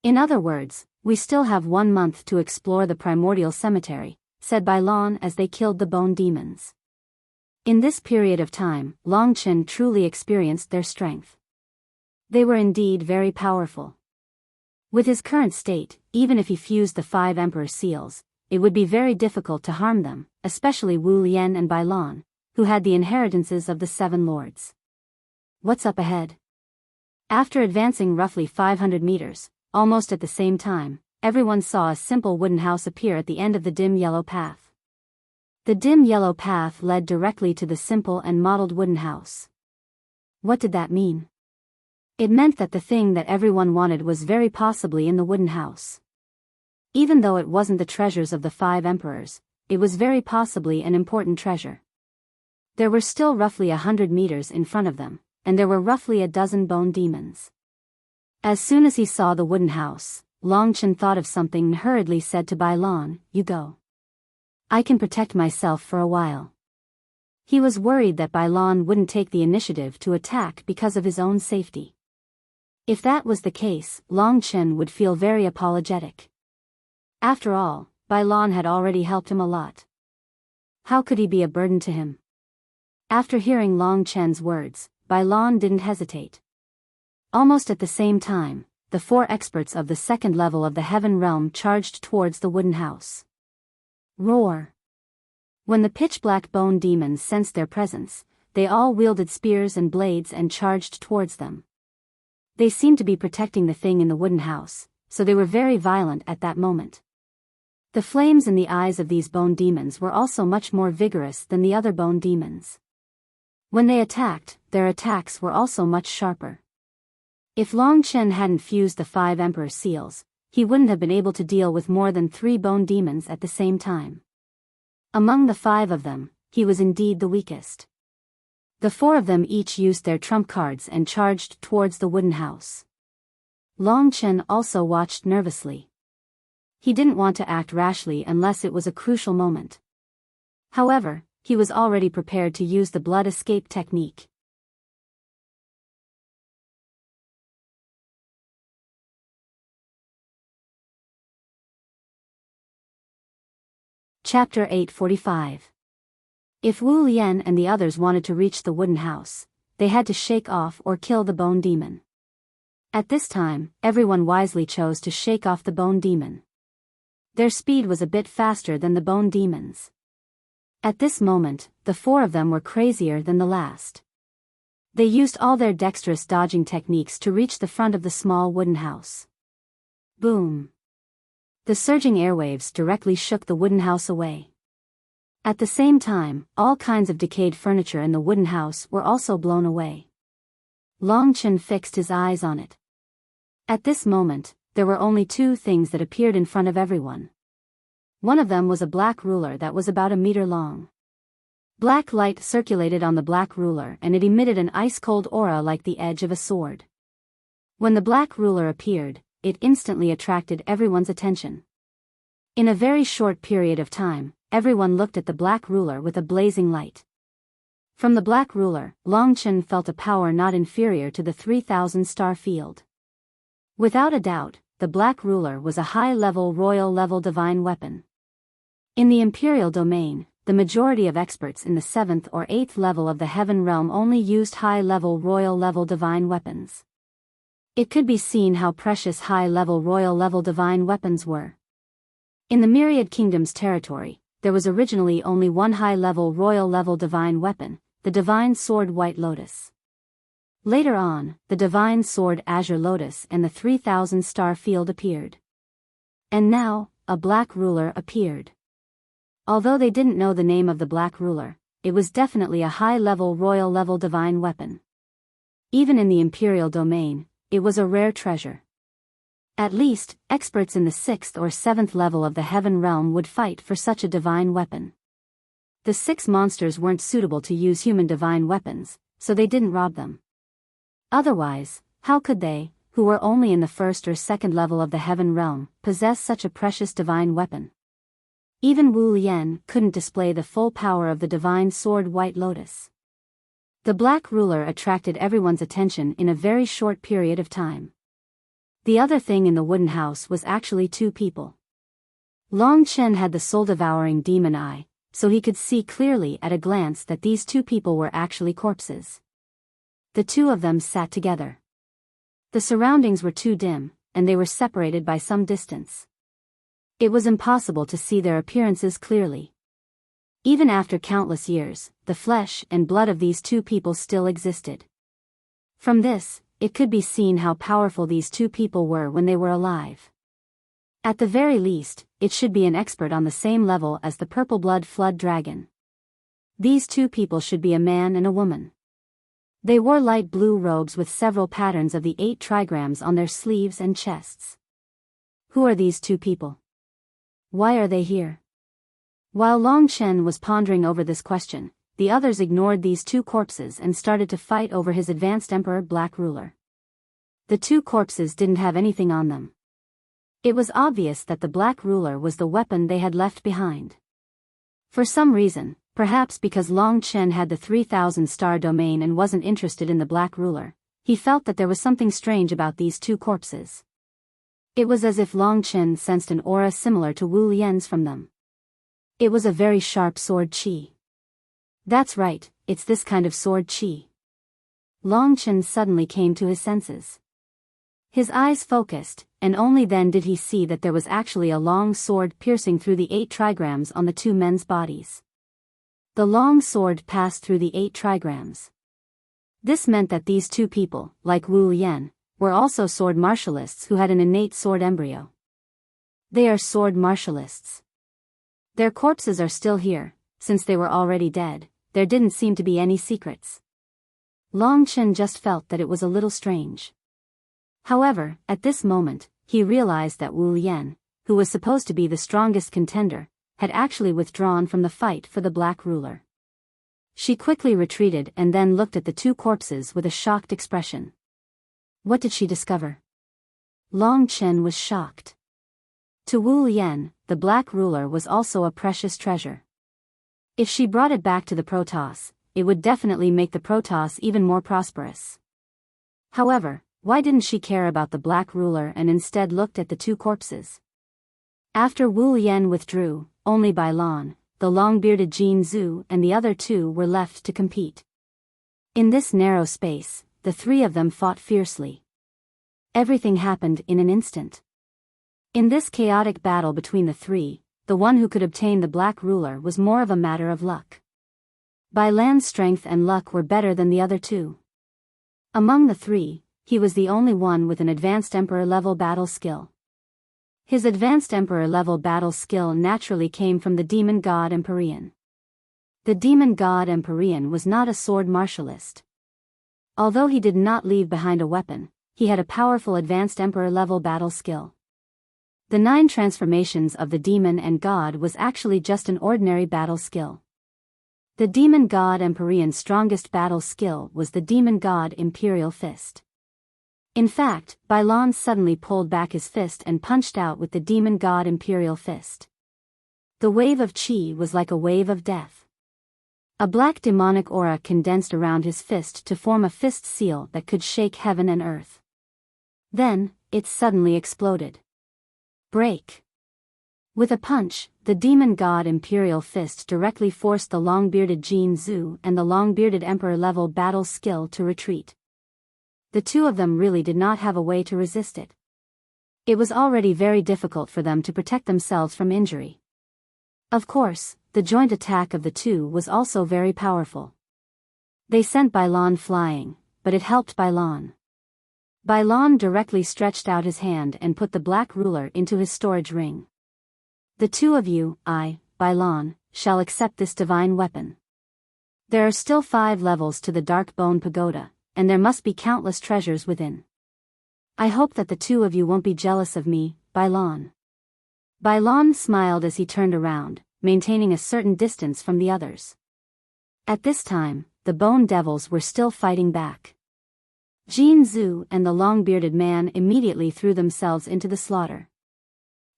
In other words, we still have 1 month to explore the primordial cemetery, said Bai Lan as they killed the bone demons. In this period of time, Long Chen truly experienced their strength. They were indeed very powerful. With his current state, even if he fused the 5 emperor seals, it would be very difficult to harm them, especially Wu Lian and Bai Lan, who had the inheritances of the 7 lords. What's up ahead? After advancing roughly 500 meters, almost at the same time, everyone saw a simple wooden house appear at the end of the dim yellow path. The dim yellow path led directly to the simple and modeled wooden house. What did that mean? It meant that the thing that everyone wanted was very possibly in the wooden house. Even though it wasn't the treasures of the 5 emperors, it was very possibly an important treasure. There were still roughly 100 meters in front of them, and there were roughly a dozen bone demons. As soon as he saw the wooden house, Long Chen thought of something and hurriedly said to Bai Lan, "You go. I can protect myself for a while." He was worried that Bai Lan wouldn't take the initiative to attack because of his own safety. If that was the case, Long Chen would feel very apologetic. After all, Bai Lan had already helped him a lot. How could he be a burden to him? After hearing Long Chen's words, Bai Lan didn't hesitate. Almost at the same time, the 4 experts of the 2nd level of the heaven realm charged towards the wooden house. Roar! When the pitch-black bone demons sensed their presence, they all wielded spears and blades and charged towards them. They seemed to be protecting the thing in the wooden house, so they were very violent at that moment. The flames in the eyes of these bone demons were also much more vigorous than the other bone demons. When they attacked, their attacks were also much sharper. If Long Chen hadn't fused the 5 Emperor seals, he wouldn't have been able to deal with more than 3 bone demons at the same time. Among the 5 of them, he was indeed the weakest. The 4 of them each used their trump cards and charged towards the wooden house. Long Chen also watched nervously. He didn't want to act rashly unless it was a crucial moment. However, he was already prepared to use the blood escape technique. Chapter 845. If Wu Lian and the others wanted to reach the wooden house, they had to shake off or kill the bone demon. At this time, everyone wisely chose to shake off the bone demon. Their speed was a bit faster than the bone demons. At this moment, the 4 of them were crazier than the last. They used all their dexterous dodging techniques to reach the front of the small wooden house. Boom! The surging airwaves directly shook the wooden house away. At the same time, all kinds of decayed furniture in the wooden house were also blown away. Long Chen fixed his eyes on it. At this moment, there were only 2 things that appeared in front of everyone. One of them was a black ruler that was about a meter long. Black light circulated on the black ruler and it emitted an ice-cold aura like the edge of a sword. When the black ruler appeared, it instantly attracted everyone's attention. In a very short period of time, everyone looked at the black ruler with a blazing light. From the black ruler, Long Chen felt a power not inferior to the 3,000 star field. Without a doubt, the black ruler was a high-level royal-level divine weapon. In the imperial domain, the majority of experts in the 7th or 8th level of the heaven realm only used high-level royal-level divine weapons. It could be seen how precious high-level royal-level divine weapons were. In the Myriad Kingdoms territory, there was originally only one high-level royal-level divine weapon, the Divine Sword White Lotus. Later on, the Divine Sword Azure Lotus and the 3,000 star field appeared. And now, a black ruler appeared. Although they didn't know the name of the black ruler, it was definitely a high-level royal-level divine weapon. Even in the imperial domain, it was a rare treasure. At least, experts in the 6th or 7th level of the heaven realm would fight for such a divine weapon. The 6 monsters weren't suitable to use human divine weapons, so they didn't rob them. Otherwise, how could they, who were only in the 1st or 2nd level of the heaven realm, possess such a precious divine weapon? Even Wu Lian couldn't display the full power of the Divine Sword White Lotus. The black ruler attracted everyone's attention in a very short period of time. The other thing in the wooden house was actually 2 people. Long Chen had the soul-devouring demon eye, so he could see clearly at a glance that these 2 people were actually corpses. The 2 of them sat together. The surroundings were too dim, and they were separated by some distance. It was impossible to see their appearances clearly. Even after countless years, the flesh and blood of these 2 people still existed. From this, it could be seen how powerful these 2 people were when they were alive. At the very least, it should be an expert on the same level as the purple blood flood dragon. These 2 people should be a man and a woman. They wore light blue robes with several patterns of the 8 trigrams on their sleeves and chests. Who are these 2 people? Why are they here? While Long Chen was pondering over this question, the others ignored these 2 corpses and started to fight over his advanced Emperor Black Ruler. The 2 corpses didn't have anything on them. It was obvious that the Black Ruler was the weapon they had left behind. For some reason, perhaps because Long Chen had the 3,000 star domain and wasn't interested in the Black Ruler, he felt that there was something strange about these 2 corpses. It was as if Long Chen sensed an aura similar to Wu Lian's from them. It was a very sharp sword qi. That's right, it's this kind of sword qi. Long Chen suddenly came to his senses. His eyes focused, and only then did he see that there was actually a long sword piercing through the 8 trigrams on the 2 men's bodies. The long sword passed through the 8 trigrams. This meant that these 2 people, like Wu Lian, were also sword martialists who had an innate sword embryo. They are sword martialists. Their corpses are still here, since they were already dead. There didn't seem to be any secrets. Long Chen just felt that it was a little strange. However, at this moment, he realized that Wu Lian, who was supposed to be the strongest contender, had actually withdrawn from the fight for the Black Ruler. She quickly retreated and then looked at the two corpses with a shocked expression. What did she discover? Long Chen was shocked. To Wu Lian, the Black Ruler was also a precious treasure. If she brought it back to the Protoss, it would definitely make the Protoss even more prosperous. However, why didn't she care about the Black Ruler and instead looked at the two corpses? After Wu Lian withdrew, only Bai Lan, the long-bearded Jin Zhu and the other two were left to compete. In this narrow space, the three of them fought fiercely. Everything happened in an instant. In this chaotic battle between the three, the one who could obtain the Black Ruler was more of a matter of luck. Bai Lan's strength and luck were better than the other two. Among the three, he was the only one with an advanced Emperor-level battle skill. His advanced Emperor-level battle skill naturally came from the Demon God Empyrean. The Demon God Empyrean was not a sword martialist. Although he did not leave behind a weapon, he had a powerful advanced Emperor-level battle skill. The 9 transformations of the Demon and God was actually just an ordinary battle skill. The Demon God Empyrean's strongest battle skill was the Demon God Imperial Fist. In fact, Bai Lan suddenly pulled back his fist and punched out with the Demon God Imperial Fist. The wave of Qi was like a wave of death. A black demonic aura condensed around his fist to form a fist seal that could shake heaven and earth. Then, it suddenly exploded. Break! With a punch, the Demon God Imperial Fist directly forced the long-bearded Jin Zhu and the long-bearded Emperor-level battle skill to retreat. The two of them really did not have a way to resist it. It was already very difficult for them to protect themselves from injury. Of course, the joint attack of the two was also very powerful. They sent Bai Lan flying, but it helped Bai Lan. Bai Lan directly stretched out his hand and put the Black Ruler into his storage ring. The two of you, Bai Lan, shall accept this divine weapon. There are still 5 levels to the Dark Bone Pagoda, and there must be countless treasures within. I hope that the two of you won't be jealous of me, Bai Lan. Bai Lan smiled as he turned around, maintaining a certain distance from the others. At this time, the Bone Devils were still fighting back. Jin Zhu and the long-bearded man immediately threw themselves into the slaughter.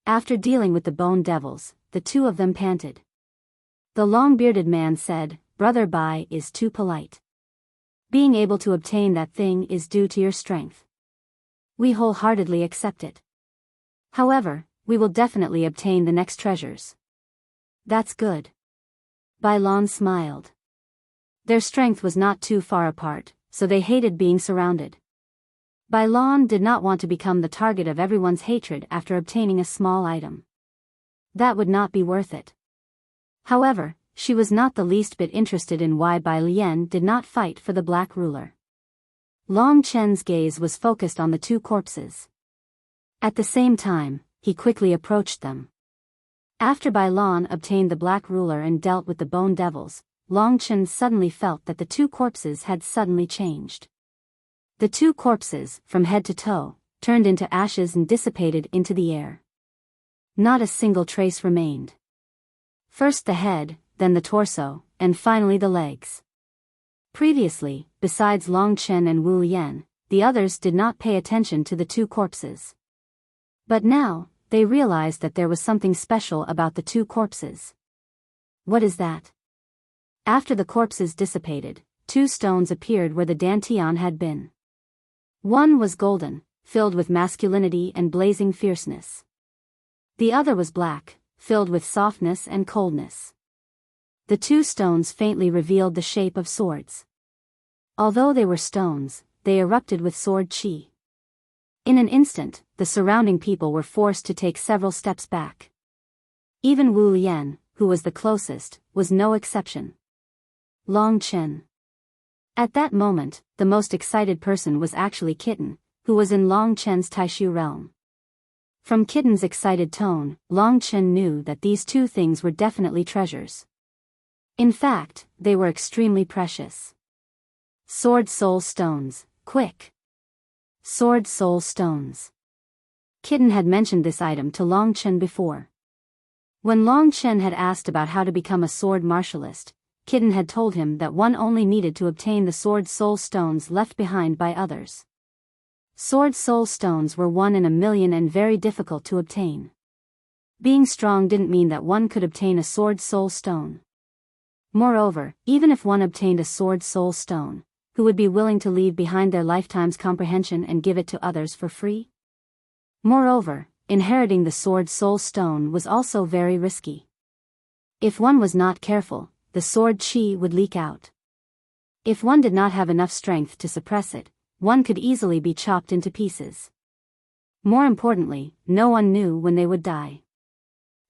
After dealing with the Bone Devils, the two of them panted. The long-bearded man said, "Brother Bai is too polite. Being able to obtain that thing is due to your strength. We wholeheartedly accept it. However, we will definitely obtain the next treasures." "That's good." Bai Lan smiled. Their strength was not too far apart, so they hated being surrounded. Bai Lan did not want to become the target of everyone's hatred after obtaining a small item. That would not be worth it. However, she was not the least bit interested in why Bai Lian did not fight for the Black Ruler. Long Chen's gaze was focused on the two corpses. At the same time, he quickly approached them. After Bai Lan obtained the Black Ruler and dealt with the Bone Devils, Long Chen suddenly felt that the two corpses had suddenly changed. The two corpses, from head to toe, turned into ashes and dissipated into the air. Not a single trace remained. First the head, then the torso, and finally the legs. Previously, besides Long Chen and Wu Lian, the others did not pay attention to the two corpses. But now, they realized that there was something special about the two corpses. What is that? After the corpses dissipated, 2 stones appeared where the dantian had been. One was golden, filled with masculinity and blazing fierceness. The other was black, filled with softness and coldness. The 2 stones faintly revealed the shape of swords. Although they were stones, they erupted with sword chi. In an instant, the surrounding people were forced to take several steps back. Even Wu Lian, who was the closest, was no exception. Long Chen. At that moment, the most excited person was actually Kitten, who was in Long Chen's Taishu realm. From Kitten's excited tone, Long Chen knew that these two things were definitely treasures. In fact, they were extremely precious. Sword Soul Stones, quick! Sword Soul Stones. Kitten had mentioned this item to Long Chen before. When Long Chen had asked about how to become a sword martialist, Kitten had told him that one only needed to obtain the Sword Soul Stones left behind by others. Sword Soul Stones were 1 in a million and very difficult to obtain. Being strong didn't mean that one could obtain a Sword Soul Stone. Moreover, even if one obtained a Sword Soul Stone, who would be willing to leave behind their lifetime's comprehension and give it to others for free? Moreover, inheriting the Sword Soul Stone was also very risky. If one was not careful, the sword chi would leak out. If one did not have enough strength to suppress it, one could easily be chopped into pieces. More importantly, no one knew when they would die.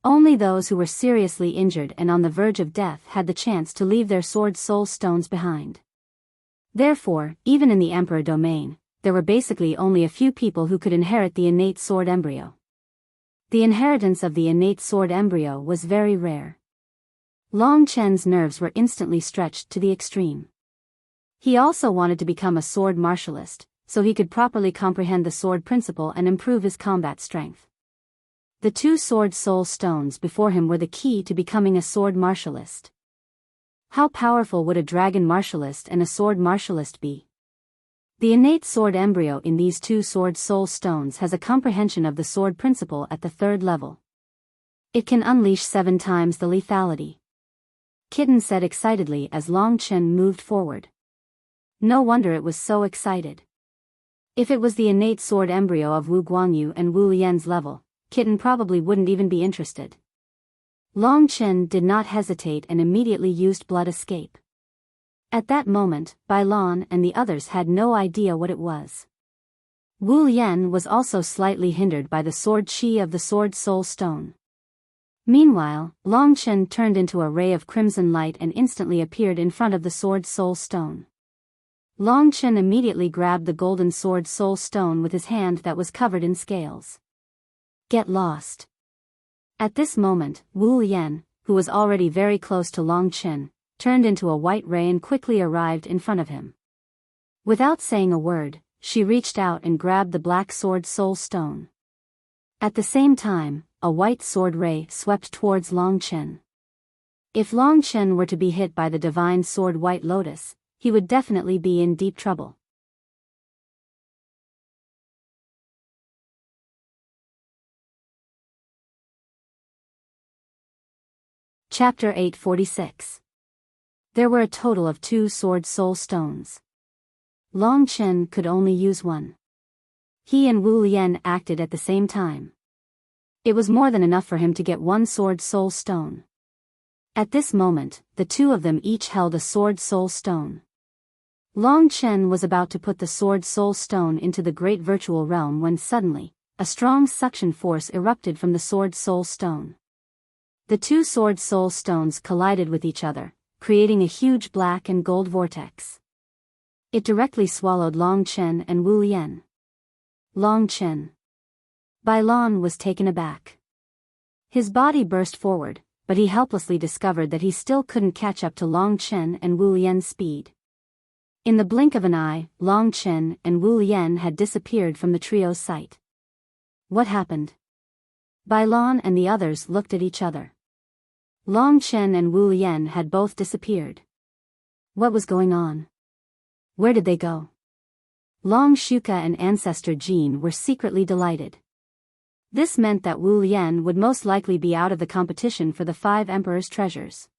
Only those who were seriously injured and on the verge of death had the chance to leave their Sword Soul Stones behind. Therefore, even in the Emperor domain, there were basically only a few people who could inherit the innate sword embryo. The inheritance of the innate sword embryo was very rare. Long Chen's nerves were instantly stretched to the extreme. He also wanted to become a sword martialist, so he could properly comprehend the sword principle and improve his combat strength. The 2 Sword Soul Stones before him were the key to becoming a sword martialist. How powerful would a dragon martialist and a sword martialist be? The innate sword embryo in these 2 Sword Soul Stones has a comprehension of the sword principle at the 3rd level. It can unleash 7 times the lethality. Kitten said excitedly as Long Chen moved forward. No wonder it was so excited. If it was the innate sword embryo of Wu Guangyu and Wu Lian's level, Kitten probably wouldn't even be interested. Long Chen did not hesitate and immediately used blood escape. At that moment, Bailan and the others had no idea what it was. Wu Lian was also slightly hindered by the sword chi of the Sword Soul Stone. Meanwhile, Long Chen turned into a ray of crimson light and instantly appeared in front of the Sword Soul Stone. Long Chen immediately grabbed the golden Sword Soul Stone with his hand that was covered in scales. Get lost. At this moment, Wu Lian, who was already very close to Long Chen, turned into a white ray and quickly arrived in front of him. Without saying a word, she reached out and grabbed the black Sword Soul Stone. At the same time, a white sword ray swept towards Long Chen. If Long Chen were to be hit by the divine sword White Lotus, he would definitely be in deep trouble. Chapter 846. There were a total of 2 Sword Soul Stones. Long Chen could only use one. He and Wu Lian acted at the same time. It was more than enough for him to get 1 Sword Soul Stone. At this moment, the 2 of them each held a Sword Soul Stone. Long Chen was about to put the Sword Soul Stone into the great virtual realm when suddenly, a strong suction force erupted from the Sword Soul Stone. The 2 Sword Soul Stones collided with each other, creating a huge black and gold vortex. It directly swallowed Long Chen and Wu Lian. Long Chen. Bailan was taken aback. His body burst forward, but he helplessly discovered that he still couldn't catch up to Long Chen and Wu Lian's speed. In the blink of an eye, Long Chen and Wu Lian had disappeared from the trio's sight. What happened? Bailan and the others looked at each other. Long Chen and Wu Lian had both disappeared. What was going on? Where did they go? Long Shuka and Ancestor Jean were secretly delighted. This meant that Wu Lian would most likely be out of the competition for the 5 Emperor's treasures.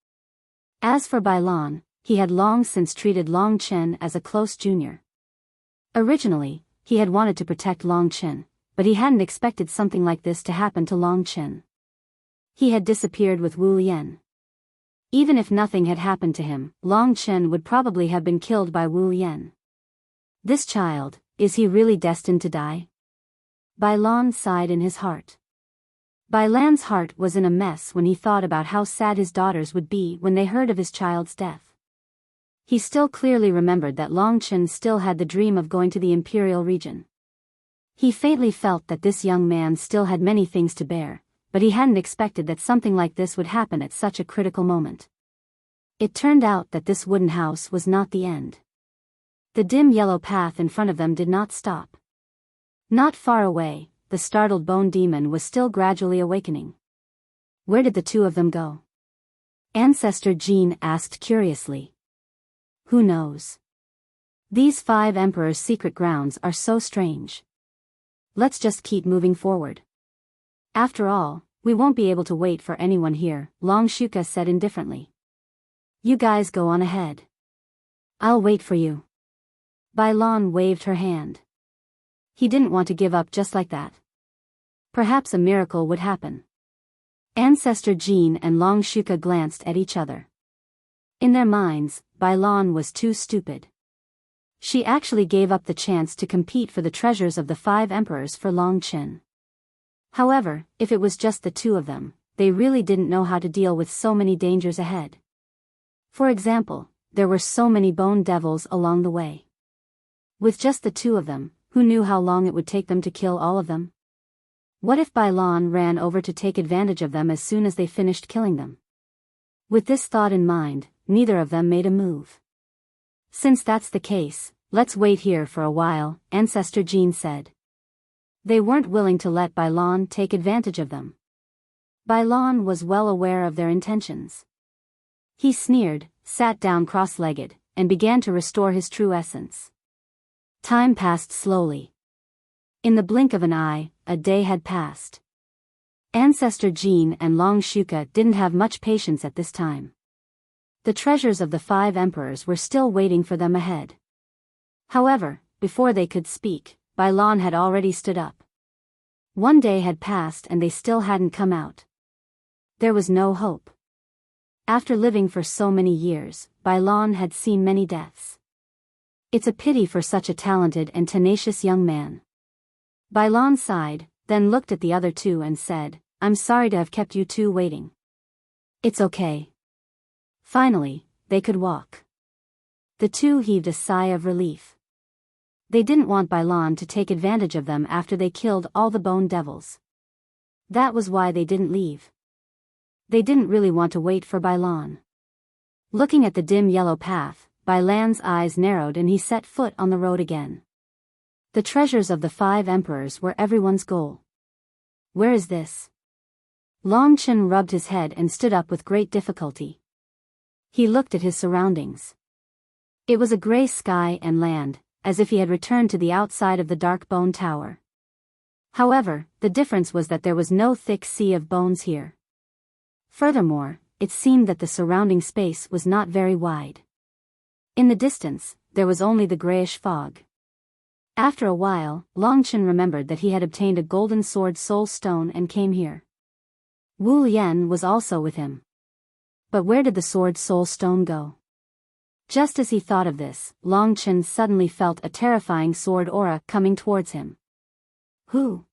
As for Bailan, he had long since treated Long Chen as a close junior. Originally, he had wanted to protect Long Chen, but he hadn't expected something like this to happen to Long Chen. He had disappeared with Wu Lian. Even if nothing had happened to him, Long Chen would probably have been killed by Wu Lian. This child, is he really destined to die? Bailan sighed in his heart. Bailan's heart was in a mess when he thought about how sad his daughters would be when they heard of his child's death. He still clearly remembered that Long Chen still had the dream of going to the imperial region. He faintly felt that this young man still had many things to bear, but he hadn't expected that something like this would happen at such a critical moment. It turned out that this wooden house was not the end. The dim yellow path in front of them did not stop. Not far away, the startled bone demon was still gradually awakening. Where did the two of them go? Ancestor Jean asked curiously. Who knows? These 5 emperors' secret grounds are so strange. Let's just keep moving forward. After all, we won't be able to wait for anyone here, Long Shuka said indifferently. You guys go on ahead. I'll wait for you. Bylon waved her hand. He didn't want to give up just like that. Perhaps a miracle would happen. Ancestor Jean and Long Shuka glanced at each other. In their minds, Bylon was too stupid. She actually gave up the chance to compete for the treasures of the 5 emperors for Long Chen. However, if it was just the two of them, they really didn't know how to deal with so many dangers ahead. For example, there were so many bone devils along the way. With just the two of them, who knew how long it would take them to kill all of them? What if Bylon ran over to take advantage of them as soon as they finished killing them? With this thought in mind, neither of them made a move. Since that's the case, let's wait here for a while, Ancestor Jean said. They weren't willing to let Bylon take advantage of them. Bylon was well aware of their intentions. He sneered, sat down cross-legged, and began to restore his true essence. Time passed slowly. In the blink of an eye, a day had passed. Ancestor Jean and Long Shuka didn't have much patience at this time. The treasures of the 5 emperors were still waiting for them ahead. However, before they could speak, Bylon had already stood up. One day had passed and they still hadn't come out. There was no hope. After living for so many years, Bylon had seen many deaths. It's a pity for such a talented and tenacious young man. Bylon sighed, then looked at the other two and said, I'm sorry to have kept you two waiting. It's okay. Finally, they could walk. The two heaved a sigh of relief. They didn't want Bylon to take advantage of them after they killed all the bone devils. That was why they didn't leave. They didn't really want to wait for Bylon. Looking at the dim yellow path, Bylon's eyes narrowed and he set foot on the road again. The treasures of the 5 emperors were everyone's goal. Where is this? Long Chen rubbed his head and stood up with great difficulty. He looked at his surroundings. It was a gray sky and land, as if he had returned to the outside of the dark bone tower. However, the difference was that there was no thick sea of bones here. Furthermore, it seemed that the surrounding space was not very wide. In the distance, there was only the grayish fog. After a while, Long Chen remembered that he had obtained a golden sword soul stone and came here. Wu Yan was also with him. But where did the sword soul stone go? Just as he thought of this, Long Chen suddenly felt a terrifying sword aura coming towards him. Who?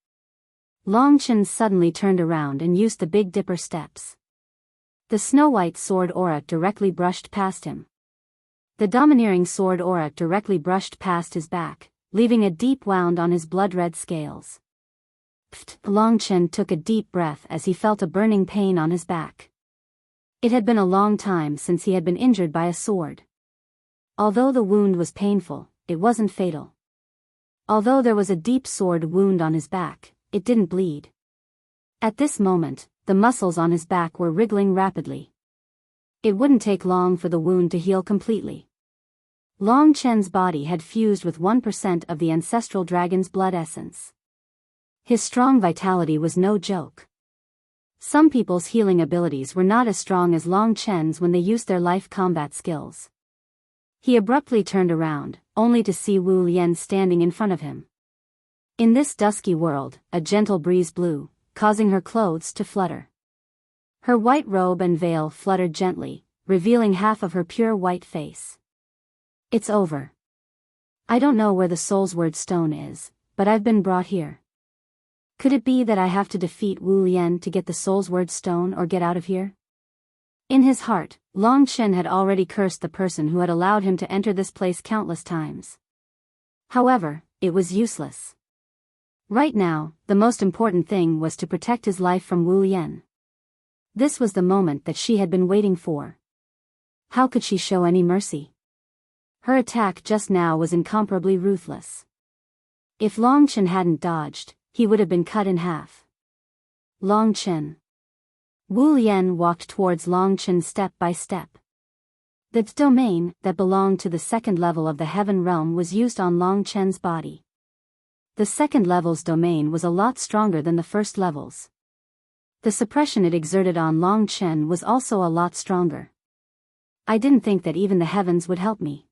Long Chen suddenly turned around and used the Big Dipper steps. The snow-white sword aura directly brushed past him. The domineering sword aura directly brushed past his back, leaving a deep wound on his blood-red scales. Pfft! Long Chen took a deep breath as he felt a burning pain on his back. It had been a long time since he had been injured by a sword. Although the wound was painful, it wasn't fatal. Although there was a deep sword wound on his back, it didn't bleed. At this moment, the muscles on his back were wriggling rapidly. It wouldn't take long for the wound to heal completely. Long Chen's body had fused with 1% of the ancestral dragon's blood essence. His strong vitality was no joke. Some people's healing abilities were not as strong as Long Chen's when they used their life combat skills. He abruptly turned around, only to see Wu Yan standing in front of him. In this dusky world, a gentle breeze blew, causing her clothes to flutter. Her white robe and veil fluttered gently, revealing half of her pure white face. It's over. I don't know where the Soul's Word Stone is, but I've been brought here. Could it be that I have to defeat Wu Yan to get the Soul's Word Stone or get out of here? In his heart, Long Chen had already cursed the person who had allowed him to enter this place countless times. However, it was useless. Right now, the most important thing was to protect his life from Wu Yan. This was the moment that she had been waiting for. How could she show any mercy? Her attack just now was incomparably ruthless. If Long Chen hadn't dodged, he would have been cut in half. Long Chen. Wu Yan walked towards Long Chen step by step. The domain that belonged to the second level of the heaven realm was used on Long Chen's body. The second level's domain was a lot stronger than the first level's. The suppression it exerted on Long Chen was also a lot stronger. I didn't think that even the heavens would help me.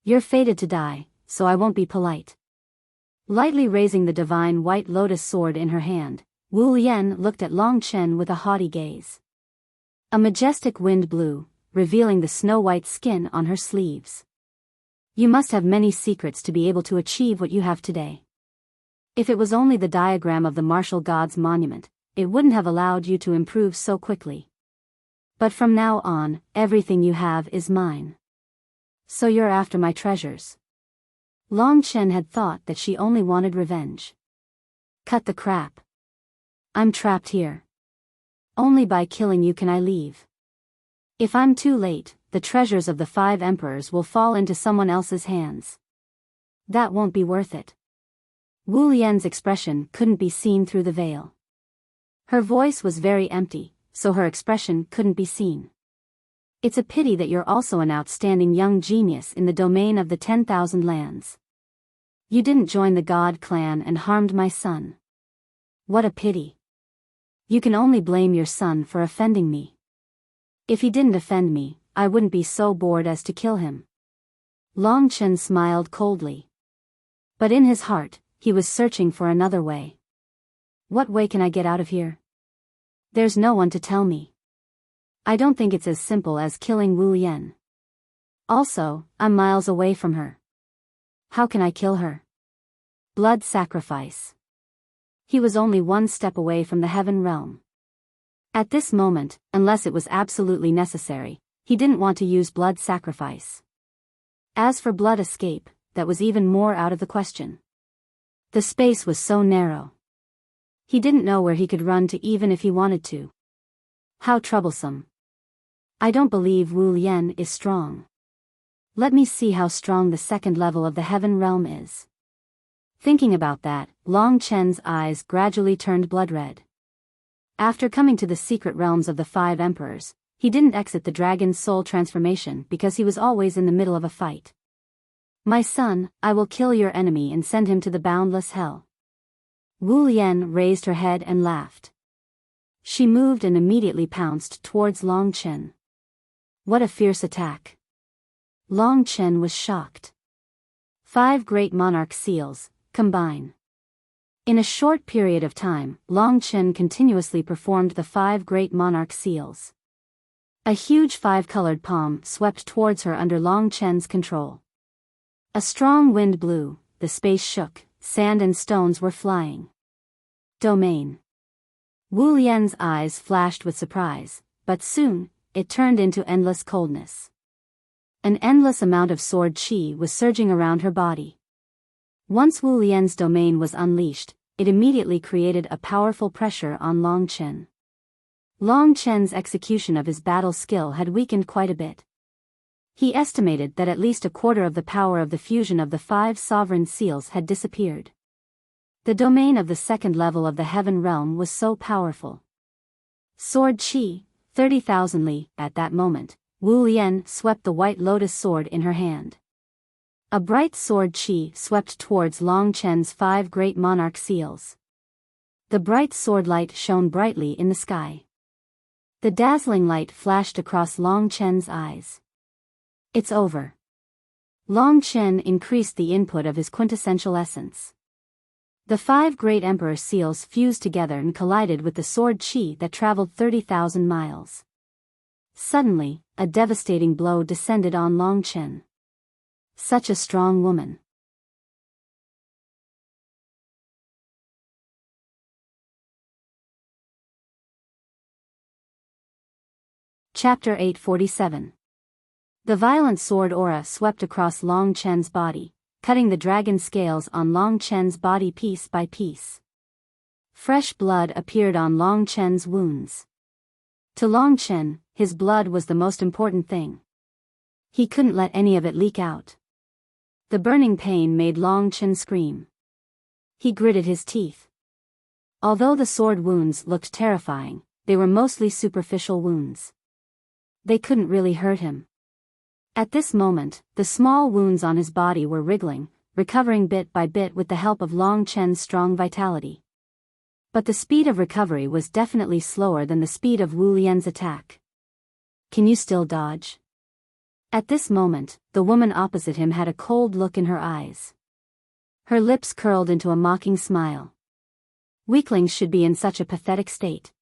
You're fated to die, so I won't be polite. Lightly raising the divine white lotus sword in her hand, Wu Yan looked at Long Chen with a haughty gaze. A majestic wind blew, revealing the snow-white skin on her sleeves. You must have many secrets to be able to achieve what you have today. If it was only the diagram of the martial god's monument, it wouldn't have allowed you to improve so quickly. But from now on, everything you have is mine. So you're after my treasures. Long Chen had thought that she only wanted revenge. Cut the crap. I'm trapped here. Only by killing you can I leave. If I'm too late, the treasures of the 5 emperors will fall into someone else's hands. That won't be worth it. Wu Yan's expression couldn't be seen through the veil. Her voice was very empty, so her expression couldn't be seen. It's a pity that you're also an outstanding young genius in the domain of the 10,000 lands. You didn't join the God clan and harmed my son. What a pity. You can only blame your son for offending me. If he didn't offend me, I wouldn't be so bored as to kill him. Long Chen smiled coldly. But in his heart, he was searching for another way. What way can I get out of here? There's no one to tell me. I don't think it's as simple as killing Wu Yan. Also, I'm miles away from her. How can I kill her? Blood sacrifice. He was only one step away from the heaven realm. At this moment, unless it was absolutely necessary, he didn't want to use blood sacrifice. As for blood escape, that was even more out of the question. The space was so narrow. He didn't know where he could run to even if he wanted to. How troublesome. I don't believe Wu Yan is strong. Let me see how strong the second level of the heaven realm is. Thinking about that, Long Chen's eyes gradually turned blood red. After coming to the secret realms of the 5 emperors, he didn't exit the dragon's soul transformation because he was always in the middle of a fight. My son, I will kill your enemy and send him to the boundless hell. Wu Yan raised her head and laughed. She moved and immediately pounced towards Long Chen. What a fierce attack. Long Chen was shocked. 5 great monarch seals, combine. In a short period of time, Long Chen continuously performed the 5 great monarch seals. A huge 5-colored palm swept towards her under Long Chen's control. A strong wind blew, the space shook, sand and stones were flying. Domain. Wu Yan's eyes flashed with surprise, but soon, it turned into endless coldness. An endless amount of sword chi was surging around her body. Once Wu Yan's domain was unleashed, it immediately created a powerful pressure on Long Chen. Long Chen's execution of his battle skill had weakened quite a bit. He estimated that at least a quarter of the power of the fusion of the 5 sovereign seals had disappeared. The domain of the second level of the heaven realm was so powerful. Sword chi, 30,000 li. At that moment, Wu Yan swept the white lotus sword in her hand. A bright sword chi swept towards Long Chen's 5 great monarch seals. The bright sword light shone brightly in the sky. The dazzling light flashed across Long Chen's eyes. It's over. Long Chen increased the input of his quintessential essence. The 5 great emperor seals fused together and collided with the sword chi that traveled 30,000 miles. Suddenly, a devastating blow descended on Long Chen. Such a strong woman. Chapter 847. The violent sword aura swept across Long Chen's body, cutting the dragon scales on Long Chen's body piece by piece. Fresh blood appeared on Long Chen's wounds. To Long Chen, his blood was the most important thing. He couldn't let any of it leak out. The burning pain made Long Chen scream. He gritted his teeth. Although the sword wounds looked terrifying, they were mostly superficial wounds. They couldn't really hurt him. At this moment, the small wounds on his body were wriggling, recovering bit by bit with the help of Long Chen's strong vitality. But the speed of recovery was definitely slower than the speed of Wu Lian's attack. Can you still dodge? At this moment, the woman opposite him had a cold look in her eyes. Her lips curled into a mocking smile. Weaklings should be in such a pathetic state.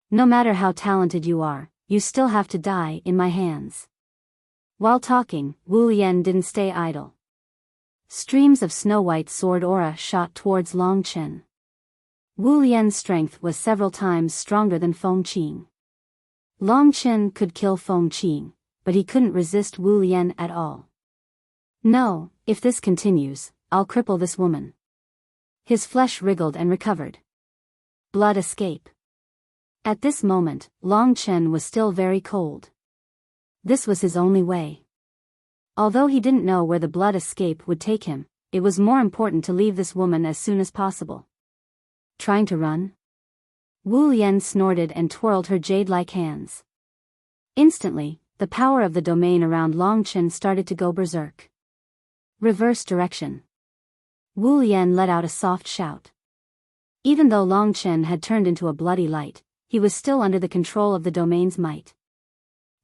No matter how talented you are, you still have to die in my hands. While talking, Wu Lian didn't stay idle. Streams of snow-white sword aura shot towards Long Chen. Wu Lian's strength was several times stronger than Feng Qing. Long Chen could kill Feng Qing, but he couldn't resist Wu Lian at all. No, if this continues, I'll cripple this woman. His flesh wriggled and recovered. Blood escape. At this moment, Long Chen was still very cold. This was his only way. Although he didn't know where the blood escape would take him, it was more important to leave this woman as soon as possible. Trying to run? Wu Lian snorted and twirled her jade-like hands. Instantly, the power of the domain around Long Chen started to go berserk. Reverse direction. Wu Lian let out a soft shout. Even though Long Chen had turned into a bloody light, he was still under the control of the domain's might.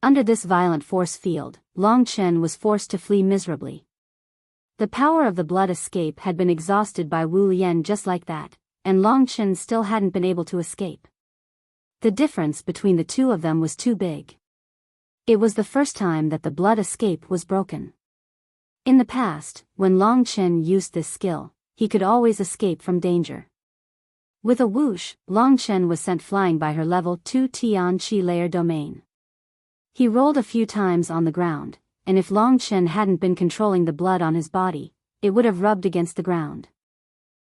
Under this violent force field, Long Chen was forced to flee miserably. The power of the blood escape had been exhausted by Wu Lian just like that, and Long Chen still hadn't been able to escape. The difference between the two of them was too big. It was the first time that the blood escape was broken. In the past, when Long Chen used this skill, he could always escape from danger. With a whoosh, Long Chen was sent flying by her level 2 Tian Qi layer domain. He rolled a few times on the ground, and if Long Chen hadn't been controlling the blood on his body, it would have rubbed against the ground.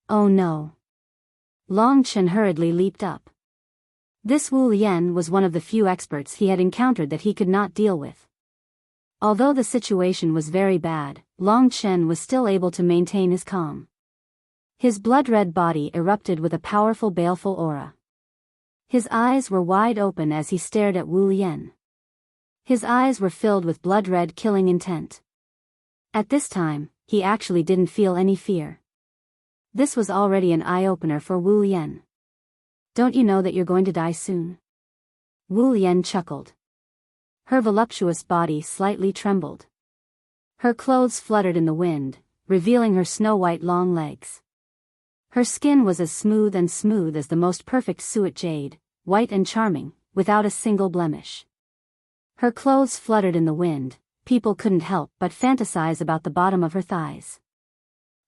Oh no. Long Chen hurriedly leaped up. This Wu Lian was one of the few experts he had encountered that he could not deal with. Although the situation was very bad, Long Chen was still able to maintain his calm. His blood-red body erupted with a powerful baleful aura. His eyes were wide open as he stared at Wu Lian. His eyes were filled with blood-red killing intent. At this time, he actually didn't feel any fear. This was already an eye-opener for Wu Lian. Don't you know that you're going to die soon? Wu Lian chuckled. Her voluptuous body slightly trembled. Her clothes fluttered in the wind, revealing her snow-white long legs. Her skin was as smooth as the most perfect suet jade, white and charming, without a single blemish. Her clothes fluttered in the wind, people couldn't help but fantasize about the bottom of her thighs.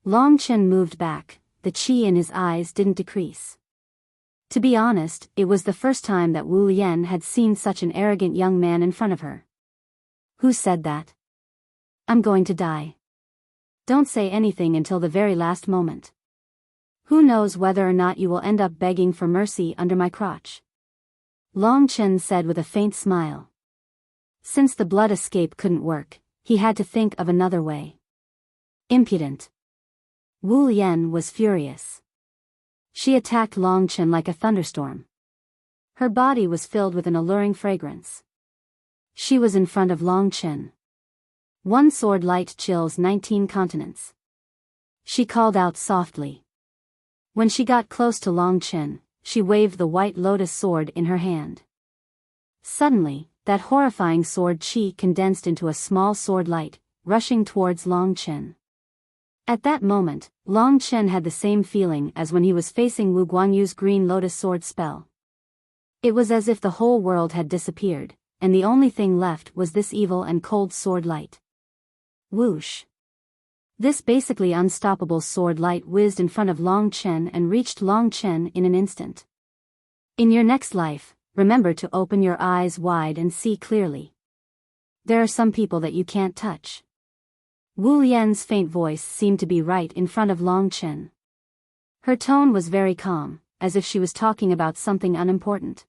Long Chen moved back, the qi in his eyes didn't decrease. To be honest, it was the first time that Wu Lian had seen such an arrogant young man in front of her. Who said that? I'm going to die. Don't say anything until the very last moment. Who knows whether or not you will end up begging for mercy under my crotch? Long Chen said with a faint smile. Since the blood escape couldn't work, he had to think of another way. Impudent. Wu Lian was furious. She attacked Long Chen like a thunderstorm. Her body was filled with an alluring fragrance. She was in front of Long Chen. One sword light chills 19 continents. She called out softly. When she got close to Long Chen, she waved the white lotus sword in her hand. Suddenly, that horrifying sword qi condensed into a small sword light, rushing towards Long Chen. At that moment, Long Chen had the same feeling as when he was facing Wu Guanyu's green lotus sword spell. It was as if the whole world had disappeared, and the only thing left was this evil and cold sword light. Whoosh! This basically unstoppable sword light whizzed in front of Long Chen and reached Long Chen in an instant. In your next life, remember to open your eyes wide and see clearly. There are some people that you can't touch. Wu Lian's faint voice seemed to be right in front of Long Chen. Her tone was very calm, as if she was talking about something unimportant.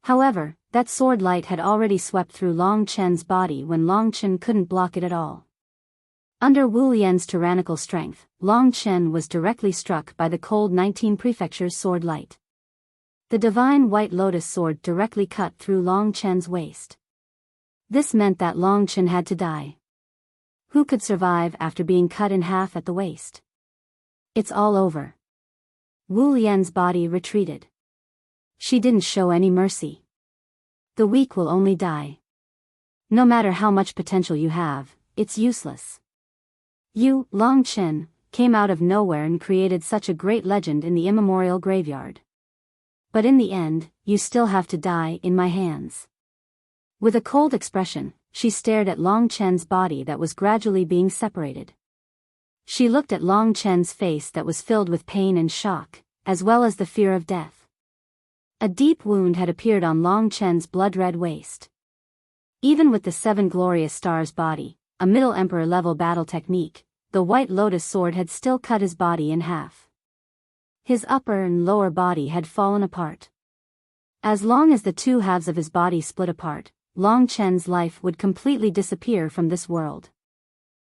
However, that sword light had already swept through Long Chen's body when Long Chen couldn't block it at all. Under Wu Lian's tyrannical strength, Long Chen was directly struck by the cold 19 Prefecture's sword light. The divine white lotus sword directly cut through Long Chen's waist. This meant that Long Chen had to die. Who could survive after being cut in half at the waist? It's all over. Wu Lian's body retreated. She didn't show any mercy. The weak will only die. No matter how much potential you have, it's useless. You, Long Chen, came out of nowhere and created such a great legend in the immemorial graveyard. But in the end, you still have to die in my hands. With a cold expression, she stared at Long Chen's body that was gradually being separated. She looked at Long Chen's face that was filled with pain and shock, as well as the fear of death. A deep wound had appeared on Long Chen's blood-red waist. Even with the 7 glorious stars body, a Middle Emperor level battle technique, the White Lotus sword had still cut his body in half. His upper and lower body had fallen apart. As long as the two halves of his body split apart, Long Chen's life would completely disappear from this world.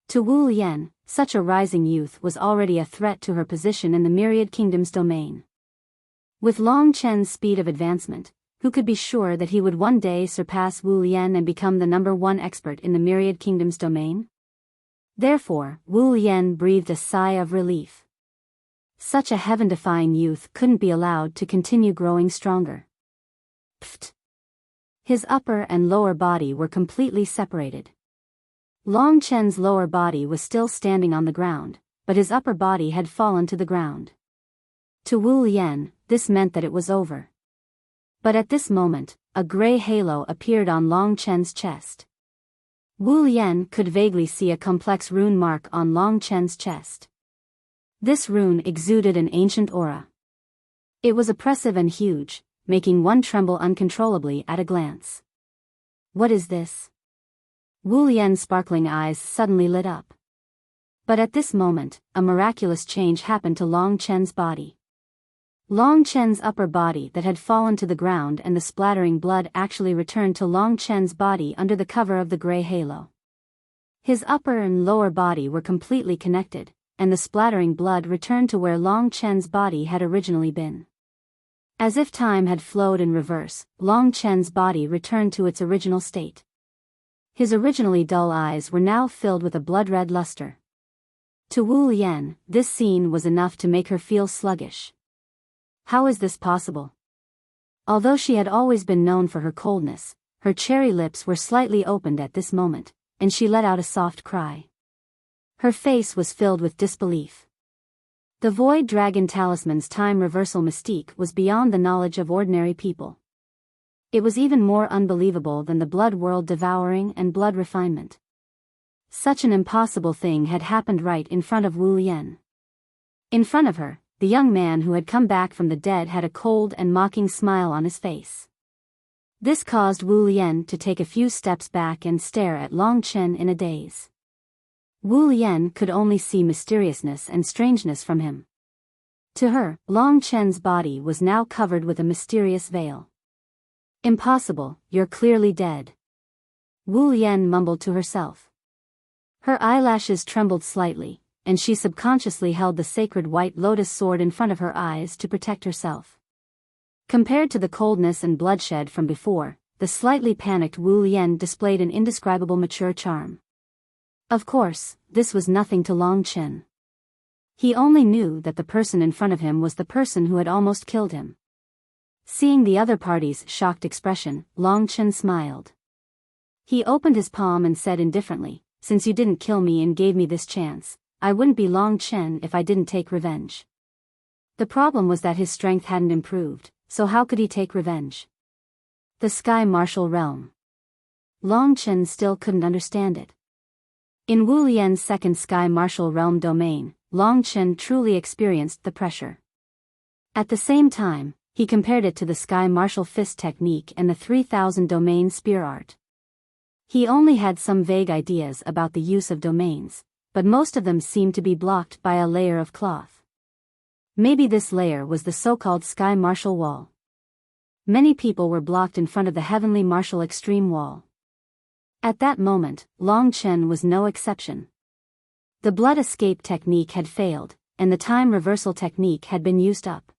To Wu Lian, such a rising youth was already a threat to her position in the Myriad Kingdom's domain. With Long Chen's speed of advancement, who could be sure that he would one day surpass Wu Lian and become the #1 expert in the Myriad Kingdom's domain? Therefore, Wu Lian breathed a sigh of relief. Such a heaven-defying youth couldn't be allowed to continue growing stronger. Pfft! His upper and lower body were completely separated. Long Chen's lower body was still standing on the ground, but his upper body had fallen to the ground. To Wu Lian, this meant that it was over. But at this moment, a gray halo appeared on Long Chen's chest. Wu Lian could vaguely see a complex rune mark on Long Chen's chest. This rune exuded an ancient aura. It was oppressive and huge, making one tremble uncontrollably at a glance. What is this? Wu Lian's sparkling eyes suddenly lit up. But at this moment, a miraculous change happened to Long Chen's body. Long Chen's upper body that had fallen to the ground and the splattering blood actually returned to Long Chen's body under the cover of the gray halo. His upper and lower body were completely connected, and the splattering blood returned to where Long Chen's body had originally been. As if time had flowed in reverse, Long Chen's body returned to its original state. His originally dull eyes were now filled with a blood-red luster. To Wu Lian, this scene was enough to make her feel sluggish. How is this possible? Although she had always been known for her coldness, her cherry lips were slightly opened at this moment, and she let out a soft cry. Her face was filled with disbelief. The Void Dragon Talisman's time reversal mystique was beyond the knowledge of ordinary people. It was even more unbelievable than the blood world devouring and blood refinement. Such an impossible thing had happened right in front of Wu Lian. In front of her, the young man who had come back from the dead had a cold and mocking smile on his face. This caused Wu Lian to take a few steps back and stare at Long Chen in a daze. Wu Lian could only see mysteriousness and strangeness from him. To her, Long Chen's body was now covered with a mysterious veil. Impossible, you're clearly dead. Wu Lian mumbled to herself. Her eyelashes trembled slightly, and she subconsciously held the sacred white lotus sword in front of her eyes to protect herself. Compared to the coldness and bloodshed from before, the slightly panicked Wu Lian displayed an indescribable mature charm. Of course, this was nothing to Long Chen. He only knew that the person in front of him was the person who had almost killed him. Seeing the other party's shocked expression, Long Chen smiled. He opened his palm and said indifferently, "Since you didn't kill me and gave me this chance, I wouldn't be Long Chen if I didn't take revenge." The problem was that his strength hadn't improved, so how could he take revenge? The Sky Martial Realm. Long Chen still couldn't understand it. In Wu Lian's second Sky Martial Realm domain, Long Chen truly experienced the pressure. At the same time, he compared it to the Sky Martial Fist technique and the 3000 domain spear art. He only had some vague ideas about the use of domains, but most of them seemed to be blocked by a layer of cloth. Maybe this layer was the so-called Sky Martial Wall. Many people were blocked in front of the Heavenly Martial Extreme Wall. At that moment, Long Chen was no exception. The blood escape technique had failed, and the time reversal technique had been used up.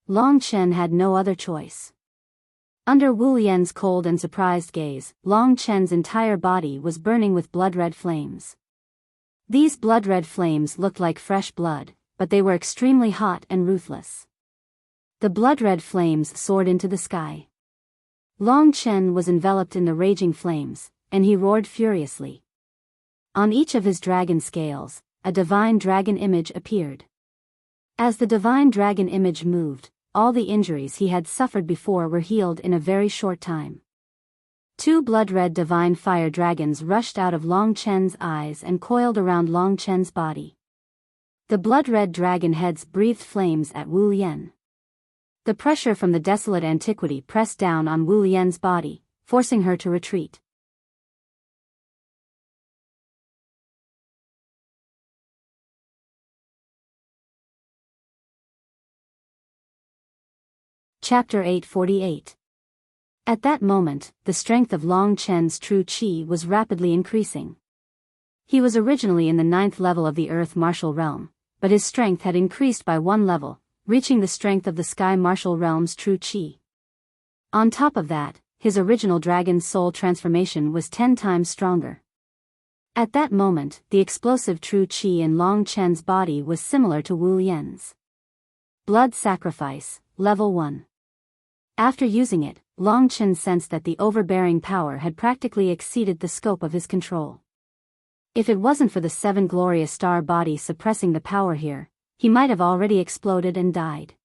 Long Chen had no other choice. Under Wu Lian's cold and surprised gaze, Long Chen's entire body was burning with blood-red flames. These blood-red flames looked like fresh blood, but they were extremely hot and ruthless. The blood-red flames soared into the sky. Long Chen was enveloped in the raging flames, and he roared furiously. On each of his dragon scales, a divine dragon image appeared. As the divine dragon image moved, all the injuries he had suffered before were healed in a very short time. 2 blood-red divine fire dragons rushed out of Long Chen's eyes and coiled around Long Chen's body. The blood-red dragon heads breathed flames at Wu Lian. The pressure from the desolate antiquity pressed down on Wu Lian's body, forcing her to retreat. Chapter 848. At that moment, the strength of Long Chen's true qi was rapidly increasing. He was originally in the 9th level of the Earth Martial Realm, but his strength had increased by 1 level, reaching the strength of the Sky Martial Realm's true qi. On top of that, his original dragon's soul transformation was 10 times stronger. At that moment, the explosive true qi in Long Chen's body was similar to Wu Lian's. Blood Sacrifice, Level 1. After using it, Long Chen sensed that the overbearing power had practically exceeded the scope of his control. If it wasn't for the 7 glorious star bodies suppressing the power here, he might have already exploded and died.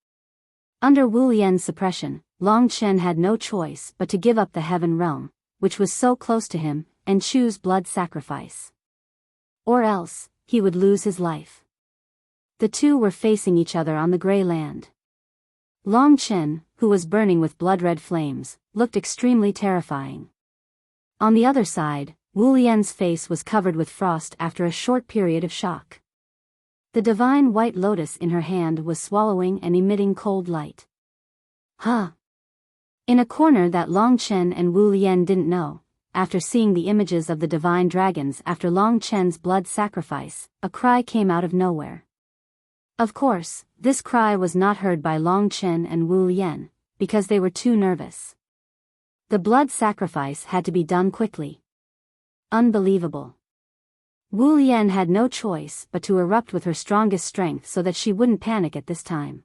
Under Wu Lian's suppression, Long Chen had no choice but to give up the heaven realm, which was so close to him, and choose blood sacrifice. Or else, he would lose his life. The two were facing each other on the gray land. Long Chen, who was burning with blood-red flames, looked extremely terrifying. On the other side, Wu Lian's face was covered with frost after a short period of shock. The divine white lotus in her hand was swallowing and emitting cold light. Huh! In a corner that Long Chen and Wu Lian didn't know, after seeing the images of the divine dragons after Long Chen's blood sacrifice, a cry came out of nowhere. Of course, this cry was not heard by Long Chen and Wu Lian, because they were too nervous. The blood sacrifice had to be done quickly. Unbelievable. Wu Lian had no choice but to erupt with her strongest strength so that she wouldn't panic at this time.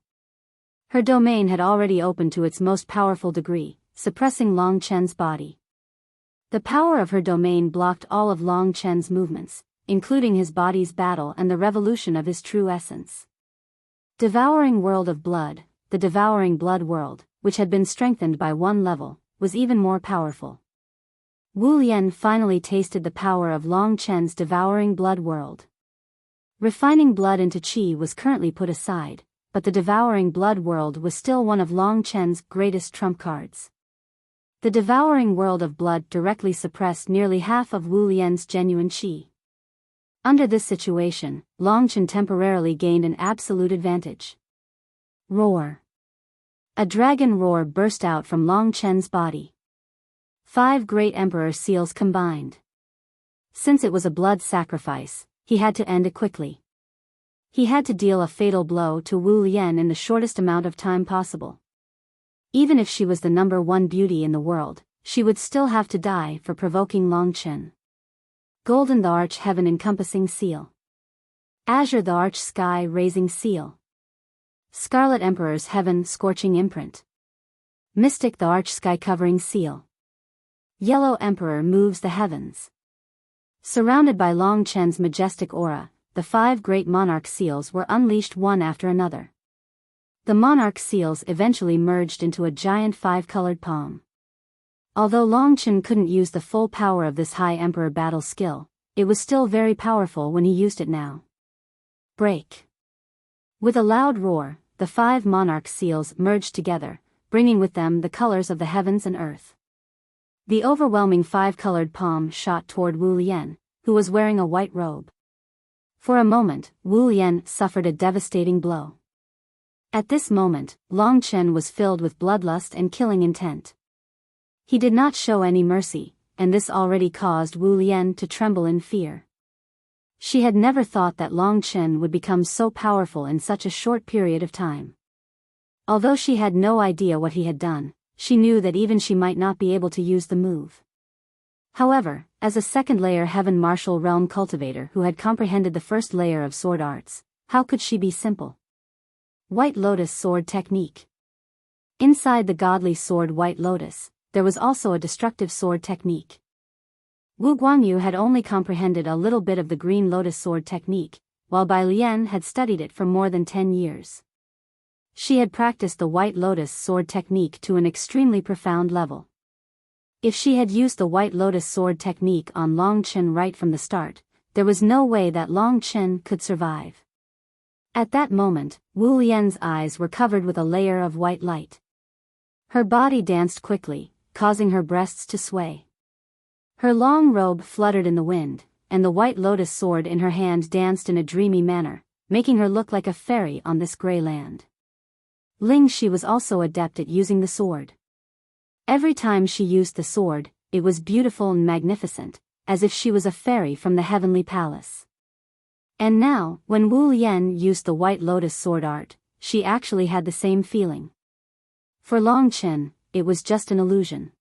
Her domain had already opened to its most powerful degree, suppressing Long Chen's body. The power of her domain blocked all of Long Chen's movements, including his body's battle and the revolution of his true essence. Devouring World of Blood, the Devouring Blood World, which had been strengthened by 1 level, was even more powerful. Wu Lian finally tasted the power of Long Chen's Devouring Blood World. Refining blood into qi was currently put aside, but the Devouring Blood World was still one of Long Chen's greatest trump cards. The Devouring World of Blood directly suppressed nearly half of Wu Lian's genuine qi. Under this situation, Long Chen temporarily gained an absolute advantage. Roar. A dragon roar burst out from Long Chen's body. 5 great emperor seals combined. Since it was a blood sacrifice, he had to end it quickly. He had to deal a fatal blow to Wu Lian in the shortest amount of time possible. Even if she was the number 1 beauty in the world, she would still have to die for provoking Long Chen. Golden the Arch Heaven Encompassing Seal. Azure the Arch Sky Raising Seal. Scarlet Emperor's Heaven Scorching Imprint. Mystic the Arch Sky Covering Seal. Yellow Emperor Moves the Heavens. Surrounded by Long Chen's majestic aura, the 5 great monarch seals were unleashed one after another. The monarch seals eventually merged into a giant 5-colored palm. Although Long Chen couldn't use the full power of this high emperor battle skill, it was still very powerful when he used it now. Break. With a loud roar, the 5 monarch seals merged together, bringing with them the colors of the heavens and earth. The overwhelming five-colored palm shot toward Wu Lian, who was wearing a white robe. For a moment, Wu Lian suffered a devastating blow. At this moment, Long Chen was filled with bloodlust and killing intent. He did not show any mercy, and this already caused Wu Lian to tremble in fear. She had never thought that Long Chen would become so powerful in such a short period of time. Although she had no idea what he had done, she knew that even she might not be able to use the move. However, as a second-layer Heaven Martial Realm cultivator who had comprehended the first layer of sword arts, how could she be simple? White Lotus Sword Technique. Inside the godly sword White Lotus, there was also a destructive sword technique. Wu Guangyu had only comprehended a little bit of the Green Lotus Sword technique, while Bai Lian had studied it for more than 10 years. She had practiced the White Lotus Sword technique to an extremely profound level. If she had used the White Lotus Sword technique on Long Chen right from the start, there was no way that Long Chen could survive. At that moment, Wu Lian's eyes were covered with a layer of white light. Her body danced quickly, causing her breasts to sway. Her long robe fluttered in the wind, and the White Lotus Sword in her hand danced in a dreamy manner, making her look like a fairy on this gray land. Ling Shi was also adept at using the sword. Every time she used the sword, it was beautiful and magnificent, as if she was a fairy from the heavenly palace. And now, when Wu Lian used the White Lotus Sword art, she actually had the same feeling. For Long Chen, it was just an illusion.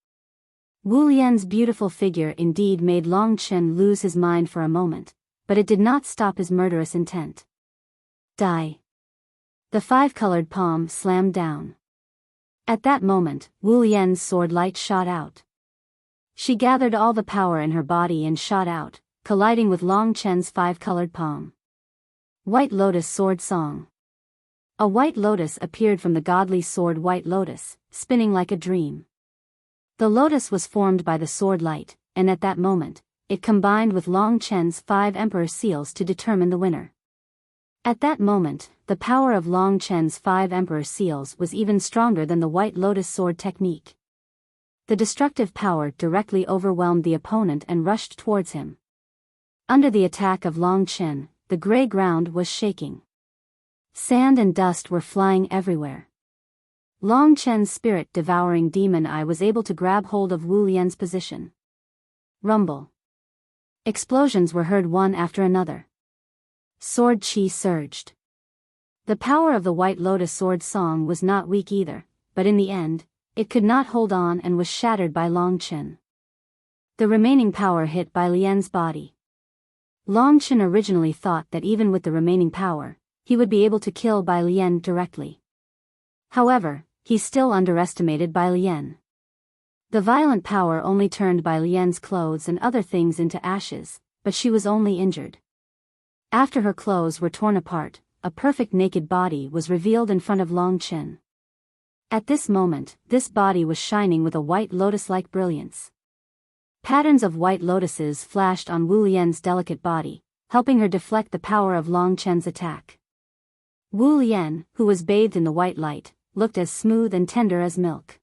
Wu Lian's beautiful figure indeed made Long Chen lose his mind for a moment, but it did not stop his murderous intent. Die. The five-colored palm slammed down. At that moment, Wu Lian's sword light shot out. She gathered all the power in her body and shot out, colliding with Long Chen's five-colored palm. White Lotus Sword Song. A white lotus appeared from the godly sword White Lotus, spinning like a dream. The lotus was formed by the sword light, and at that moment, it combined with Long Chen's 5 Emperor Seals to determine the winner. At that moment, the power of Long Chen's 5 Emperor Seals was even stronger than the White Lotus Sword technique. The destructive power directly overwhelmed the opponent and rushed towards him. Under the attack of Long Chen, the gray ground was shaking. Sand and dust were flying everywhere. Long Chen's spirit-devouring demon eye was able to grab hold of Wu Lian's position. Rumble. Explosions were heard one after another. Sword chi surged. The power of the White Lotus Sword Song was not weak either, but in the end, it could not hold on and was shattered by Long Chen. The remaining power hit Bai Lian's body. Long Chen originally thought that even with the remaining power, he would be able to kill Bai Lian directly. However, he still underestimated Bai Lian. The violent power only turned Bai Lian's clothes and other things into ashes, but she was only injured. After her clothes were torn apart, a perfect naked body was revealed in front of Long Chen. At this moment, this body was shining with a white lotus-like brilliance. Patterns of white lotuses flashed on Wu Lian's delicate body, helping her deflect the power of Long Chen's attack. Wu Lian, who was bathed in the white light, looked as smooth and tender as milk.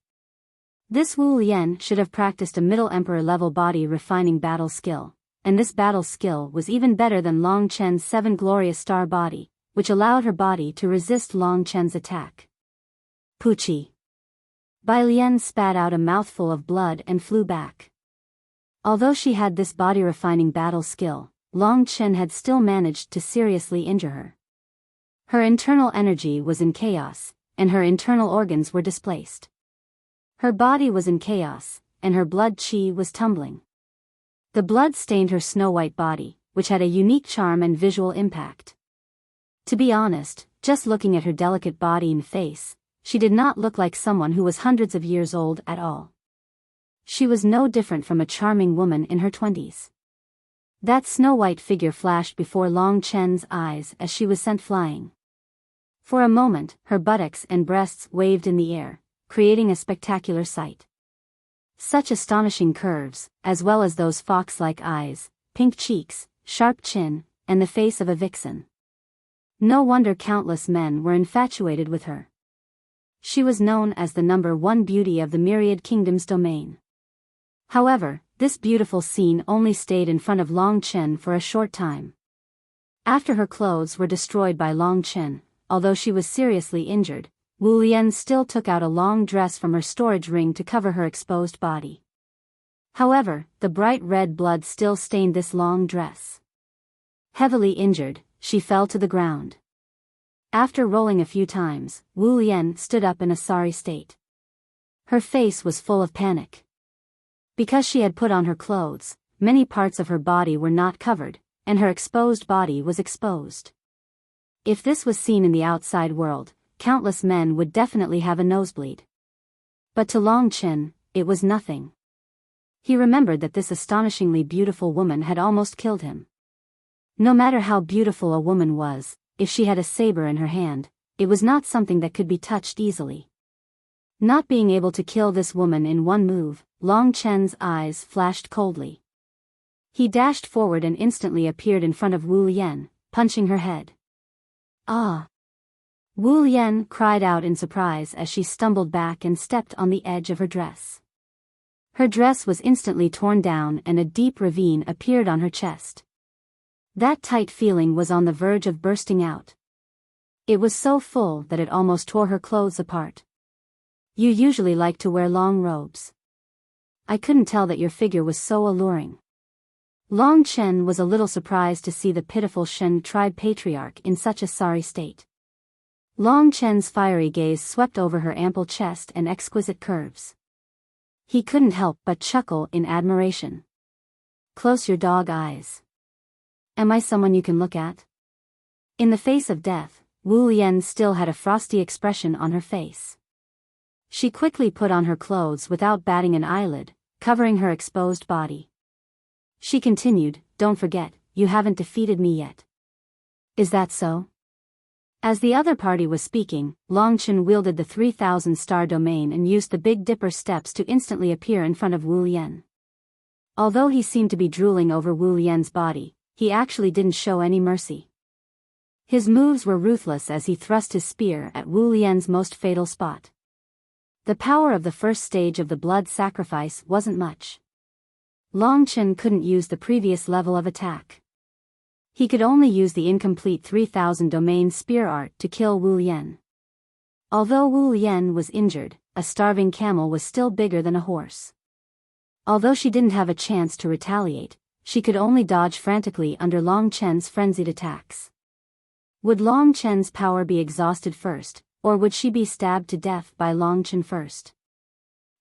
This Wu Lian should have practiced a Middle Emperor level body refining battle skill, and this battle skill was even better than Long Chen's 7 glorious star body, which allowed her body to resist Long Chen's attack. Puchi. Bai Lian spat out a mouthful of blood and flew back. Although she had this body refining battle skill, Long Chen had still managed to seriously injure her. Her internal energy was in chaos, and her internal organs were displaced. Her body was in chaos, and her blood chi was tumbling. The blood stained her snow-white body, which had a unique charm and visual impact. To be honest, just looking at her delicate body and face, she did not look like someone who was hundreds of years old at all. She was no different from a charming woman in her 20s. That snow-white figure flashed before Long Chen's eyes as she was sent flying. For a moment, her buttocks and breasts waved in the air, creating a spectacular sight. Such astonishing curves, as well as those fox-like eyes, pink cheeks, sharp chin, and the face of a vixen. No wonder countless men were infatuated with her. She was known as the #1 beauty of the Myriad Kingdoms domain. However, this beautiful scene only stayed in front of Long Chen for a short time. After her clothes were destroyed by Long Chen, although she was seriously injured, Wu Lian still took out a long dress from her storage ring to cover her exposed body. However, the bright red blood still stained this long dress. Heavily injured, she fell to the ground. After rolling a few times, Wu Lian stood up in a sorry state. Her face was full of panic. Because she had put on her clothes, many parts of her body were not covered, and her exposed body was exposed. If this was seen in the outside world, countless men would definitely have a nosebleed. But to Long Chen, it was nothing. He remembered that this astonishingly beautiful woman had almost killed him. No matter how beautiful a woman was, if she had a saber in her hand, it was not something that could be touched easily. Not being able to kill this woman in one move, Long Chen's eyes flashed coldly. He dashed forward and instantly appeared in front of Wu Lian, punching her head. Ah! Wu Lian cried out in surprise as she stumbled back and stepped on the edge of her dress. Her dress was instantly torn down and a deep ravine appeared on her chest. That tight feeling was on the verge of bursting out. It was so full that it almost tore her clothes apart. You usually like to wear long robes. I couldn't tell that your figure was so alluring. Long Chen was a little surprised to see the pitiful Shen tribe patriarch in such a sorry state. Long Chen's fiery gaze swept over her ample chest and exquisite curves. He couldn't help but chuckle in admiration. Close your dog eyes. Am I someone you can look at? In the face of death, Wu Lian still had a frosty expression on her face. She quickly put on her clothes without batting an eyelid, covering her exposed body. She continued, "Don't forget, you haven't defeated me yet." Is that so? As the other party was speaking, Long Chen wielded the 3,000 star domain and used the Big Dipper steps to instantly appear in front of Wu Lian. Although he seemed to be drooling over Wu Lian's body, he actually didn't show any mercy. His moves were ruthless as he thrust his spear at Wu Lian's most fatal spot. The power of the first stage of the blood sacrifice wasn't much. Long Chen couldn't use the previous level of attack. He could only use the incomplete 3,000 domain spear art to kill Wu Lian. Although Wu Lian was injured, a starving camel was still bigger than a horse. Although she didn't have a chance to retaliate, she could only dodge frantically under Long Chen's frenzied attacks. Would Long Chen's power be exhausted first, or would she be stabbed to death by Long Chen first?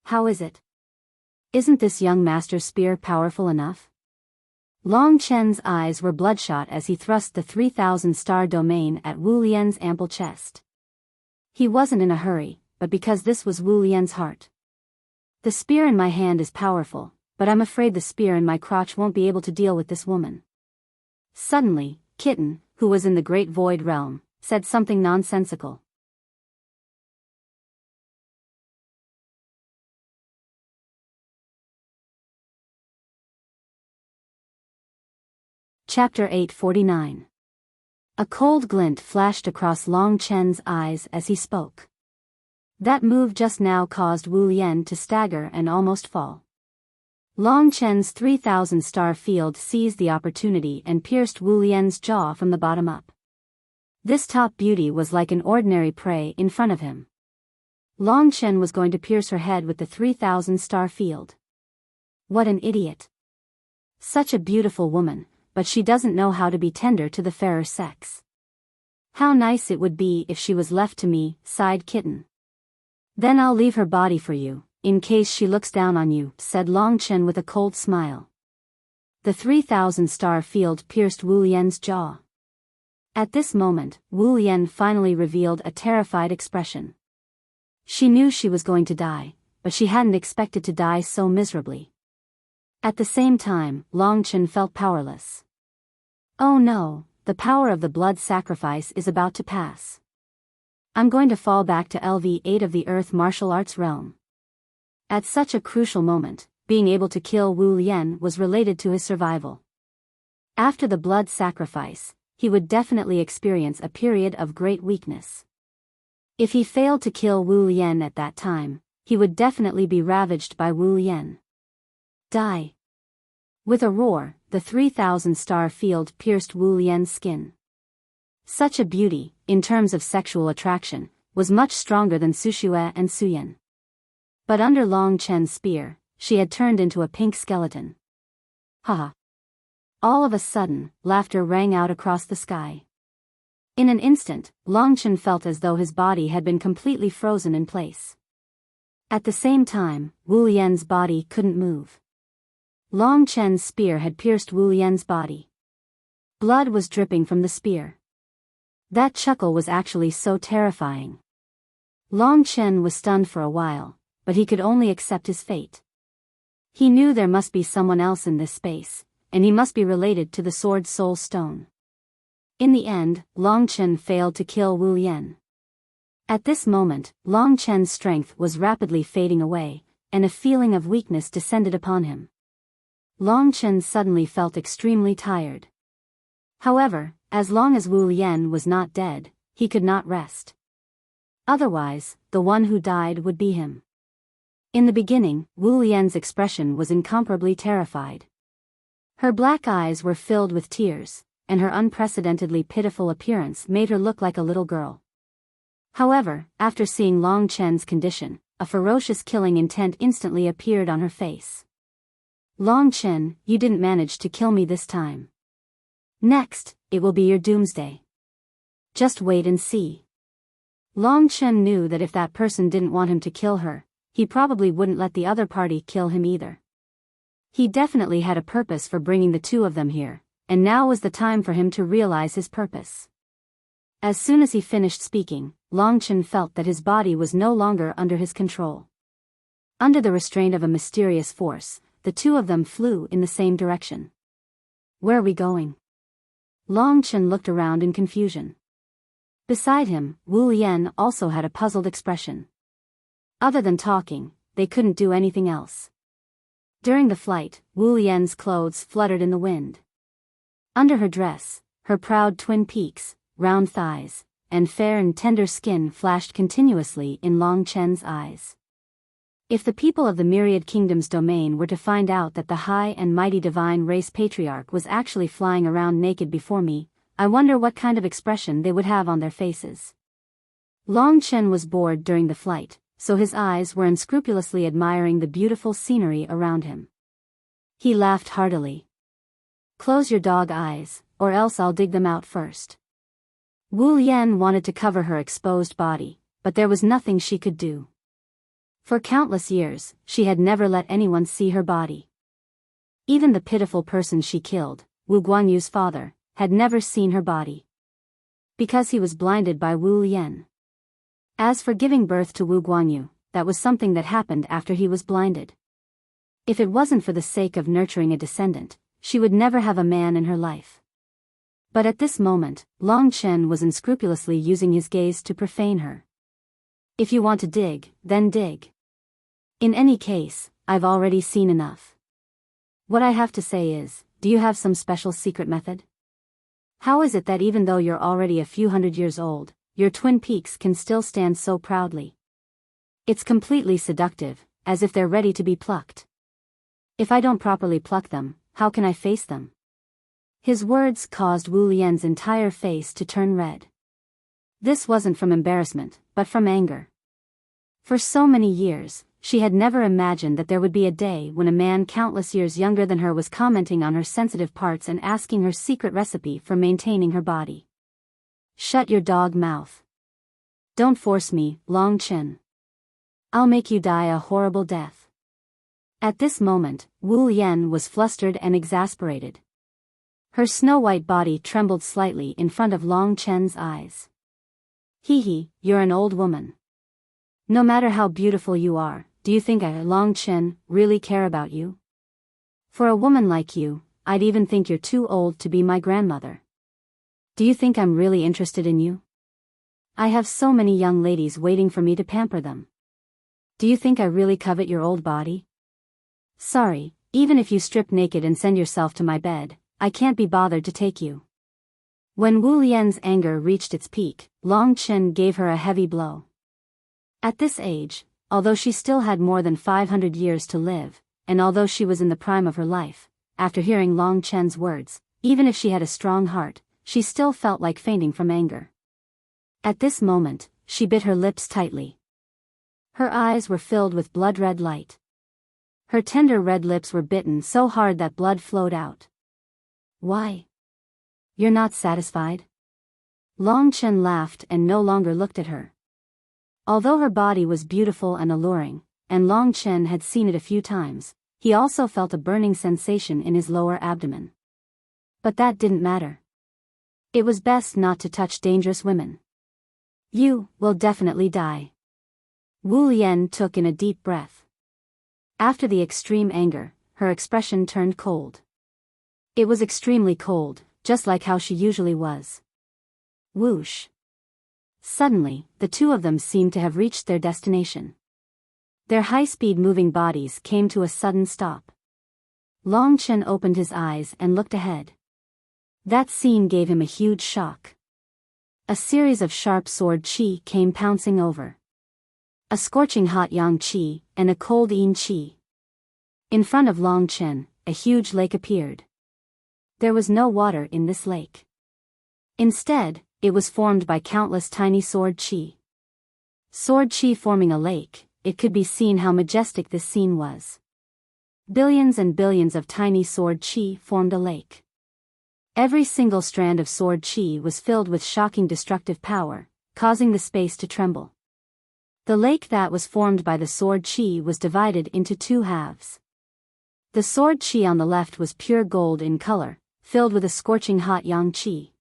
How is it? Isn't this young master's spear powerful enough? Long Chen's eyes were bloodshot as he thrust the 3,000 star domain at Wu Lian's ample chest. He wasn't in a hurry, but because this was Wu Lian's heart. The spear in my hand is powerful, but I'm afraid the spear in my crotch won't be able to deal with this woman. Suddenly, Kitten, who was in the Great Void Realm, said something nonsensical. Chapter 849. A cold glint flashed across Long Chen's eyes as he spoke. That move just now caused Wu Lian to stagger and almost fall. Long Chen's 3,000 star field seized the opportunity and pierced Wu Lian's jaw from the bottom up. This top beauty was like an ordinary prey in front of him. Long Chen was going to pierce her head with the 3,000 star field. What an idiot. Such a beautiful woman, but she doesn't know how to be tender to the fairer sex. How nice it would be if she was left to me, sighed Kitten. Then I'll leave her body for you, in case she looks down on you, said Long Chen with a cold smile. The 3,000 star field pierced Wu Lian's jaw. At this moment, Wu Lian finally revealed a terrified expression. She knew she was going to die, but she hadn't expected to die so miserably. At the same time, Long Chen felt powerless. Oh no, the power of the blood sacrifice is about to pass. I'm going to fall back to LV8 of the Earth martial arts realm. At such a crucial moment, being able to kill Wu Lian was related to his survival. After the blood sacrifice, he would definitely experience a period of great weakness. If he failed to kill Wu Lian at that time, he would definitely be ravaged by Wu Lian. Die. With a roar, the 3,000-star field pierced Wu Lian's skin. Such a beauty, in terms of sexual attraction, was much stronger than Sushue and Suyen. But under Long Chen's spear, she had turned into a pink skeleton. Haha. All of a sudden, laughter rang out across the sky. In an instant, Long Chen felt as though his body had been completely frozen in place. At the same time, Wu Lian's body couldn't move. Long Chen's spear had pierced Wu Lian's body. Blood was dripping from the spear. That chuckle was actually so terrifying. Long Chen was stunned for a while, but he could only accept his fate. He knew there must be someone else in this space, and he must be related to the Sword Soul Stone. In the end, Long Chen failed to kill Wu Lian. At this moment, Long Chen's strength was rapidly fading away, and a feeling of weakness descended upon him. Long Chen suddenly felt extremely tired. However, as long as Wu Lian was not dead, he could not rest. Otherwise, the one who died would be him. In the beginning, Wu Lian's expression was incomparably terrified. Her black eyes were filled with tears, and her unprecedentedly pitiful appearance made her look like a little girl. However, after seeing Long Chen's condition, a ferocious killing intent instantly appeared on her face. Long Chen, you didn't manage to kill me this time. Next, it will be your doomsday. Just wait and see. Long Chen knew that if that person didn't want him to kill her, he probably wouldn't let the other party kill him either. He definitely had a purpose for bringing the two of them here, and now was the time for him to realize his purpose. As soon as he finished speaking, Long Chen felt that his body was no longer under his control. Under the restraint of a mysterious force, the two of them flew in the same direction. Where are we going? Long Chen looked around in confusion. Beside him, Wu Lian also had a puzzled expression. Other than talking, they couldn't do anything else. During the flight, Wu Lian's clothes fluttered in the wind. Under her dress, her proud twin peaks, round thighs, and fair and tender skin flashed continuously in Long Chen's eyes. If the people of the Myriad Kingdom's domain were to find out that the high and mighty divine race patriarch was actually flying around naked before me, I wonder what kind of expression they would have on their faces. Long Chen was bored during the flight, so his eyes were unscrupulously admiring the beautiful scenery around him. He laughed heartily. Close your dog eyes, or else I'll dig them out first. Wu Lian wanted to cover her exposed body, but there was nothing she could do. For countless years, she had never let anyone see her body. Even the pitiful person she killed, Wu Guanyu's father, had never seen her body. Because he was blinded by Wu Lian. As for giving birth to Wu Guanyu, that was something that happened after he was blinded. If it wasn't for the sake of nurturing a descendant, she would never have a man in her life. But at this moment, Long Chen was unscrupulously using his gaze to profane her. If you want to dig, then dig. In any case, I've already seen enough. What I have to say is, do you have some special secret method? How is it that even though you're already a few hundred years old, your twin peaks can still stand so proudly? It's completely seductive, as if they're ready to be plucked. If I don't properly pluck them, how can I face them? His words caused Wu Lian's entire face to turn red. This wasn't from embarrassment, but from anger. For so many years, she had never imagined that there would be a day when a man countless years younger than her was commenting on her sensitive parts and asking her secret recipe for maintaining her body. Shut your dog mouth. Don't force me, Long Chen. I'll make you die a horrible death. At this moment, Wu Lian was flustered and exasperated. Her snow-white body trembled slightly in front of Long Chen's eyes. Hee, you're an old woman. No matter how beautiful you are, do you think I, Long Chen, really care about you? For a woman like you, I'd even think you're too old to be my grandmother. Do you think I'm really interested in you? I have so many young ladies waiting for me to pamper them. Do you think I really covet your old body? Sorry, even if you strip naked and send yourself to my bed, I can't be bothered to take you. When Wu Lian's anger reached its peak, Long Chen gave her a heavy blow. At this age, although she still had more than 500 years to live, and although she was in the prime of her life, after hearing Long Chen's words, even if she had a strong heart, she still felt like fainting from anger. At this moment, she bit her lips tightly. Her eyes were filled with blood-red light. Her tender red lips were bitten so hard that blood flowed out. Why? You're not satisfied? Long Chen laughed and no longer looked at her. Although her body was beautiful and alluring, and Long Chen had seen it a few times, he also felt a burning sensation in his lower abdomen. But that didn't matter. It was best not to touch dangerous women. You will definitely die. Wu Lian took in a deep breath. After the extreme anger, her expression turned cold. It was extremely cold, just like how she usually was. Whoosh. Suddenly, the two of them seemed to have reached their destination. Their high-speed moving bodies came to a sudden stop. Long Chen opened his eyes and looked ahead. That scene gave him a huge shock. A series of sharp sword qi came pouncing over. A scorching hot yang qi, and a cold yin qi. In front of Long Chen, a huge lake appeared. There was no water in this lake. Instead, it was formed by countless tiny sword qi. Sword qi forming a lake, it could be seen how majestic this scene was. Billions and billions of tiny sword qi formed a lake. Every single strand of sword qi was filled with shocking destructive power, causing the space to tremble. The lake that was formed by the sword qi was divided into two halves. The sword qi on the left was pure gold in color, filled with a scorching hot yang qi.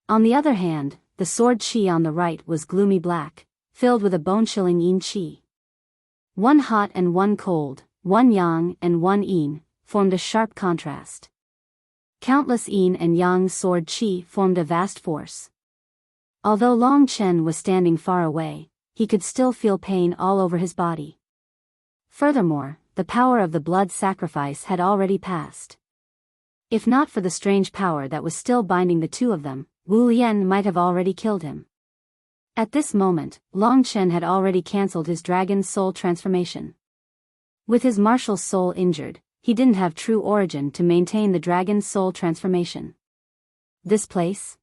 On the other hand, the sword qi on the right was gloomy black, filled with a bone-chilling yin qi. One hot and one cold, one yang and one yin, formed a sharp contrast. Countless yin and yang sword qi formed a vast force. Although Long Chen was standing far away, he could still feel pain all over his body. Furthermore, the power of the blood sacrifice had already passed. If not for the strange power that was still binding the two of them, Wu Lian might have already killed him. At this moment, Long Chen had already cancelled his dragon's soul transformation. With his martial soul injured, he didn't have true origin to maintain the dragon's soul transformation. This place?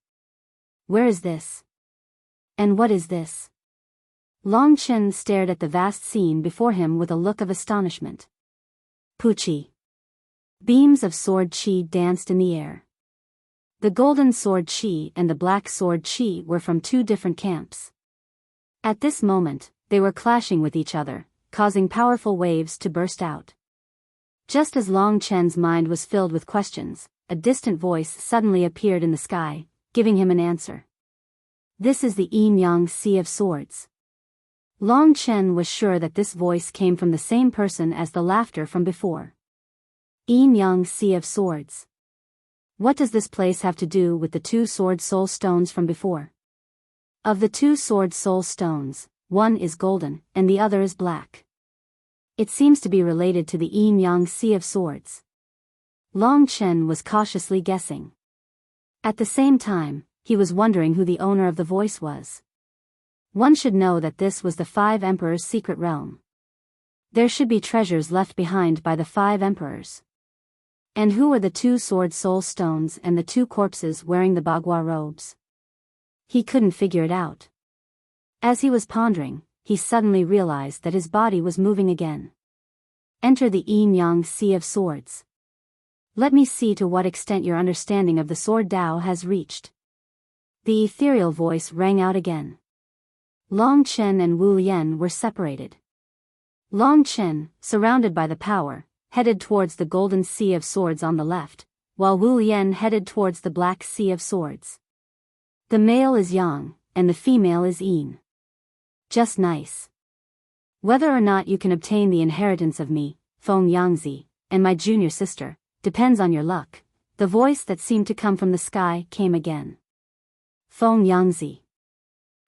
Where is this? And what is this? Long Chen stared at the vast scene before him with a look of astonishment. Puchi. Beams of sword qi danced in the air. The golden sword qi and the black sword qi were from two different camps. At this moment, they were clashing with each other, causing powerful waves to burst out. Just as Long Chen's mind was filled with questions, a distant voice suddenly appeared in the sky, giving him an answer. This is the Yin-Yang Sea of Swords. Long Chen was sure that this voice came from the same person as the laughter from before. Yin-Yang Sea of Swords. What does this place have to do with the two sword soul stones from before? Of the two sword soul stones, one is golden, and the other is black. It seems to be related to the Yin-Yang Sea of Swords. Long Chen was cautiously guessing. At the same time, he was wondering who the owner of the voice was. One should know that this was the Five Emperors' secret realm. There should be treasures left behind by the Five Emperors. And who were the two sword soul stones and the two corpses wearing the bagua robes? He couldn't figure it out. As he was pondering, he suddenly realized that his body was moving again. Enter the Yin-Yang Sea of Swords. Let me see to what extent your understanding of the sword Tao has reached. The ethereal voice rang out again. Long Chen and Wu Lian were separated. Long Chen, surrounded by the power, headed towards the golden sea of swords on the left, while Wu Lian headed towards the black sea of swords. The male is Yang, and the female is Yin. Just nice. Whether or not you can obtain the inheritance of me, Feng Yangzi, and my junior sister, depends on your luck. The voice that seemed to come from the sky came again. Feng Yangzi.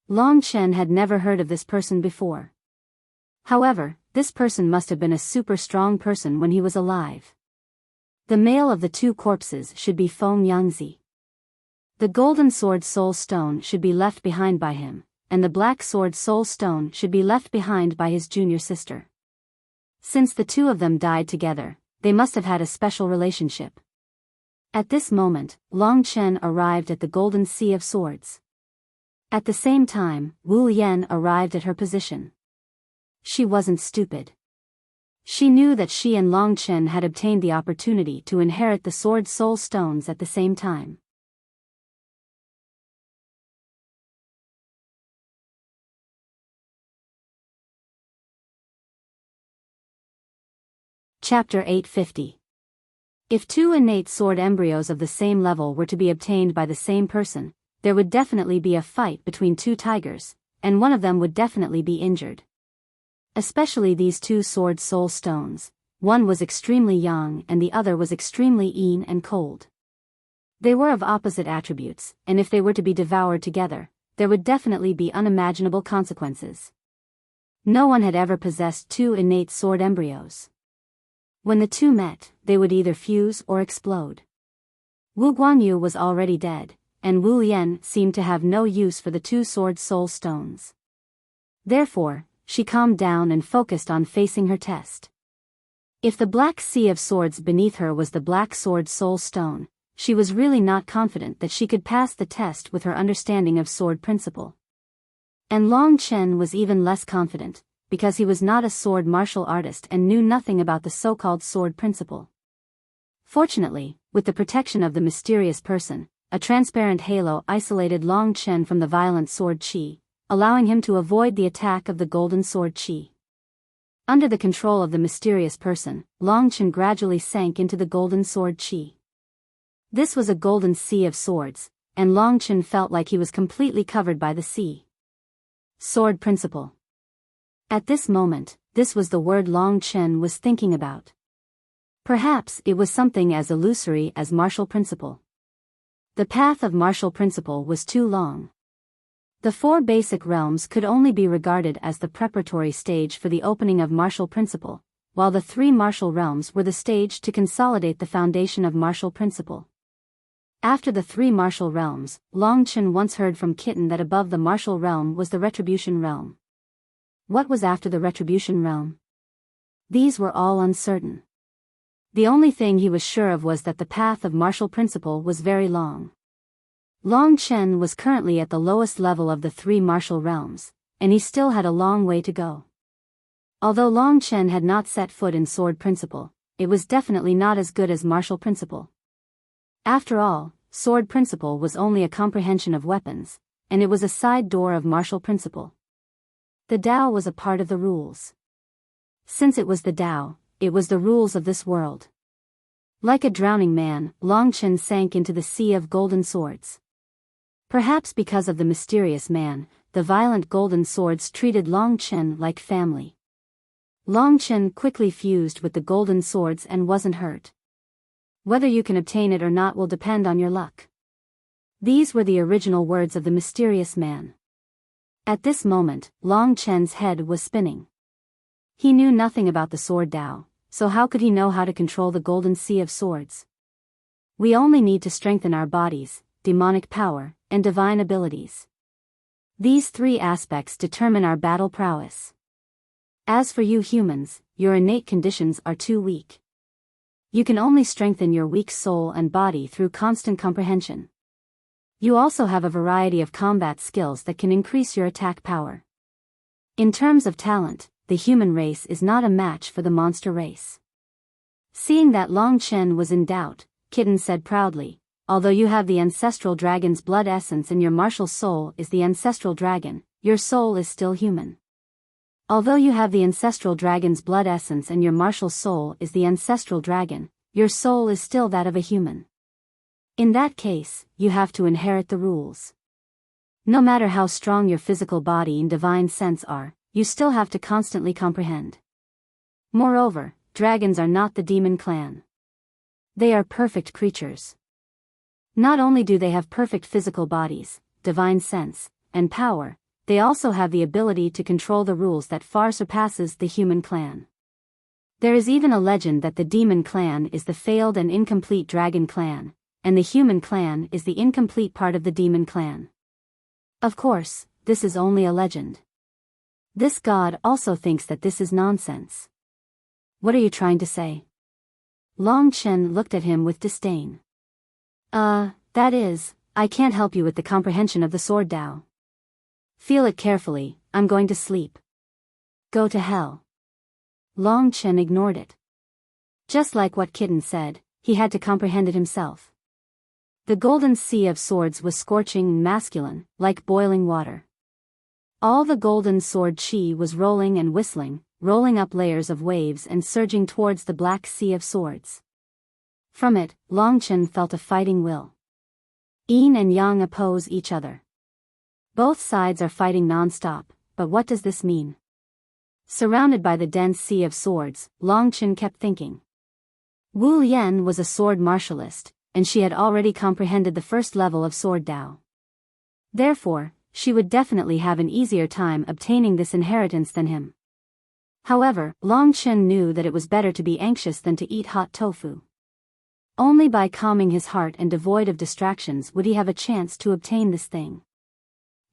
Long Chen had never heard of this person before. However, this person must have been a super strong person when he was alive. The male of the two corpses should be Feng Yangzi. The golden sword soul stone should be left behind by him, and the black sword soul stone should be left behind by his junior sister. Since the two of them died together, they must have had a special relationship. At this moment, Long Chen arrived at the Golden Sea of Swords. At the same time, Wu Yan arrived at her position. She wasn't stupid. She knew that she and Long Chen had obtained the opportunity to inherit the Sword Soul Stones at the same time. Chapter 850. If two innate sword embryos of the same level were to be obtained by the same person, there would definitely be a fight between two tigers, and one of them would definitely be injured. Especially these two Sword Soul Stones. One was extremely young and the other was extremely lean and cold. They were of opposite attributes, and if they were to be devoured together, there would definitely be unimaginable consequences. No one had ever possessed two innate sword embryos. When the two met, they would either fuse or explode. Wu Guanyu was already dead, and Wu Yan seemed to have no use for the two Sword Soul Stones. Therefore, she calmed down and focused on facing her test. If the Black Sea of Swords beneath her was the Black Sword Soul Stone, she was really not confident that she could pass the test with her understanding of sword principle. And Long Chen was even less confident, because he was not a sword martial artist and knew nothing about the so-called sword principle. Fortunately, with the protection of the mysterious person, a transparent halo isolated Long Chen from the violent sword qi, allowing him to avoid the attack of the golden sword qi. Under the control of the mysterious person, Long Chen gradually sank into the golden sword qi. This was a golden sea of swords, and Long Chen felt like he was completely covered by the sea. Sword principle. At this moment, this was the word Long Chen was thinking about. Perhaps it was something as illusory as martial principle. The path of martial principle was too long. The four basic realms could only be regarded as the preparatory stage for the opening of martial principle, while the three martial realms were the stage to consolidate the foundation of martial principle. After the three martial realms, Long Chen once heard from Kitten that above the martial realm was the retribution realm. What was after the retribution realm? These were all uncertain. The only thing he was sure of was that the path of martial principle was very long. Long Chen was currently at the lowest level of the three martial realms, and he still had a long way to go. Although Long Chen had not set foot in sword principle, it was definitely not as good as martial principle. After all, sword principle was only a comprehension of weapons, and it was a side door of martial principle. The Tao was a part of the rules. Since it was the Tao, it was the rules of this world. Like a drowning man, Long Chen sank into the sea of golden swords. Perhaps because of the mysterious man, the violent golden swords treated Long Chen like family. Long Chen quickly fused with the golden swords and wasn't hurt. Whether you can obtain it or not will depend on your luck. These were the original words of the mysterious man. At this moment, Long Chen's head was spinning. He knew nothing about the sword Tao, so how could he know how to control the golden sea of swords? We only need to strengthen our bodies, demonic power, and divine abilities. These three aspects determine our battle prowess. As for you humans, your innate conditions are too weak. You can only strengthen your weak soul and body through constant comprehension. You also have a variety of combat skills that can increase your attack power. In terms of talent, the human race is not a match for the monster race. Seeing that Long Chen was in doubt, Kitten said proudly, although you have the ancestral dragon's blood essence and your martial soul is the ancestral dragon, your soul is still human. Although you have the ancestral dragon's blood essence and your martial soul is the ancestral dragon, your soul is still that of a human. In that case, you have to inherit the rules. No matter how strong your physical body and divine sense are, you still have to constantly comprehend. Moreover, dragons are not the demon clan. They are perfect creatures. Not only do they have perfect physical bodies, divine sense, and power, they also have the ability to control the rules that far surpasses the human clan. There is even a legend that the demon clan is the failed and incomplete dragon clan, and the human clan is the incomplete part of the demon clan. Of course, this is only a legend. This god also thinks that this is nonsense. What are you trying to say? Long Chen looked at him with disdain. That is, I can't help you with the comprehension of the sword Dao. Feel it carefully, I'm going to sleep. Go to hell. Long Chen ignored it. Just like what Kitten said, he had to comprehend it himself. The golden sea of swords was scorching and masculine, like boiling water. All the golden sword chi was rolling and whistling, rolling up layers of waves and surging towards the black sea of swords. From it, Long Chen felt a fighting will. Yin and Yang oppose each other. Both sides are fighting non-stop, but what does this mean? Surrounded by the dense sea of swords, Long Chen kept thinking. Wu Yan was a sword martialist, and she had already comprehended the first level of sword Dao. Therefore, she would definitely have an easier time obtaining this inheritance than him. However, Long Chen knew that it was better to be anxious than to eat hot tofu. Only by calming his heart and devoid of distractions would he have a chance to obtain this thing.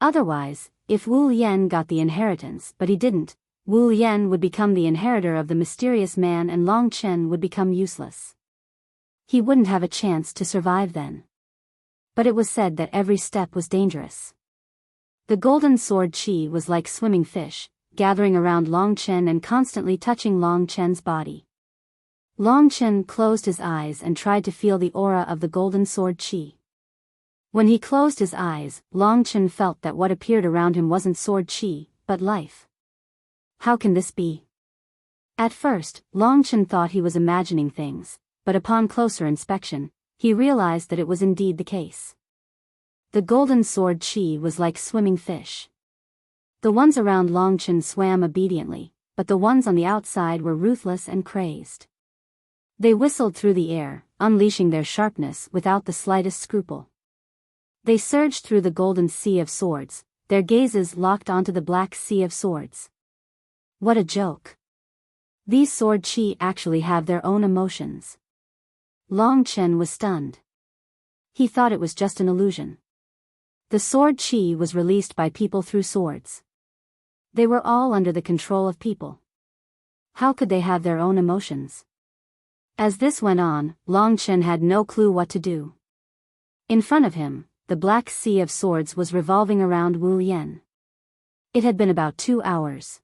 Otherwise, if Wu Yan got the inheritance but he didn't, Wu Yan would become the inheritor of the mysterious man and Long Chen would become useless. He wouldn't have a chance to survive then. But it was said that every step was dangerous. The golden sword chi was like swimming fish, gathering around Long Chen and constantly touching Long Chen's body. Long Chen closed his eyes and tried to feel the aura of the golden sword chi. When he closed his eyes, Long Chen felt that what appeared around him wasn't sword chi, but life. How can this be? At first, Long Chen thought he was imagining things, but upon closer inspection, he realized that it was indeed the case. The golden sword chi was like swimming fish. The ones around Long Chen swam obediently, but the ones on the outside were ruthless and crazed. They whistled through the air, unleashing their sharpness without the slightest scruple. They surged through the golden sea of swords, their gazes locked onto the black sea of swords. What a joke. These sword chi actually have their own emotions. Long Chen was stunned. He thought it was just an illusion. The sword chi was released by people through swords. They were all under the control of people. How could they have their own emotions? As this went on, Long Chen had no clue what to do. In front of him, the black sea of swords was revolving around Wu Yan. It had been about 2 hours.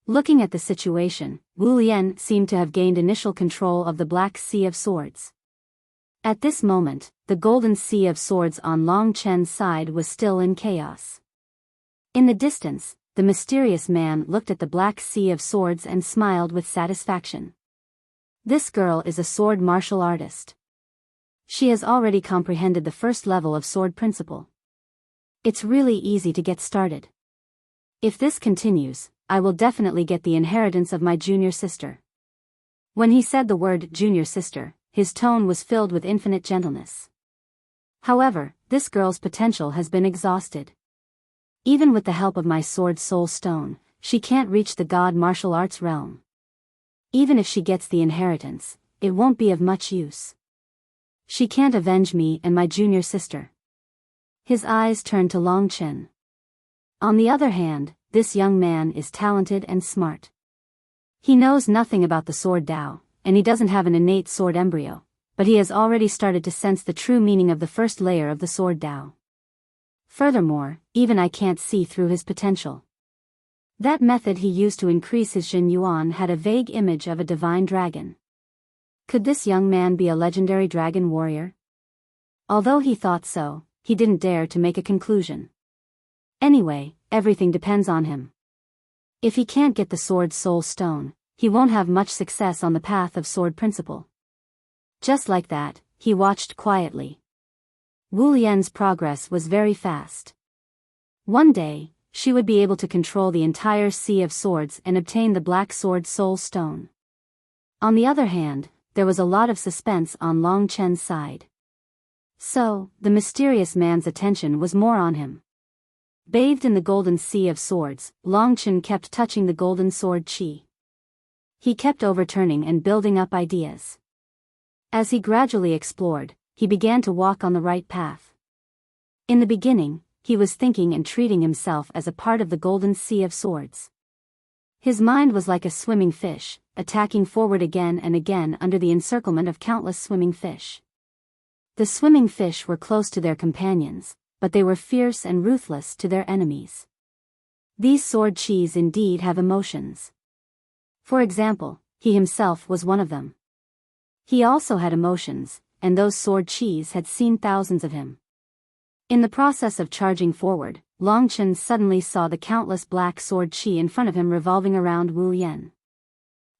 Looking at the situation, Wu Yan seemed to have gained initial control of the black sea of swords. At this moment, the golden sea of swords on Long Chen's side was still in chaos. In the distance, the mysterious man looked at the black sea of swords and smiled with satisfaction. This girl is a sword martial artist. She has already comprehended the first level of sword principle. It's really easy to get started. If this continues, I will definitely get the inheritance of my junior sister. When he said the word junior sister, his tone was filled with infinite gentleness. However, this girl's potential has been exhausted. Even with the help of my sword soul stone, she can't reach the god martial arts realm. Even if she gets the inheritance, it won't be of much use. She can't avenge me and my junior sister. His eyes turned to Long Chen. On the other hand, this young man is talented and smart. He knows nothing about the sword Dao, and he doesn't have an innate sword embryo, but he has already started to sense the true meaning of the first layer of the sword Dao. Furthermore, even I can't see through his potential. That method he used to increase his Jin Yuan had a vague image of a divine dragon. Could this young man be a legendary dragon warrior? Although he thought so, he didn't dare to make a conclusion. Anyway, everything depends on him. If he can't get the sword soul stone, he won't have much success on the path of sword principle. Just like that, he watched quietly. Wu Yan's progress was very fast. One day, she would be able to control the entire sea of swords and obtain the black sword soul stone. On the other hand, there was a lot of suspense on Long Chen's side. So, the mysterious man's attention was more on him. Bathed in the golden sea of swords, Long Chen kept touching the golden sword chi. He kept overturning and building up ideas. As he gradually explored, he began to walk on the right path. In the beginning, he was thinking and treating himself as a part of the golden sea of swords. His mind was like a swimming fish, attacking forward again and again under the encirclement of countless swimming fish. The swimming fish were close to their companions, but they were fierce and ruthless to their enemies. These sword chis indeed have emotions. For example, he himself was one of them. He also had emotions, and those sword chis had seen thousands of him. In the process of charging forward, Long Chen suddenly saw the countless black sword chi in front of him revolving around Wu Yan.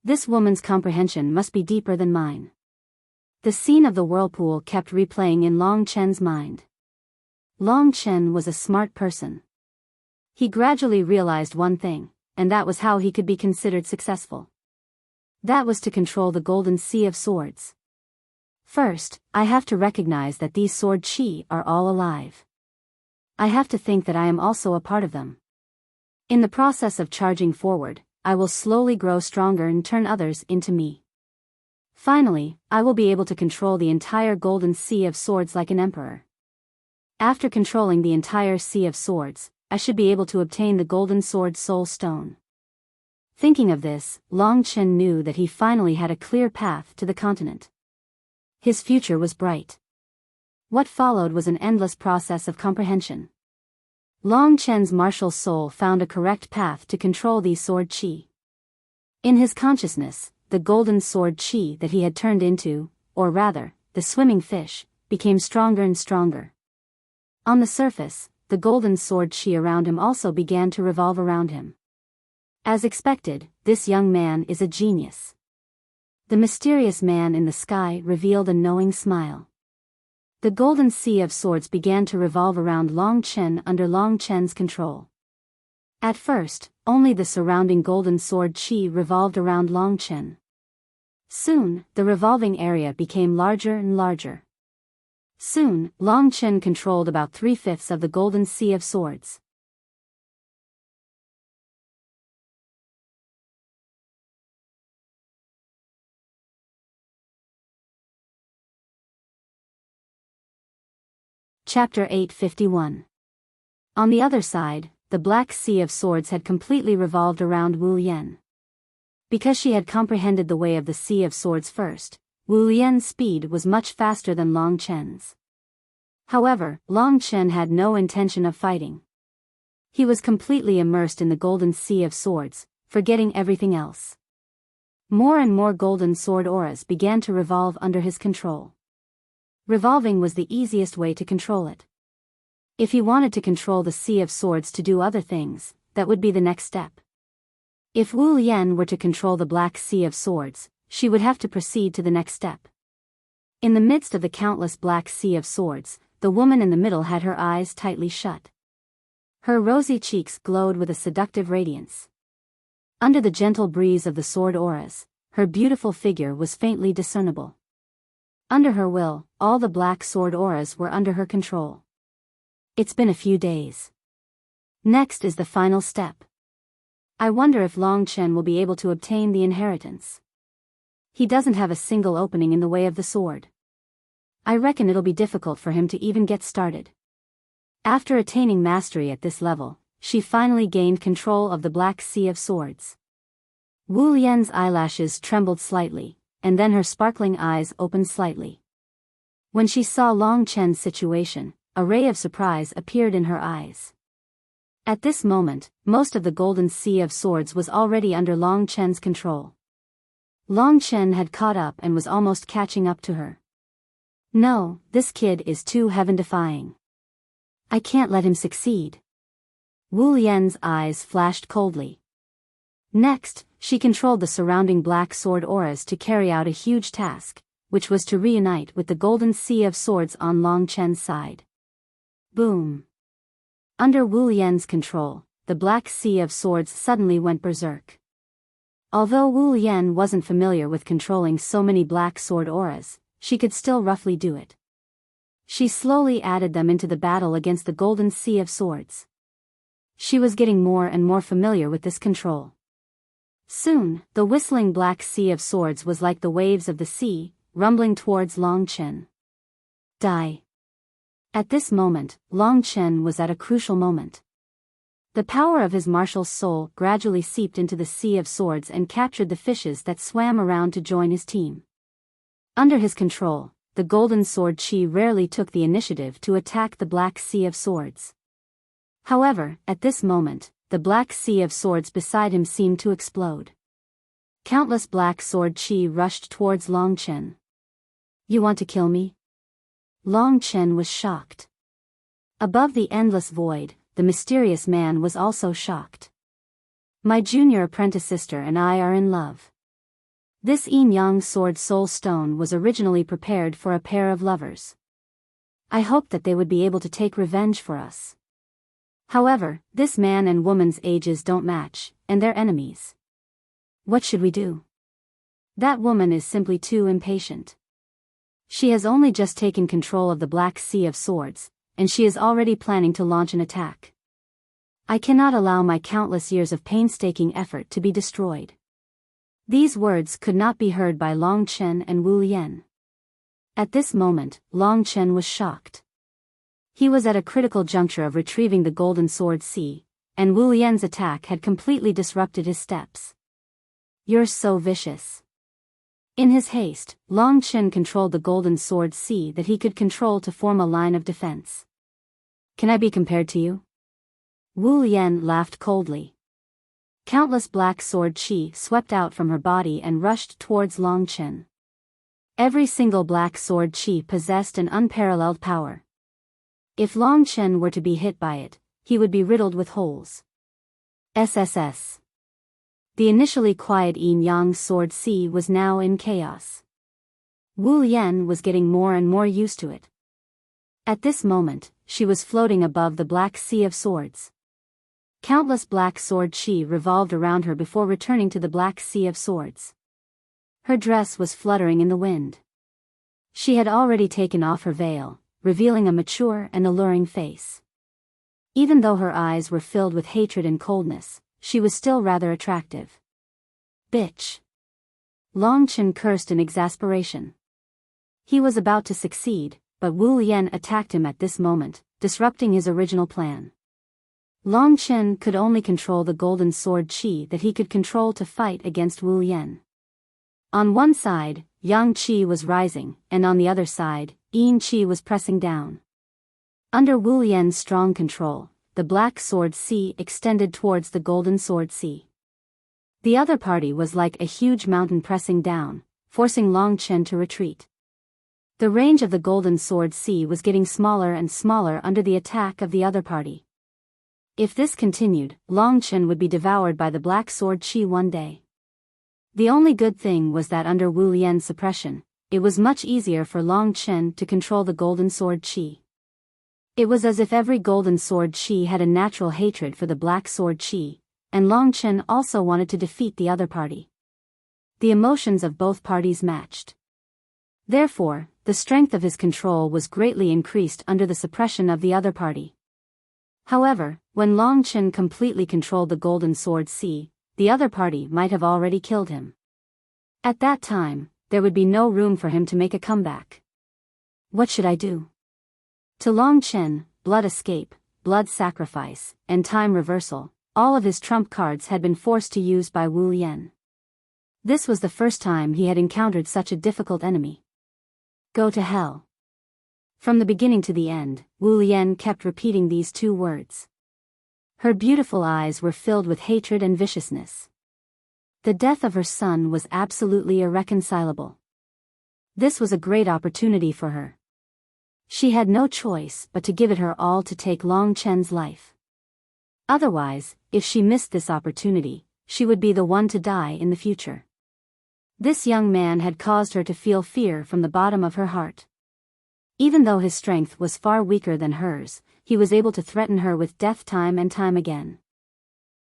This woman's comprehension must be deeper than mine. The scene of the whirlpool kept replaying in Long Chen's mind. Long Chen was a smart person. He gradually realized one thing, and that was how he could be considered successful. That was to control the golden sea of swords. First, I have to recognize that these sword chi are all alive. I have to think that I am also a part of them. In the process of charging forward, I will slowly grow stronger and turn others into me. Finally, I will be able to control the entire golden sea of swords like an emperor. After controlling the entire sea of swords, I should be able to obtain the golden sword soul stone. Thinking of this, Long Chen knew that he finally had a clear path to the continent. His future was bright. What followed was an endless process of comprehension. Long Chen's martial soul found a correct path to control these sword chi. In his consciousness, the golden sword chi that he had turned into, or rather, the swimming fish, became stronger and stronger. On the surface, the golden sword chi around him also began to revolve around him. As expected, this young man is a genius. The mysterious man in the sky revealed a knowing smile. The golden sea of swords began to revolve around Long Chen under Long Chen's control. At first, only the surrounding golden sword chi revolved around Long Chen. Soon, the revolving area became larger and larger. Soon, Long Chen controlled about 3/5 of the golden sea of swords. Chapter 851. On the other side, the Black Sea of Swords had completely revolved around Wu Yan. Because she had comprehended the way of the Sea of Swords first, Wu Yan's speed was much faster than Long Chen's. However, Long Chen had no intention of fighting. He was completely immersed in the golden Sea of Swords, forgetting everything else. More and more golden sword auras began to revolve under his control. Revolving was the easiest way to control it. If he wanted to control the Sea of Swords to do other things, that would be the next step. If Wu Yan were to control the Black Sea of Swords, she would have to proceed to the next step. In the midst of the countless Black Sea of Swords, the woman in the middle had her eyes tightly shut. Her rosy cheeks glowed with a seductive radiance. Under the gentle breeze of the sword auras, her beautiful figure was faintly discernible. Under her will, all the black sword auras were under her control. It's been a few days. Next is the final step. I wonder if Long Chen will be able to obtain the inheritance. He doesn't have a single opening in the way of the sword. I reckon it'll be difficult for him to even get started. After attaining mastery at this level, she finally gained control of the Black Sea of Swords. Wu Yan's eyelashes trembled slightly, and then her sparkling eyes opened slightly. When she saw Long Chen's situation, a ray of surprise appeared in her eyes. At this moment, most of the golden sea of swords was already under Long Chen's control. Long Chen had caught up and was almost catching up to her. No, this kid is too heaven-defying. I can't let him succeed. Wu Yan's eyes flashed coldly. Next, she controlled the surrounding black sword auras to carry out a huge task, which was to reunite with the golden sea of swords on Long Chen's side. Boom! Under Wu Yan's control, the Black Sea of Swords suddenly went berserk. Although Wu Yan wasn't familiar with controlling so many black sword auras, she could still roughly do it. She slowly added them into the battle against the Golden Sea of Swords. She was getting more and more familiar with this control. Soon, the whistling Black Sea of Swords was like the waves of the sea, rumbling towards Long Chen. Die. At this moment, Long Chen was at a crucial moment. The power of his martial soul gradually seeped into the sea of swords and captured the fishes that swam around to join his team. Under his control, the golden sword chi rarely took the initiative to attack the black sea of swords. However, at this moment, the black sea of swords beside him seemed to explode. Countless black sword chi rushed towards Long Chen. "You want to kill me?" Long Chen was shocked. Above the endless void, the mysterious man was also shocked. "My junior apprentice sister and I are in love." This yin-yang sword soul stone was originally prepared for a pair of lovers. I hoped that they would be able to take revenge for us. However, this man and woman's ages don't match, and they're enemies. What should we do? That woman is simply too impatient. She has only just taken control of the Black Sea of Swords, and she is already planning to launch an attack. I cannot allow my countless years of painstaking effort to be destroyed. These words could not be heard by Long Chen and Wu Lian. At this moment, Long Chen was shocked. He was at a critical juncture of retrieving the Golden Sword Sea, and Wu Lian's attack had completely disrupted his steps. "You're so vicious." In his haste, Long Chen controlled the Golden Sword Sea that he could control to form a line of defense. "Can I be compared to you?" Wu Lian laughed coldly. Countless black sword chi swept out from her body and rushed towards Long Chen. Every single black sword chi possessed an unparalleled power. If Long Chen were to be hit by it, he would be riddled with holes. SSS. The initially quiet yin-yang sword sea was now in chaos. Wu Lian was getting more and more used to it. At this moment, she was floating above the Black Sea of Swords. Countless black sword chi revolved around her before returning to the Black Sea of Swords. Her dress was fluttering in the wind. She had already taken off her veil, revealing a mature and alluring face. Even though her eyes were filled with hatred and coldness, she was still rather attractive. "Bitch!" Long Chen cursed in exasperation. He was about to succeed, but Wu Lian attacked him at this moment, disrupting his original plan. Long Chen could only control the golden sword chi that he could control to fight against Wu Lian. On one side, yang chi was rising, and on the other side, yin chi was pressing down. Under Wu Lian's strong control, the black sword sea extended towards the golden sword sea. The other party was like a huge mountain pressing down, forcing Long Chen to retreat. The range of the golden sword sea was getting smaller and smaller under the attack of the other party. If this continued, Long Chen would be devoured by the black sword chi one day. The only good thing was that under Wu Lian's suppression, it was much easier for Long Chen to control the golden sword chi. It was as if every golden sword chi had a natural hatred for the black sword chi, and Long Chen also wanted to defeat the other party. The emotions of both parties matched. Therefore, the strength of his control was greatly increased under the suppression of the other party. However, when Long Chen completely controlled the golden sword sea, the other party might have already killed him. At that time, there would be no room for him to make a comeback. What should I do? To Long Chen, blood escape, blood sacrifice, and time reversal, all of his trump cards had been forced to use by Wu Lian. This was the first time he had encountered such a difficult enemy. Go to hell. From the beginning to the end, Wu Lian kept repeating these two words. Her beautiful eyes were filled with hatred and viciousness. The death of her son was absolutely irreconcilable. This was a great opportunity for her. She had no choice but to give it her all to take Long Chen's life. Otherwise, if she missed this opportunity, she would be the one to die in the future. This young man had caused her to feel fear from the bottom of her heart. Even though his strength was far weaker than hers, he was able to threaten her with death time and time again.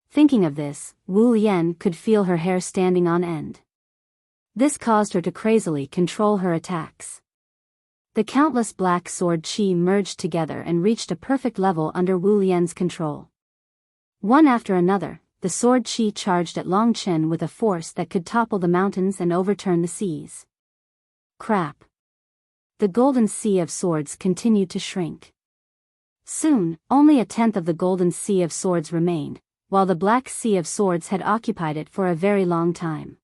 Thinking of this, Wu Lian could feel her hair standing on end. This caused her to crazily control her attacks. The countless black sword chi merged together and reached a perfect level under Wu Lian's control. One after another, the sword chi charged at Long Chen with a force that could topple the mountains and overturn the seas. Crap. The golden sea of swords continued to shrink. Soon, only a tenth of the Golden Sea of Swords remained, while the Black Sea of Swords had occupied it for a very long time.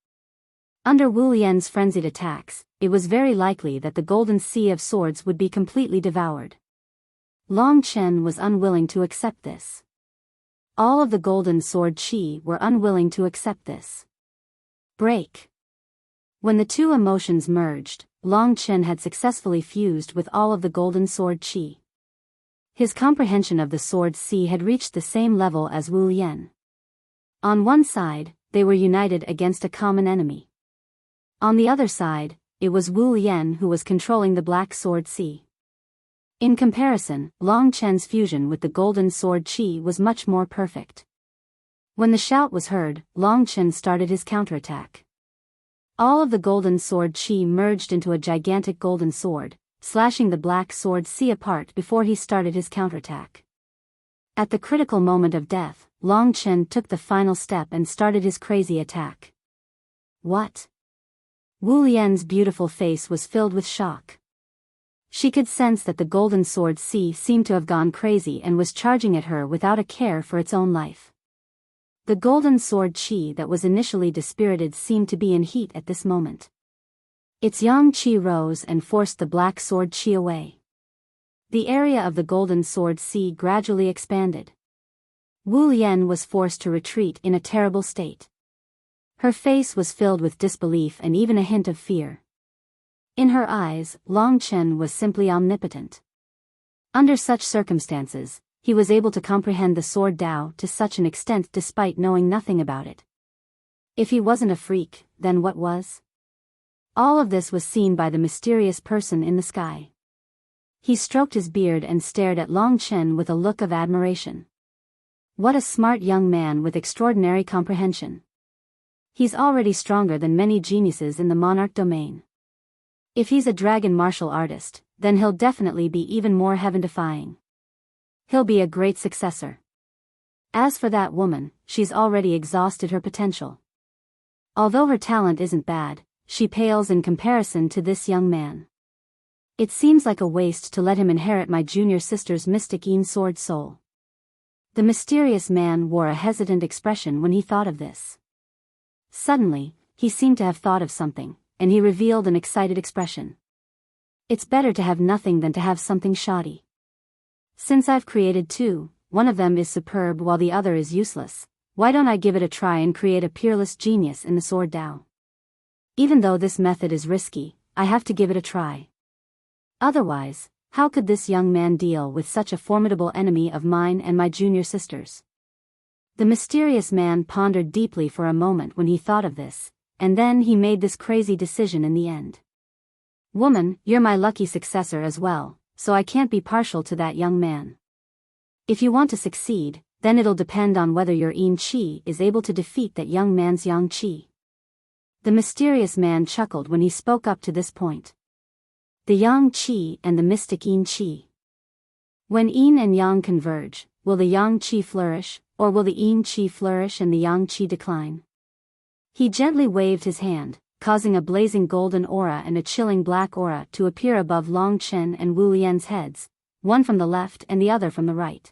Under Wu Lian's frenzied attacks, it was very likely that the Golden Sea of Swords would be completely devoured. Long Chen was unwilling to accept this. All of the Golden Sword Qi were unwilling to accept this. Break. When the two emotions merged, Long Chen had successfully fused with all of the Golden Sword Qi. His comprehension of the Sword Sea had reached the same level as Wu Lian. On one side, they were united against a common enemy. On the other side, it was Wu Lian who was controlling the Black Sword Sea. In comparison, Long Chen's fusion with the Golden Sword Qi was much more perfect. When the shout was heard, Long Chen started his counterattack. All of the Golden Sword Qi merged into a gigantic golden sword, slashing the Black Sword Sea apart before he started his counterattack. At the critical moment of death, Long Chen took the final step and started his crazy attack. What? Wu Lian's beautiful face was filled with shock. She could sense that the Golden Sword Sea seemed to have gone crazy and was charging at her without a care for its own life. The Golden Sword Qi that was initially dispirited seemed to be in heat at this moment. Its Yang Qi rose and forced the Black Sword Qi away. The area of the Golden Sword Sea gradually expanded. Wu Lian was forced to retreat in a terrible state. Her face was filled with disbelief and even a hint of fear. In her eyes, Long Chen was simply omnipotent. Under such circumstances, he was able to comprehend the Sword Dao to such an extent despite knowing nothing about it. If he wasn't a freak, then what was? All of this was seen by the mysterious person in the sky. He stroked his beard and stared at Long Chen with a look of admiration. What a smart young man with extraordinary comprehension. He's already stronger than many geniuses in the monarch domain. If he's a dragon martial artist, then he'll definitely be even more heaven-defying. He'll be a great successor. As for that woman, she's already exhausted her potential. Although her talent isn't bad, she pales in comparison to this young man. It seems like a waste to let him inherit my junior sister's mystic Yin sword soul. The mysterious man wore a hesitant expression when he thought of this. Suddenly, he seemed to have thought of something, and he revealed an excited expression. It's better to have nothing than to have something shoddy. Since I've created two, one of them is superb while the other is useless, why don't I give it a try and create a peerless genius in the Sword Dao? Even though this method is risky, I have to give it a try. Otherwise, how could this young man deal with such a formidable enemy of mine and my junior sister's? The mysterious man pondered deeply for a moment when he thought of this, and then he made this crazy decision in the end. Woman, you're my lucky successor as well, so I can't be partial to that young man. If you want to succeed, then it'll depend on whether your Yin Qi is able to defeat that young man's Yang Qi. The mysterious man chuckled when he spoke up to this point. The Yang Qi and the mystic Yin Qi. When Yin and Yang converge, will the Yang Qi flourish, or will the Yin Qi flourish and the Yang Qi decline? He gently waved his hand, causing a blazing golden aura and a chilling black aura to appear above Long Chen and Wu Lian's heads, one from the left and the other from the right.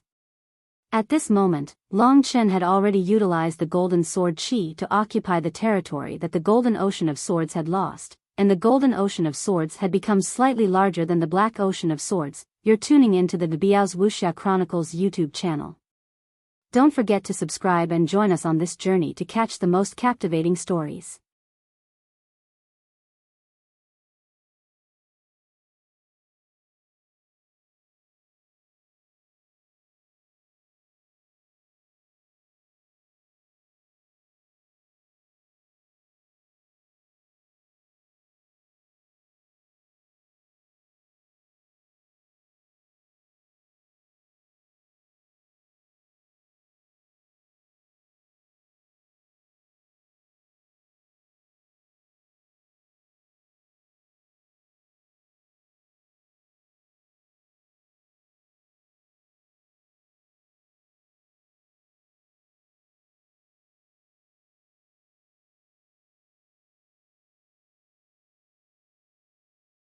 At this moment, Long Chen had already utilized the Golden Sword Qi to occupy the territory that the Golden Ocean of Swords had lost, and the Golden Ocean of Swords had become slightly larger than the Black Ocean of Swords. You're tuning into the Biyao's Wuxia Chronicles YouTube channel. Don't forget to subscribe and join us on this journey to catch the most captivating stories.